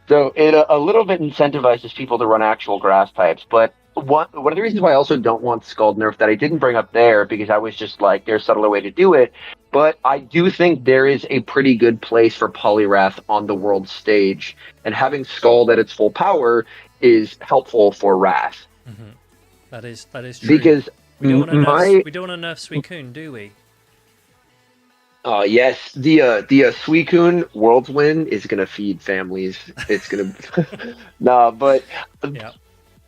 So it a little bit incentivizes people to run actual grass types. But one of the reasons why I also don't want Scald nerf that I didn't bring up there, because I was just like, there's a subtler way to do it. But I do think there is a pretty good place for Poliwrath on the world stage, and having Scald at its full power is helpful for Wrath. That is true. Because we don't want to nerf Suicune, do we? Yes, the Suicune World's win is gonna feed families. It's gonna but yeah.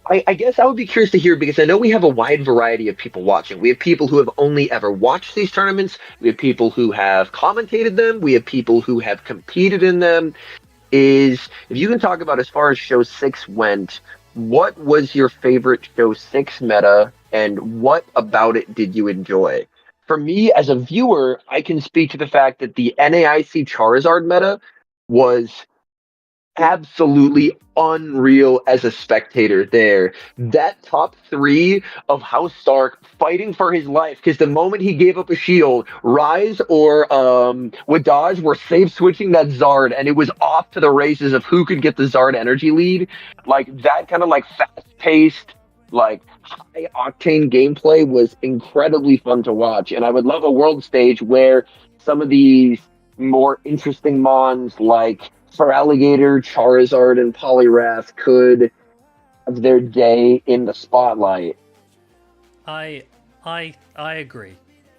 I guess I would be curious to hear, because I know we have a wide variety of people watching. We have people who have only ever watched these tournaments. We have people who have commentated them. We have people who have competed in them. If you can talk about, as far as Show 6 went, what was your favorite Show 6 meta, and what about it did you enjoy? For me, as a viewer, I can speak to the fact that the NAIC Charizard meta was absolutely unreal as a spectator there. That top three of House Stark fighting for his life, because the moment he gave up a shield, Rise or with Dodge were safe switching that Zard, and it was off to the races of who could get the Zard energy lead. Like that kind of like fast paced, like high octane gameplay was incredibly fun to watch. And I would love a world stage where some of these more interesting mons like for Alligator, Charizard, and Poliwrath could have their day in the spotlight. I I agree.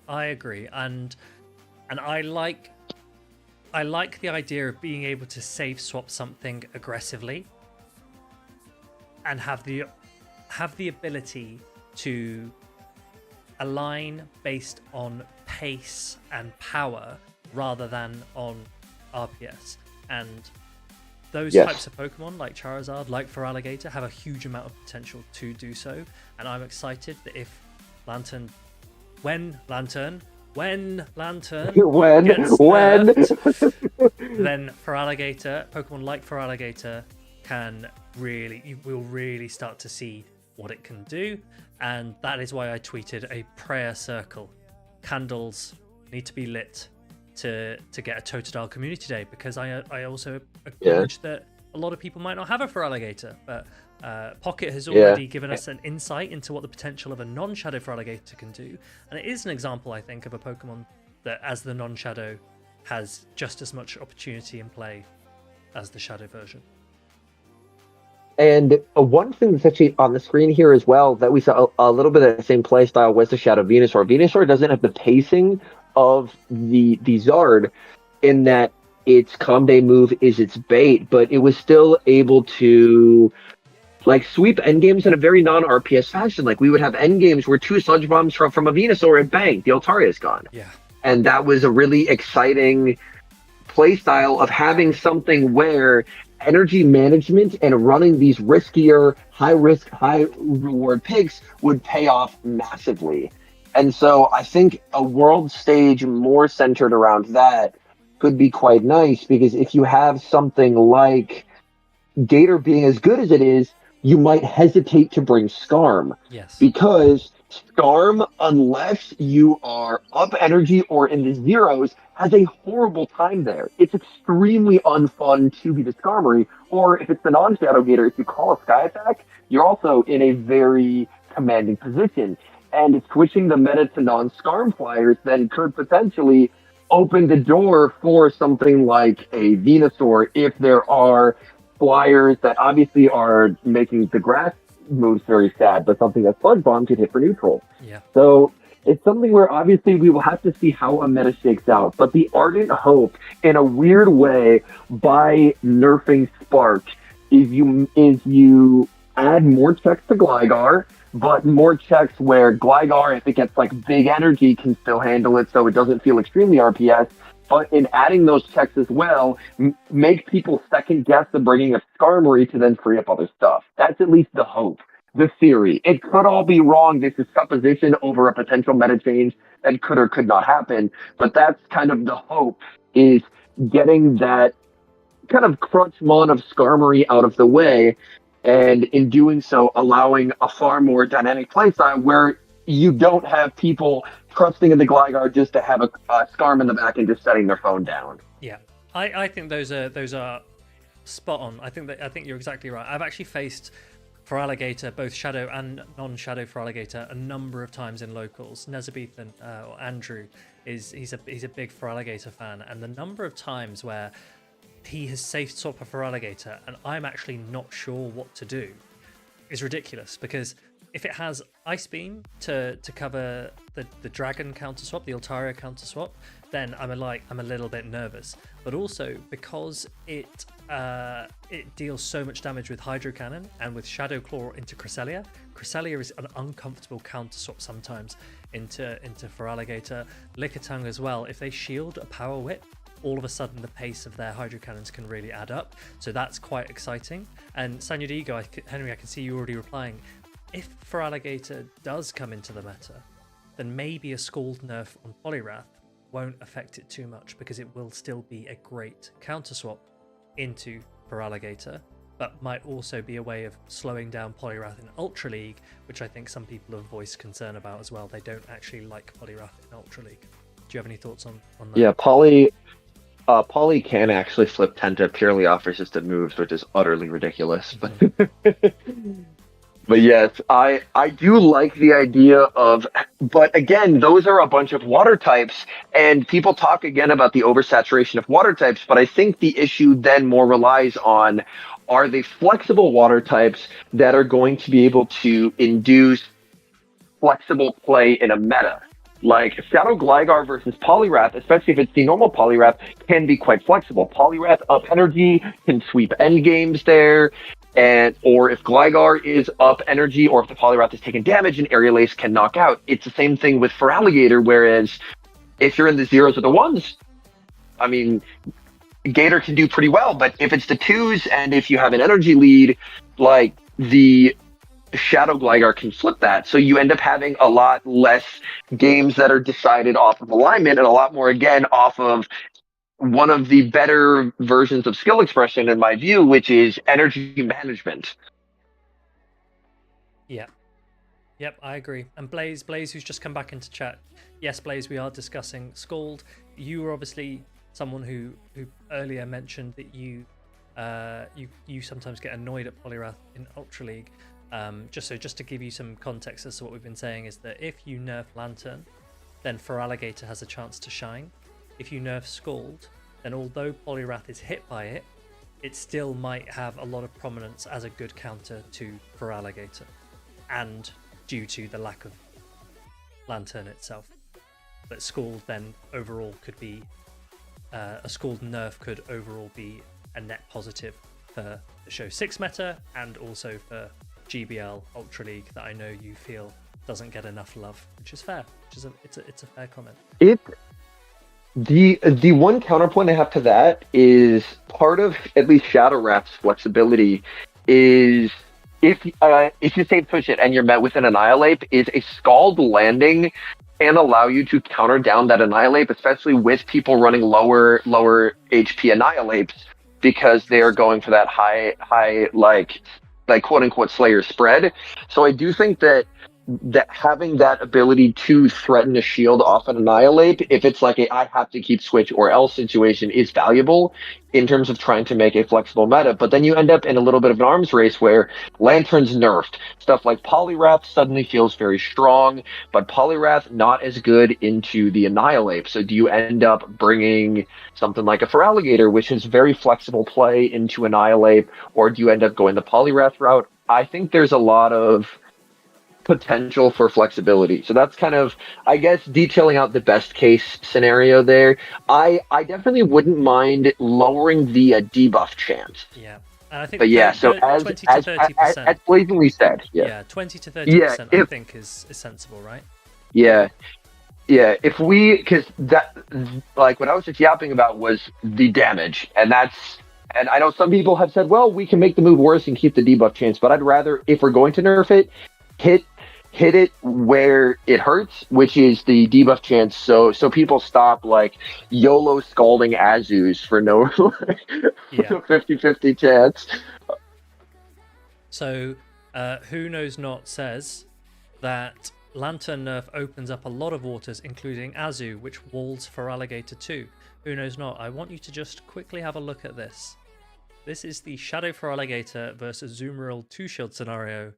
I agree, and I like the idea of being able to save swap something aggressively and have the ability to align based on pace and power rather than on RPS. And those Yes. types of Pokemon, like Charizard, like Feraligatr, have a huge amount of potential to do so. And I'm excited that if Lantern, when Lantern when gets when nerfed, then Feraligatr, Pokemon like Feraligatr, you will really start to see what it can do. And that is why I tweeted a prayer circle. Candles need to be lit to get a Totodile Community Day, because I also acknowledge that a lot of people might not have a Feraligatr, but Pocket has already given us an insight into what the potential of a non-Shadow Feraligatr can do, and it is an example, I think, of a Pokemon that, as the non-Shadow, has just as much opportunity in play as the Shadow version. And one thing that's actually on the screen here as well that we saw a little bit of the same play style was the Shadow Venusaur. Venusaur doesn't have the pacing of the Zard in that its Calm Day move is its bait, but it was still able to like sweep endgames in a very non-RPS fashion. Like we would have endgames where two Sludge Bombs from a Venusaur and bang, the Altaria is gone. Yeah. And that was a really exciting play style of having something where energy management and running these riskier, high risk, high reward picks would pay off massively. And so I think a world stage more centered around that could be quite nice, because if you have something like Gator being as good as it is, you might hesitate to bring Scarm. Yes. Because Scarm, unless you are up energy or in the zeros, has a horrible time there. It's extremely unfun to be the Skarmory, or if it's the non-Shadow Gator, if you call a Sky Attack, you're also in a very commanding position. And switching the meta to non-Scarm flyers then could potentially open the door for something like a Venusaur if there are flyers that obviously are making the grass moves very sad, but something that Sludge Bomb could hit for neutral. Yeah. So it's something where obviously we will have to see how a meta shakes out. But the ardent hope, in a weird way, by nerfing Spark, is you add more checks to Gligar, but more checks where Gligar, if it gets like big energy, can still handle it, so it doesn't feel extremely RPS. But in adding those checks as well, make people second guess the bringing of Skarmory to then free up other stuff. That's at least the hope, the theory. It could all be wrong. This is supposition over a potential meta change that could or could not happen. But that's kind of the hope, is getting that kind of crunchmon of Skarmory out of the way, and in doing so, allowing a far more dynamic playstyle where you don't have people trusting in the Gligar just to have a Skarm in the back and just setting their phone down. Yeah, I think those are spot on. I think you're exactly right. I've actually faced Feraligatr, both Shadow and non-Shadow Feraligatr, a number of times in locals. Nezabethan or Andrew he's a big Feraligatr fan, and the number of times where he has safe swap a Feraligatr and I'm actually not sure what to do is ridiculous, because if it has Ice Beam to cover the Dragon counter swap, the Altaria counter swap, then I'm a little bit nervous. But also because it deals so much damage with Hydro Cannon and with Shadow Claw into Cresselia. Cresselia is an uncomfortable counter swap sometimes into Feraligatr. Lickitung as well. If they shield a Power Whip, all of a sudden the pace of their Hydro Cannons can really add up. So that's quite exciting. And Sanyudigo, Henry, I can see you already replying. If Feraligatr does come into the meta, then maybe a Scald nerf on Poliwrath won't affect it too much, because it will still be a great counter swap into for Alligator, but might also be a way of slowing down Poliwrath in Ultra League, which I think some people have voiced concern about as well. They don't actually like Poliwrath in Ultra League. Do you have any thoughts on that? Yeah, Poly can actually flip Tenta purely off resisted moves, which is utterly ridiculous. But yes, I do like the idea of, but again, those are a bunch of water types, and people talk again about the oversaturation of water types, but I think the issue then more relies on, are they flexible water types that are going to be able to induce flexible play in a meta? Like Shadow Gligar versus Poliwrath, especially if it's the normal Poliwrath, can be quite flexible. Poliwrath up energy can sweep end games there, or if Gligar is up energy, or if the Poliwrath is taking damage, and Aerial Ace can knock out. It's the same thing with for Alligator, whereas if you're in the zeros or the ones, I mean, Gator can do pretty well, but if it's the twos and if you have an energy lead, like the Shadow Gligar can flip that. So you end up having a lot less games that are decided off of alignment and a lot more, again, off of one of the better versions of skill expression, in my view, which is energy management. Yeah. Yep, I agree. And Blaze, who's just come back into chat. Yes, Blaze, we are discussing Scald. You were obviously someone who earlier mentioned that you sometimes get annoyed at Poliwrath in Ultra League. Just to give you some context as to what we've been saying, is that if you nerf Lantern, then for Alligator has a chance to shine. If you nerf Scald, then although Poliwrath is hit by it, it still might have a lot of prominence as a good counter to for Alligator, and due to the lack of Lantern itself. But Scald then overall could be a Scald nerf could overall be a net positive for the show 6 meta and also for GBL Ultra League that I know you feel doesn't get enough love, which is fair. It's a fair comment. The one counterpoint I have to that is part of at least Shadow Wrath's flexibility is if you save push it and you're met with an Annihilate, is a Scald landing and allow you to counter down that Annihilate, especially with people running lower HP Annihilates, because they are going for that high like quote unquote Slayer spread. So I do think that having that ability to threaten a shield off an Annihilate, if it's like I have to keep switch or else situation, is valuable in terms of trying to make a flexible meta. But then you end up in a little bit of an arms race where Lantern's nerfed. Stuff like Poliwrath suddenly feels very strong, but Poliwrath not as good into the Annihilate. So do you end up bringing something like a Feraligatr, which is very flexible play, into Annihilate, or do you end up going the Poliwrath route? I think there's a lot of potential for flexibility. So that's kind of, I guess, detailing out the best case scenario there. I definitely wouldn't mind lowering the debuff chance. Yeah. And I think, but yeah, so 20 to 30%. As blatantly said, yeah, 20 to 30%, I think is sensible, right? Yeah, if we, because that, like what I was just yapping about was the damage, and I know some people have said, well, we can make the move worse and keep the debuff chance, but I'd rather, if we're going to nerf it, hit it where it hurts, which is the debuff chance. So people stop like YOLO scalding Azus for no 50-50 chance. So Who Knows Not says that Lantern nerf opens up a lot of waters, including Azu, which walls for Alligator too. Who Knows Not, I want you to just quickly have a look at this. This is the Shadow for Alligator versus Zoomeril 2-shield scenario,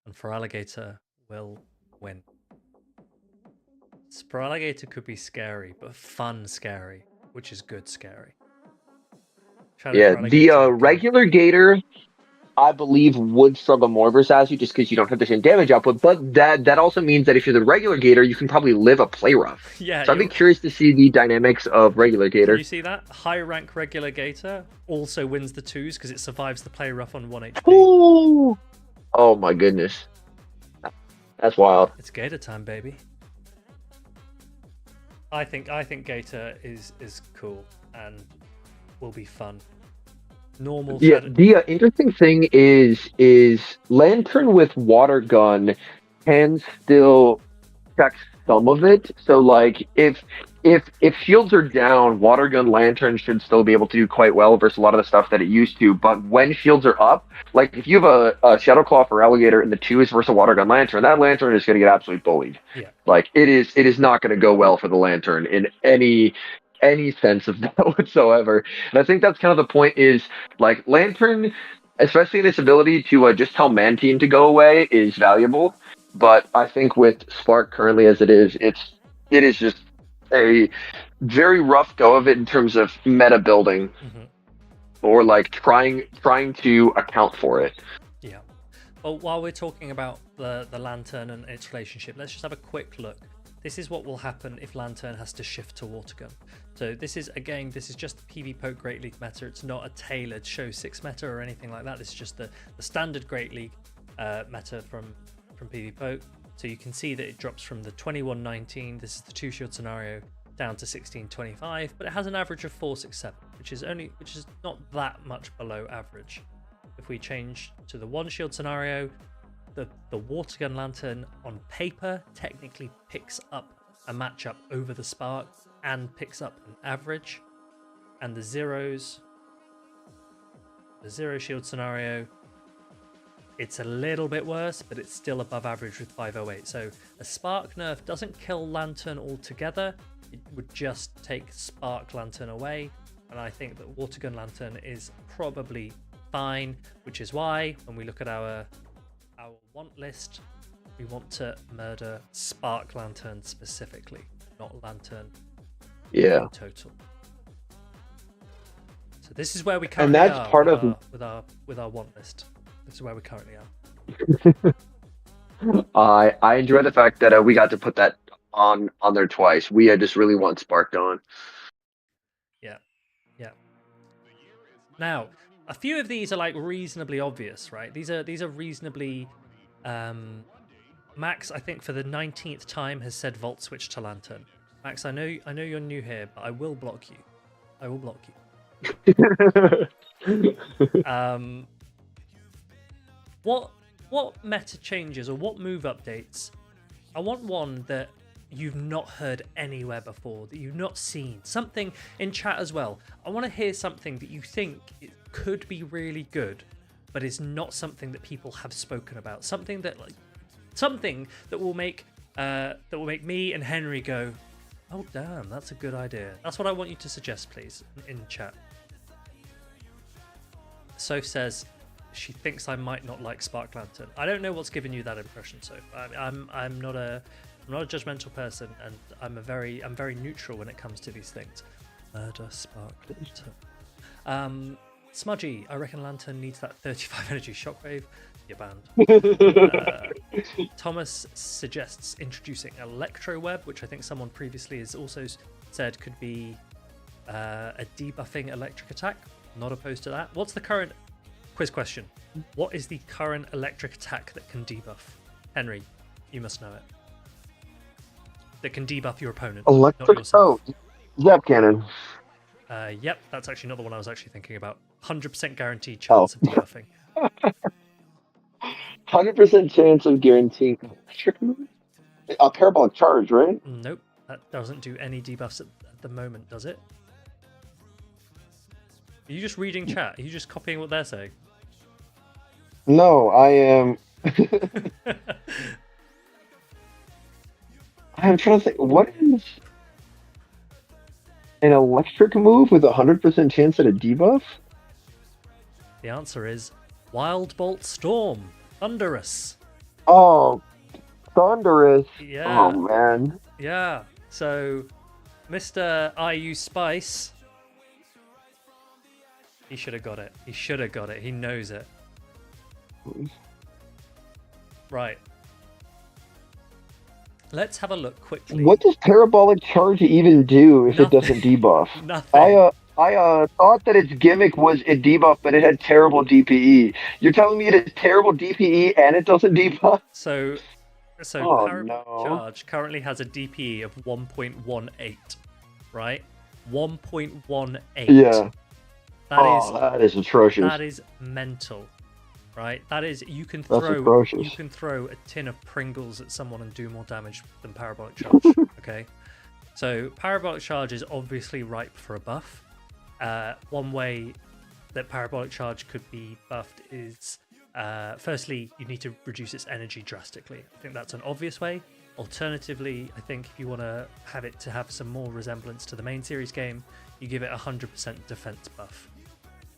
and for Alligator will win. For Alligator could be scary, but fun scary, which is good scary. The regular Gator, I believe, would struggle more versus Azu just because you don't have the same damage output, but that also means that if you're the regular Gator, you can probably live a play rough. Yeah. So I'd be curious to see the dynamics of regular Gator. You see that? High rank regular Gator also wins the 2s because it survives the play rough on 1 HP. Ooh. Oh my goodness. That's wild. It's Gator time, baby. I think Gator is cool and will be fun. Normal. Yeah, the interesting thing is Lantern with Water Gun can still check some of it. So like if shields are down, water gun lantern should still be able to do quite well versus a lot of the stuff that it used to. But when shields are up, like if you have a Shadowclaw for Alligator in the twos versus a water gun lantern, that lantern is going to get absolutely bullied. Yeah. Like it is not going to go well for the lantern in any sense of that whatsoever. And I think that's kind of the point is like lantern, especially in its ability to just tell Mantine to go away, is valuable. But I think with Spark currently as it is just a very rough go of it in terms of meta building or like trying to account for it. Yeah. Well, while we're talking about the lantern and its relationship, let's just have a quick look. This is what will happen if lantern has to shift to water gun. So this is just the PV Poke Great League meta. It's not a tailored Show 6 meta or anything like that. This is just the standard Great League meta from PV Poke. So you can see that it drops from the 2119, this is the 2 shield scenario, down to 1625, but it has an average of 467, which is not that much below average. If we change to the 1 shield scenario, the water gun lantern on paper technically picks up a matchup over the Spark and picks up an average, and the 0 shield scenario, it's a little bit worse, but it's still above average with 508. So a Spark nerf doesn't kill lantern altogether, it would just take Spark lantern away, and I think that water gun lantern is probably fine, which is why when we look at our want list, we want to murder Spark lantern specifically, not lantern total. So this is where we currently and that's are part with our want list. This is where we currently are. I enjoy the fact that we got to put that on there twice. We just really want Spark gone. Yeah. Now, a few of these are like reasonably obvious, right? These are reasonably. Max, I think for the 19th time has said Volt Switch to Lantern. Max, I know you're new here, but I will block you. I will block you. What meta changes or what move updates? I want one that you've not heard anywhere before, that you've not seen. Something in chat as well. I want to hear something that you think it could be really good, but is not something that people have spoken about. Something that will make me and Henry go, oh damn, that's a good idea. That's what I want you to suggest, please, in chat. Soph says she thinks I might not like Spark Lantern. I don't know what's given you that impression, Soph. I'm not a judgmental person, and I'm very neutral when it comes to these things. Murder Spark Lantern. Smudgy, I reckon Lantern needs that 35 energy shockwave. You're banned. Thomas suggests introducing Electro Web, which I think someone previously has also said could be a debuffing electric attack. Not opposed to that. What's the current quiz question? What is the current electric attack that can debuff? Henry, you must know it. That can debuff your opponent. Electric. Oh, Zap Cannon. Yep, that's actually not the one I was actually thinking about. 100% guaranteed chance of debuffing. 100% chance of guaranteeing a parabolic charge, right? Nope, that doesn't do any debuffs at the moment, does it? Are you just reading chat? Are you just copying what they're saying? No, I am. I'm trying to think. What is an electric move with 100% chance at a debuff? The answer is Wild Bolt Storm. Thunderous. Oh, Thunderous. Yeah. Oh, man. Yeah. So, Mr. IU Spice, he should have got it. He should have got it. He knows it. Right. Let's have a look quickly. What does parabolic charge even do if it doesn't debuff? Nothing. I thought that its gimmick was a debuff, but it had terrible DPE. You're telling me it has terrible DPE and it doesn't debuff? So parabolic charge currently has a DPE of 1.18, right? 1.18. Yeah. That is atrocious. That is mental. right? That is, you can That's throw atrocious. a tin of Pringles at someone and do more damage than Parabolic Charge. Okay, so Parabolic Charge is obviously ripe for a buff. One way that Parabolic Charge could be buffed is, firstly, you need to reduce its energy drastically. I think that's an obvious way. Alternatively, I think if you want to have some more resemblance to the main series game, you give it 100% defense buff.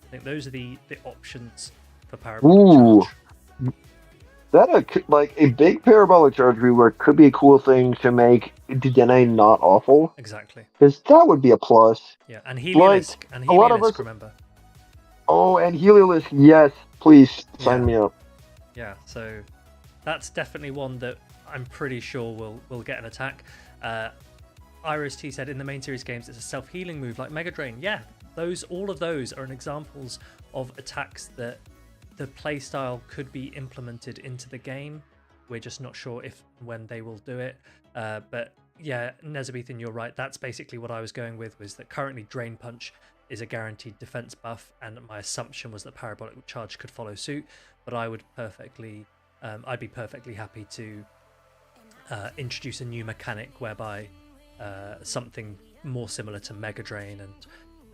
I think those are the options for Parabolic Ooh, Charge. that like a big parabolic charge rework could be a cool thing to make Dedenne not awful, Exactly. because that would be a plus. Yeah, and Like Heliolisk, a lot of us. remember? Oh, and Heliolisk, yes, please sign me up. Yeah, so that's definitely one that I'm pretty sure will get an attack. Iris T said in the main series games it's a self-healing move like Mega Drain. Yeah, all of those are examples of attacks that the playstyle could be implemented into the game. We're just not sure if when they will do it. But yeah, Nezabethan, you're right. That's basically what I was going with, was that currently Drain Punch is a guaranteed defense buff, and my assumption was that Parabolic Charge could follow suit. But I'd be perfectly happy to introduce a new mechanic whereby something more similar to Mega Drain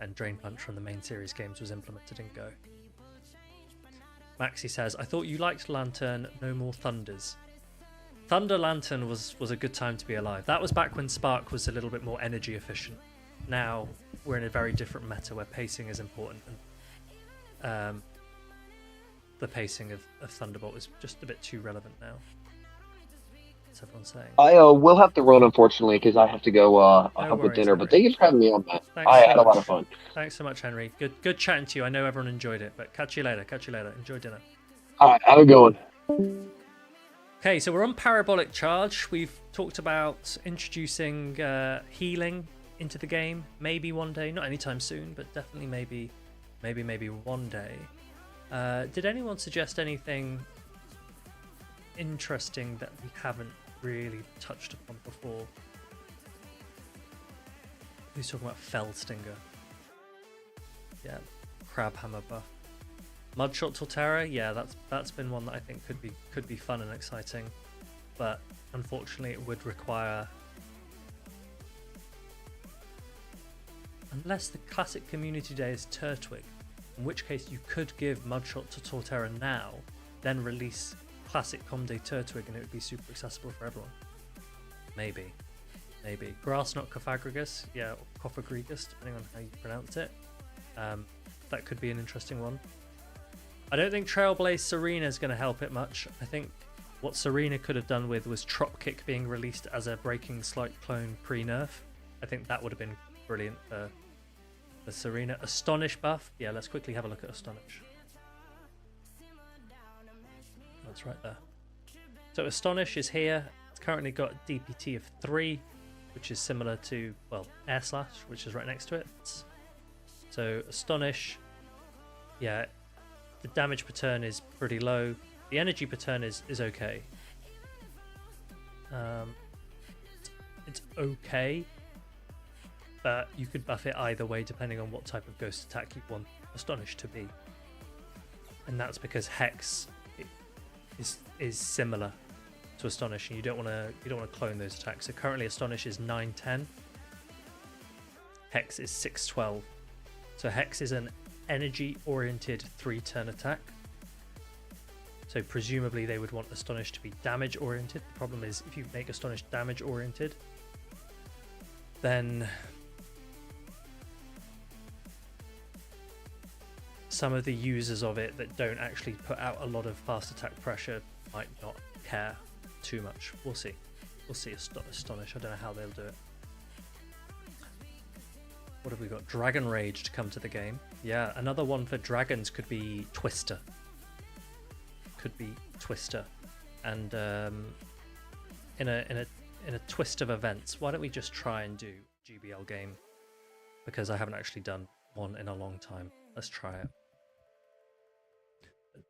and Drain Punch from the main series games was implemented in Go. Maxi says, I thought you liked Lantern, no more Thunders. Thunder Lantern was a good time to be alive. That was back when Spark was a little bit more energy efficient. Now we're in a very different meta where pacing is important, and the pacing of Thunderbolt is just a bit too relevant now. What's everyone saying? I will have to run, unfortunately, because I have to go help with dinner. Henry. But thank you for having me on, Matt. Thanks I so had much. a lot of fun. Thanks so much, Henry. Good chatting to you. I know everyone enjoyed it, but catch you later. Enjoy dinner. All right, have a good one. Okay, so we're on Parabolic Charge. We've talked about introducing healing into the game. Maybe one day, not anytime soon, but definitely maybe one day. Did anyone suggest anything interesting that we haven't really touched upon before? Who's talking about Fell Stinger? Yeah, Crab Hammer buff. Mudshot Torterra, yeah, that's been one that I think could be fun and exciting, but unfortunately it would require, unless the classic community day is Turtwig, in which case you could give Mudshot to Torterra now, then release classic Com Day Turtwig, and it would be super accessible for everyone. Maybe. Grass Knot Cophagrigus, yeah, or Cophagrigus, depending on how you pronounce it. That could be an interesting one. I don't think Trailblaze Serena is going to help it much. I think what Serena could have done with was Tropkick being released as a Breaking Slight clone pre-nerf. I think that would have been brilliant for Serena. Astonish buff. Yeah, let's quickly have a look at Astonish. That's right there. So Astonish is here. It's currently got a DPT of 3, which is similar to, well, Air Slash, which is right next to it. So Astonish, yeah, the damage per turn is pretty low. The energy per turn is okay. It's okay, but you could buff it either way depending on what type of ghost attack you want Astonish to be. And that's because Hex is similar to Astonish, and you don't want to clone those attacks. So currently Astonish is 9/10. Hex is 6/12. So Hex is an energy-oriented 3-turn attack. So presumably they would want Astonish to be damage-oriented. The problem is if you make Astonish damage-oriented, then some of the users of it that don't actually put out a lot of fast attack pressure might not care too much. We'll see. Astonish. I don't know how they'll do it. What have we got? Dragon Rage to come to the game. Yeah, another one for dragons could be Twister. And in a twist of events, why don't we just try and do GBL game? Because I haven't actually done one in a long time. Let's try it.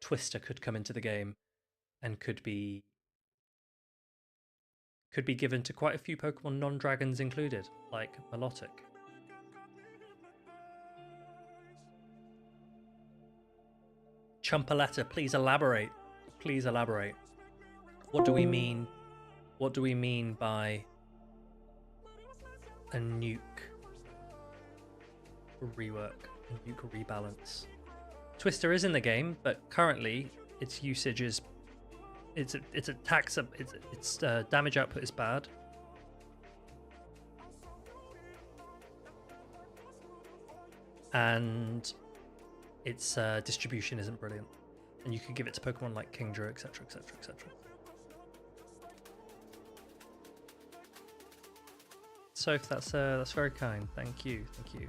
Twister could come into the game and could be given to quite a few Pokemon non-dragons included, like Milotic. Chumpaletta, please elaborate. Please elaborate. What do we mean? What do we mean by a nuke rework, a nuke rebalance? Twister is in the game, but currently its usage is its attacks, its damage output is bad. And its distribution isn't brilliant, and you could give it to Pokemon like Kingdra, etc., etc., etc. So if that's very kind. Thank you, thank you.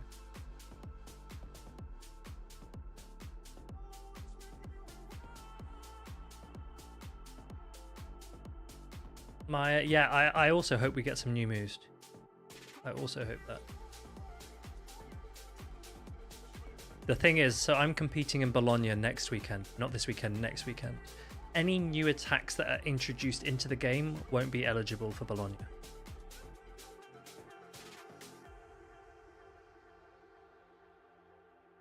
I also hope we get some new moves. I also hope that. The thing is, so I'm competing in Bologna next weekend. Not this weekend, next weekend. Any new attacks that are introduced into the game won't be eligible for Bologna.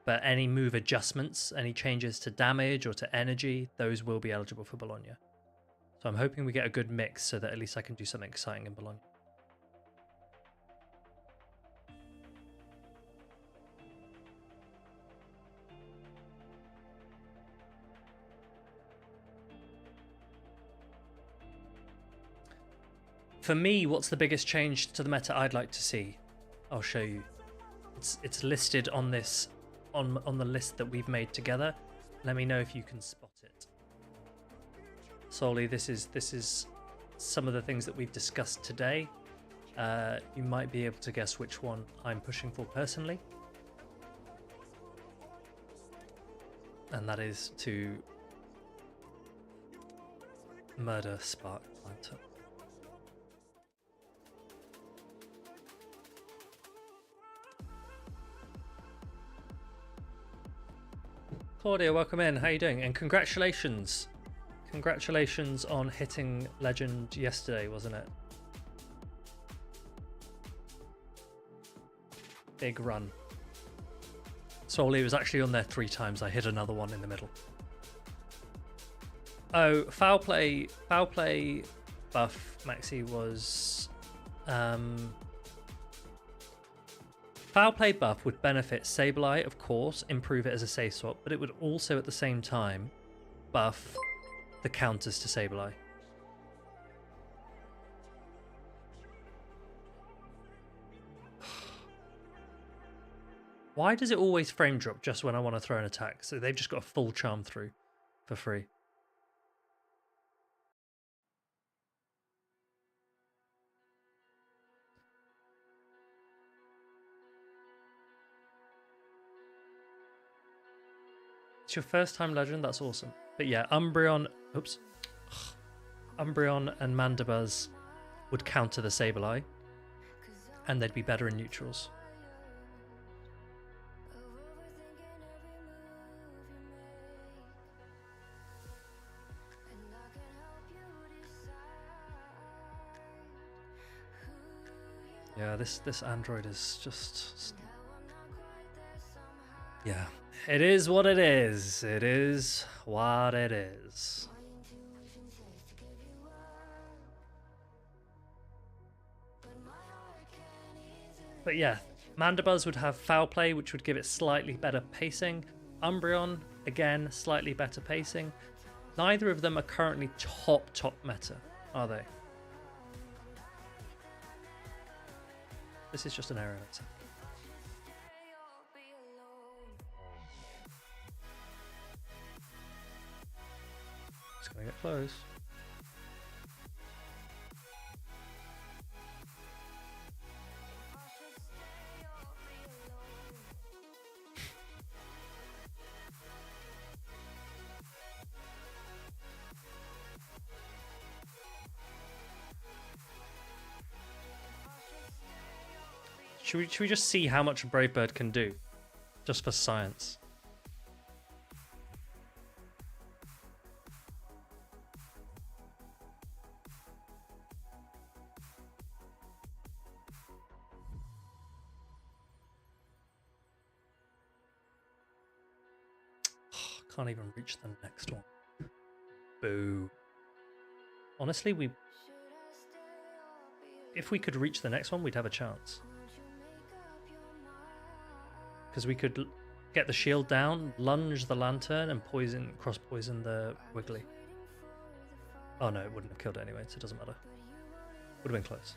But any move adjustments, any changes to damage or to energy, those will be eligible for Bologna. So I'm hoping we get a good mix so that at least I can do something exciting in Bologna. For me, what's the biggest change to the meta I'd like to see? I'll show you. It's listed on this on the list that we've made together. Let me know if you can spot it. Solely, this is some of the things that we've discussed today. You might be able to guess which one I'm pushing for personally. And that is to murder Spark Planter. Claudia, welcome in. How are you doing? And congratulations. Congratulations on hitting Legend yesterday, wasn't it? Big run. Solely was actually on there 3 times. I hit another one in the middle. Oh, foul play buff, Maxi, was foul play buff would benefit Sableye, of course, improve it as a safe swap, but it would also at the same time buff the counters to Sableye. Why does it always frame drop just when I want to throw an attack? So they've just got a full charm through for free. It's your first time Legend, that's awesome. But yeah, Umbreon and Mandibuzz would counter the Sableye, and they'd be better in neutrals. Yeah, this Android is just... Yeah, it is what it is. It is what it is. But yeah, Mandibuzz would have Foul Play, which would give it slightly better pacing. Umbreon, again, slightly better pacing. Neither of them are currently top meta, are they? This is just an area meta. Just gonna get close. Should we just see how much Brave Bird can do? Just for science. can't even reach the next one. Boo. Honestly, if we could reach the next one, we'd have a chance. Because we could get the shield down, lunge the lantern, and cross-poison the Wiggly. Oh no, it wouldn't have killed it anyway, so it doesn't matter. Would have been close.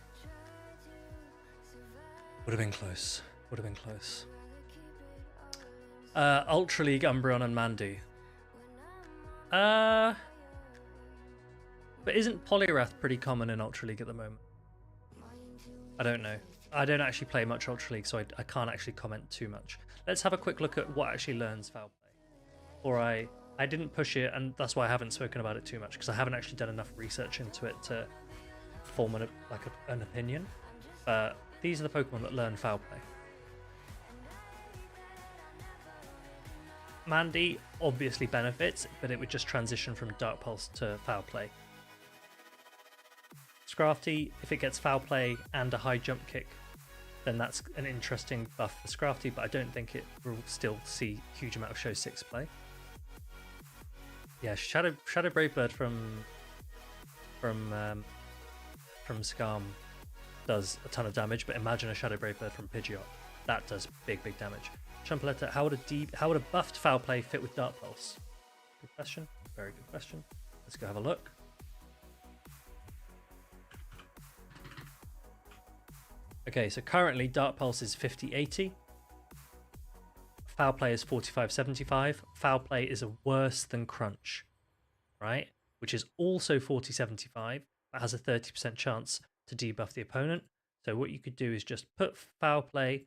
Would have been close. Would have been close. Ultra League, Umbreon, and Mandy. But isn't Poliwrath pretty common in Ultra League at the moment? I don't know. I don't actually play much Ultra League, so I can't actually comment too much. Let's have a quick look at what actually learns Foul Play. Or I didn't push it, and that's why I haven't spoken about it too much, because I haven't actually done enough research into it to form an opinion. But these are the Pokemon that learn Foul Play. Mandy obviously benefits, but it would just transition from Dark Pulse to Foul Play. Scrafty, if it gets Foul Play and a high jump kick, then that's an interesting buff for Scrafty, but I don't think it will still see a huge amount of Show 6 play. Yeah, Shadow Brave Bird from Skarm does a ton of damage, but imagine a Shadow Brave Bird from Pidgeot. That does big damage. Chumpaletta, how would a buffed Foul Play fit with Dark Pulse? Good question. Very good question. Let's go have a look. Okay, so currently Dark Pulse is 50-80. Foul Play is 45-75. Foul Play is worse than Crunch, right? Which is also 40-75, but has a 30% chance to debuff the opponent. So what you could do is just put Foul Play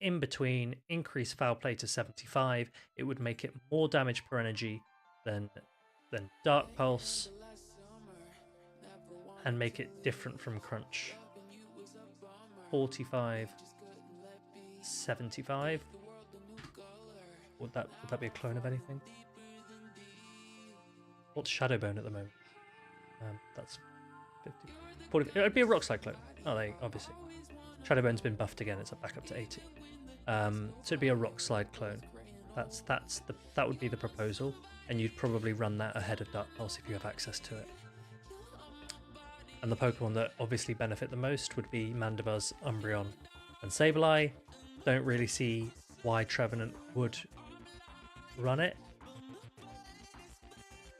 in between, increase Foul Play to 75. It would make it more damage per energy than Dark Pulse, and make it different from Crunch. 45-75. Would that be a clone of anything? What's Shadowbone at the moment? That's 50. 40. It'd be a Rock Slide clone. Oh, obviously. Shadowbone's been buffed again. It's back up to 80. So it'd be a Rock Slide clone. That would be the proposal, and you'd probably run that ahead of Dark Pulse if you have access to it. And the Pokemon that obviously benefit the most would be Mandibuzz, Umbreon, and Sableye. Don't really see why Trevenant would run it.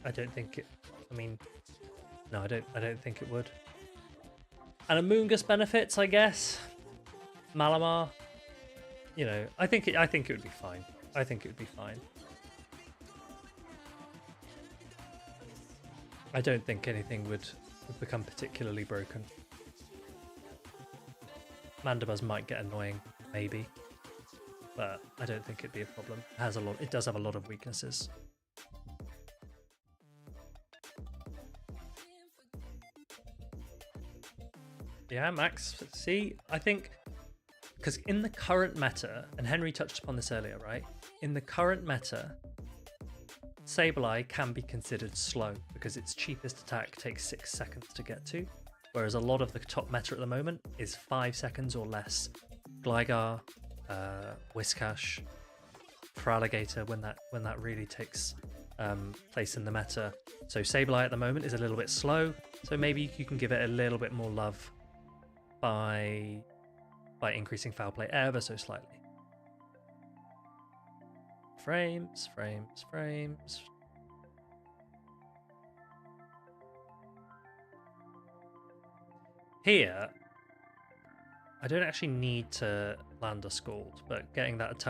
I don't think it. I mean, no, I don't think it would. And Amoonguss benefits, I guess. Malamar. You know, I think it would be fine. I think it would be fine. I don't think anything would become particularly broken. Mandibuzz might get annoying, maybe, but I don't think it'd be a problem. It does have a lot of weaknesses. Yeah, Max. See, I think because in the current meta, and Henry touched upon this earlier, right? In the current meta, Sableye can be considered slow because its cheapest attack takes 6 seconds to get to, whereas a lot of the top meta at the moment is 5 seconds or less. Gligar, Whiscash, Feraligatr when that really takes place in the meta. So Sableye at the moment is a little bit slow, so maybe you can give it a little bit more love by increasing Foul Play ever so slightly. Frames. Here, I don't actually need to land a Scald, but getting that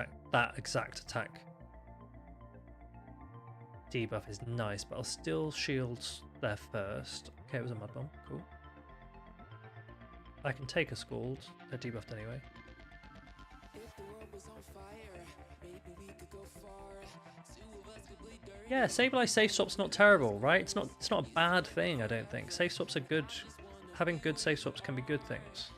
exact attack debuff is nice, but I'll still shield there first. Okay, it was a Mud Bomb, cool. I can take a Scald, they're debuffed anyway. Yeah, Sableye safe swap's not terrible, right? It's not a bad thing, I don't think. Safe swaps are good. Having good safe swaps can be good things.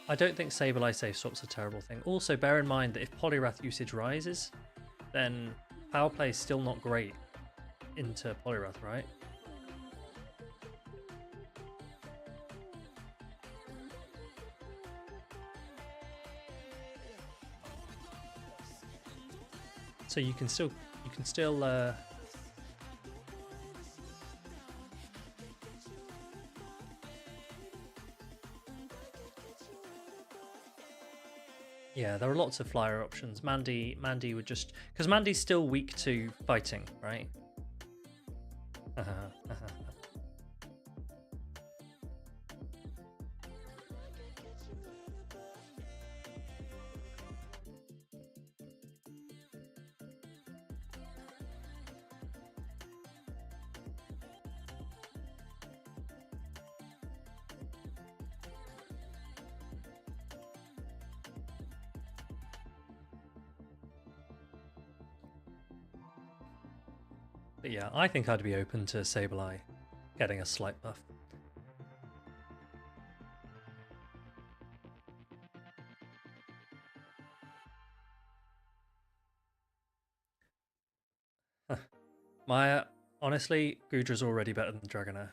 I don't think Sableye safe swap's a terrible thing. Also, bear in mind that if Poliwrath usage rises, then power play is still not great into Poliwrath, right? So you can still yeah, there are lots of flyer options. Mandy would just, because Mandy's still weak to fighting, right? But yeah, I think I'd be open to Sableye getting a slight buff. Honestly, Gudra's already better than Dragonair.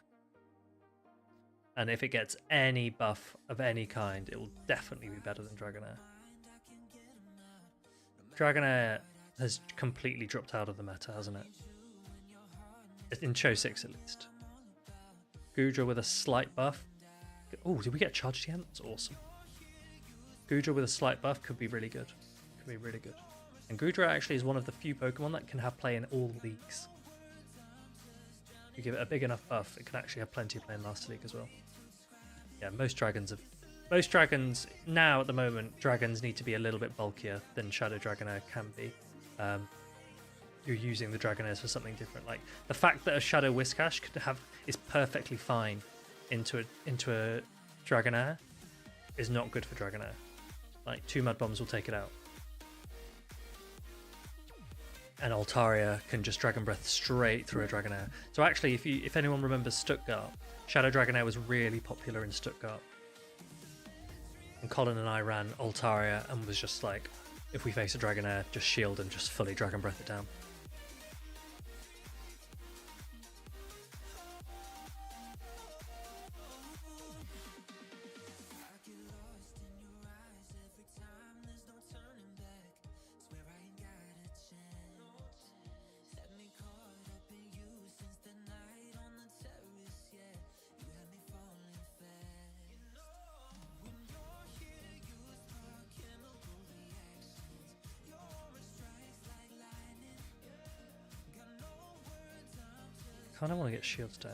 And if it gets any buff of any kind, it will definitely be better than Dragonair. Dragonair has completely dropped out of the meta, hasn't it? In Cho 6 at least. Gudra with a slight buff. Oh, did we get charged again? That's awesome. Gudra with a slight buff could be really good. Could be really good. And Gudra actually is one of the few Pokemon that can have play in all leagues. If you give it a big enough buff, it can actually have plenty of play in Master League as well. Yeah, most dragons now at the moment, dragons need to be a little bit bulkier than Shadow Dragonair can be. You're using the Dragonairs for something different. Like the fact that a Shadow Whiscash is perfectly fine into a Dragonair is not good for Dragonair. Like 2 Mud Bombs will take it out. And Altaria can just Dragon Breath straight through a Dragonair. So actually, if anyone remembers Stuttgart, Shadow Dragonair was really popular in Stuttgart. And Colin and I ran Altaria and was just like, if we face a Dragonair, just shield and just fully Dragon Breath it down. I don't want to get shields down.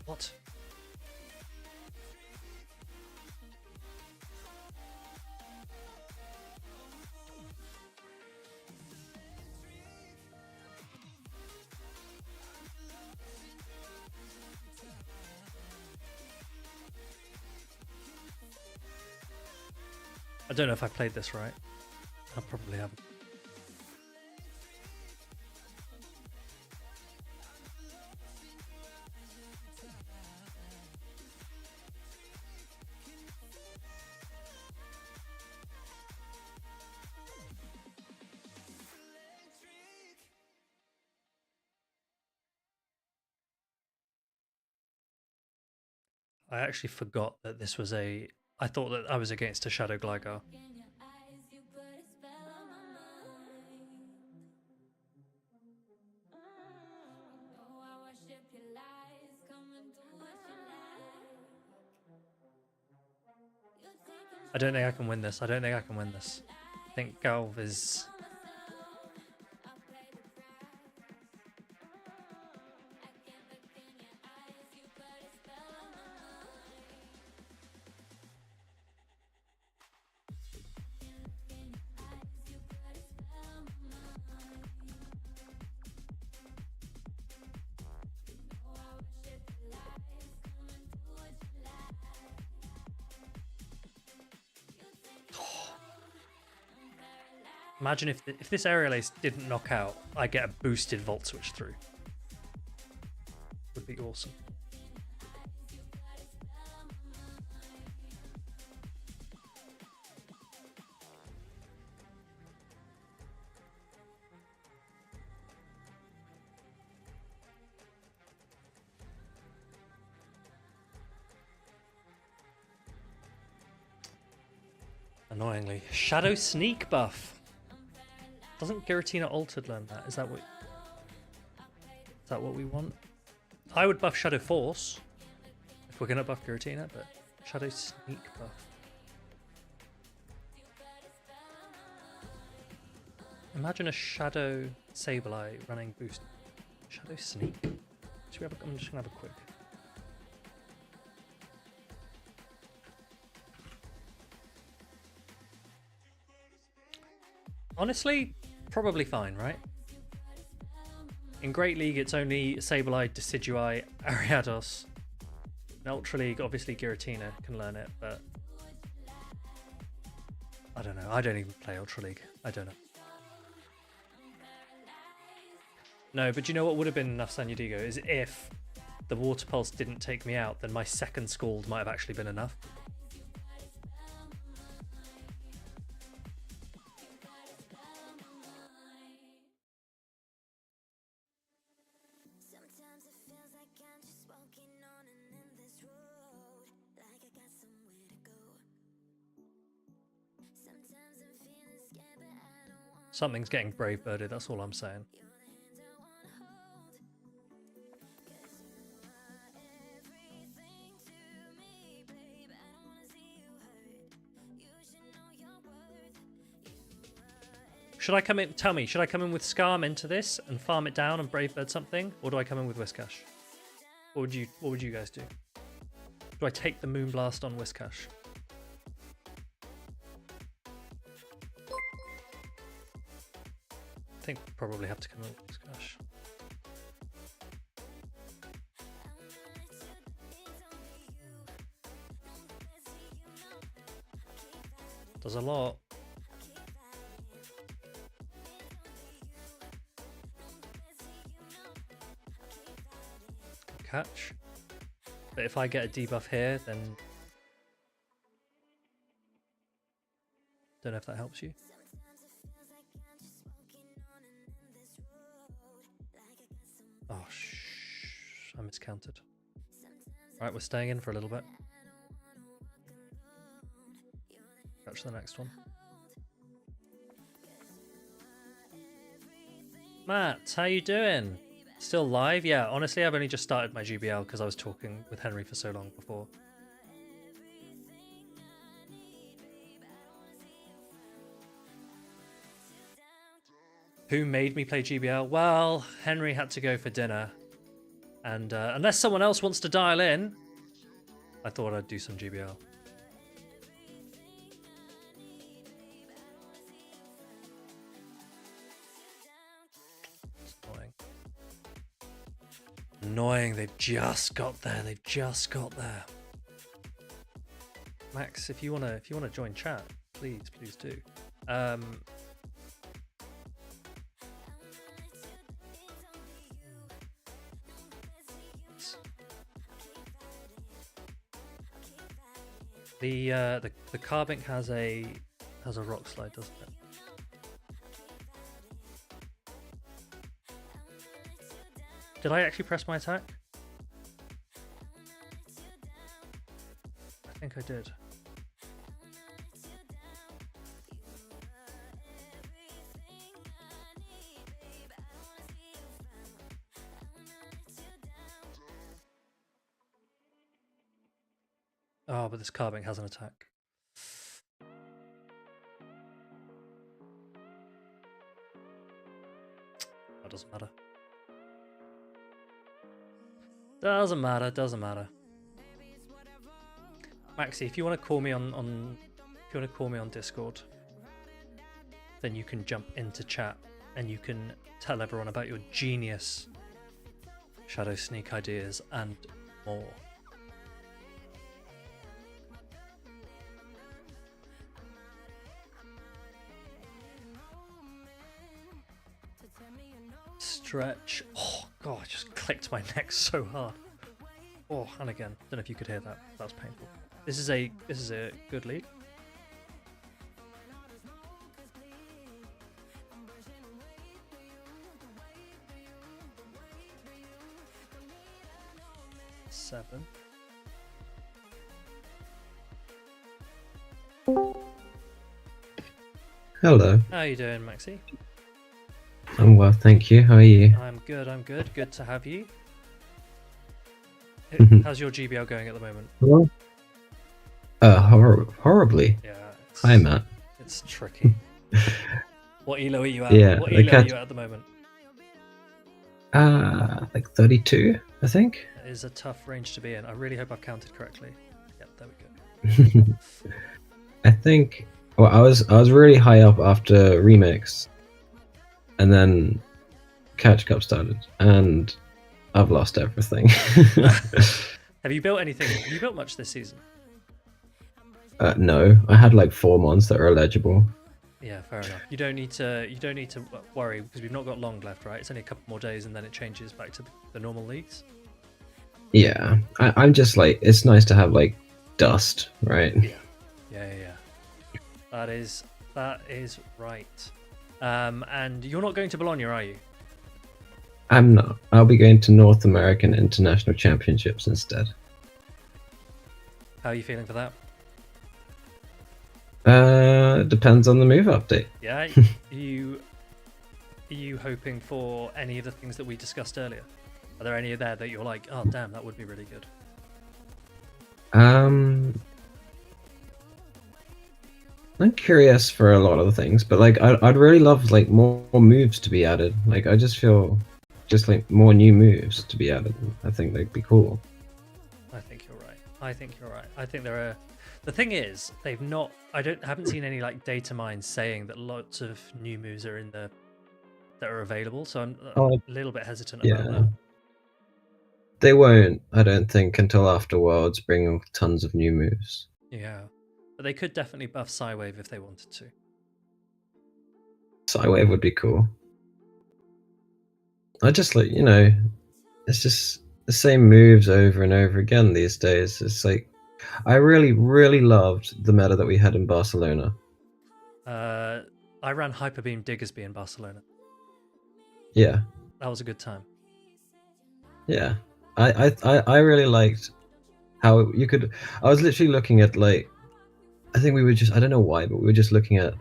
What? I don't know if I played this right. I probably haven't. I actually forgot that this was a... I thought that I was against a Shadow Gligar. I don't think I can win this. I don't think I can win this. I think Galv is... Imagine if this aerial ace didn't knock out, I get a boosted Volt Switch through. Would be awesome. Annoyingly, Shadow Sneak buff. Doesn't Giratina Altered learn that? Is that what we want? I would buff Shadow Force if we're gonna buff Giratina, but Shadow Sneak buff. Imagine a Shadow Sableye running boost. Shadow Sneak. I'm just gonna have a quick. Honestly, probably fine, right? In Great League, it's only Sableye, Decidueye, Ariados. In Ultra League, obviously Giratina can learn it, but I don't know. I don't even play Ultra League. I don't know. No, but you know what would have been enough Sanyadigo is if the Water Pulse didn't take me out, then my second Scald might have actually been enough. Something's getting Brave Birded, that's all I'm saying. Should I come in? Tell me, should I come in with Scarm into this and farm it down and Brave Bird something, or do I come in with Whiscash? What would you guys do? Do I take the Moonblast on Whiscash? I think probably have to come in with Whiscash. Does a lot. Catch. But if I get a debuff here, then don't know if that helps you. Oh, I miscounted. Right, we're staying in for a little bit. Catch the next one. Matt, how you doing? Still live? Yeah, honestly, I've only just started my GBL because I was talking with Henry for so long before. Who made me play GBL? Well, Henry had to go for dinner. And unless someone else wants to dial in, I thought I'd do some GBL. Annoying, they've just got there. They've just got there. Max, if you wanna join chat, please do. The Carbink has a rock slide, doesn't it? Did I actually press my attack? I think I did. Oh, but this Carbink has an attack. That doesn't matter. Doesn't matter. Maxi, if you want to call me on Discord, then you can jump into chat and you can tell everyone about your genius Shadow Sneak ideas and more. stretch. Oh god, I just clicked my neck so hard. Oh, and again, don't know if you could hear that. That's painful. This is a good lead. Seven. Hello. How are you doing, Maxi? I'm well, thank you. How are you? I'm good. I'm good. Good to have you. How's your GBL going at the moment? Well, horribly. Yeah. Hi, Matt. It's tricky. What elo are you at? Yeah, What elo are you at the moment? Like 32, I think. It is a tough range to be in. I really hope I've counted correctly. Yep, there we go. I think. Well, I was really high up after Remix, and then Catch Cup started, and I've lost everything. Have you built anything? Have you built much this season? No, I had like 4 months that are eligible. Yeah, fair enough. You don't need to worry because we've not got long left, right? It's only a couple more days, and then it changes back to the normal leagues. Yeah, I'm just like, it's nice to have like dust, right? Yeah. That is right. And you're not going to Bologna, are you? I'm not. I'll be going to North American International Championships instead. How are you feeling for that? Depends on the move update. Yeah. Are you hoping for any of the things that we discussed earlier? Are there any there that you're like, oh damn, that would be really good? I'm curious for a lot of the things, but like I'd really love like more moves to be added. Like I just feel just like more new moves to be added. I think they'd be cool. I think you're right. I think there are. The thing is, they've not. Haven't seen any like data mines saying that lots of new moves are that are available. So I'm a little bit hesitant about that. They won't, I don't think, until after Worlds bring tons of new moves. Yeah. But they could definitely buff Psywave if they wanted to. Psywave would be cool. I just like, it's just the same moves over and over again these days. It's like, I really, really loved the meta that we had in Barcelona. I ran Hyper Beam Diggersby in Barcelona. Yeah. That was a good time. Yeah. I really liked how you could. I was literally looking at like, I think we were just, I don't know why, but we were just looking at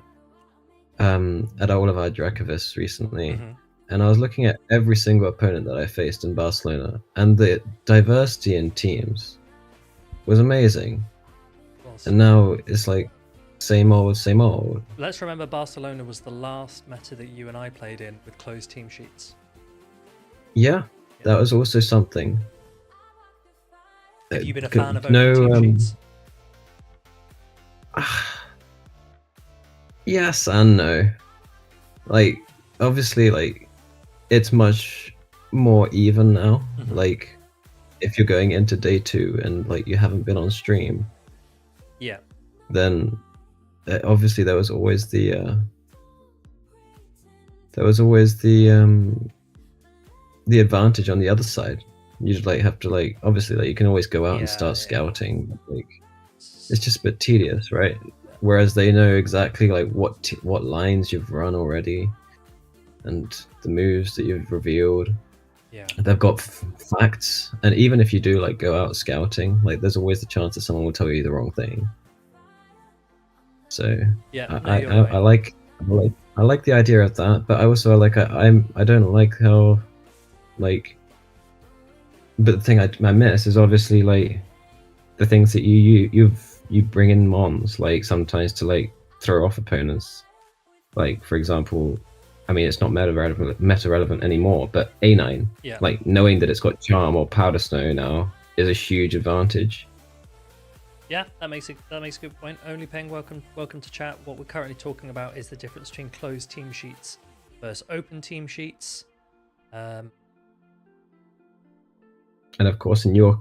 all of our Dracovis recently, and I was looking at every single opponent that I faced in Barcelona, and the diversity in teams was amazing. And now it's like same old, same old. Let's remember Barcelona was the last meta that you and I played in with closed team sheets. Yeah, that was also something. Have you been a fan of open team sheets? Yes and no. Like, obviously, like, it's much more even now. Like, if you're going into day 2 and like you haven't been on stream, then obviously there was always the advantage on the other side. You'd like have to like, obviously, like you can always go out and start scouting. But, like, it's just a bit tedious, right? Whereas they know exactly like what lines you've run already, and the moves that you've revealed. Yeah, they've got facts, and even if you do like go out scouting, like there's always the chance that someone will tell you the wrong thing. So yeah, I like the idea of that, but I also like I don't like how like. But the thing I miss is obviously like the things that you bring in mons, like sometimes to like throw off opponents. Like for example, I mean it's not meta relevant anymore, but A9, like knowing that it's got Charm or Powder Snow now is a huge advantage. Yeah, that makes a good point. Only Peng, welcome to chat. What we're currently talking about is the difference between closed team sheets versus open team sheets. And of course, in your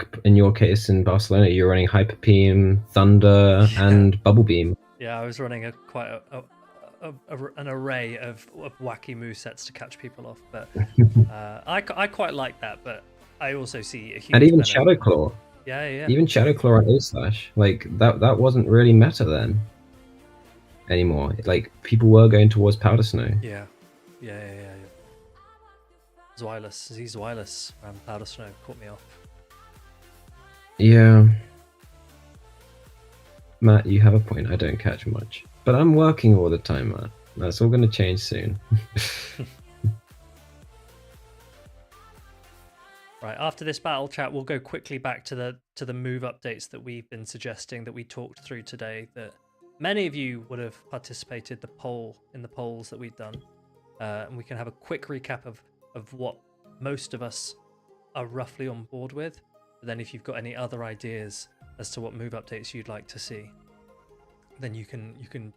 case in Barcelona, you're running Hyper Beam, Thunder, and Bubble Beam. Yeah, I was running an array of wacky movesets to catch people off. But I quite like that. But I also see a huge And even benefit. Shadow Claw. Yeah. Even Shadow Claw on A/, like that wasn't really meta then anymore. Like people were going towards Powder Snow. Yeah. Zwilus around Powder Snow caught me off. Yeah. Matt, you have a point. I don't catch much. But I'm working all the time, Matt. That's all going to change soon. Right, after this battle chat, we'll go quickly back to the move updates that we've been suggesting, that we talked through today, that many of you would have participated in the polls that we've done. And we can have a quick recap of what most of us are roughly on board with. But then if you've got any other ideas as to what move updates you'd like to see, then you can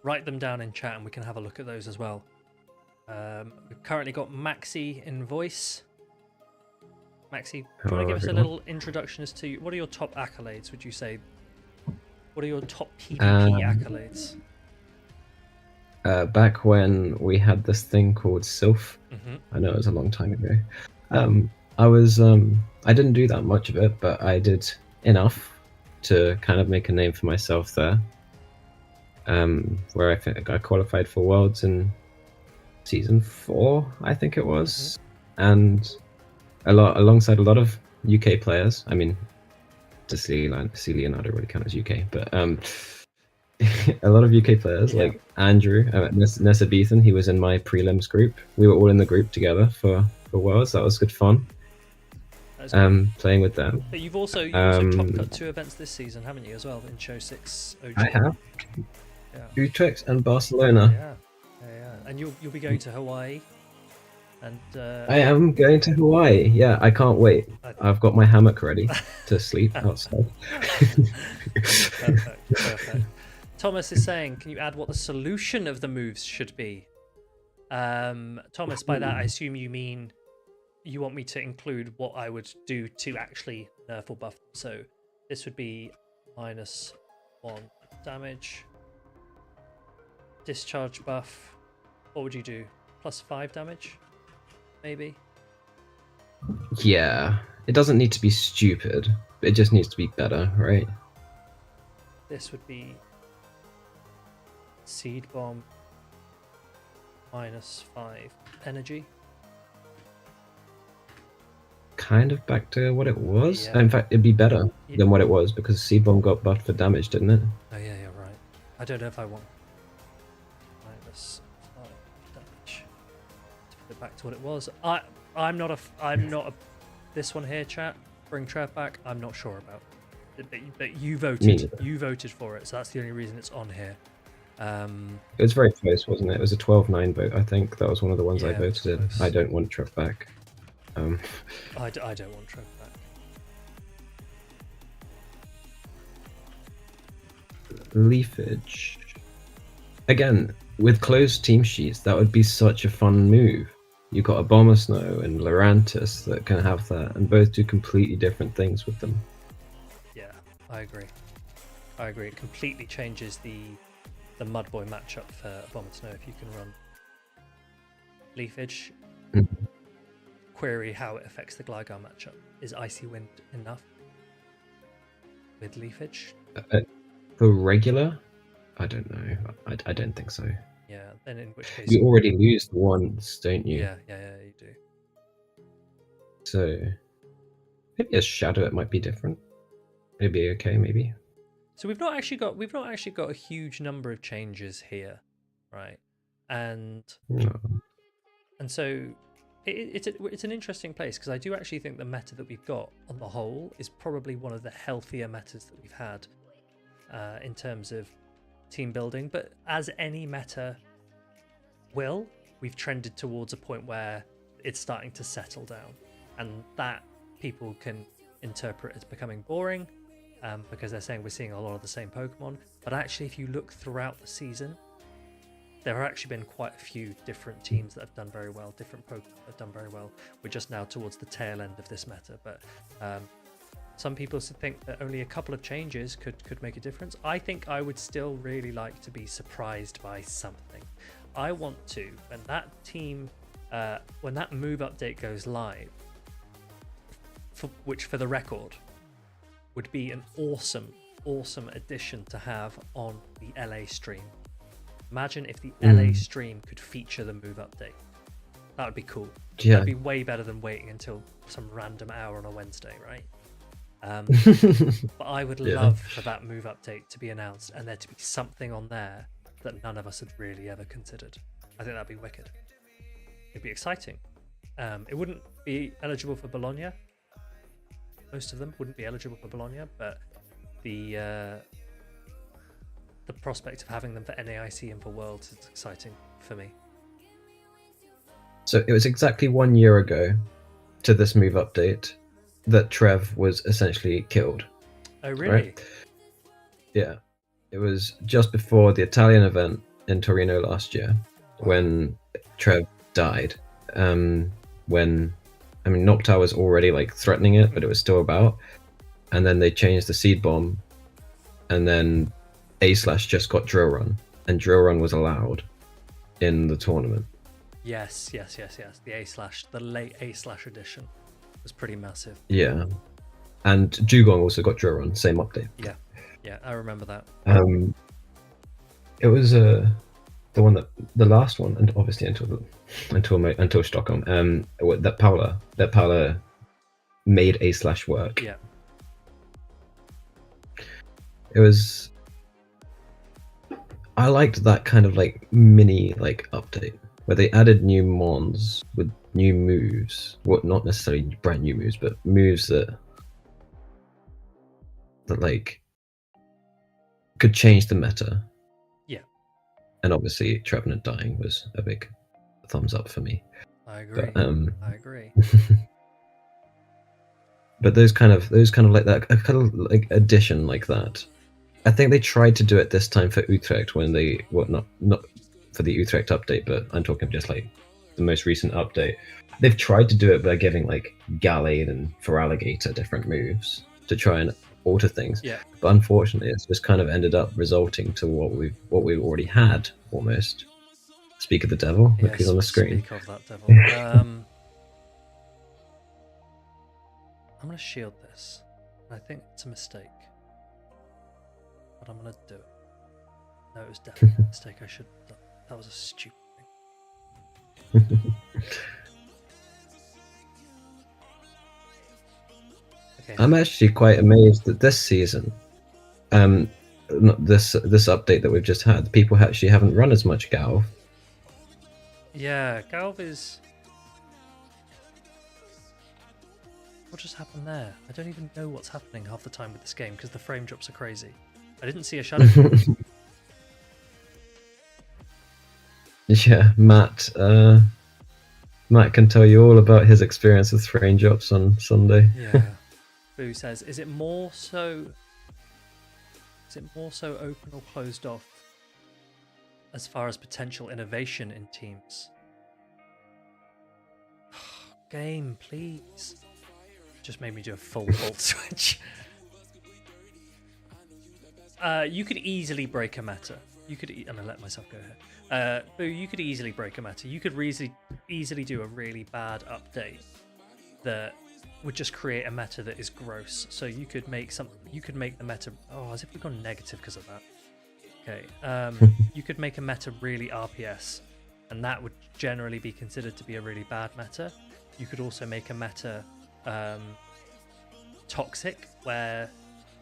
write them down in chat and we can have a look at those as well. We've currently got Maxy in voice. Maxy, do you want to give us a little introduction as to what are your top accolades, would you say? What are your top PvP accolades? Back when we had this thing called Sylph, I know it was a long time ago. I didn't do that much of it, but I did enough to kind of make a name for myself there. Where I think I qualified for Worlds in season 4, I think it was, and alongside a lot of UK players. I mean, does Leonardo really count as UK? But a lot of UK players like Andrew, Nessa Beethan. He was in my prelims group. We were all in the group together for Worlds. That was good fun. Playing with them. But you've also top cut 2 events this season, haven't you, as well, in Show 6 OG? I have. Utrecht and Barcelona. Yeah. And you'll be going to Hawaii. And I am going to Hawaii. Yeah, I can't wait. I've got my hammock ready to sleep outside. Perfect. Thomas is saying, can you add what the solution of the moves should be? Thomas, by that I assume you mean you want me to include what I would do to actually nerf or buff them. So this would be -1 damage. Discharge buff. What would you do? +5 damage? Maybe? Yeah. It doesn't need to be stupid. It just needs to be better, right? This would be Seed Bomb -5 energy. Kind of back to what it was. Yeah. In fact, it'd be better than what it was because Seed Bomb got buffed for damage, didn't it? Oh yeah, right. I don't know if I want -5 damage to put it back to what it was. I'm not a this one here, chat. Bring Trev back. I'm not sure about. But you voted. You voted for it, so that's the only reason it's on here. It was very close, wasn't it? It was a 12-9 vote. I think that was one of the ones I voted in. Close. I don't want Trev back. I don't want Trev back. Leafage. Again, with closed team sheets, that would be such a fun move. You've got a Bomber Snow and Lurantis that can have that, and both do completely different things with them. Yeah, I agree. It completely changes the Mudboy matchup for Bomber Snow if you can run Leafage. Query how it affects the Gligar matchup. Is Icy Wind enough with Leafage? For regular? I don't know. I don't think so. Yeah, then in which case... You already lose once, don't you? Yeah, you do. So, maybe as Shadow it might be different. It'd be okay, maybe. So we've not actually got a huge number of changes here, right? And so it's an interesting place because I do actually think the meta that we've got on the whole is probably one of the healthier metas that we've had in terms of team building. But as any meta we've trended towards a point where it's starting to settle down, and that people can interpret as becoming boring. Because they're saying we're seeing a lot of the same Pokemon. But actually, if you look throughout the season, there have actually been quite a few different teams that have done very well, different Pokemon have done very well. We're just now towards the tail end of this meta, but Some people think that only a couple of changes could make a difference. I think I would still really like to be surprised by something. I want to, when that team, when that move update goes live, which for the record would be an awesome addition to have on the LA stream. Imagine if the LA stream could feature the move update. That would be cool. Yeah. That'd be way better than waiting until some random hour on a Wednesday, right? But I would love for that move update to be announced and there to be something on there that none of us had really ever considered. I think that'd be wicked. It'd be exciting. It wouldn't be eligible for Bologna. Most of them wouldn't be eligible for Bologna, but the prospect of having them for NAIC and for Worlds is exciting for me. So it was exactly 1 year ago to this move update that Trev was essentially killed. Oh, really? Right? Yeah. It was just before the Italian event in Torino last year when Trev died. When, I mean, Noctowl was already like threatening it, but it was still about. And then they changed the seed bomb, and then A/ just got drill run, and drill run was allowed in the tournament. Yes. The A/, the late A/ edition was pretty massive. Yeah. And Dugong also got drill run, same update. Yeah, I remember that. It was the last one, and obviously until Stockholm. That Paula made A/ work. Yeah. It was. I liked that kind of like mini like update where they added new mons with new moves. What, not necessarily brand new moves, but moves that like could change the meta. Yeah. And obviously Trevenant dying was a big thumbs up for me. I agree. But, I agree. But those kind of like that, a kind of like addition like that. I think they tried to do it this time for Utrecht when they, well, not for the Utrecht update, but I'm talking just like the most recent update. They've tried to do it by giving like Gallade and Feraligatr different moves to try and alter things. Yeah. But unfortunately, it's just kind of ended up resulting to what we've already had almost. Speak of the devil, look who's on the screen. Speak of that devil. I'm going to shield this. I think it's a mistake. But I'm going to do it. No, it was definitely a mistake. I should have done. That was a stupid thing. Okay. I'm actually quite amazed that this season, this update that we've just had, people actually haven't run as much Galv. Yeah, Galv is... What just happened there? I don't even know what's happening half the time with this game because the frame drops are crazy. I didn't see a shadow. Yeah, Matt can tell you all about his experience with frame drops on Sunday. Yeah. Boo says, is it more so open or closed off as far as potential innovation in teams? Game, please. Just made me do a full vault switch. You could easily break a meta. I'm gonna let myself go ahead. Boo, you could easily break a meta. You could easily do a really bad update that would just create a meta that is gross. So you could make the meta. Oh, as if we've gone negative because of that. Okay. You could make a meta really RPS, and that would generally be considered to be a really bad meta. You could also make a meta toxic, where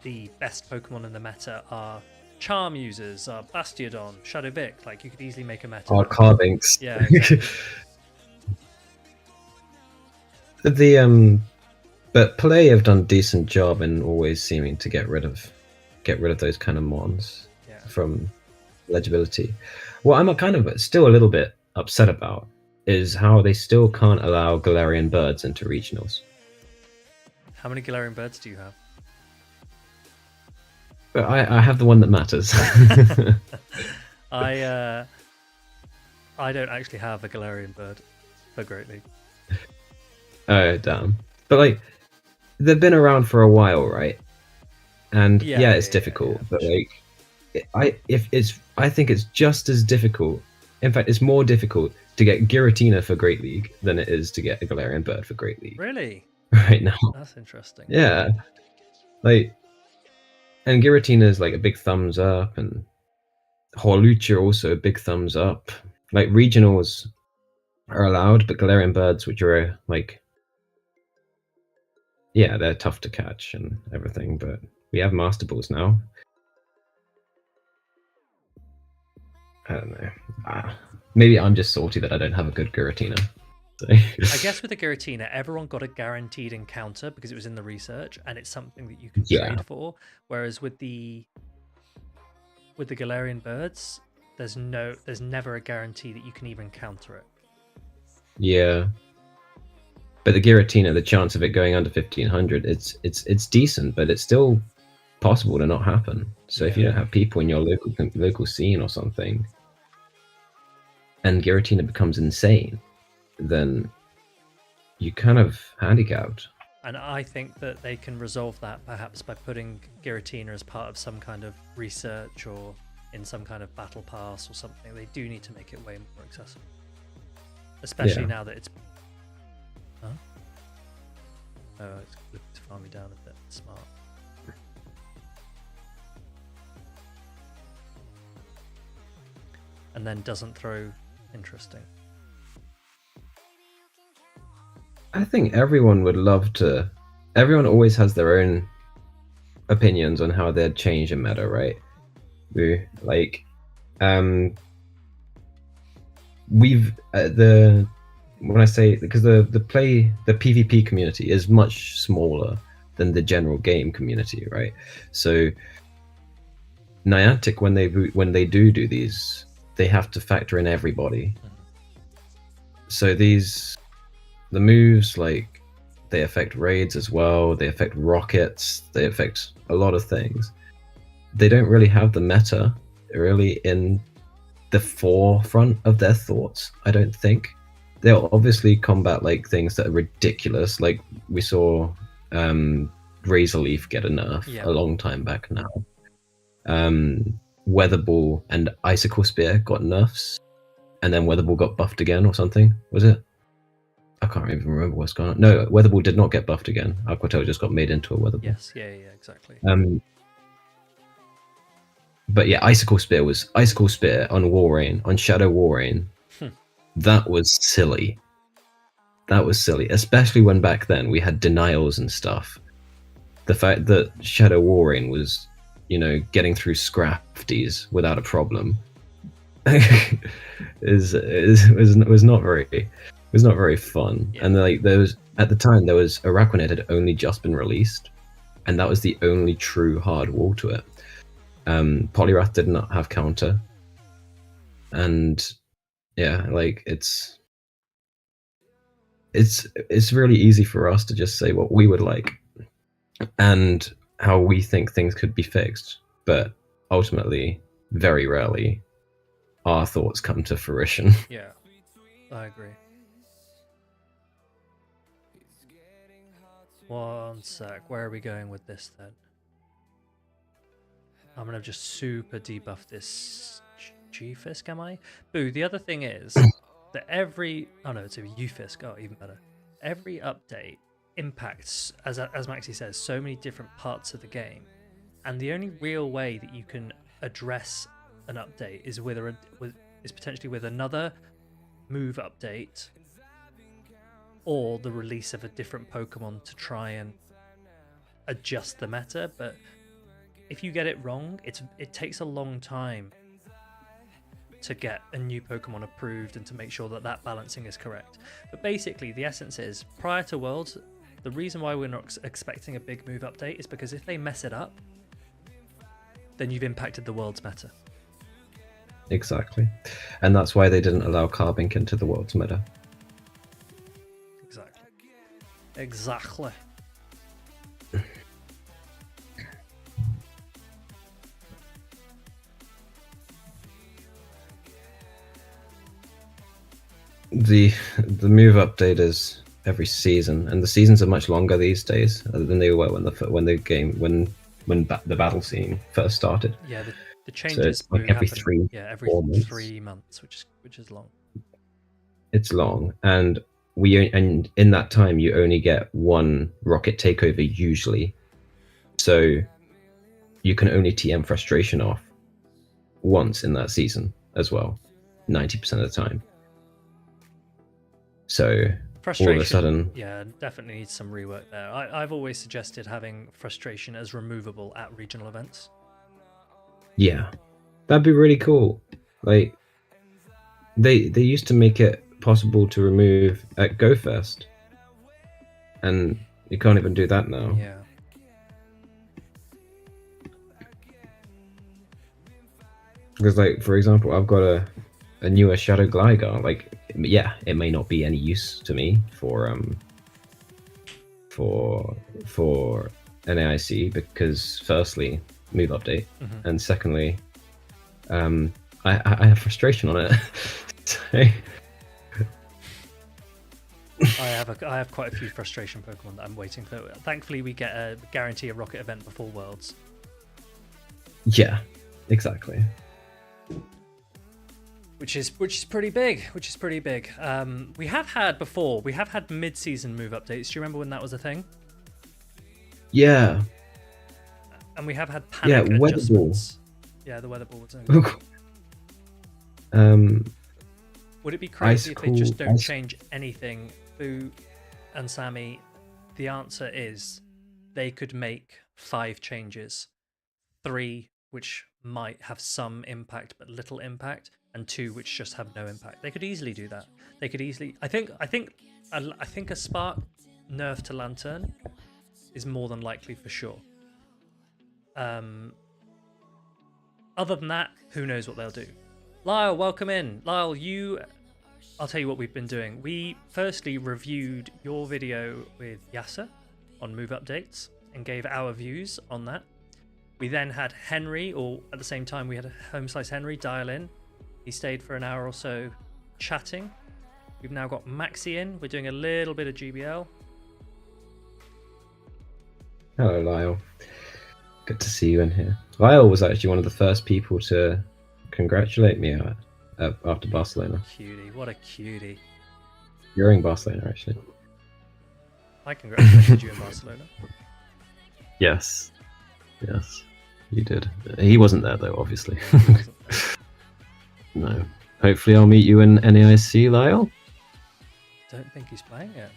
the best Pokemon in the meta are Charm users, are Bastiodon, Shadow Vic. Like, you could easily make a meta. Or Carbinks. Yeah, exactly. But Play have done a decent job in always seeming to get rid of those kind of mons from legibility. What I'm kind of still a little bit upset about is how they still can't allow Galarian birds into regionals. How many Galarian birds do you have? But I have the one that matters. I don't actually have a Galarian bird for Great League. Oh damn! But like, they've been around for a while, right? And Yeah, it's yeah, difficult, yeah, but sure. like, I think it's just as difficult. In fact, it's more difficult to get Giratina for Great League than it is to get a Galarian Bird for Great League Really? right now. That's interesting. Yeah, like, and Giratina is like a big thumbs up, and Horlucha also a big thumbs up. Like regionals are allowed, but Galarian Birds, which are like, yeah, they're tough to catch and everything. But we have Master Balls now. I don't know. Maybe I'm just salty that I don't have a good Giratina. So. I guess with the Giratina, everyone got a guaranteed encounter because it was in the research, and it's something that you can trade for. Whereas with the Galarian Birds, there's never a guarantee that you can even counter it. Yeah, but the Giratina, the chance of it going under 1500, it's decent, but it's still possible to not happen. So if you don't have people in your local scene or something, and Giratina becomes insane, then you kind of handicapped. And I think that they can resolve that perhaps by putting Giratina as part of some kind of research or in some kind of battle pass or something. They do need to make it way more accessible, especially now that it's. Huh? Oh, it's looking to farm me down a bit. Smart. And then doesn't throw. Interesting. I think everyone would love to. Everyone always has their own opinions on how they'd change a meta, right? We've when I say, because the PvP community is much smaller than the general game community, right? So Niantic, when they do these, they have to factor in everybody. So the moves, like, they affect raids as well, they affect rockets, they affect a lot of things. They don't really have the meta really in the forefront of their thoughts, I don't think. They'll obviously combat like things that are ridiculous, like we saw Razor Leaf get a nerf a long time back now. Weather Ball and Icicle Spear got nerfs, and then Weather Ball got buffed again or something, was it? I can't even remember what's going on. No, Weather Ball did not get buffed again. Aquatail just got made into a Weather Ball. Yes, yeah, exactly. But yeah, Icicle Spear on Walrein, on Shadow Walrein. That was silly. That was silly, especially when back then we had denials and stuff. The fact that Shadow Walrein was, getting through Scrafties without a problem was not very fun. Yeah. And like at the time there was Araquanid had only just been released, and that was the only true hard wall to it. Poliwrath did not have counter, and yeah, like it's really easy for us to just say what we would like and how we think things could be fixed, but ultimately, very rarely, our thoughts come to fruition. Yeah, I agree. One sec, where are we going with this then? I'm gonna just super debuff this G-Fisk, am I? Boo, the other thing is that it's a U-Fisk, even better. Every update impacts, as Maxy says, so many different parts of the game, and the only real way that you can address an update is potentially with another move update or the release of a different Pokemon to try and adjust the meta. But if you get it wrong, it takes a long time to get a new Pokemon approved and to make sure that balancing is correct. But basically, the essence is, prior to Worlds, the reason why we're not expecting a big move update is because if they mess it up, then you've impacted the Worlds meta. Exactly. And that's why they didn't allow Carbink into the Worlds meta. Exactly. The move update is every season, and the seasons are much longer these days than they were when the battle scene first started. Yeah, the changes So it's like every happen, 4 months. 3 months, which is long. It's long, and in that time you only get one rocket takeover usually, so you can only TM frustration off once in that season as well, 90% of the time. So all of a sudden, yeah, definitely needs some rework there. I've always suggested having frustration as removable at regional events. Yeah, that'd be really cool. Like they used to make it possible to remove at GoFest, and you can't even do that now. Yeah. Because, like, for example, I've got a newer Shadow Gligar. Like, yeah, it may not be any use to me for NAIC because firstly, move update, and secondly, I have frustration on it. So... I have quite a few frustration Pokemon that I'm waiting for. Thankfully, we get a guarantee a rocket event before Worlds. Yeah, exactly. Which is pretty big. We have had mid-season move updates. Do you remember when that was a thing? Yeah. And we have had panic adjustments. Yeah, the weather ball was Would it be crazy if they just don't change anything? Boo and Sammy, the answer is they could make 5 changes. 3 which might have some impact but little impact, and 2 which just have no impact. They could easily do that. They could easily. I think a Spark nerf to Lantern is more than likely for sure. Other than that, who knows what they'll do. Lyle, welcome in. Lyle, I'll tell you what we've been doing. We firstly reviewed your video with Yasser on move updates and gave our views on that. We then had Henry, or at the same time we had HomeSliceHenry dial in. He stayed for an hour or so chatting. We've now got Maxy in. We're doing a little bit of GBL. Hello, Lyle. Good to see you in here. Lyle was actually one of the first people to congratulate me after Barcelona. Cutie, what a cutie. During Barcelona, actually. I congratulated you in Barcelona. Yes, you did. He wasn't there though, obviously. No. Hopefully I'll meet you in NAIC, Lyle. Don't think he's playing yet.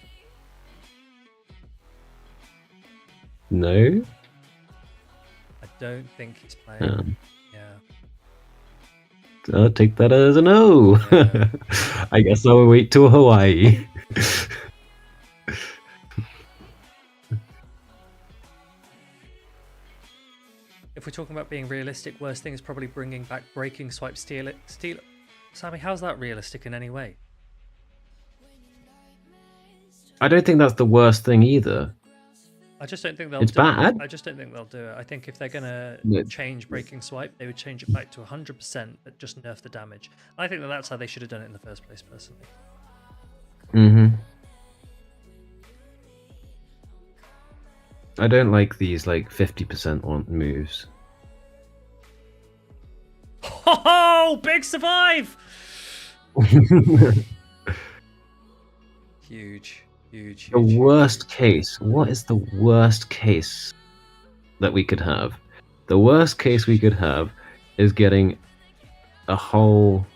No? I don't think he's playing. Yeah. I'll take that as a no. Yeah. I guess I'll wait till Hawaii. If we're talking about being realistic, worst thing is probably bringing back breaking swipe, steal it. Sammy, how's that realistic in any way? I don't think that's the worst thing either. I just don't think they'll do bad. it. I just don't think they'll do it. I think if they're going to change breaking swipe, they would change it back to 100%, but just nerf the damage. I think that's how they should have done it in the first place, personally. I don't like these like 50% on moves. Oh, big survive! Huge. The worst case. What is the worst case that we could have? The worst case we could have is getting a whole...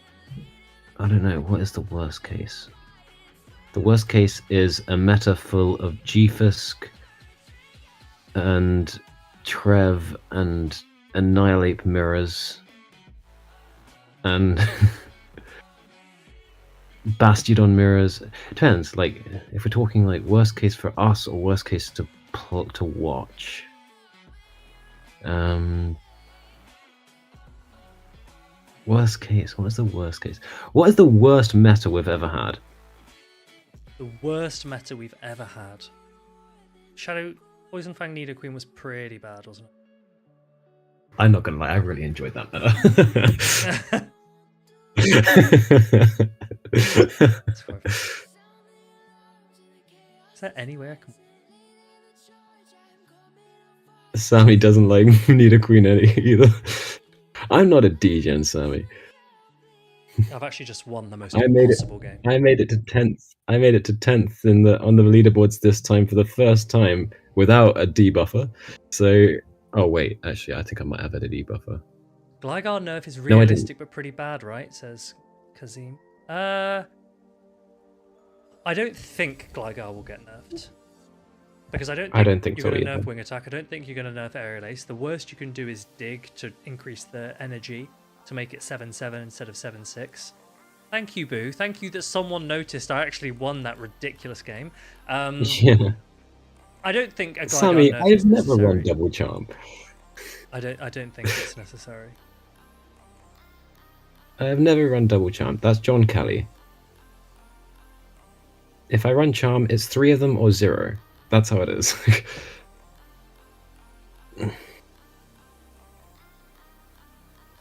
I don't know. What is the worst case? The worst case is a meta full of Gfisk and Trev and Annihilate Mirrors and Bastiodon Mirrors. Depends, like, if we're talking like worst case for us or worst case to watch. Worst case, what is the worst case? What is the worst meta we've ever had? The worst meta we've ever had. Shadow Poison Fang Nidoqueen was pretty bad, wasn't it? I'm not gonna lie, I really enjoyed that meta. Is there any way I can? Sammy doesn't like need a queen any either. I'm not a degen, Sammy. I've actually just won the most I made it. impossible game. I made it to 10th. I made it to 10th on the leaderboards this time for the first time without a debuffer. So, oh wait, actually, I think I might have had a debuffer. Gligar nerf is No, I realistic but pretty bad, right? Says Kazim. I don't think Gligar will get nerfed. Because I don't think so you're going to either. nerf Wing Attack. I don't think you're going to nerf Aerial Ace. The worst you can do is Dig to increase the energy to make it 7-7 instead of 7-6. Thank you, Boo. Thank you that someone noticed I actually won that ridiculous game. Yeah. I don't think a Gligar Sammy, nerf I've is never necessary. run double charm. I don't think it's necessary. I have never run double charm. That's John Kelly. If I run charm, it's 3 of them or 0. That's how it is.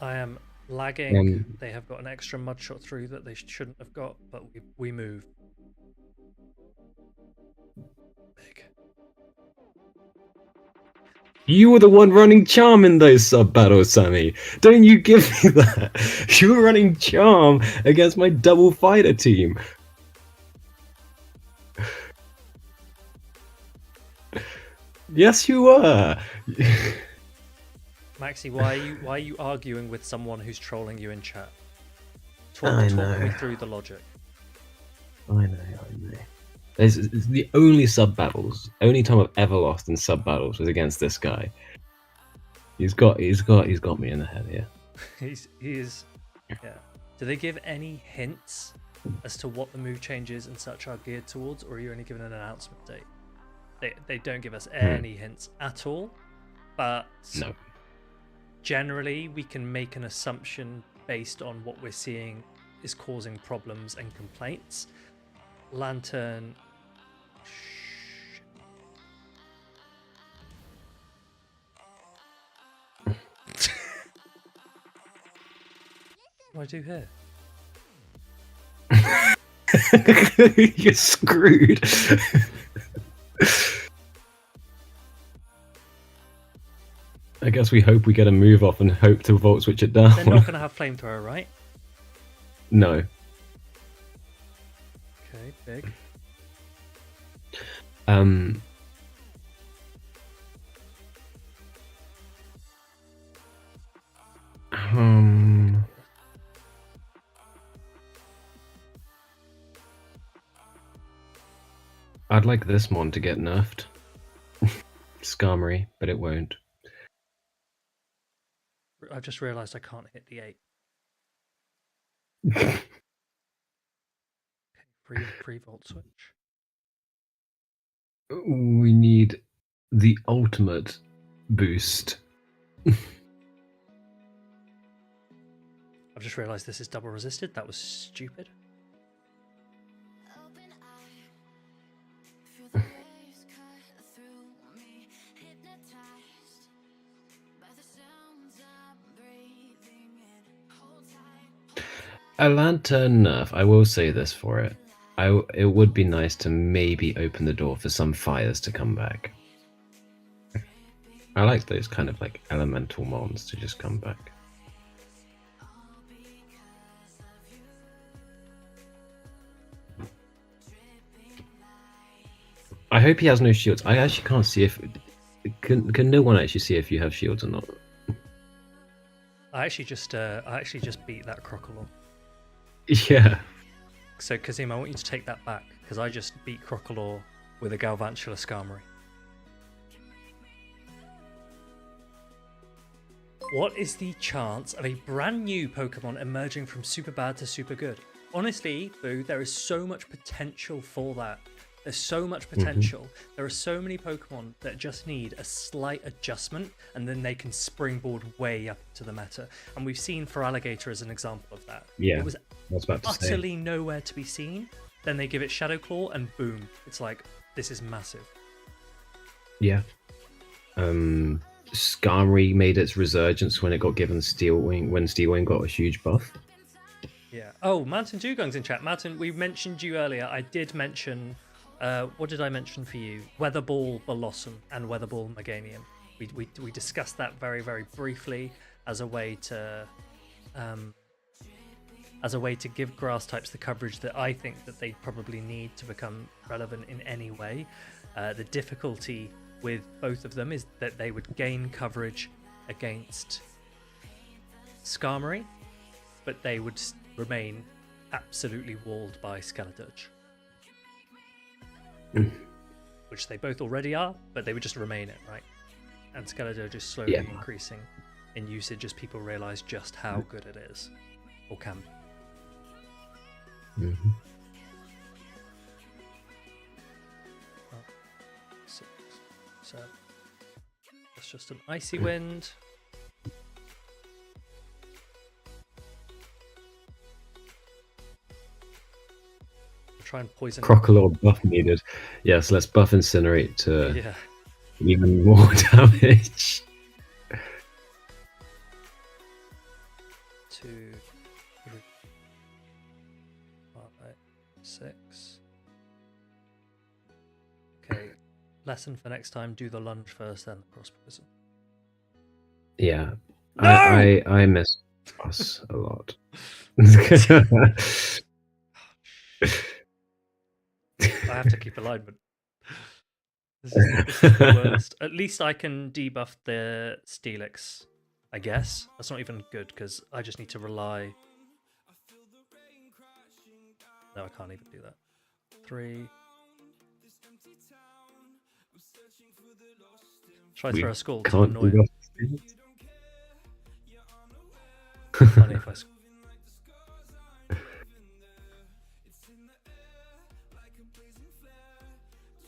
I am lagging. They have got an extra mud shot through that they shouldn't have got, but we move. Big. You were the one running charm in those sub battles, Sammy. Don't you give me that. You were running charm against my double fighter team. Yes, you were. Maxi, why are you arguing with someone who's trolling you in chat? Talk me through the logic. I know. It's the only sub battles. Only time I've ever lost in sub battles was against this guy. He's got me in the head here. he is. Yeah. Do they give any hints as to what the move changes and such are geared towards, or are you only given an announcement date? They don't give us any hints at all, but no. Generally we can make an assumption based on what we're seeing is causing problems and complaints. Lantern. What do I do here? You're screwed. I guess we hope we get a move off and hope to Volt Switch it down. They're not going to have Flamethrower, right? No. Okay, big. I'd like this mon to get nerfed. Skarmory, but it won't. I've just realised I can't hit the 8. Free Volt Switch. We need the ultimate boost. I've just realised this is double resisted. That was stupid. A lantern nerf, I will say this for it. It would be nice to maybe open the door for some fires to come back. I like those kind of like elemental mons to just come back. I hope he has no shields. I actually can't see if... Can no one actually see if you have shields or not? I actually just beat that Crocodile. Yeah. So Kazim, I want you to take that back, because I just beat Crocodile with a Galvantula Skarmory. What is the chance of a brand new Pokemon emerging from super bad to super good? Honestly, Boo, there is so much potential for that. There's so much potential. There are so many Pokemon that just need a slight adjustment, and then they can springboard way up to the meta. And we've seen Feraligatr as an example of that. Yeah, it was utterly nowhere to be seen. Then they give it Shadow Claw, and boom, it's like, this is massive. Yeah. Skarmory made its resurgence when it got given Steel Wing, when Steel Wing got a huge buff. Yeah. Oh, Mountain Dugong's in chat. Mountain, we mentioned you earlier. I did mention what did I mention for you? Weatherball Bolossum and Weatherball Meganium. We discussed that very, very briefly as a way to give grass types the coverage that I think that they probably need to become relevant in any way. The difficulty with both of them is that they would gain coverage against Skarmory, but they would remain absolutely walled by Skeledirge. Which they both already are, but they would just remain it, right? And Skeledirge is slowly increasing in usage as people realize just how good it is, or can be. Mm-hmm. 6, 7. That's just an icy wind. Try and poison. Crocodile buff needed. Yes, let's buff Incinerate to even more damage. 2, 3, 5, 6. Okay, lesson for next time: do the lunge first, then the cross poison. Yeah, No! I miss us a lot. I have to keep alignment. This is the worst. At least I can debuff the Steelix, I guess. That's not even good because I just need to rely. No, I can't even do that. 3. Try throw a skull to annoy him. Funny if I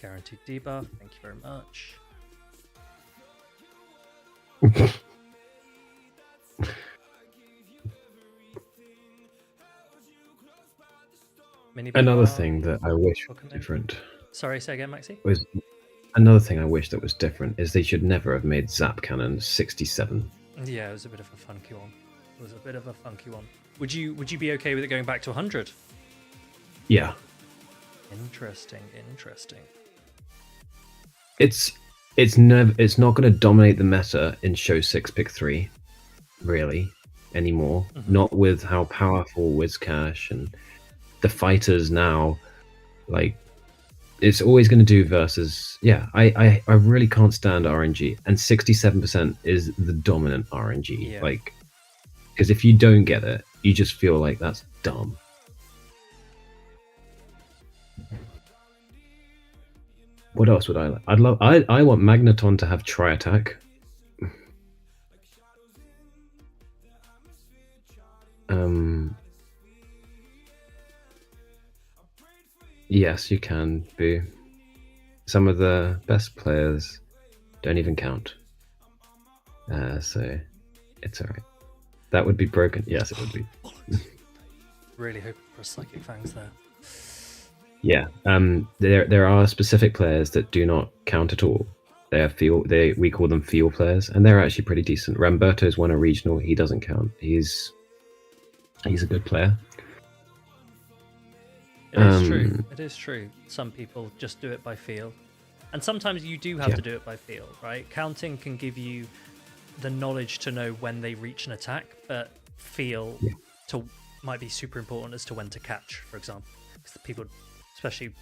guaranteed debuff. Thank you very much. Another thing that I wish was different. Sorry, say again, Maxi. Was another thing I wish that was different is they should never have made Zap Cannon 67. Yeah, it was a bit of a funky one. Would you be okay with it going back to 100? Yeah. Interesting. It's not going to dominate the meta in Show 6 Pick 3, really, anymore. Mm-hmm. Not with how powerful Whiscash and the fighters now, like, it's always going to do versus. Yeah, I really can't stand RNG, and 67% is the dominant RNG. Yeah. Like, because if you don't get it, you just feel like that's dumb. What else would I like? I want Magneton to have Tri-Attack. Yes, you can, Boo. Some of the best players don't even count. So it's alright. That would be broken. Yes, it would be. Really hoping for a Psychic Fangs there. Yeah. There are specific players that do not count at all. We call them feel players, and they're actually pretty decent. Ramberto's won a regional. He doesn't count. He's a good player. It is true. Some people just do it by feel. And sometimes you do have to do it by feel, right? Counting can give you the knowledge to know when they reach an attack, but feel might be super important as to when to catch, for example. Because people, especially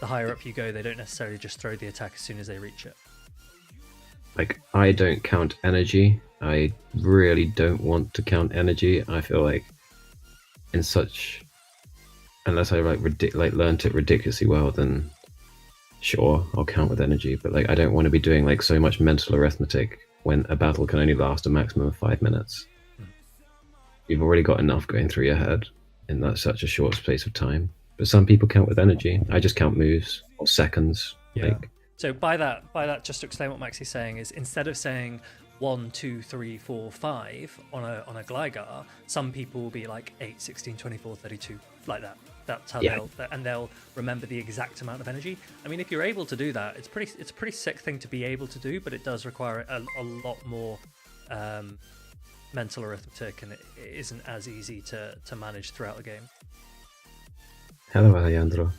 the higher up you go, they don't necessarily just throw the attack as soon as they reach it. Like, I don't count energy. I really don't want to count energy. I feel like unless I learned it ridiculously well, then sure, I'll count with energy. But like, I don't want to be doing like so much mental arithmetic when a battle can only last a maximum of 5 minutes. You've already got enough going through your head in such a short space of time. But some people count with energy. I just count moves or seconds. Yeah. Like, so by that, just to explain what Maxie's saying is, instead of saying 1, 2, 3, 4, 5 on a Gligar, some people will be like 8, 16, 24, 32, like that. That's how they'll remember the exact amount of energy. I mean, if you're able to do that, it's a pretty sick thing to be able to do, but it does require a lot more mental arithmetic, and it isn't as easy to manage throughout the game. hello, Alejandro.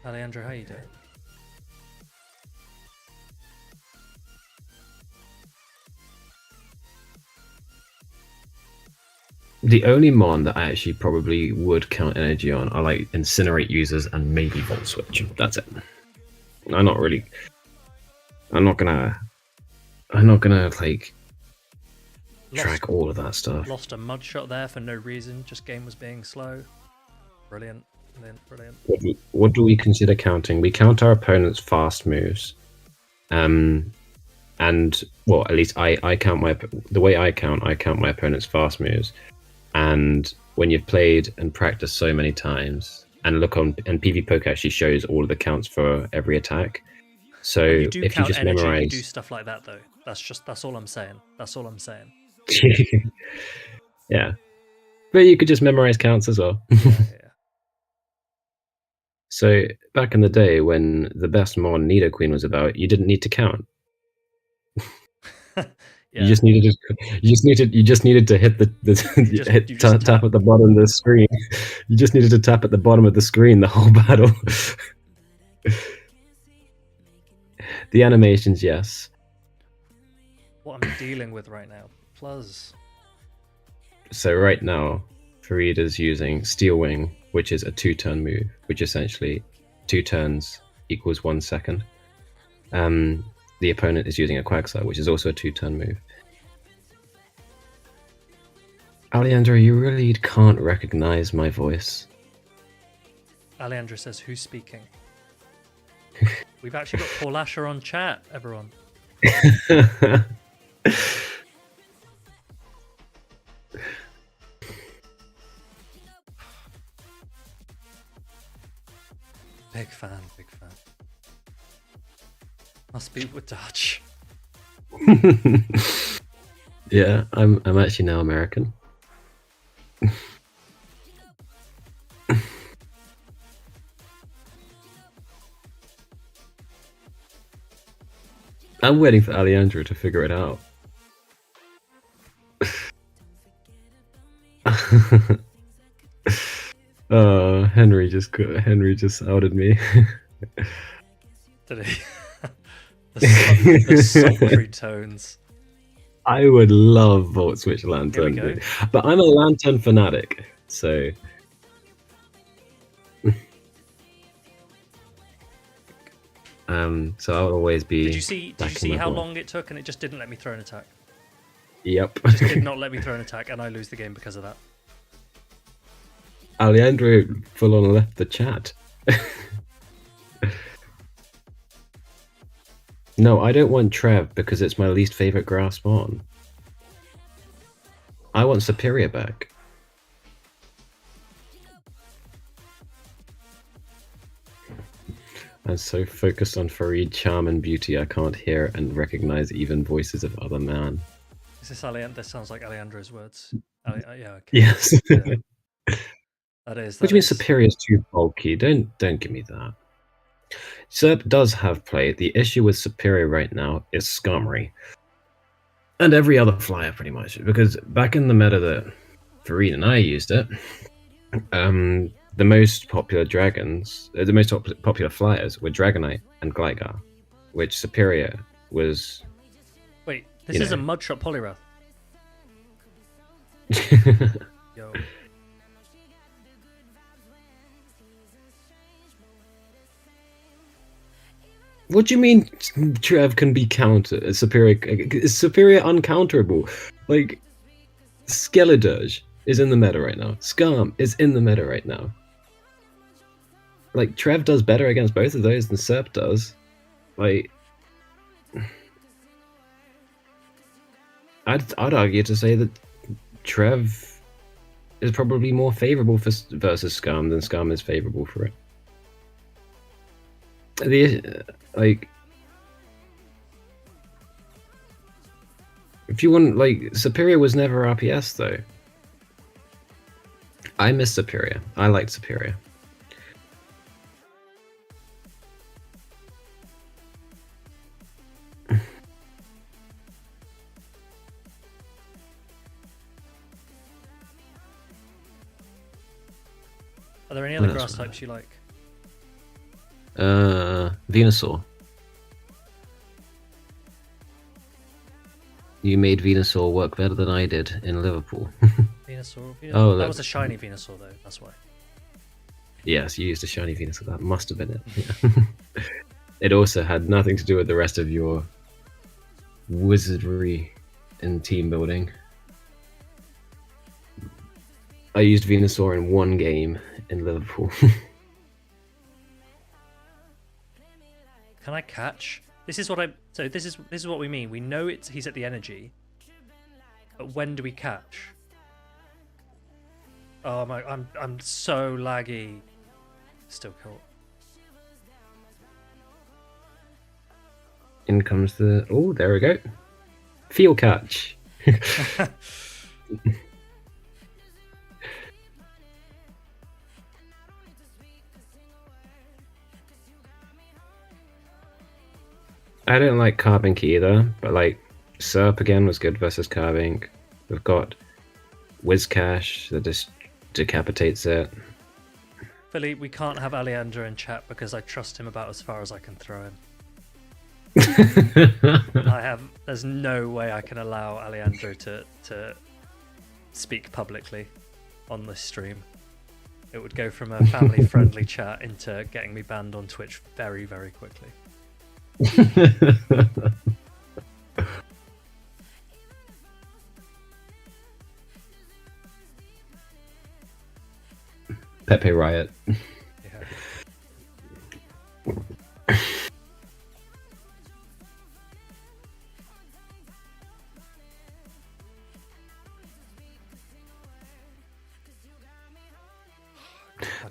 Alejandro, how you doing? The only mon that I actually probably would count energy on are like incinerate users and maybe volt switch. That's it. I'm not really. I'm not gonna like track all of that stuff. Lost a mud shot there for no reason. Just game was being slow. Brilliant, brilliant, brilliant. What do we consider counting? We count our opponent's fast moves. And well, at least I count the way I count my opponent's fast moves. And when you've played and practiced so many times, and PvPoke actually shows all of the counts for every attack. So you do if count you just energy, memorize, you do stuff like that though. That's all I'm saying. That's all I'm saying. Yeah, but you could just memorize counts as well. Yeah. So back in the day when the best mon Nidoqueen was about, you didn't need to count. Yeah. You just needed to hit tap at the bottom of the screen. You just needed to tap at the bottom of the screen the whole battle. The animations, yes. What I'm dealing with right now. Plus. So right now, Farida's using Steel Wing, which is a 2-turn move, which essentially 2 turns equals 1 second. The opponent is using a Quagsire, which is also a 2-turn move. Alejandro, you really can't recognize my voice. Alejandro says, who's speaking? We've actually got Paul Asher on chat, everyone. Big fan. Must be with Dutch. Yeah, I'm actually now American. I'm waiting for Alejandro to figure it out. Henry just outed me. Did he? the sultry tones. I would love Volt Switch Lantern, but I'm a Lantern fanatic, so. So I'll always be. Did you see how long it took, and it just didn't let me throw an attack? Yep. It just did not let me throw an attack, and I lose the game because of that. Alejandro full on left the chat. No, I don't want Trev because it's my least favorite grass spawn. I want Superior back. I'm so focused on Farid charm and beauty I can't hear and recognize even voices of other man. Is this Alejandro? This sounds like Alejandro's words. Yeah, okay. Yes. Yeah. That is. What do you mean Superior is too bulky? Don't give me that. Serp does have play. The issue with Superior right now is Skarmory. And every other flyer, pretty much. Because back in the meta that Farid and I used it, the most popular popular flyers were Dragonite and Gligar, which Superior was... Wait, this is a Mudshot Poliwrath. Yo. What do you mean Trev can be countered? Superior uncounterable. Like, Skeledirge is in the meta right now. Skarm is in the meta right now. Like, Trev does better against both of those than Serp does. Like, I'd argue to say that Trev is probably more favorable versus Skarm than Skarm is favorable for it. Like, if you want, like, Superior was never RPS though. I miss Superior. I liked Superior. Are there any other grass types you like? Venusaur. You made Venusaur work better than I did in Liverpool. Venusaur. Oh, that was a shiny Venusaur though. That's why. Yes, you used a shiny Venusaur. That must have been it. Yeah. It also had nothing to do with the rest of your wizardry and team building. I used Venusaur in one game in Liverpool. Can I catch? This is what I. So this is what we mean. We know he's at the energy, but when do we catch? Oh my! I'm so laggy. Still caught. In comes the... Oh, there we go. Field catch. I don't like Carbink either, but like Serp again was good versus Carbink. We've got Wizcash that just decapitates it. Philly, we can't have Aleandro in chat because I trust him about as far as I can throw him. There's no way I can allow Aleandro to speak publicly on this stream. It would go from a family-friendly chat into getting me banned on Twitch very, very quickly. Pepe Riot. Yeah.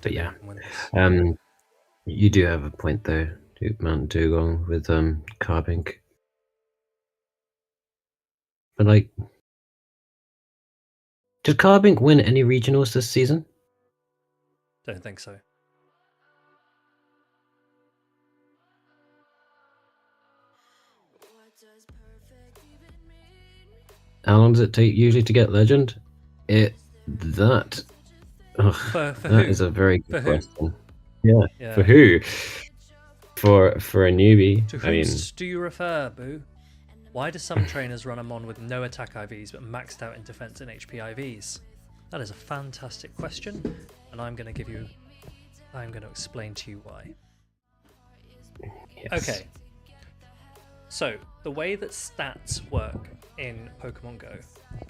But yeah, you do have a point though, Mount Dugong with Carbink. But like, did Carbink win any regionals this season? Don't think so. How long does it take usually to get legend? That is a very good question. Yeah, for who? For a newbie. To whom do you refer, Boo? Why do some trainers run a mon with no attack IVs but maxed out in defense and HP IVs? That is a fantastic question, and I'm going to explain to you why. Yes. Okay. So, the way that stats work in Pokemon Go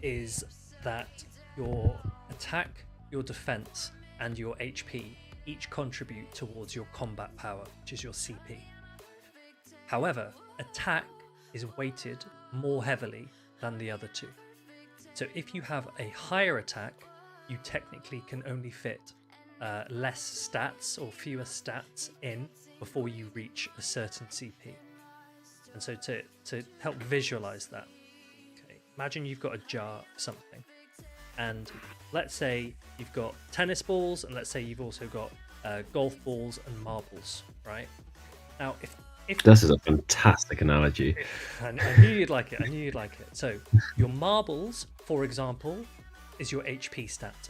is that your attack, your defense, and your HP each contribute towards your combat power, which is your CP. However, attack is weighted more heavily than the other two. So if you have a higher attack, you technically can only fit less stats or fewer stats in before you reach a certain CP. And so to help visualize that, okay, imagine you've got a jar of something, and let's say you've got tennis balls, and let's say you've also got golf balls and marbles, right? Now, if this is a fantastic analogy. I knew you'd like it. So your marbles, for example, is your HP stat.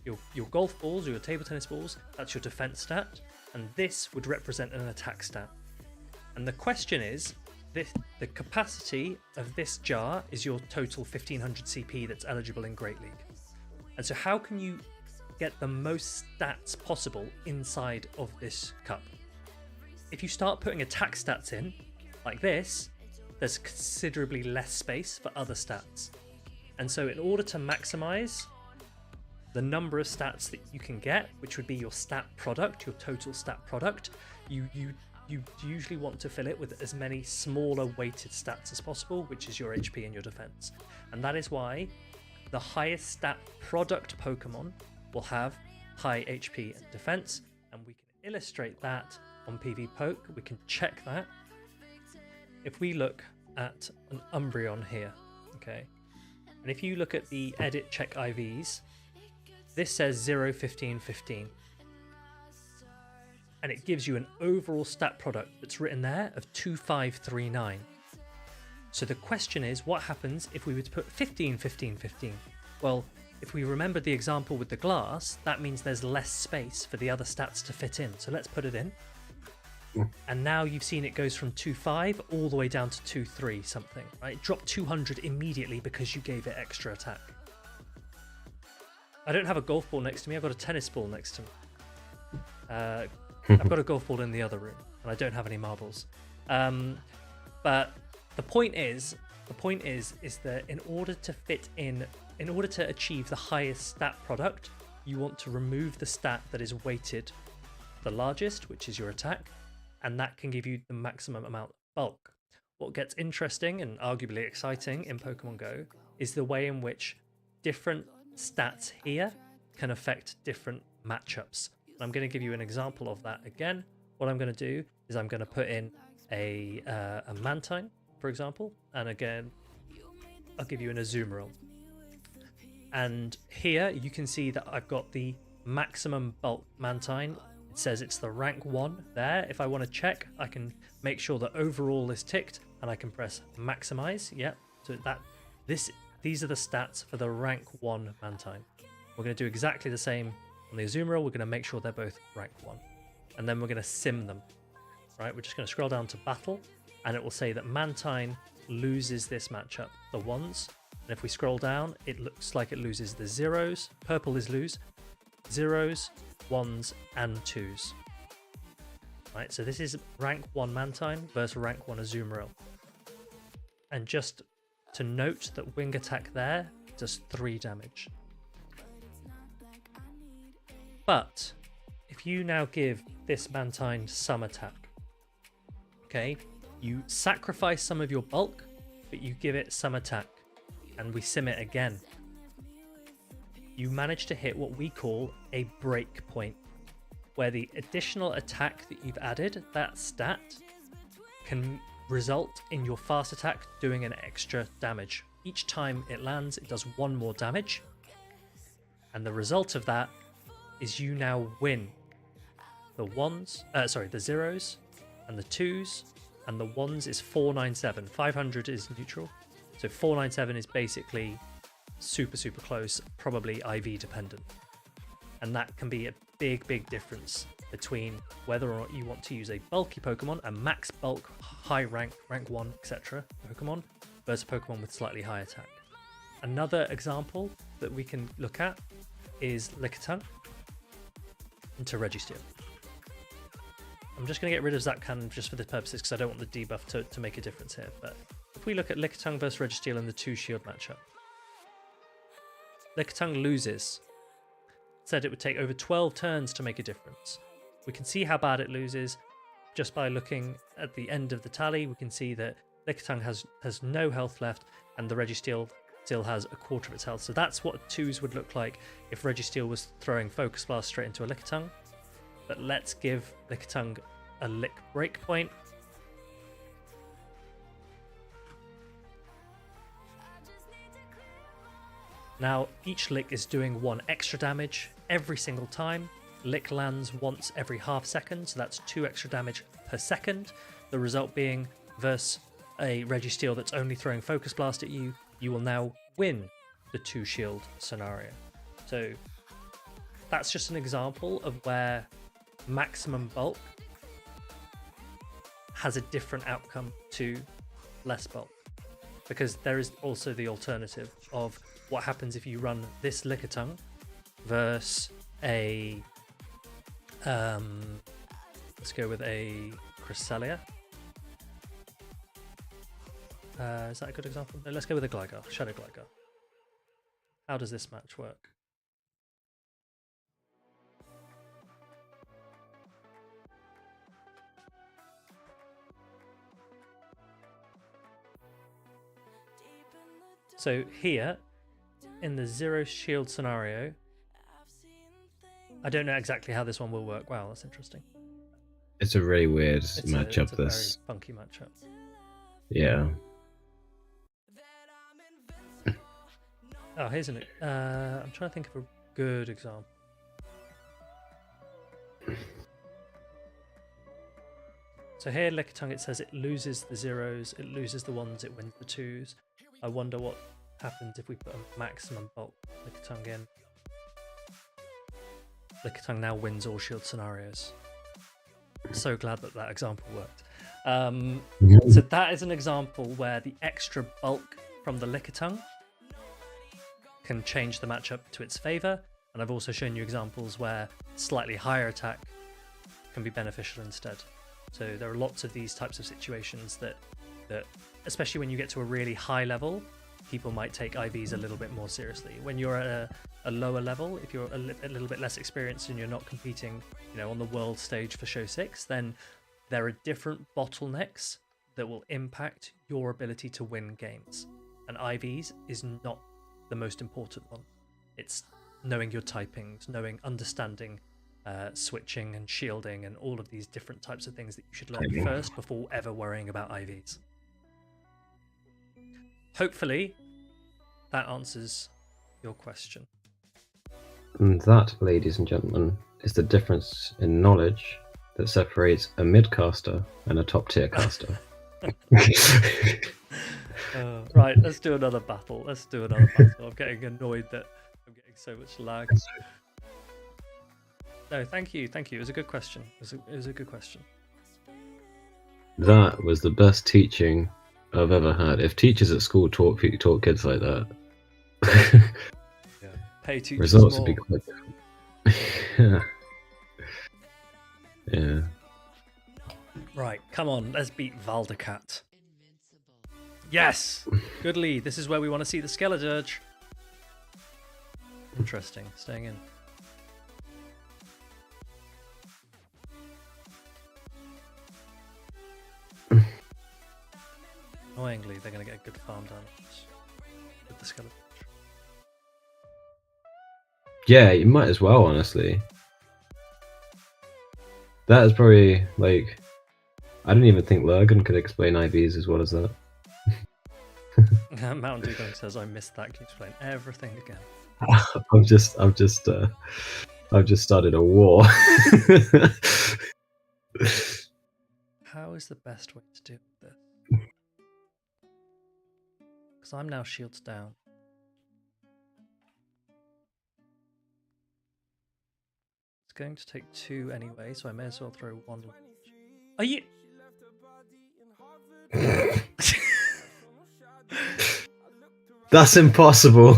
Your golf balls or your table tennis balls, that's your defense stat, and this would represent an attack stat. And the question is, the capacity of this jar is your total 1500 CP that's eligible in Great League. And so how can you get the most stats possible inside of this cup? If you start putting attack stats in, like this, there's considerably less space for other stats. And so in order to maximize the number of stats that you can get, which would be your stat product, your total stat product, you usually want to fill it with as many smaller weighted stats as possible, which is your HP and your defense. And that is why the highest stat product Pokemon will have high HP and defense, and we can illustrate that on PvPoke. We can check that if we look at an Umbreon here, okay? And if you look at the edit check IVs, this says 0, 15, 15. And it gives you an overall stat product that's written there of 2539. So the question is, what happens if we were to put 15, 15, 15? Well, if we remember the example with the glass, that means there's less space for the other stats to fit in. So let's put it in. And now you've seen it goes from 2.5 all the way down to 2.3 something, right? It dropped 200 immediately because you gave it extra attack. I don't have a golf ball next to me, I've got a tennis ball next to me. I've got a golf ball in the other room, and I don't have any marbles. But the point is that in order to achieve the highest stat product, you want to remove the stat that is weighted the largest, which is your attack, and that can give you the maximum amount of bulk. What gets interesting and arguably exciting in Pokemon Go is the way in which different stats here can affect different matchups. And I'm going to give you an example of that again. What I'm going to do is I'm going to put in a Mantine, for example, and again, I'll give you an Azumarill. And here you can see that I've got the maximum bulk Mantine. It says it's the rank 1 there. If I want to check, I can make sure that overall is ticked and I can press maximize. Yep. So these are the stats for the rank 1 Mantine. We're going to do exactly the same on the Azumarill. We're going to make sure they're both rank 1. And then we're going to sim them. Right? We're just going to scroll down to battle and it will say that Mantine loses this matchup, the 1s. And if we scroll down, it looks like it loses the 0s. Purple is lose. 0s, 1s, and 2s. Right, so this is rank 1 Mantine versus rank 1 Azumarill. And just to note that Wing Attack there does 3 damage. But if you now give this Mantine some attack, okay, you sacrifice some of your bulk, but you give it some attack, and we sim it again. You manage to hit what we call a break point, where the additional attack that you've added, that stat, can result in your fast attack doing an extra damage. Each time it lands, it does 1 more damage, and the result of that is you now win. The 0s and the 2s, and the 1s is 497. 500 is neutral, so 497 is basically super close, probably IV dependent, and that can be a big difference between whether or not you want to use a bulky Pokemon, a max bulk, high rank, rank 1, etc. Pokemon, versus a Pokemon with slightly high attack. Another example that we can look at is Lickitung into Registeel. I'm just going to get rid of Zapcan just for the purposes because I don't want the debuff to make a difference here. But if we look at Lickitung versus Registeel in the 2 shield matchup, Lickitung loses. Said it would take over 12 turns to make a difference. We can see how bad it loses just by looking at the end of the tally. We can see that Lickitung has no health left and the Registeel still has a quarter of its health. So that's what 2s would look like if Registeel was throwing Focus Blast straight into a Lickitung. But let's give Lickitung a lick break point. Now each lick is doing 1 extra damage every single time. Lick lands once every half second, so that's 2 extra damage per second. The result being versus a Registeel that's only throwing Focus Blast at you, you will now win the 2 shield scenario. So that's just an example of where maximum bulk has a different outcome to less bulk, because there is also the alternative of what happens if you run this Lickitung versus a let's go with a Cresselia. Is that a good example? No, let's go with a Gligar, Shadow Gligar. How does this match work? So here, in the 0 shield scenario, I don't know exactly how this one will work. Wow, that's interesting. It's a really weird It's matchup. a This, very funky matchup. yeah. Oh, here's an. I'm trying to think of a good example. So here, Lickitung, it says it loses the 0s, it loses the 1s, it wins the 2s. I wonder what happens if we put a maximum bulk Lickitung in. Lickitung now wins all shield scenarios. So glad that that example worked. So Mhm. that is an example where the extra bulk from the Lickitung can change the matchup to its favor. And I've also shown you examples where slightly higher attack can be beneficial instead. So there are lots of these types of situations that especially when you get to a really high level, people might take IVs a little bit more seriously. When you're at a lower level, if you're a little bit less experienced and you're not competing, on the world stage for Show 6, then there are different bottlenecks that will impact your ability to win games. And IVs is not the most important one. It's knowing your typings, understanding switching and shielding and all of these different types of things that you should learn Timing. first before ever worrying about IVs. Hopefully that answers your question. And that, ladies and gentlemen, is the difference in knowledge that separates a mid-caster and a top-tier caster. Right, let's do another battle. I'm getting annoyed that I'm getting so much lag. No, thank you. It was a good question. It was a good question. That was the best teaching I've ever had. If teachers at school taught kids like that, Yeah. Pay teachers results more. would be quite different. Yeah. Right, come on, let's beat Valdecat. Yes! Good lead. This is where we want to see the Skeledirge. Interesting. Staying in. Annoyingly, they're going to get a good farm down with the Skeledirge. Yeah, you might as well, honestly. That is probably, like... I don't even think Lurgan could explain IVs as well as that. Mountain Dew Dog says, I missed that. Can you explain everything again? I've just started a war. How is the best way to do this? Because I'm now shields down. It's going to take 2 anyway, so I may as well throw 1. Are you... That's impossible.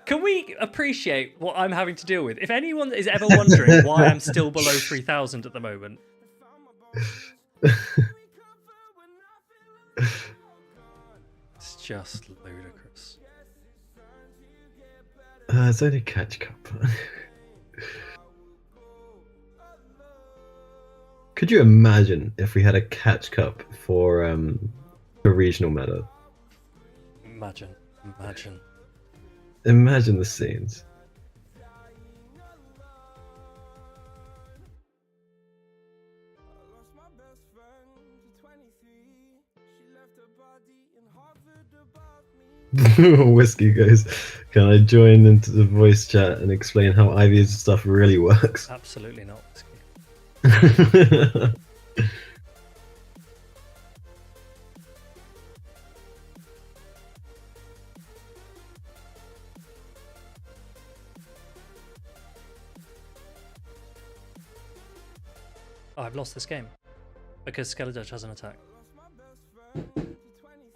Can we appreciate what I'm having to deal with? If anyone is ever wondering why I'm still below 3,000 at the moment, it's just ludicrous. It's only catch cup. Could you imagine if we had a catch cup for the regional meta? Imagine. Imagine the scenes. Whiskey goes, can I join into the voice chat and explain how IVs stuff really works? Absolutely not. Oh, I've lost this game because Skeledirge has an attack.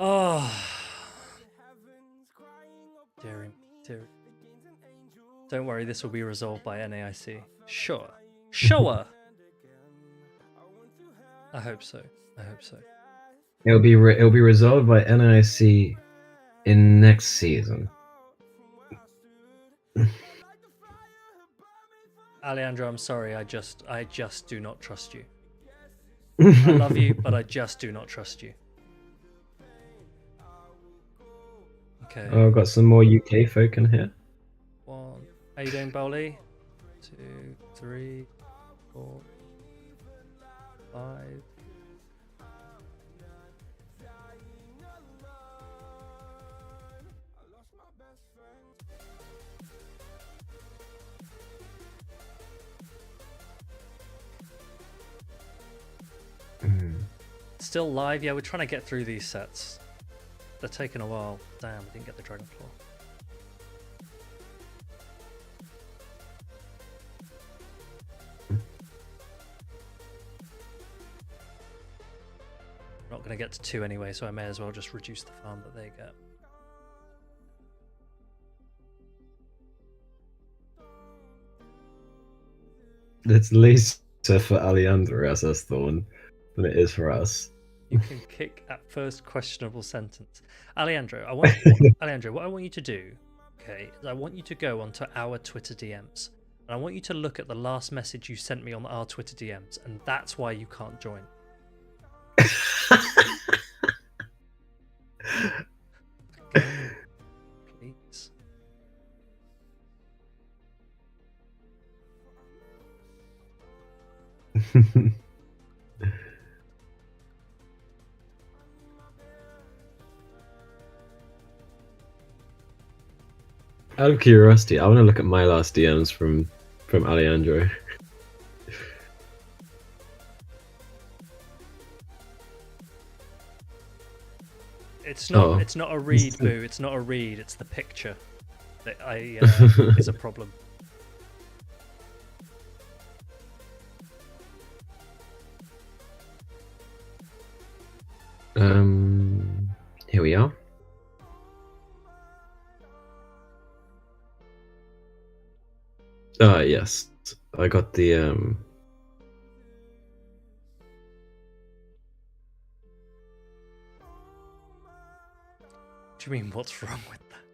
Oh, dearie. Don't worry, this will be resolved by NAIC. Sure. I hope so. It'll be resolved by NIC in next season. Alejandro, I'm sorry. I just do not trust you. I love you, but I just do not trust you. Okay. Oh, I've got some more UK folk in here. 1. How you doing, Bowley? 2, 3, 4, 5. Still live? Yeah, we're trying to get through these sets. They're taking a while. Damn, we didn't get the Dragon Claw. not going to get to 2 anyway, so I may as well just reduce the farm that they get. It's later for Alejandro SS Thorn than it is for us. You can kick at first questionable sentence. Alejandro, Alejandro, what I want you to do, okay, is I want you to go onto our Twitter DMs. And I want you to look at the last message you sent me on our Twitter DMs, and that's why you can't join. Okay. Please. Out of curiosity, I want to look at my last DMs from Alejandro. It's not. Oh. It's not a read, boo. It's not a read. It's the picture that is a problem. Here we are. Yes, I got the What do you mean? What's wrong with that?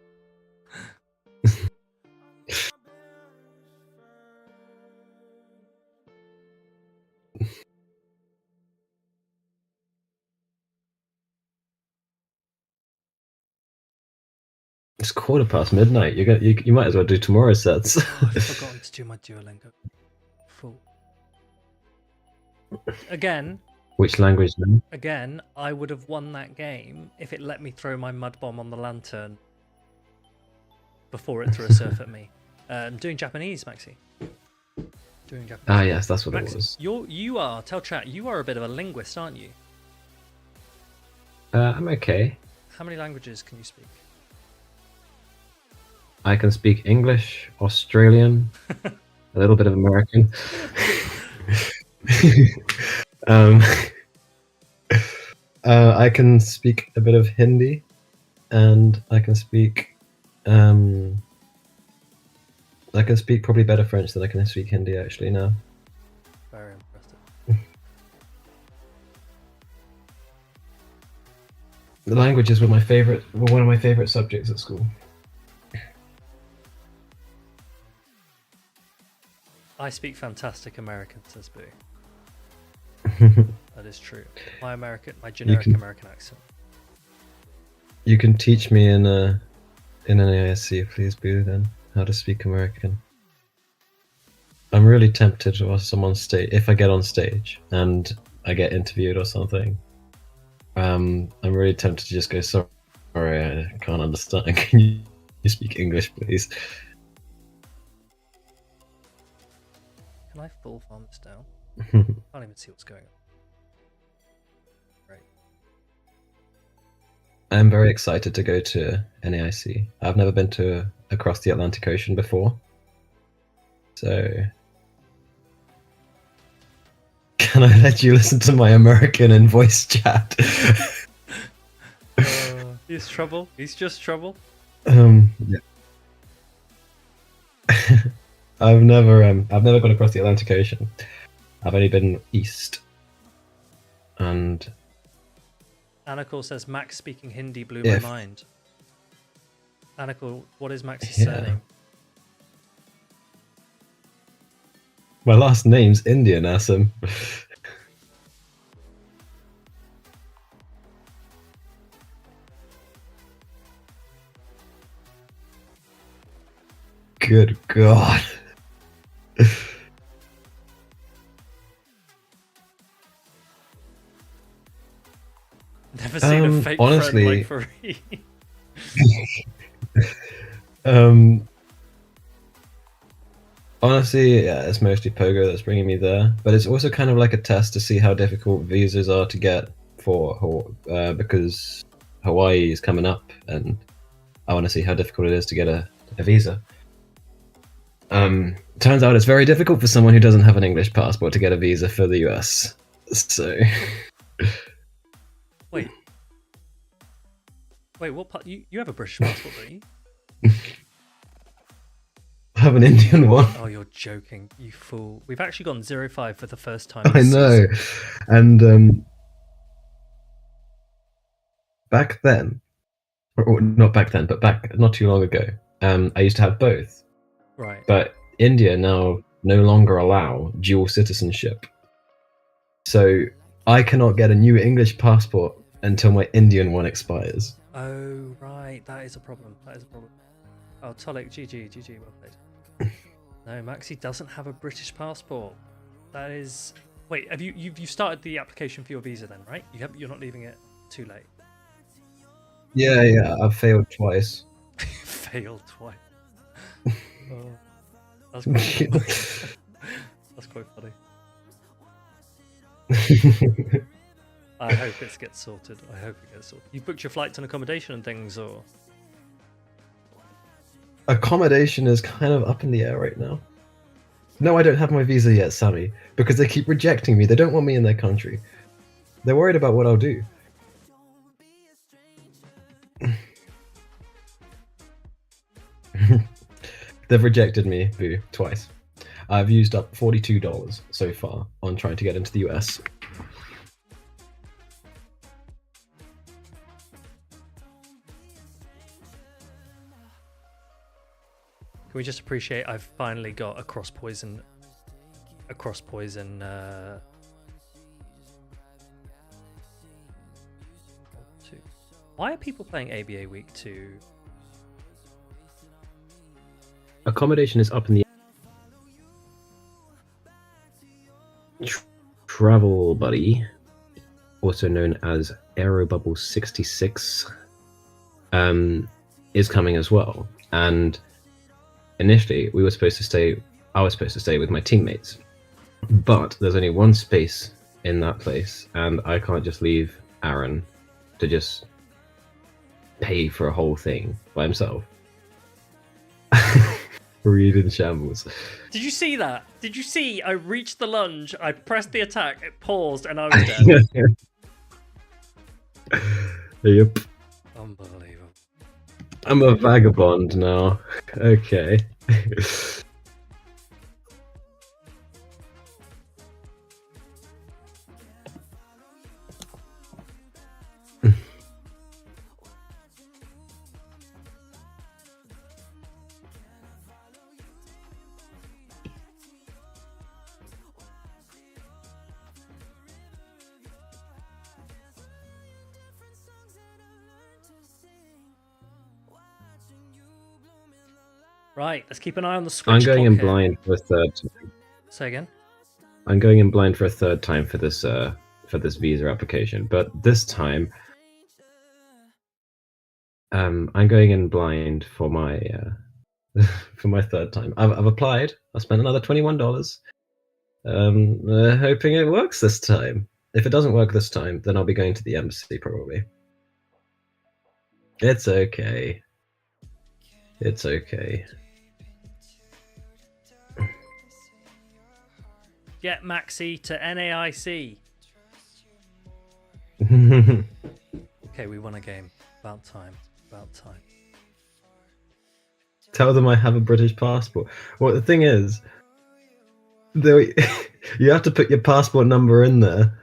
It's midnight. You might as well do tomorrow's sets. Oh, I've forgotten to do my Duolingo. Fool. Again. Which language then? Again, I would have won that game if it let me throw my mud bomb on the lantern before it threw a surf at me. I'm doing Japanese, Maxi. Doing Japanese. Ah, yes, that's what Maxi, it was. you are. Tell chat. You are a bit of a linguist, aren't you? I'm okay. How many languages can you speak? I can speak English, Australian, a little bit of American. I can speak a bit of Hindi, and I can speak probably better French than I can speak Hindi actually now. Very impressive. The languages were one of my favorite subjects at school. I speak fantastic American, says Boo. That is true. My generic American accent. You can teach me in an AISC, please, Boo, then, how to speak American. I'm really tempted to ask someone if I get on stage and I get interviewed or something. I'm really tempted to just go, sorry, I can't understand. Can you speak English, please? Can I full farm this down? I can't even see what's going on. Right. I'm very excited to go to NAIC. I've never been to across the Atlantic Ocean before. So can I let you listen to my American in voice chat? He's trouble. He's just trouble. Yeah. I've never gone across the Atlantic Ocean. I've only been east. And Anakul says Max speaking Hindi blew my mind. Anakul, what is Max's surname? My last name's Indian, Assam. Good God. Never seen a fake honestly, friend like Fareed. Honestly, yeah, it's mostly Pogo that's bringing me there, but it's also kind of like a test to see how difficult visas are to get because Hawaii is coming up, and I want to see how difficult it is to get a visa. Turns out it's very difficult for someone who doesn't have an English passport to get a visa for the US. So Wait. Wait, what part? You have a British passport, don't you? I have an Indian one. Oh, you're joking, you fool. We've actually gone 05 for the first time. I know. And back then, or not back then, but back not too long ago, I used to have both. Right. But India now no longer allow dual citizenship. So I cannot get a new English passport until my Indian one expires. Oh, right. That is a problem. That is a problem. Oh, Tolik, GG, well played. No, Maxi doesn't have a British passport. That is... Wait, have you've started the application for your visa then, right? You're not leaving it too late. Yeah, I've failed twice. Failed twice. Oh, that's quite that's quite funny. I hope it gets sorted. I hope it gets sorted. You booked your flights and accommodation and things, or? Accommodation is kind of up in the air right now. No, I don't have my visa yet, Sammy, because they keep rejecting me. They don't want me in their country. They're worried about what I'll do. They've rejected me, boo, twice. I've used up $42 so far on trying to get into the US. Can we just appreciate I've finally got a cross poison Why are people playing ABA Week 2? Accommodation is up in the Travel Buddy, also known as Aerobubble 66, is coming as well. And initially, I was supposed to stay with my teammates, but there's only one space in that place, and I can't just leave Aaron to just pay for a whole thing by himself. Read in shambles. Did you see that? Did you see? I reached the lunge, I pressed the attack, it paused, and I was dead. Yep. Unbelievable. I'm a vagabond now. Okay. Right, let's keep an eye on the Switch. I'm going in clock here. blind for a third time. Say again? I'm going in blind for a third time for this visa application, but this time I'm going in blind for my for my third time. I've applied. I spent another $21. Hoping it works this time. If it doesn't work this time, then I'll be going to the embassy probably. It's okay. It's okay. Get Maxi to NAIC. Okay, we won a game. About time. About time. Tell them I have a British passport. Well, the thing is, you have to put your passport number in there,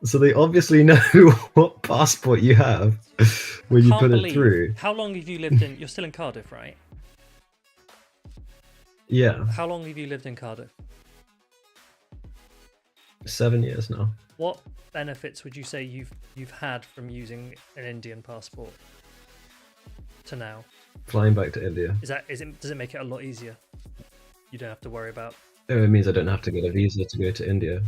so they obviously know what passport you have when you put it through. How long have you lived in? You're still in Cardiff, right? Yeah. How long have you lived in Cardiff? 7 years now. What benefits would you say you've had from using an Indian passport to now? Flying back to India. Does it make it a lot easier? You don't have to worry about. Oh, it means I don't have to get a visa to go to India.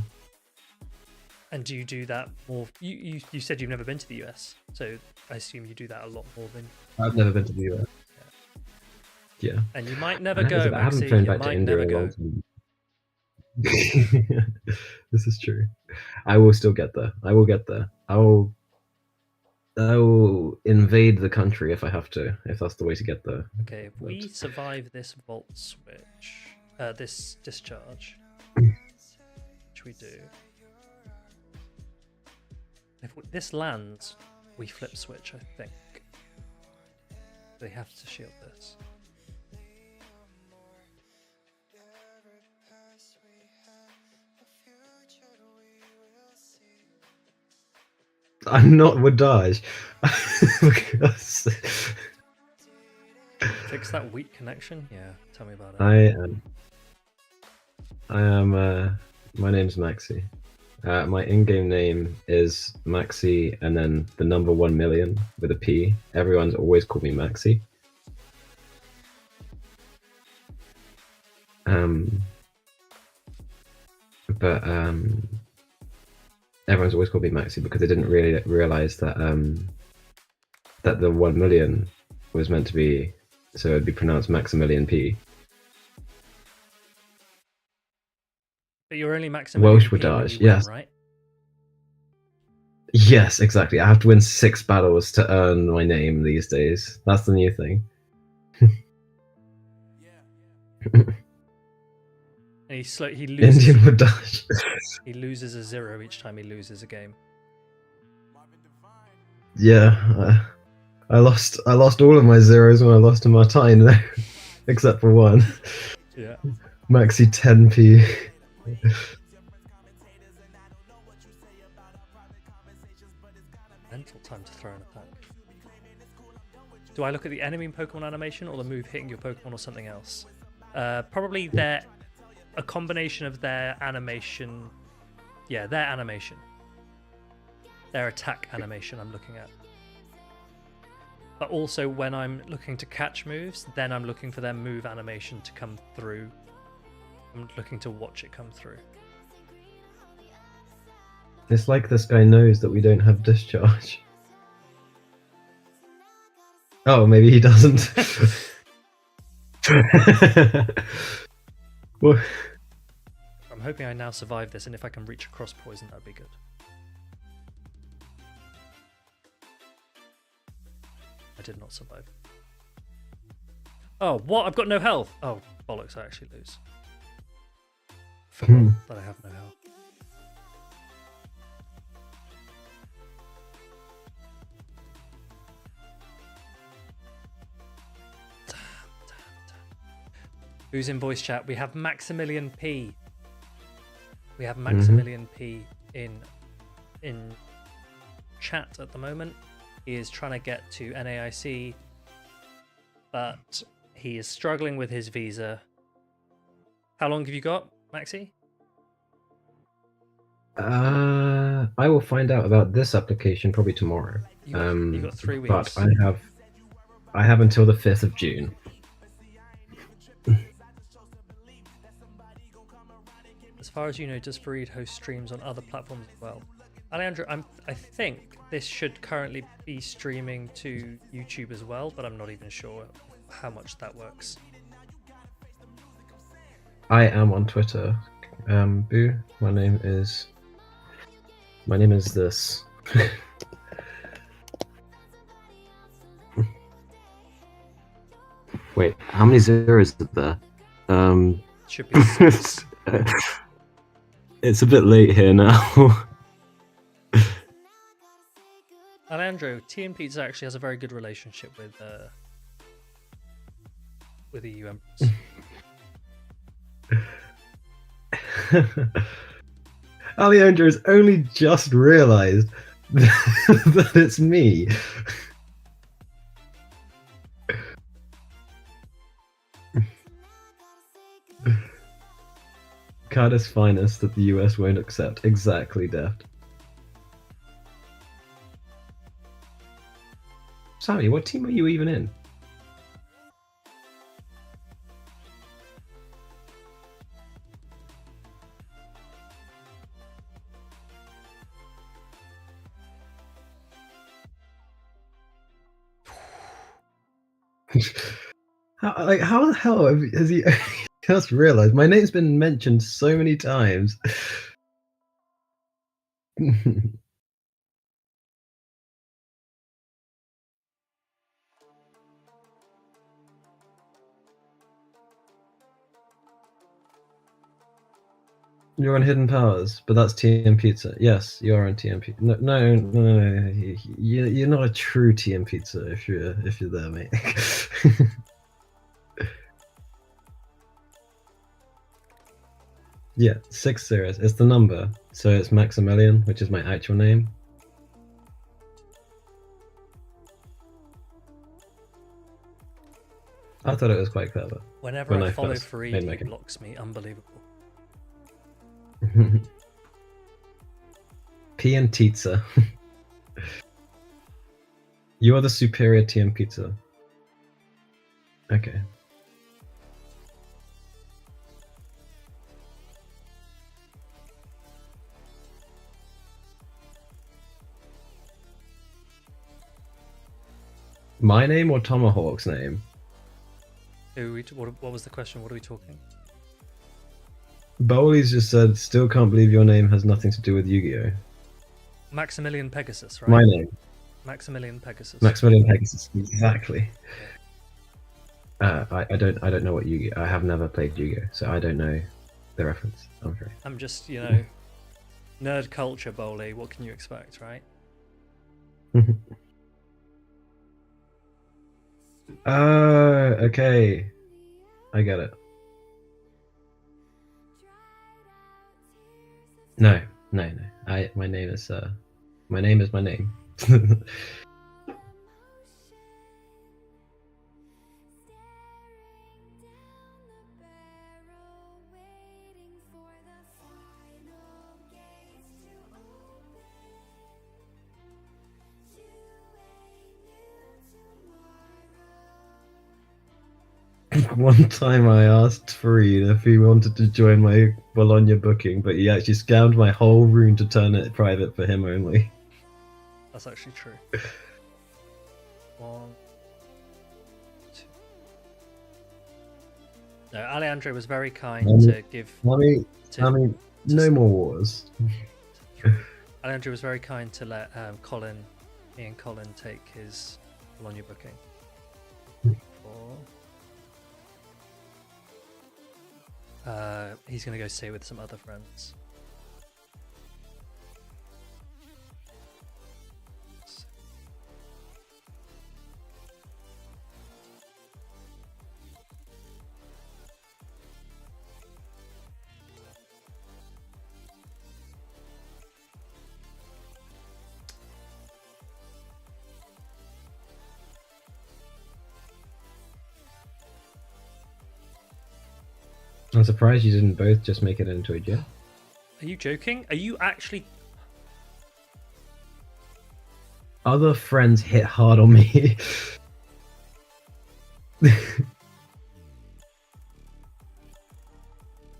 And do you do that more? You said you've never been to the US, so I assume you do that a lot more than. I've never been to the US. Yeah. And you might never go. I haven't flown back to India in a long time. This is true. I will still get there. I will get there. I will invade the country if I have to, if that's the way to get there. Okay, if we survive this vault switch, this discharge, which we do. If this lands, we flip switch, I think. They have to shield this. I'm not Wadaj. Because Fix that weak connection? Yeah, tell me about it. I am, my name's Maxy. My in-game name is Maxy and then the number 1,000,000 with a P. Everyone's always called me Maxy. But everyone's always called me Maxy because they didn't really realize that that the 1,000,000 was meant to be, so it'd be pronounced Maximilian P. But you're only Maximilian Welsh P when Wadaj, you win, yes. right? Yes, exactly. I have to win 6 battles to earn my name these days. That's the new thing. And he loses. Indian Wadaj. He loses a 0 each time he loses a game. Yeah, I lost all of my zeros when I lost to Martine, except for one. Yeah. Maxi 10p. Mental time to throw an attack. Do I look at the enemy Pokemon animation or the move hitting your Pokemon or something else? Probably a combination of their animation. Yeah, their animation. Their attack animation I'm looking at. But also when I'm looking to catch moves, then I'm looking for their move animation to come through. I'm looking to watch it come through. It's like this guy knows that we don't have discharge. Oh, maybe he doesn't. Well, I'm hoping I now survive this, and if I can reach across poison, that'd be good. I did not survive. Oh, what? I've got no health. Oh, bollocks, I actually lose. Forgot that I have no health. Who's in voice chat? We have Maximilian P. We have Maximilian P in chat at the moment. He is trying to get to NAIC, but he is struggling with his visa. How long have you got, Maxi? I will find out about this application probably tomorrow. You got 3 weeks. But I have until the 5th of June. As far as you know, does Fareed host streams on other platforms as well? Alejandro, I think this should currently be streaming to YouTube as well, but I'm not even sure how much that works. I am on Twitter. Boo. My name is this. Wait, how many zeros is there? Should be 6. It's a bit late here now. Alejandro, TN Pizza actually has a very good relationship with EU emperors. Alejandro has only just realised that it's me. Cardiff's finest that the US won't accept. Exactly, Deft. Sammy, what team are you even in? How the hell has he just realised? My name's been mentioned so many times. You're on Hidden Powers, but that's TM Pizza. Yes, you are on TM Pizza. No. You're not a true TM Pizza if you're there, mate. Yeah, 6 zeros. It's the number. So it's Maximilian, which is my actual name. I thought it was quite clever. Whenever when I I follow first Fareed, made he my game. blocks me. Unbelievable. P and Pizza. You are the superior TM Pizza. Okay. My name or Tomahawk's name? What was the question? What are we talking? Bowley's just said, still can't believe your name has nothing to do with Yu-Gi-Oh! Maximilian Pegasus, right? My name. Maximilian Pegasus. Maximilian Pegasus, exactly. I don't know what Yu-Gi-Oh! I have never played Yu-Gi-Oh! So I don't know the reference, I'm afraid. I'm just, nerd culture, Bowley. What can you expect, right? Okay. I get it. No. My name is my name. One time I asked Fareed if he wanted to join my Bologna booking, but he actually scammed my whole room to turn it private for him only. That's actually true. 1, 2. No, Alejandro was very kind to give. I mean, no more wars. Alejandro was very kind to let me and Colin take his Bologna booking. 4. He's gonna go stay with some other friends. I'm surprised you didn't both just make it into a jet. Are you joking? Are you actually? Other friends hit hard on me.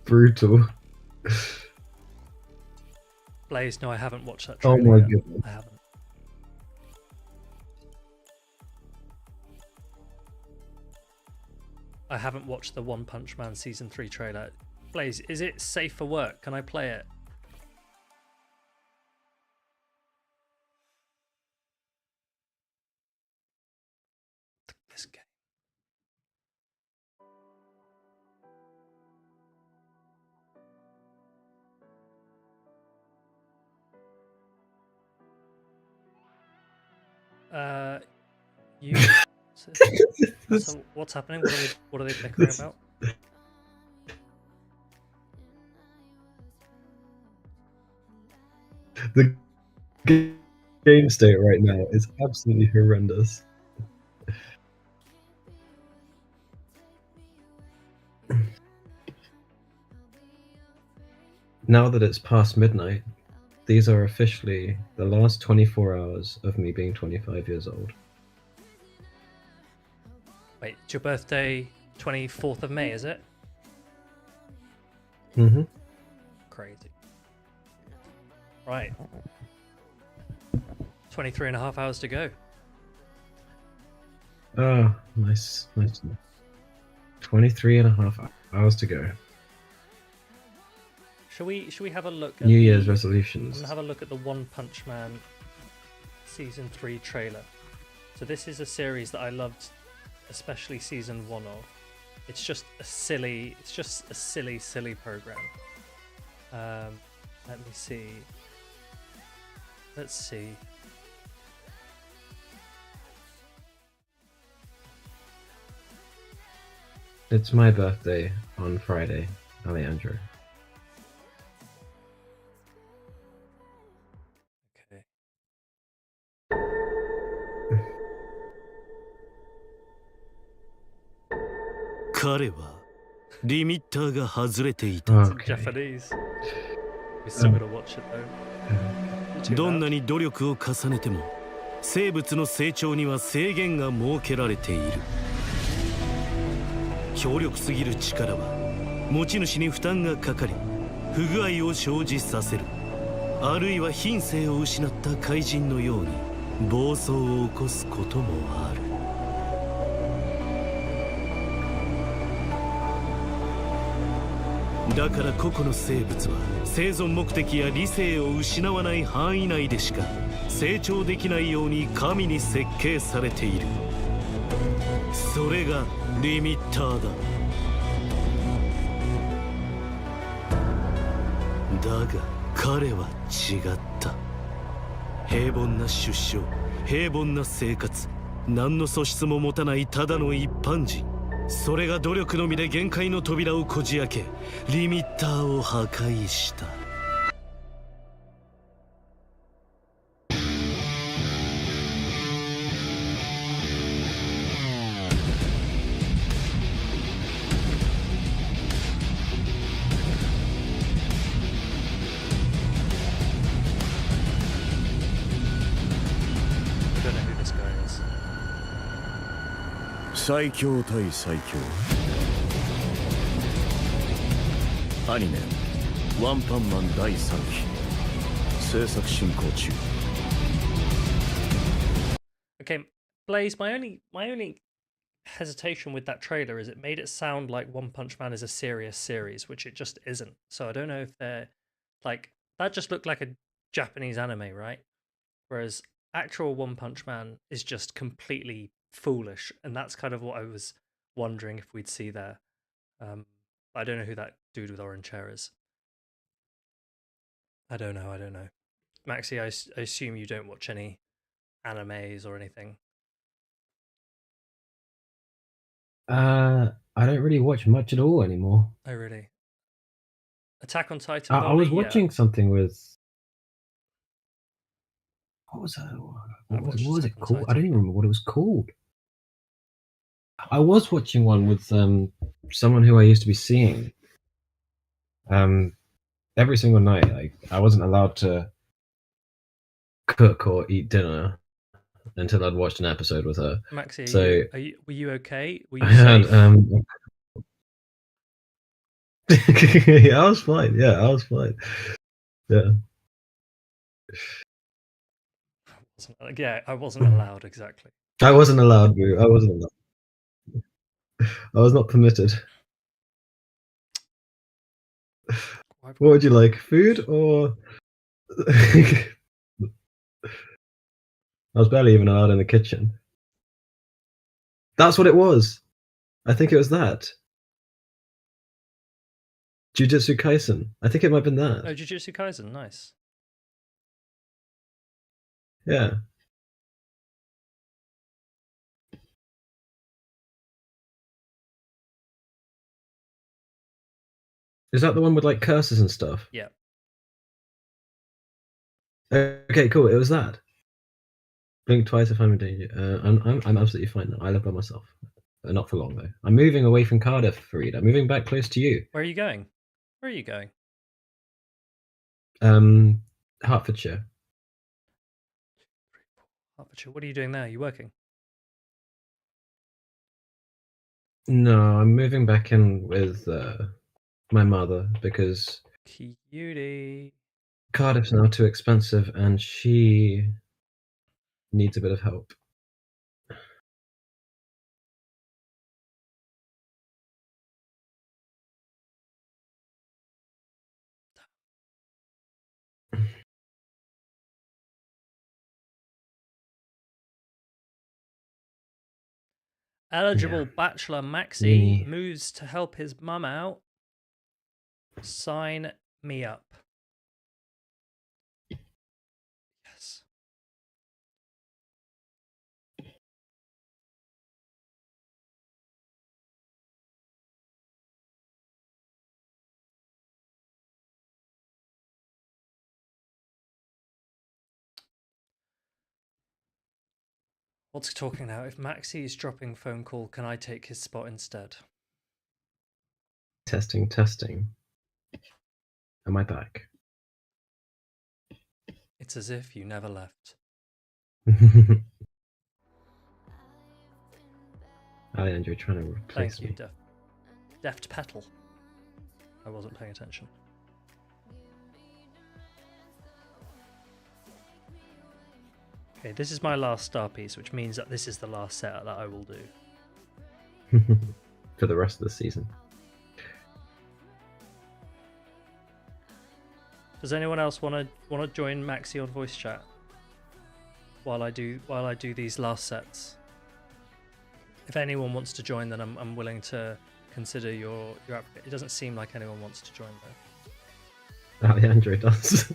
Brutal. Blaze, no, I haven't watched that Oh trailer my yet. goodness. I haven't. I haven't watched the One Punch Man Season 3 trailer. Blaze, is it safe for work? Can I play it? This game. You. So what's happening? What are they bickering about? The game state right now is absolutely horrendous. Now that it's past midnight, these are officially the last 24 hours of me being 25 years old. Wait, it's your birthday 24th of May, is it? Mm-hmm. Crazy. Right. 23 and a half hours to go. Oh, nice. 23 and a half hours to go. Should we have a look at New Year's I'm resolutions. gonna have a look at the One Punch Man Season 3 trailer. So this is a series that I loved, especially Season 1 of. It's just a silly program. Let me see. Let's see. It's my birthday on Friday, Alejandro. Okay. 彼はリミッターが外れていた。 It's in Japanese. We're still gonna watch it though. どんなに努力を重ねても生物の成長には制限が設けられている。強力すぎる力は持ち主に負担がかかり不具合を生じさせる。あるいは品性を失った怪人のように暴走を起こすこともある。だから個々の生物は生存目的や理性を失わない範囲内でしか成長できないように神に設計されている。それがリミッターだ。だが彼は違った。平凡な出生、平凡な生活、何の素質も持たないただの一般人。それが努力のみで限界の扉をこじ開け、リミッターを破壊した。I don't know who this guy is. 最強対最強。アニメ「ワンパンマン」第3期制作進行中。 Okay, Blaze, my only hesitation with that trailer is it made it sound like One Punch Man is a serious series, which it just isn't. So I don't know if they're like that just looked like a Japanese anime, right? Whereas actual One Punch Man is just completely foolish, and that's kind of what I was wondering if we'd see there. I don't know who that dude with orange hair is. I don't know. Maxi, I assume you don't watch any animes or anything. I don't really watch much at all anymore. Oh, really? Attack on Titan. I was Volley? Yeah. watching something with. What was that? I What watched was it Attack on called? I Titan. don't even remember what it was called. I was watching one with someone who I used to be seeing. Every single night, like I wasn't allowed to cook or eat dinner until I'd watched an episode with her. Maxi, So- were you okay? Were you I had safe? yeah, I was fine. Yeah, I was fine. Yeah. Yeah, I wasn't allowed, exactly. I wasn't allowed, boo. I wasn't allowed. I was not permitted. What would you like? Food or I was barely even allowed in the kitchen. That's what it was. I think it was that. Jujutsu Kaisen. I think it might have been that. Oh, Jujutsu Kaisen, nice. Yeah. Is that the one with like curses and stuff? Yeah. Okay, cool. It was that. Blink twice if I'm in danger. I'm absolutely fine now. I live by myself. Not for long though. I'm moving away from Cardiff, Fareed. I'm moving back close to you. Where are you going? Where are you going? Hertfordshire. Hertfordshire. What are you doing there? Are you working? No, I'm moving back in with my mother because Cutie. Cardiff's now too expensive and she needs a bit of help. Eligible Yeah. bachelor Maxi Me. moves to help his mum out. Sign me up. Yes. What's talking now? If Maxi is dropping phone call, can I take his spot instead? Testing, testing. Am I back? It's as if you never left. Alejandro trying to replace Thank you, me. Deft Petal. I wasn't paying attention. Okay, this is my last star piece, which means that this is the last set that I will do. For the rest of the season. Does anyone else want to join Maxi on voice chat while I do these last sets? If anyone wants to join, then I'm willing to consider your application. It doesn't seem like anyone wants to join though. Alejandro does.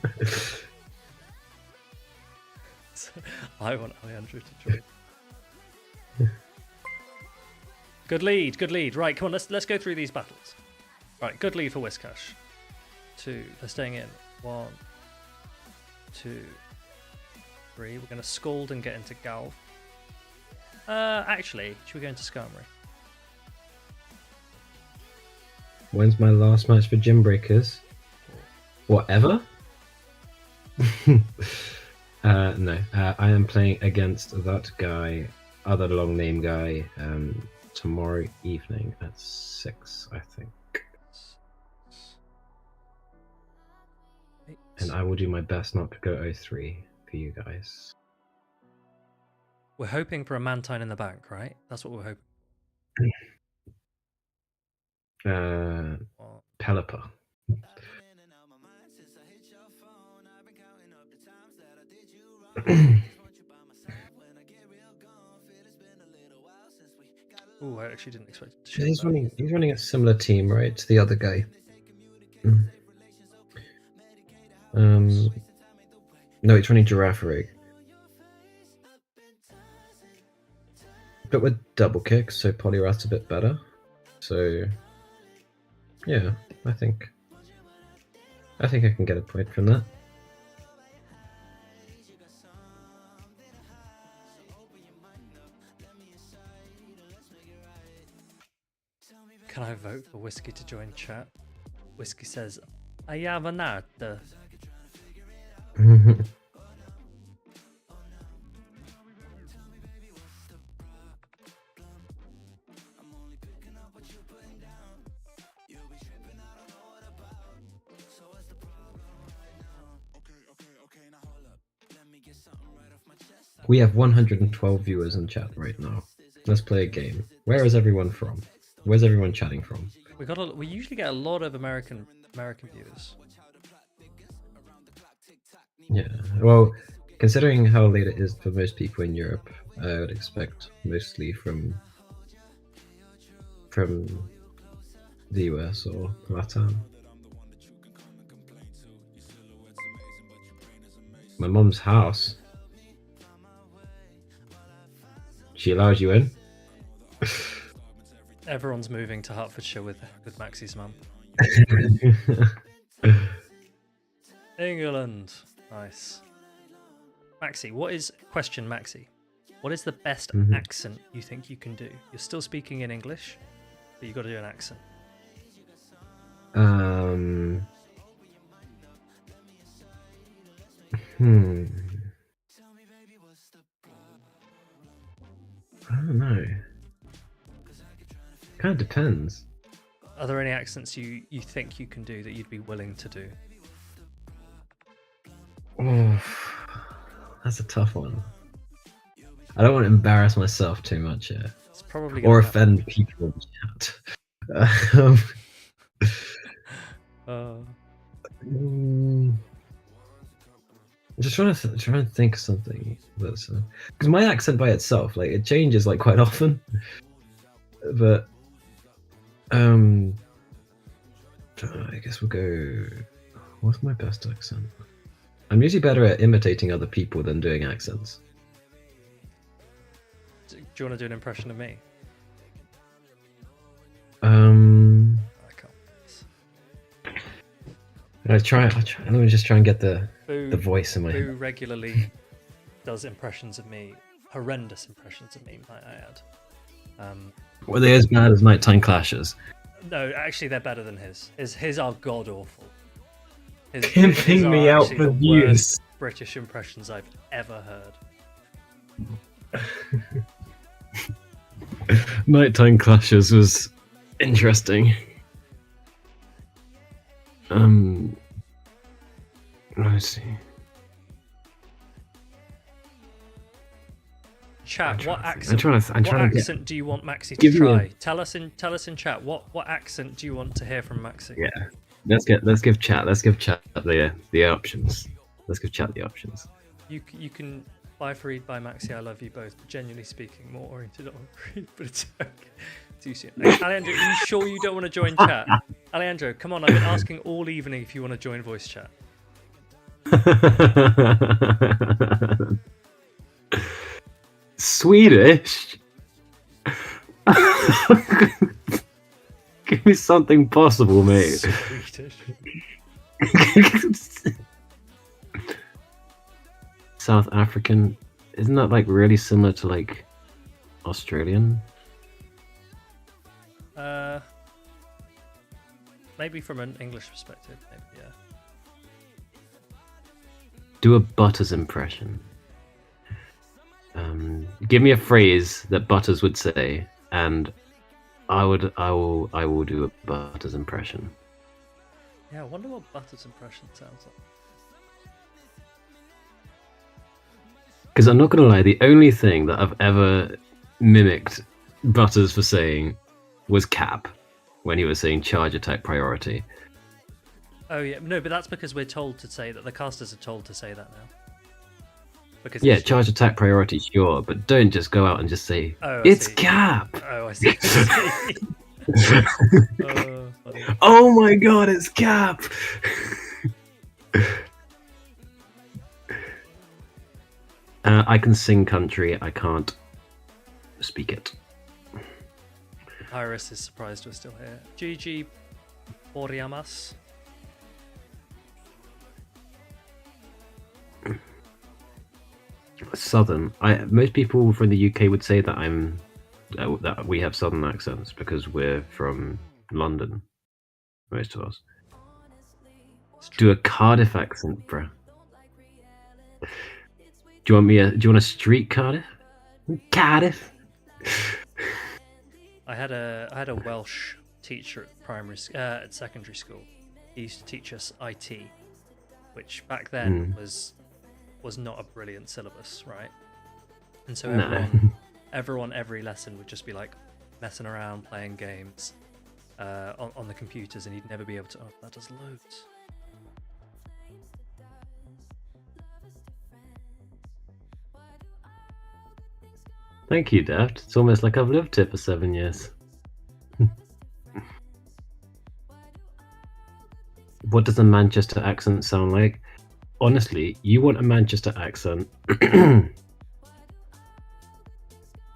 I want Alejandro to join. Good lead, good lead. Right, come on, let's go through these battles. Right, good lead for Whiskash. 2, they're staying in. 1, 2, 3. We're going to Scald and get into Galv. Actually, should we go into Skarmory? When's my last match for Gym Breakers? Whatever? No, I am playing against that guy, other long name guy, tomorrow evening at 6, I think. And I will do my best not to go 0-3 for you guys. We're hoping for a Mantine in the bank, right? That's what we're hoping. Pelipper. Ooh, I actually didn't expect it to show He's that. running a similar team, right, to the other guy. No, he's running Giraffe Rig. But with double kicks, so Poliwrath's a bit better. So yeah, I think I can get a point from that. Can I vote for Whiskey to join chat? Whiskey says, I have an art. We have 112 viewers in chat right now. Let's play a game. Where is everyone from? Where's everyone chatting from? We usually get a lot of American viewers. Yeah, well, considering how late it is for most people in Europe, I would expect mostly from the US or Latam. My mom's house. She allows you in? Everyone's moving to Hertfordshire with Maxi's mum. England. Nice. Maxi, Maxi? What is the best accent you think you can do? You're still speaking in English, but you've got to do an accent. I don't know. Kind of depends. Are there any accents you think you can do that you'd be willing to do? Oh, that's a tough one. I don't want to embarrass myself too much here. It's probably or offend people in chat. I'm just trying to think of something that's because my accent by itself, like, it changes like quite often. But I guess we'll go. What's my best accent? I'm usually better at imitating other people than doing accents. Do you want to do an impression of me? I can't. I'll try. Let me just try and get the Boo, voice in my Boo head. regularly does impressions of me, horrendous impressions of me, might I add. Were they as bad as Nighttime Clashes? No, actually, they're better than his. His are god awful. Pimping are me out actually for the views. worst British impressions I've ever heard. Nighttime Clashes was interesting. Let's see. Chat, what I'm accent? trying to What get- accent do you want Maxy to Give me a- try? Tell us in chat. What accent do you want to hear from Maxy? Yeah. Let's give chat the options. Let's give chat the options. You can buy Fareed, buy Maxy. I love you both. But genuinely speaking, more oriented on Fareed, but it's okay. Too soon. Alejandro, are you sure you don't want to join chat? Alejandro, come on. I've been asking all evening if you want to join voice chat. Swedish? Give me something possible, mate. Swedish. South African? Isn't that like really similar to like Australian? Maybe from an English perspective. Maybe, yeah. Do a Butters impression. Give me a phrase that Butters would say, and I will do a Butters impression. Yeah, I wonder what Butter's impression sounds like. Because I'm not gonna lie, the only thing that I've ever mimicked Butters for saying was Cap, when he was saying charge attack priority. Oh yeah, no, but that's because we're told to say that. The casters are told to say that now. Because Yeah, it's- charge attack priority, sure, but don't just go out and just say, Oh, I it's see. Cap! Oh, I see. Funny. Oh my god, it's Cap! I can sing country, I can't speak it. Iris is surprised we're still here. GG Boriamas. Southern. Most people from the UK would say that that we have southern accents because we're from London. Most of us. Do a Cardiff accent, bro. Do you want a street Cardiff? Cardiff. I had a Welsh teacher at secondary school. He used to teach us IT, which back then was not a brilliant syllabus, right? And so everyone every lesson would just be like messing around, playing games on the computers, and he'd never be able to. Oh, that does loads. Thank you, Daft. It's almost like I've lived here for 7 years. What does a Manchester accent sound like? Honestly, you want a Manchester accent.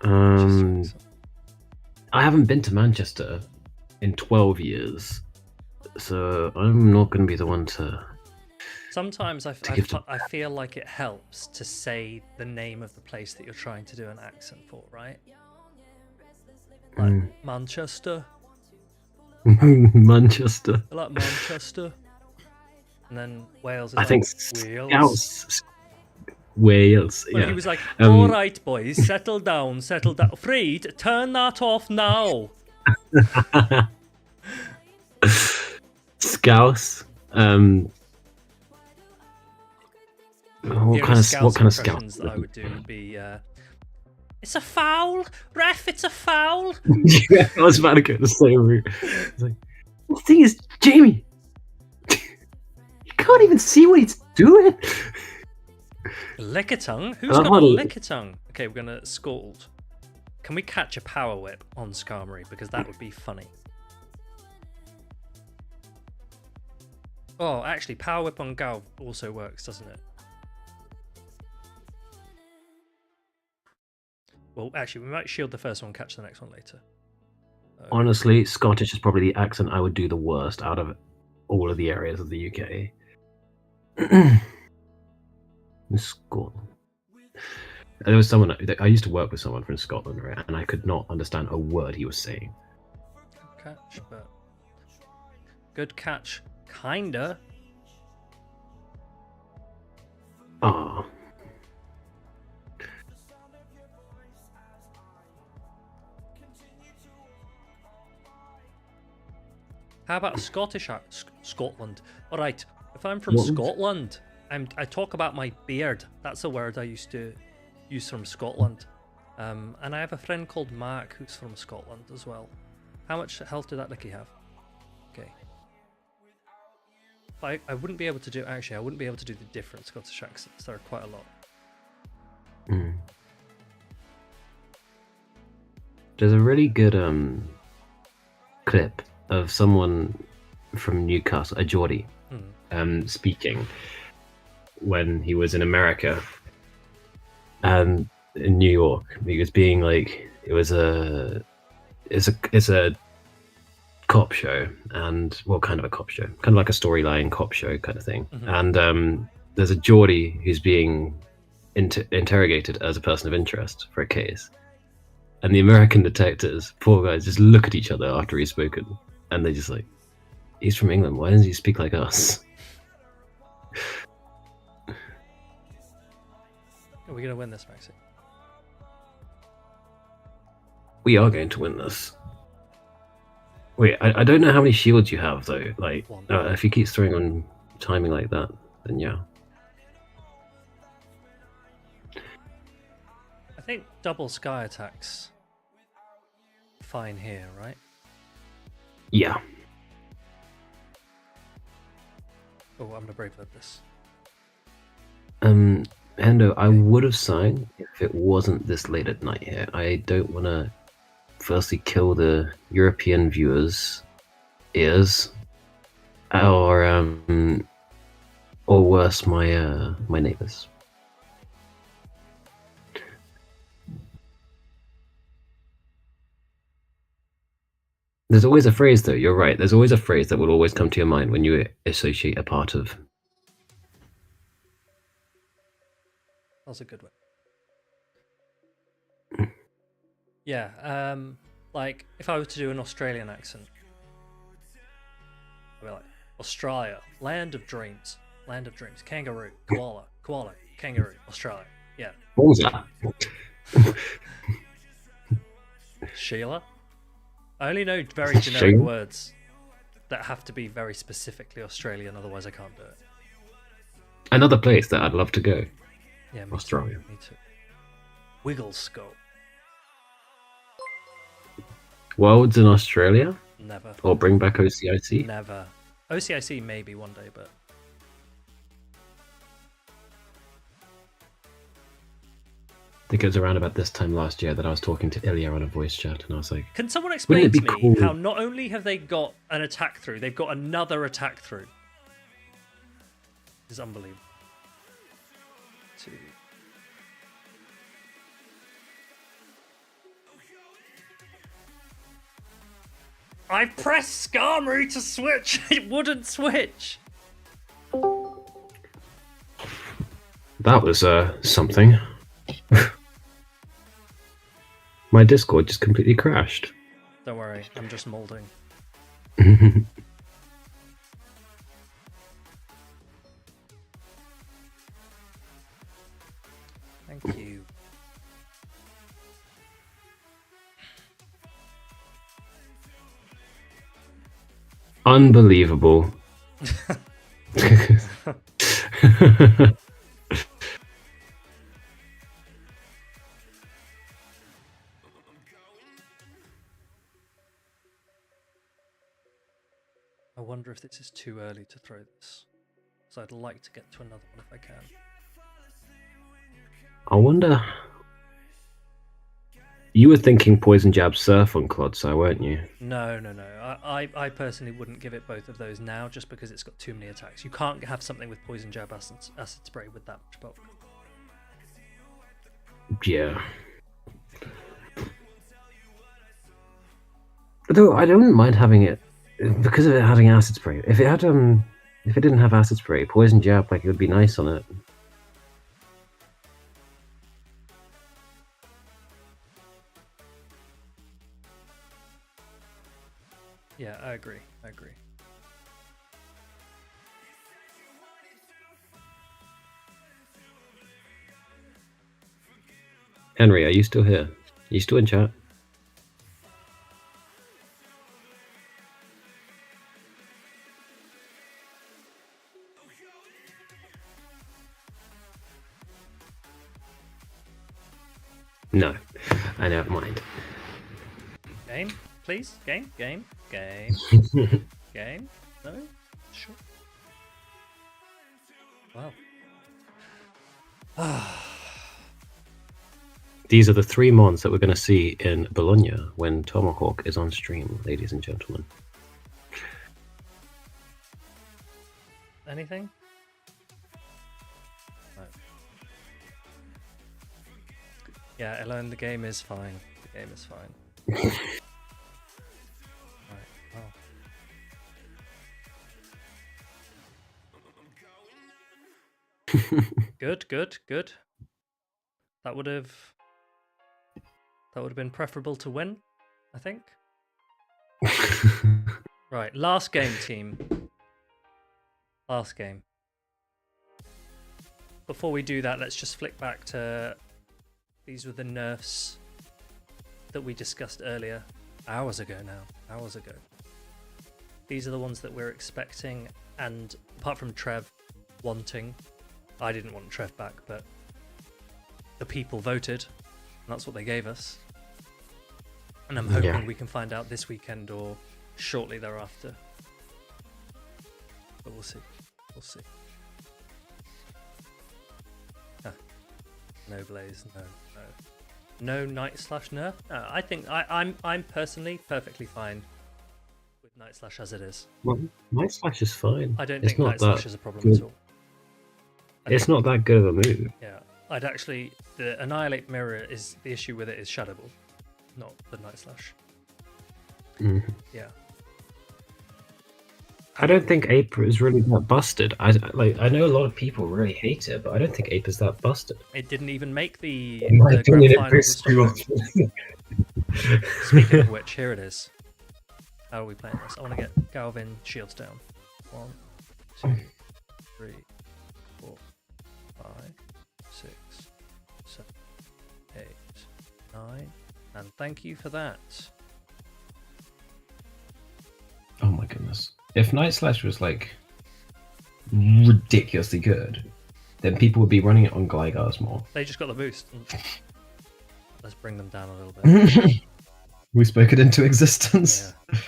I haven't been to Manchester in 12 years, so I'm not going to be the one to... Sometimes I feel like it helps to say the name of the place that you're trying to do an accent for, right? Like Manchester. Manchester. I like Manchester. And then Wales is I think Wales. Wales, Well, yeah. he was like, all right, boys, settle down. Freed, turn that off now. Scouse. What kind of impressions scouse? that I would do would be, it's a foul, ref, it's a foul. Yeah, I was about to go the same route. It's like, the thing is, Jamie, you can't even see what he's doing. Lickitung? Who's got a lickitung? Okay, we're gonna scold. Can we catch a power whip on Skarmory? Because that would be funny. Oh, actually, Power Whip on Gao also works, doesn't it? Well, actually, we might shield the first one, catch the next one later. Honestly, Scottish is probably the accent I would do the worst out of all of the areas of the UK. Scotland. There was someone I used to work with someone from Scotland, right? And I could not understand a word he was saying. Good catch, but good catch, kinda. Ah. How about Scottish Scotland? All right, if I'm from Scotland, I talk about my beard. That's a word I used to use from Scotland. And I have a friend called Mark who's from Scotland as well. How much health did that Nicky have? Okay. I wouldn't be able to do, actually, I wouldn't be able to do the different Scottish accents. There are quite a lot. Mm. There's a really good clip of someone from Newcastle, a Geordie, speaking when he was in America and in New York. He was being like, it's a cop show, and what kind of a cop show? Kind of like a storyline cop show kind of thing. Mm-hmm. And there's a Geordie who's being interrogated as a person of interest for a case. And the American detectives, poor guys, just look at each other after he's spoken, and they just like, he's from England, why doesn't he speak like us? Are we going to win this, Maxi? We are going to win this. Wait, I don't know how many shields you have, though. Like, if he keeps throwing on timing like that, then yeah. I think double sky attacks fine here, right? Yeah. Oh, I'm gonna brave load this. Hendo, I would have signed if it wasn't this late at night here. I don't want to firstly kill the European viewers' ears, or worse, my my neighbors. There's always a phrase, though. You're right. There's always a phrase that will always come to your mind when you associate a part of. That's a good one. Yeah, like if I were to do an Australian accent, I'd be like, Australia, land of dreams, kangaroo, koala, kangaroo, Australia. Yeah. What was that? Sheila? I only know very generic Sheila? words that have to be very specifically Australian, otherwise I can't do it. Another place that I'd love to go. Yeah, me Australia. Too, me too. Wiggle scope. Worlds in Australia? Never. Or bring back OCIC? Never. OCIC maybe one day, but I think it was around about this time last year that I was talking to Ilya on a voice chat, and I was like, can someone explain Wouldn't to it me be cool? how not only have they got an attack through, they've got another attack through? It's unbelievable. 2. I pressed Skarmory to switch. It wouldn't switch. that was something. My Discord just completely crashed. Don't worry, I'm just molding. Thank you. Unbelievable. I wonder if this is too early to throw this. So I'd like to get to another one if I can. I wonder. You were thinking Poison Jab Surf on Clodsire, weren't you? No. I personally wouldn't give it both of those now, just because it's got too many attacks. You can't have something with Poison Jab Acid Spray with that much bulk. Yeah. Though I don't mind having it because of it having Acid Spray. If it had if it didn't have Acid Spray, Poison Jab, like, it would be nice on it. Yeah, I agree. Henry, are you still here? Are you still in chat? No, I don't mind. Game, please. Game. Game. No? Sure. Wow. These are the 3 mons that we're going to see in Bologna when Tomahawk is on stream, ladies and gentlemen. Anything? No. Yeah, Ellen, the game is fine. The game is fine. Right, well. Good. That would have been preferable to win, I think. Right, last game, team. Last game. Before we do that, let's just flick back to... These were the nerfs that we discussed earlier. Hours ago now. Hours ago. These are the ones that we're expecting, and apart from Trev wanting... I didn't want Trev back, but the people voted, and that's what they gave us. And I'm hoping we can find out this weekend or shortly thereafter. But we'll see. No Blaze, no Night/Nerf. No, I think I'm personally perfectly fine with Night/ as it is. Well, Night/ is fine. I don't it's think not Night/ is a problem at all. It's not that good of a move. Yeah, I'd actually... The Annihilate Mirror is... The issue with it is Shadow Ball, not the Night/. Yeah. I don't think Ape is really that busted. I know a lot of people really hate it, but I don't think Ape is that busted. It didn't even make the In my grand opinion, finals of Stockholm. Speaking of which, here it is. How are we playing this? I want to get Galvin shields down. 1, 2, 3, 4, 5, 6, 7, 8, 9, and thank you for that. Oh my goodness. If Night/ was like ridiculously good, then people would be running it on Glygars more. They just got the boost. Let's bring them down a little bit. We spoke it into existence. Yeah.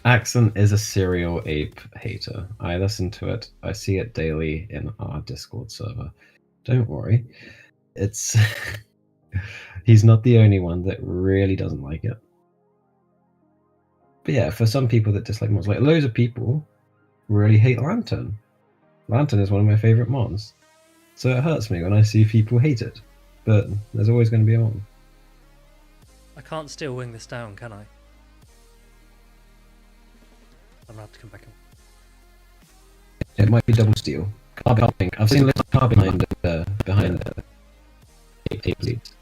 Accent is a serial Ape hater. I listen to it. I see it daily in our Discord server. Don't worry. It's he's not the only one that really doesn't like it. But yeah, for some people that dislike mods, like loads of people really hate Lantern. Lantern is one of my favorite mods. So it hurts me when I see people hate it. But there's always going to be a mod. I can't still wing this down, can I? I'm gonna have to come back in. It might be double steal. Carbine. I've seen a little carbine behind the Ape leads.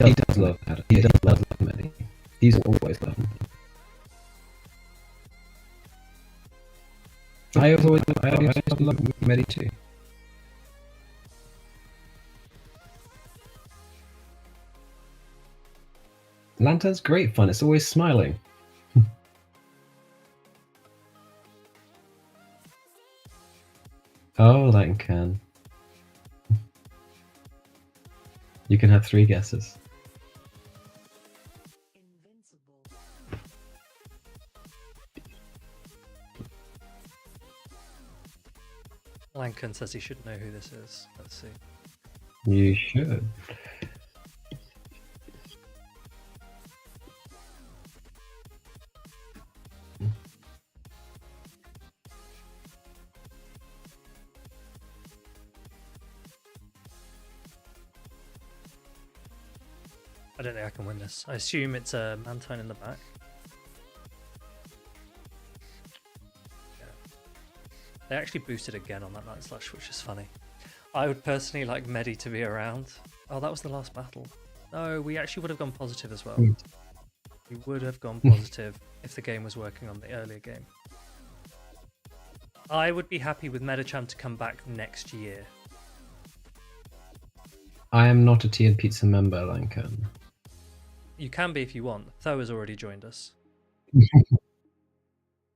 He does love Adam. He does love Medi. He's always loved him. I always love Medi too. Lantern's great fun. It's always smiling. Oh, Lancan. You can have 3 guesses. Lankin says he should know who this is. Let's see. You should. I don't think I can win this. I assume it's a Mantine in the back. Yeah. They actually boosted again on that Night Slash, which is funny. I would personally like Medi to be around. Oh, that was the last battle. No, we actually would have gone positive as well. We would have gone positive if the game was working on the earlier game. I would be happy with Metachan to come back next year. I am not a Tea and Pizza member, Lankan. You can be if you want. Tho has already joined us.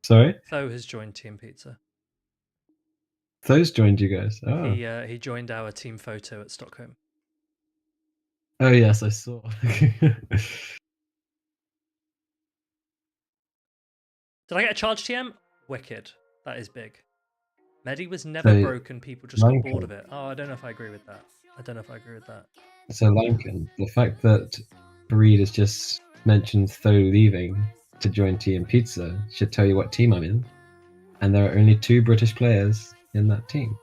Sorry? Tho has joined Team Pizza. Those joined you guys. Oh. He joined our team photo at Stockholm. Oh yes, I saw. Did I get a charge TM? Wicked. That is big. Medi was never So, broken. People just got Lankan. bored of it. Oh, I don't know if I agree with that. So Lankan, the fact that Breed has just mentioned Tho leaving to join Tea and Pizza should tell you what team I'm in. And there are only 2 British players in that team.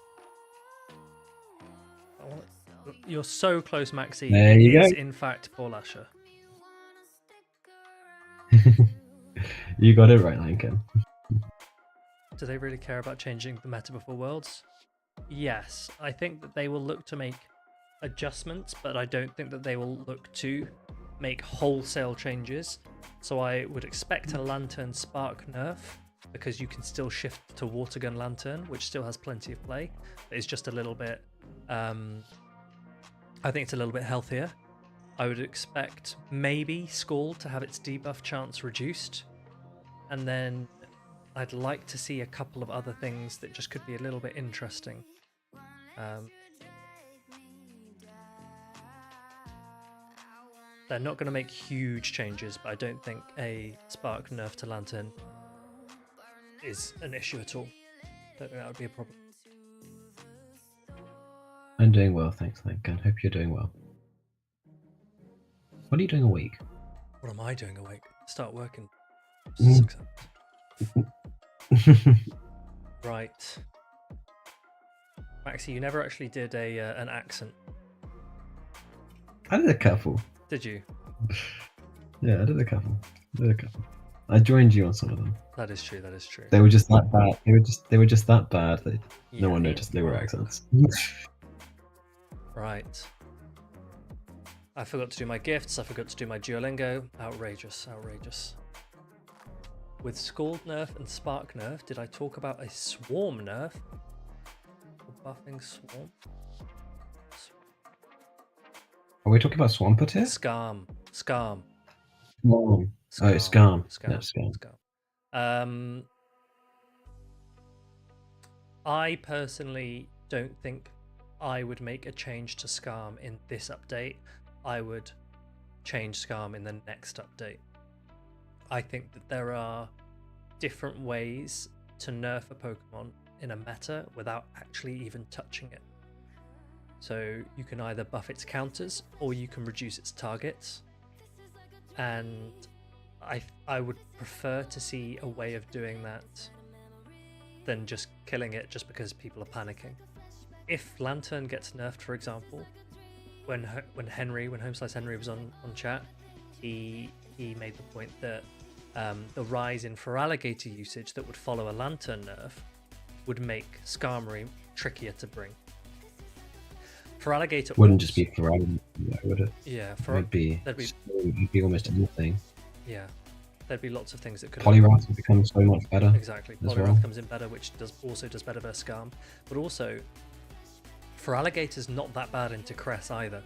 You're so close, Maxi. There It you is, go. in fact, Paul Asher. You got it right, Lankan. Do they really care about changing the meta before Worlds? Yes. I think that they will look to make adjustments, but I don't think that they will look to make wholesale changes. So I would expect a Lantern Spark nerf, because you can still shift to Watergun Lantern, which still has plenty of play. But it's just a little bit... I think it's a little bit healthier. I would expect maybe Scald to have its debuff chance reduced. And then I'd like to see a couple of other things that just could be a little bit interesting. They're not going to make huge changes, but I don't think a Spark nerf to Lantern is an issue at all. Don't think that would be a problem. I'm doing well, thanks, Lankan. Hope you're doing well. What are you doing awake? What am I doing awake? Start working. Mm. Right. Maxi, you never actually did an accent, I did a couple. did you? Yeah, I did a couple. I joined you on some of them. That is true, that is true. They were just that bad. They were just that bad that Yeah. no one noticed they were accents. Right. I forgot to do my gifts, I forgot to do my Duolingo. Outrageous, outrageous. With Scald nerf and Spark nerf, did I talk about a Swarm nerf? Or buffing Swarm? Are we talking about Swampert here? Scarm. Scarm. Oh, it's Scarm. Scarm. Yeah, Scarm. Scarm. I personally don't think I would make a change to Scarm in this update. I would change Scarm in the next update. I think that there are different ways to nerf a Pokemon in a meta without actually even touching it. So you can either buff its counters or you can reduce its targets. And I would prefer to see a way of doing that than just killing it just because people are panicking. If Lantern gets nerfed, for example, when HomeSliceHenry was on chat, he made the point that the rise in Feraligatr usage that would follow a Lantern nerf would make Skarmory trickier to bring. Feraligatr Wouldn't just be Feraligatr, would it? Yeah, It'd be almost anything. Yeah, there'd be lots of things that could. Poliwrath would become so much better. Exactly, as Poliwrath well. comes in better, which also does better versus Skarm. But also, Feraligatr's not that bad into Cress either.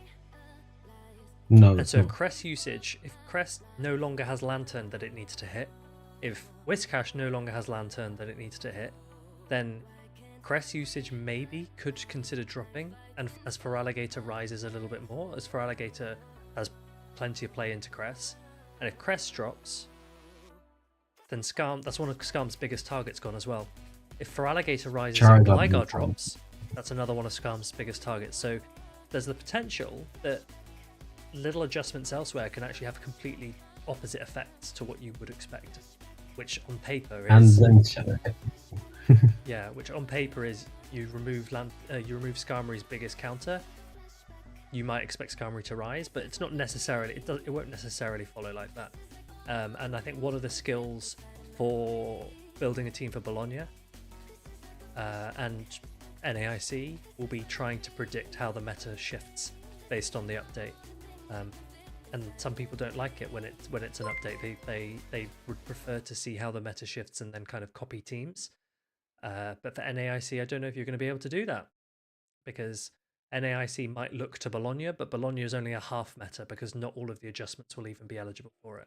No, And it's so not. Cress usage, if Cress no longer has Lantern that it needs to hit, if Whiscash no longer has Lantern that it needs to hit, then Cress usage maybe could consider dropping, and as for Alligator rises a little bit more, as for Alligator has plenty of play into Cress, and if Cress drops, then Skarm, that's one of Skarm's biggest targets gone as well. If for Alligator rises and Gligar drops, that's another one of Skarm's biggest targets. So there's the potential that little adjustments elsewhere can actually have completely opposite effects to what you would expect, which on paper is... And then Shadow. Yeah, which on paper is you remove Skarmory's biggest counter. You might expect Skarmory to rise, but it's not necessarily. It won't necessarily follow like that. And I think one of the skills for building a team for Bologna and NAIC will be trying to predict how the meta shifts based on the update. And some people don't like it when it's an update. They would prefer to see how the meta shifts and then kind of copy teams. But for NAIC, I don't know if you're going to be able to do that, because NAIC might look to Bologna, but Bologna is only a half meta because not all of the adjustments will even be eligible for it.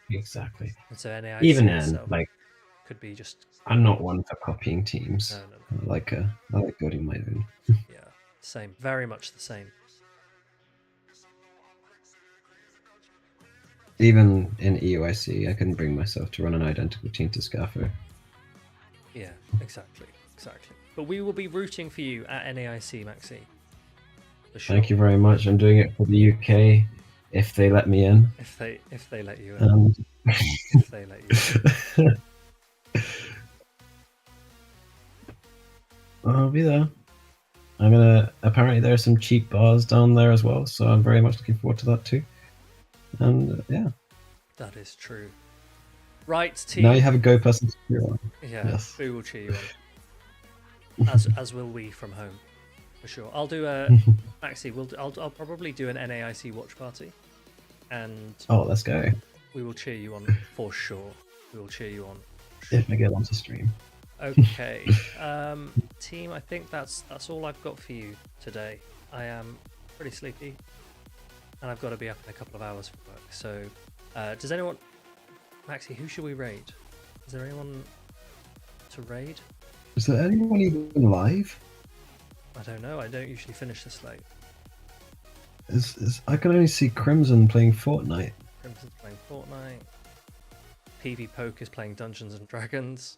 Exactly. And so NAIC Even itself like, could be just... I'm not one for copying teams. No. I like building my own. Yeah, same. Very much the same. Even in EUIC, I couldn't bring myself to run an identical team to Scarfo. Yeah, exactly. But we will be rooting for you at NAIC, Maxi. For sure. Thank you very much. I'm doing it for the UK, if they let me in. If they let you in. If they let you in. I'll be there. Apparently there are some cheap bars down there as well, so I'm very much looking forward to that too. And yeah. That is true. Right, team. Now you have a Go person to cheer on. Yeah, yes. we will cheer you on. As will we from home, for sure. I'll do a Maxi. I'll probably do an NAIC watch party, and let's go. We will cheer you on for sure. We will cheer you on. If I get onto stream. Okay, team. I think that's all I've got for you today. I am pretty sleepy, and I've got to be up in a couple of hours for work. So, does anyone, Maxi? Who should we raid? Is there anyone to raid? Is there anyone even live? I don't know. I don't usually finish this late. I can only see Crimson playing Fortnite. Crimson's playing Fortnite. PV Poke is playing Dungeons and Dragons.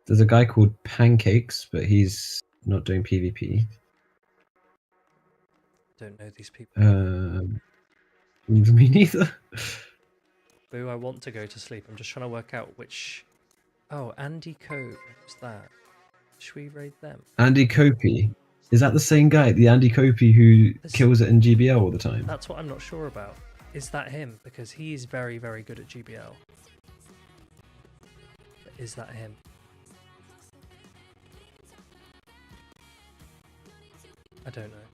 There's a guy called Pancakes, but he's not doing PvP. Don't know these people. Me neither. Boo, I want to go to sleep. I'm just trying to work out which... Oh, Andy Cope. Who's that? Should we raid them? Andy Copey. Is that the same guy, the Andy Copey who kills it in GBL all the time? That's what I'm not sure about. Is that him? Because he is very, very good at GBL. But is that him? I don't know.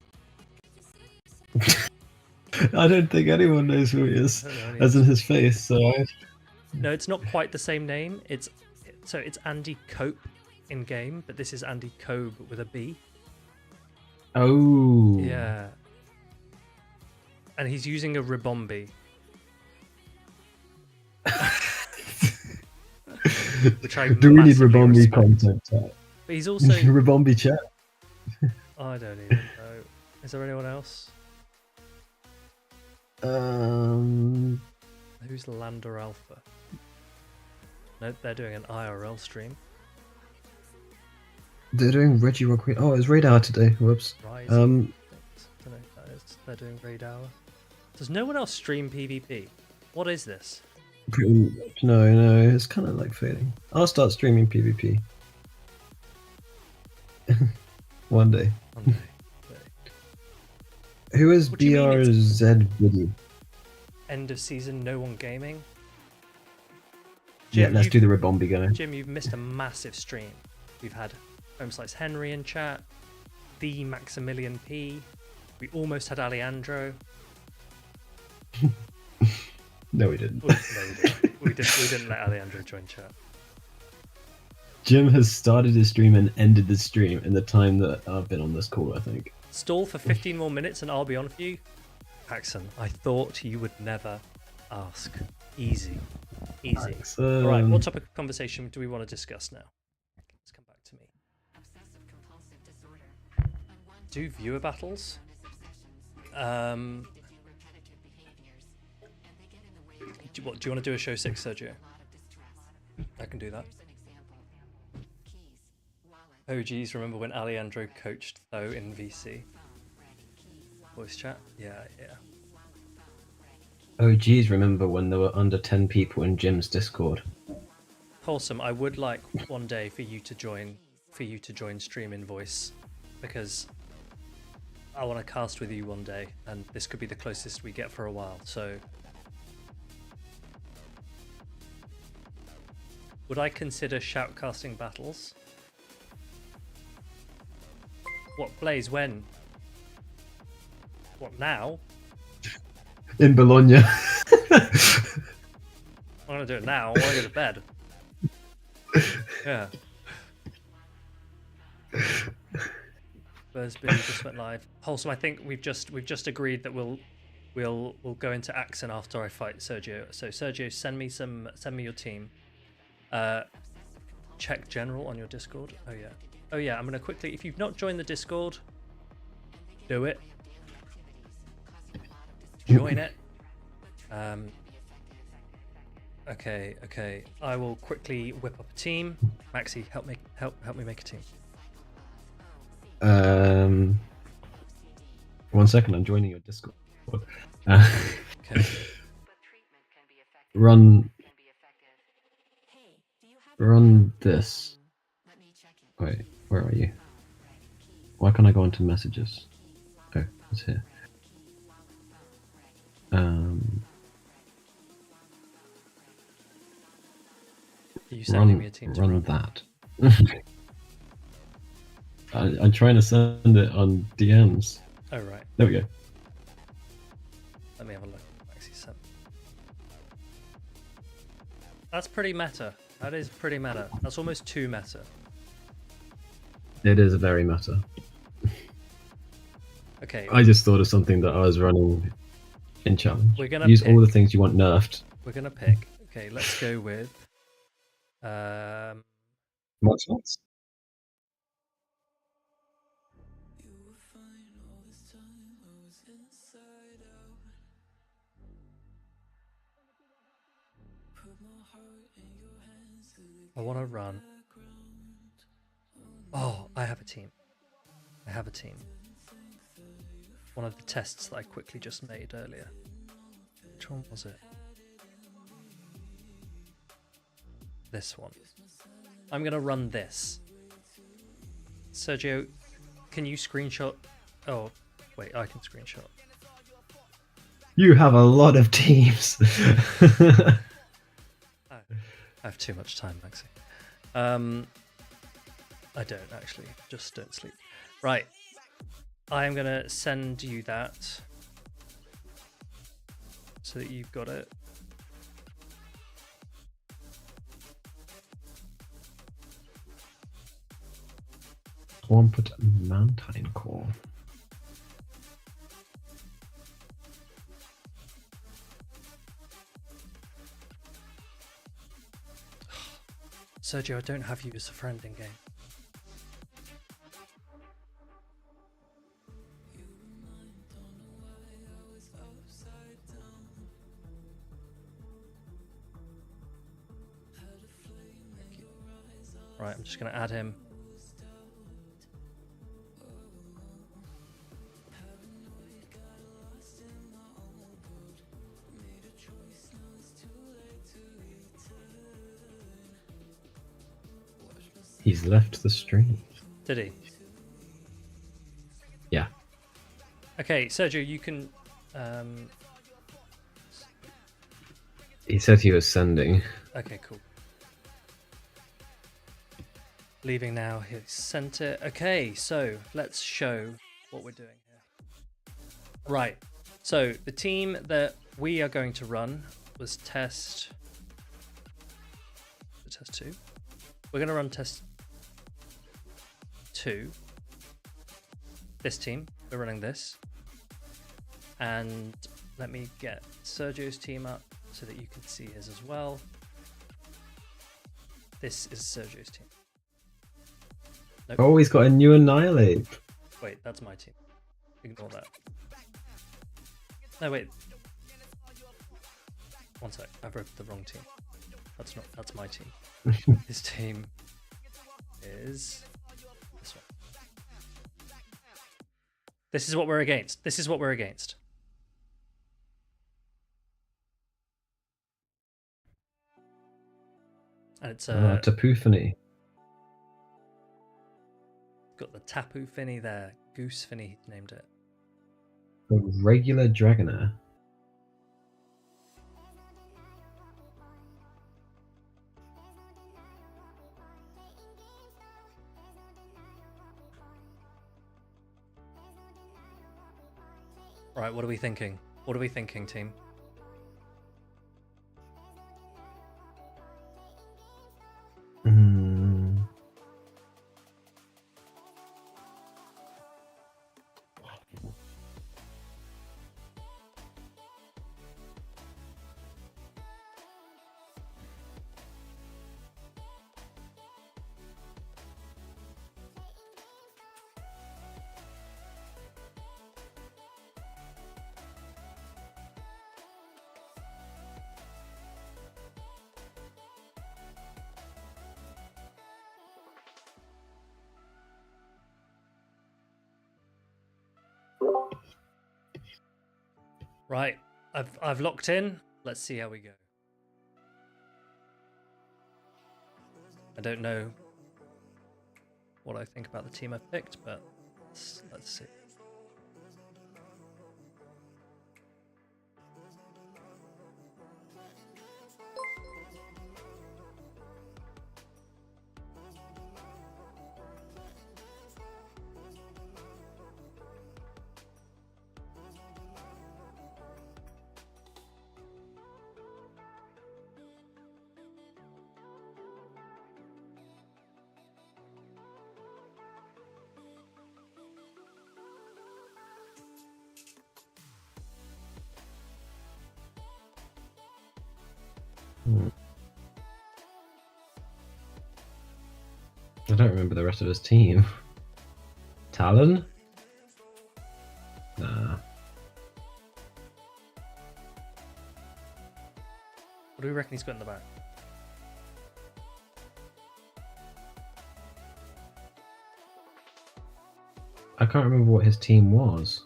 I don't think anyone knows who he is, as in his face. So no, it's not quite the same name. It's Andy Cope in game, but this is Andy Cobe with a B. Oh. Yeah. And he's using a Ribombi. Which I do we need Ribombi respect. content? But he's also Ribombi chat. I don't even know. Is there anyone else? Who's Lander Alpha? Nope, they're doing an IRL stream. They're doing Reggie Rock. Oh, it's Radar today. Whoops. Rise. I don't know if that is. They're doing Raid Hour. Does no one else stream PvP? What is this? Pretty much. No, it's kind of like fading. I'll start streaming PvP. One day. One day. Who is What do you mean BRZ Video? End of season, no one gaming? Yeah, Jim, let's do the Ribombi guy. Jim, you've missed a massive stream. We've had HomeSliceHenry in chat, the Maximilian P. We almost had Alejandro. No, we didn't. No, we didn't let Alejandro join chat. Jim has started his stream and ended the stream in the time that I've been on this call, I think. Stall for 15 more minutes and I'll be on for you. Paxson, I thought you would never ask. Easy. Paxson. Alright, what topic of conversation do we want to discuss now? do viewer battles. Do you want to do a show 6, Sergio? I can do that. Oh geez, remember when Alejandro coached Tho in VC? Voice chat? Yeah. Oh geez, remember when there were under 10 people in Jim's Discord? Wholesome, I would like one day for you to join stream in voice, because I want to cast with you one day, and this could be the closest we get for a while, so would I consider shoutcasting battles? What, Blaze, when? What, now? In Bologna. I'm gonna do it now. I want to go to bed. Yeah. Bursby just went live. Wholesome, I think we've just agreed that we'll go into Axon after I fight Sergio. So Sergio, send me your team. Check general on your Discord. Oh yeah, I'm gonna quickly, if you've not joined the Discord, do it. Join it. Okay. I will quickly whip up a team. Maxi, help me make a team. 1 second, I'm joining your Discord. Okay. Run this. Wait, where are you? Why can't I go into messages? Oh, it's here. Are you sending me a team to run that. I'm trying to send it on DMs. Oh right. There we go. Let me have a look. Maxi sent. That's pretty meta. That is pretty meta. That's almost too meta. It is very meta. Okay. I just thought of something that I was running in challenge. We're gonna use pick. all the things you want nerfed. We're gonna pick. Okay, let's go with What's next? I want to run. Oh, I have a team. One of the tests that I quickly just made earlier. Which one was it? This one. I'm going to run this. Sergio, can you screenshot? Oh, wait, I can screenshot. You have a lot of teams. I have too much time, Maxi. I don't actually. Just don't sleep. Right. I am going to send you that so that you've got it. Put Mountain Core. Sergio, I don't have you as a friend in game. Right, I'm just going to add him. He's left the stream. Did he? Yeah. Okay, Sergio, you can... He said he was sending. Okay, cool. Leaving now, he sent it. Okay, so let's show what we're doing here. Right, so the team that we are going to run was test 2. We're going to run test 2. This team, we're running this. And let me get Sergio's team up so that you can see his as well. This is Sergio's team. Nope. Oh, he's got a new Annihilate. Wait, that's my team. Ignore that. No, wait. One sec. I've wrote the wrong team. That's my team. His team is this one. This is what we're against. This is what we're against. And it's Tapophony. got the Tapu Finny there. Goose Finny named it. A regular Dragonair. Right, what are we thinking? What are we thinking, team? Right, I've locked in. Let's see how we go. I don't know what I think about the team I've picked, but let's see. I don't remember the rest of his team. Talon? Nah. What do we reckon he's got in the back? I can't remember what his team was.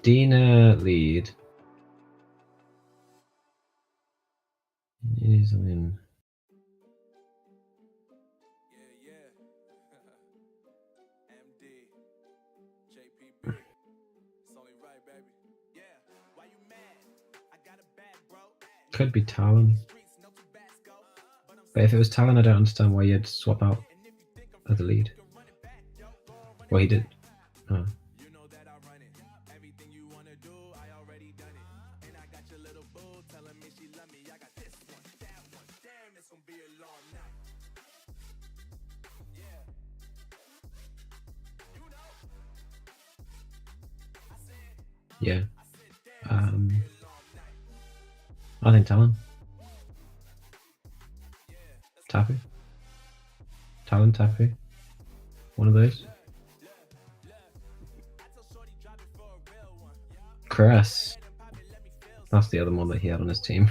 Dina lead. He's in. Could be Talon. But if it was Talon, I don't understand why you'd swap out as the lead. Well, he did. Oh. Yeah. I think Talon. Tapu. Talon, Tapu. One of those. Cress. That's the other one that he had on his team.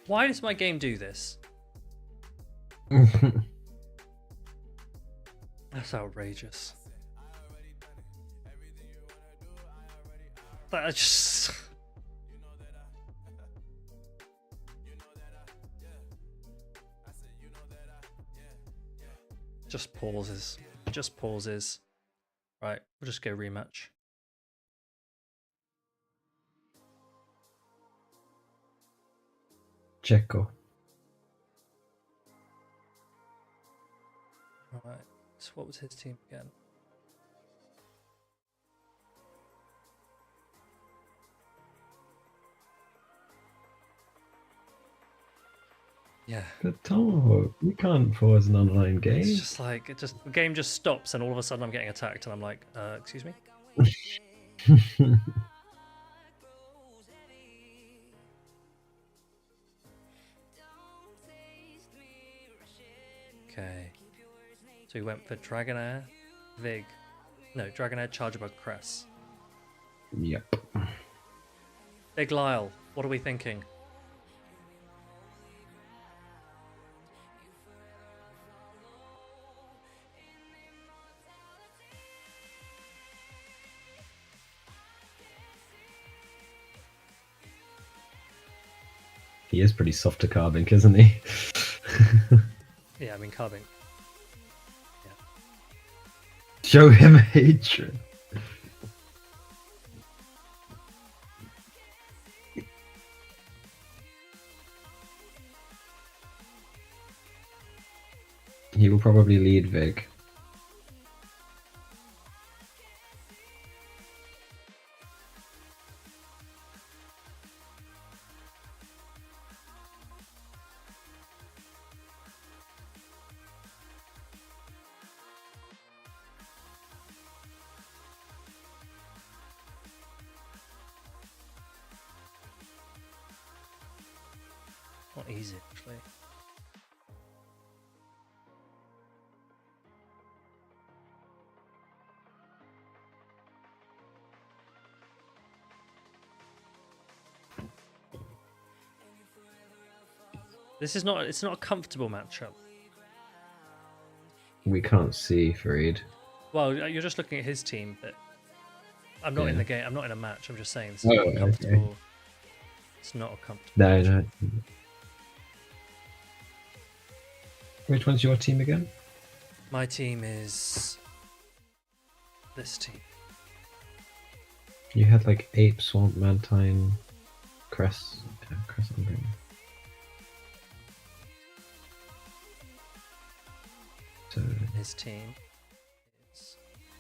Why does my game do this? That's outrageous. That just... Just pauses. Just pauses. Right, we'll just go rematch. Checo. Alright, so what was his team again? Yeah. But Tom, you can't pause an online game. It's just like the game just stops and all of a sudden I'm getting attacked and I'm like, excuse me? Okay. So we went for Dragonair, Vig. No, Dragonair, Chargebug, Cress. Yep. Big Lyle, what are we thinking? He is pretty soft to Carbink, isn't he? Yeah, I mean Carbink. Show him hatred. He will probably lead Vig. Not easy, actually. This is not, it's not a comfortable matchup. We can't see Farid. Well, you're just looking at his team, but I'm not in Yeah. the game. I'm not in a match. I'm just saying this is Oh, not a okay. comfortable. It's not a comfortable. No, matchup. no. Which one's your team again? My team is this team. You had like Ape, Swamp, Mantine, Cress. Yeah, Cress on green. So His team is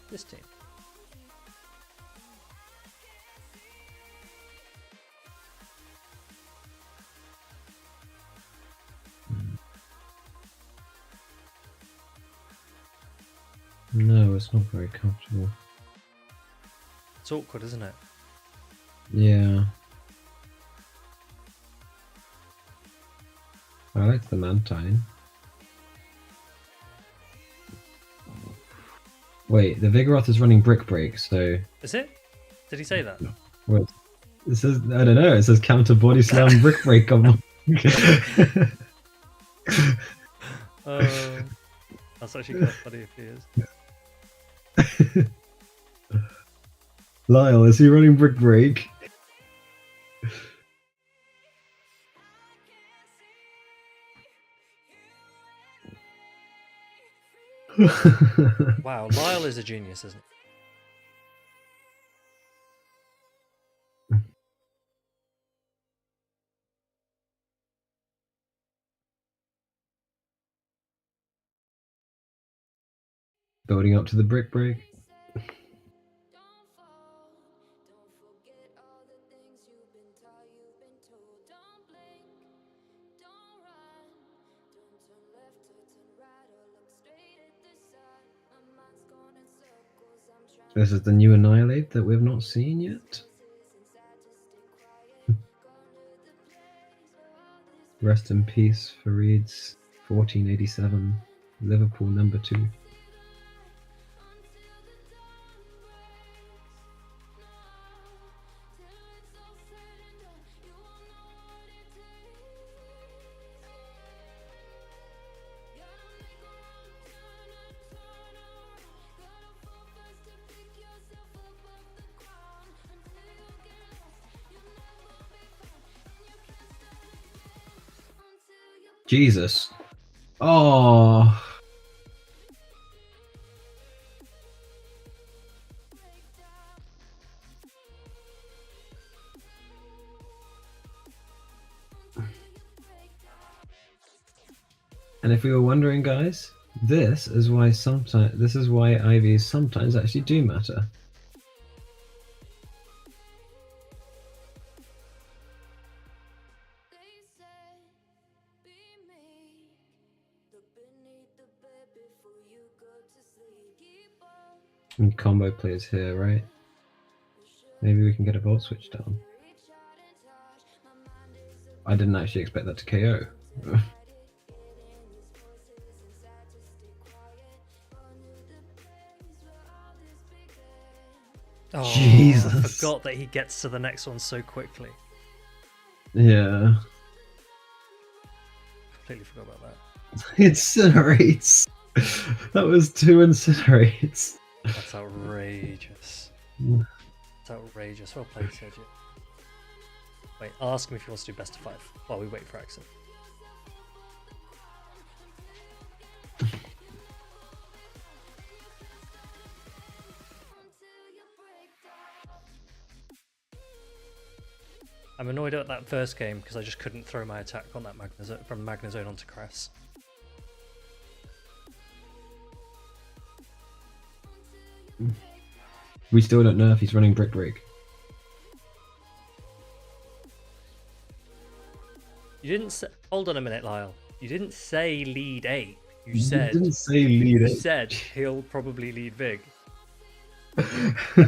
this team. no, it's not very comfortable. It's awkward, isn't it? Yeah. I like the Mantine. Wait, the Vigoroth is running Brick Break, so Is it? Did he say that? what? It says, I don't know, it says counter body slam Brick Break on That's actually quite funny if he is. Lyle, is he running Brick Break? Wow, Lyle is a genius, isn't he? Building up to the Brick Break. This is the new Annihilate that we've not seen yet. Rest in peace, Farid's 1487, Liverpool number 2. Jesus. Oh. if we were wondering, guys, this is why IVs sometimes actually do matter. And combo plays here, right? Maybe we can get a volt switch down. I didn't actually expect that to KO. Oh, Jesus. I forgot that he gets to the next one so quickly. Yeah. Completely forgot about that. Incinerates. That was 2 incinerates. That's outrageous. Mm. That's outrageous. Well played, Sergio. Wait, ask him if he wants to do best of 5 while we wait for Axel. I'm annoyed at that first game because I just couldn't throw my attack on that from Magnezone onto Cress. We still don't know if he's running Brick Break. You didn't say. Hold on a minute, Lyle. You didn't say lead 8. You didn't say lead You 8. said he'll probably lead Vig.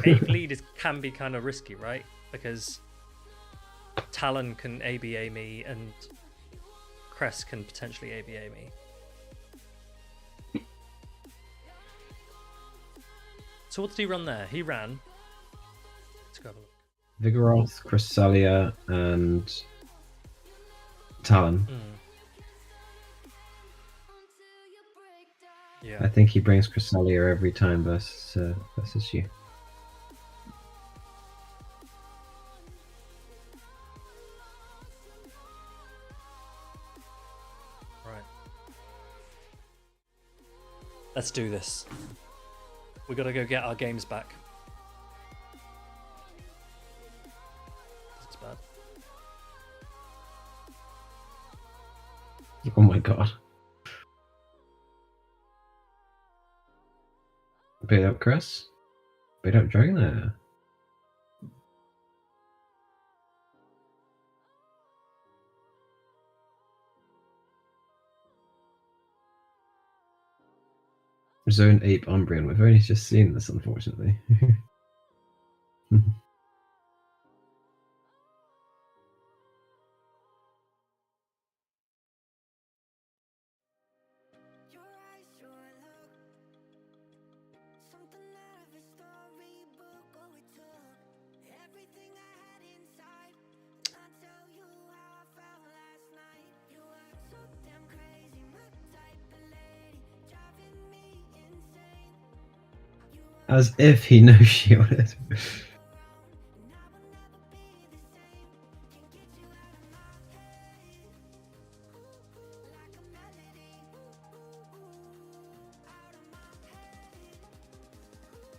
8 lead can be kind of risky, right? Because Talon can ABA me and Cress can potentially ABA me. So what did he run there? He ran. Let's go have a look. Vigoroth, Cresselia, and Talon. Yeah. I think he brings Cresselia every time versus you. Right. Let's do this. We gotta go get our games back. This is bad. Oh my god. Bait up Cress. Bait up Dragonair. Zone Ape Umbreon. We've only just seen this, unfortunately. As if he knows shielded.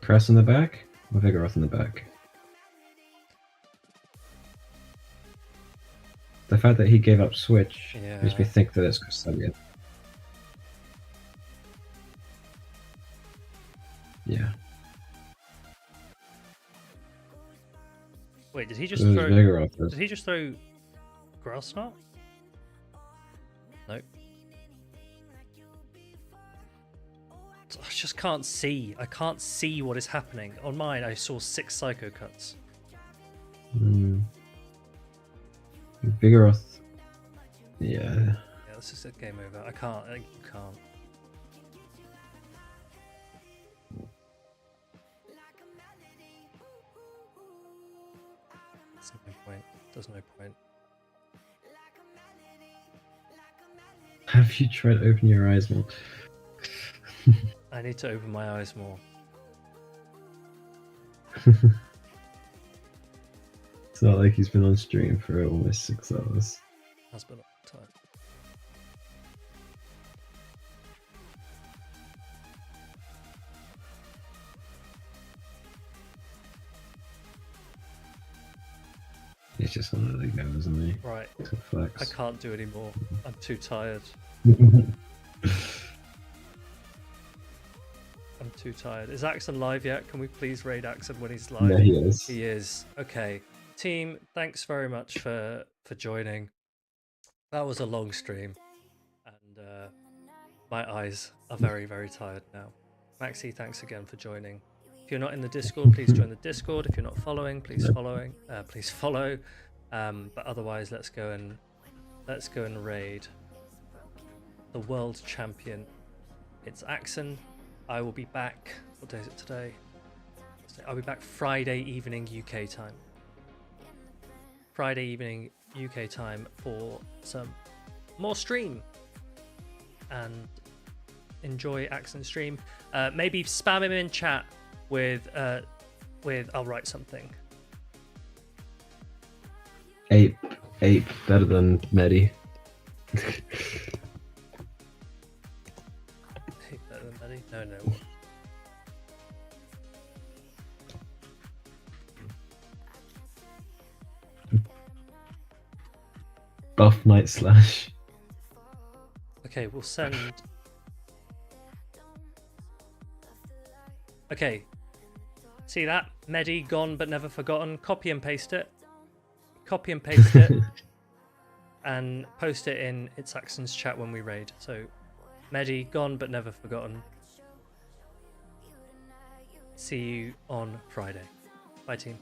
Cress in the back, or Vigoroth in the back? The fact that he gave up Switch makes me think that it's Cresselia. Yeah. Wait, did he just It was throw? Vigoroth. Did he just throw Grass Knot? Nope. I just can't see. I can't see what is happening. On mine, I saw 6 Psycho Cuts. Vigoroth. Yeah. Yeah, this is a game over. I can't. You can't. There's no point. There's no point. Have you tried to open your eyes more? I need to open my eyes more. It's not like he's been on stream for almost 6 hours. Has been a long time. He's just gonna let it go, isn't he? Right. To flex. I can't do anymore. I'm too tired. too tired. Is Axon live yet? Can we please raid Axon when he's live? No, he is. He is. Okay. Team, thanks very much for joining. That was a long stream. And my eyes are very, very tired now. Maxi, thanks again for joining. If you're not in the Discord, please join the Discord. If you're not following, please follow. But otherwise, let's go and raid the world champion. It's Axon. I will be back. What day is it today? I'll be back Friday evening UK time. Friday evening UK time for some more stream. And enjoy Axon's stream. Maybe spam him in chat with I'll write something. Ape better than Medi. Better than Medi? No. Buff Night Slash. Okay, we'll send. Okay. See that? Medi gone but never forgotten. Copy and paste it. And post it in It's Axon's chat when we raid. So, Medi gone but never forgotten. See you on Friday. Bye, team.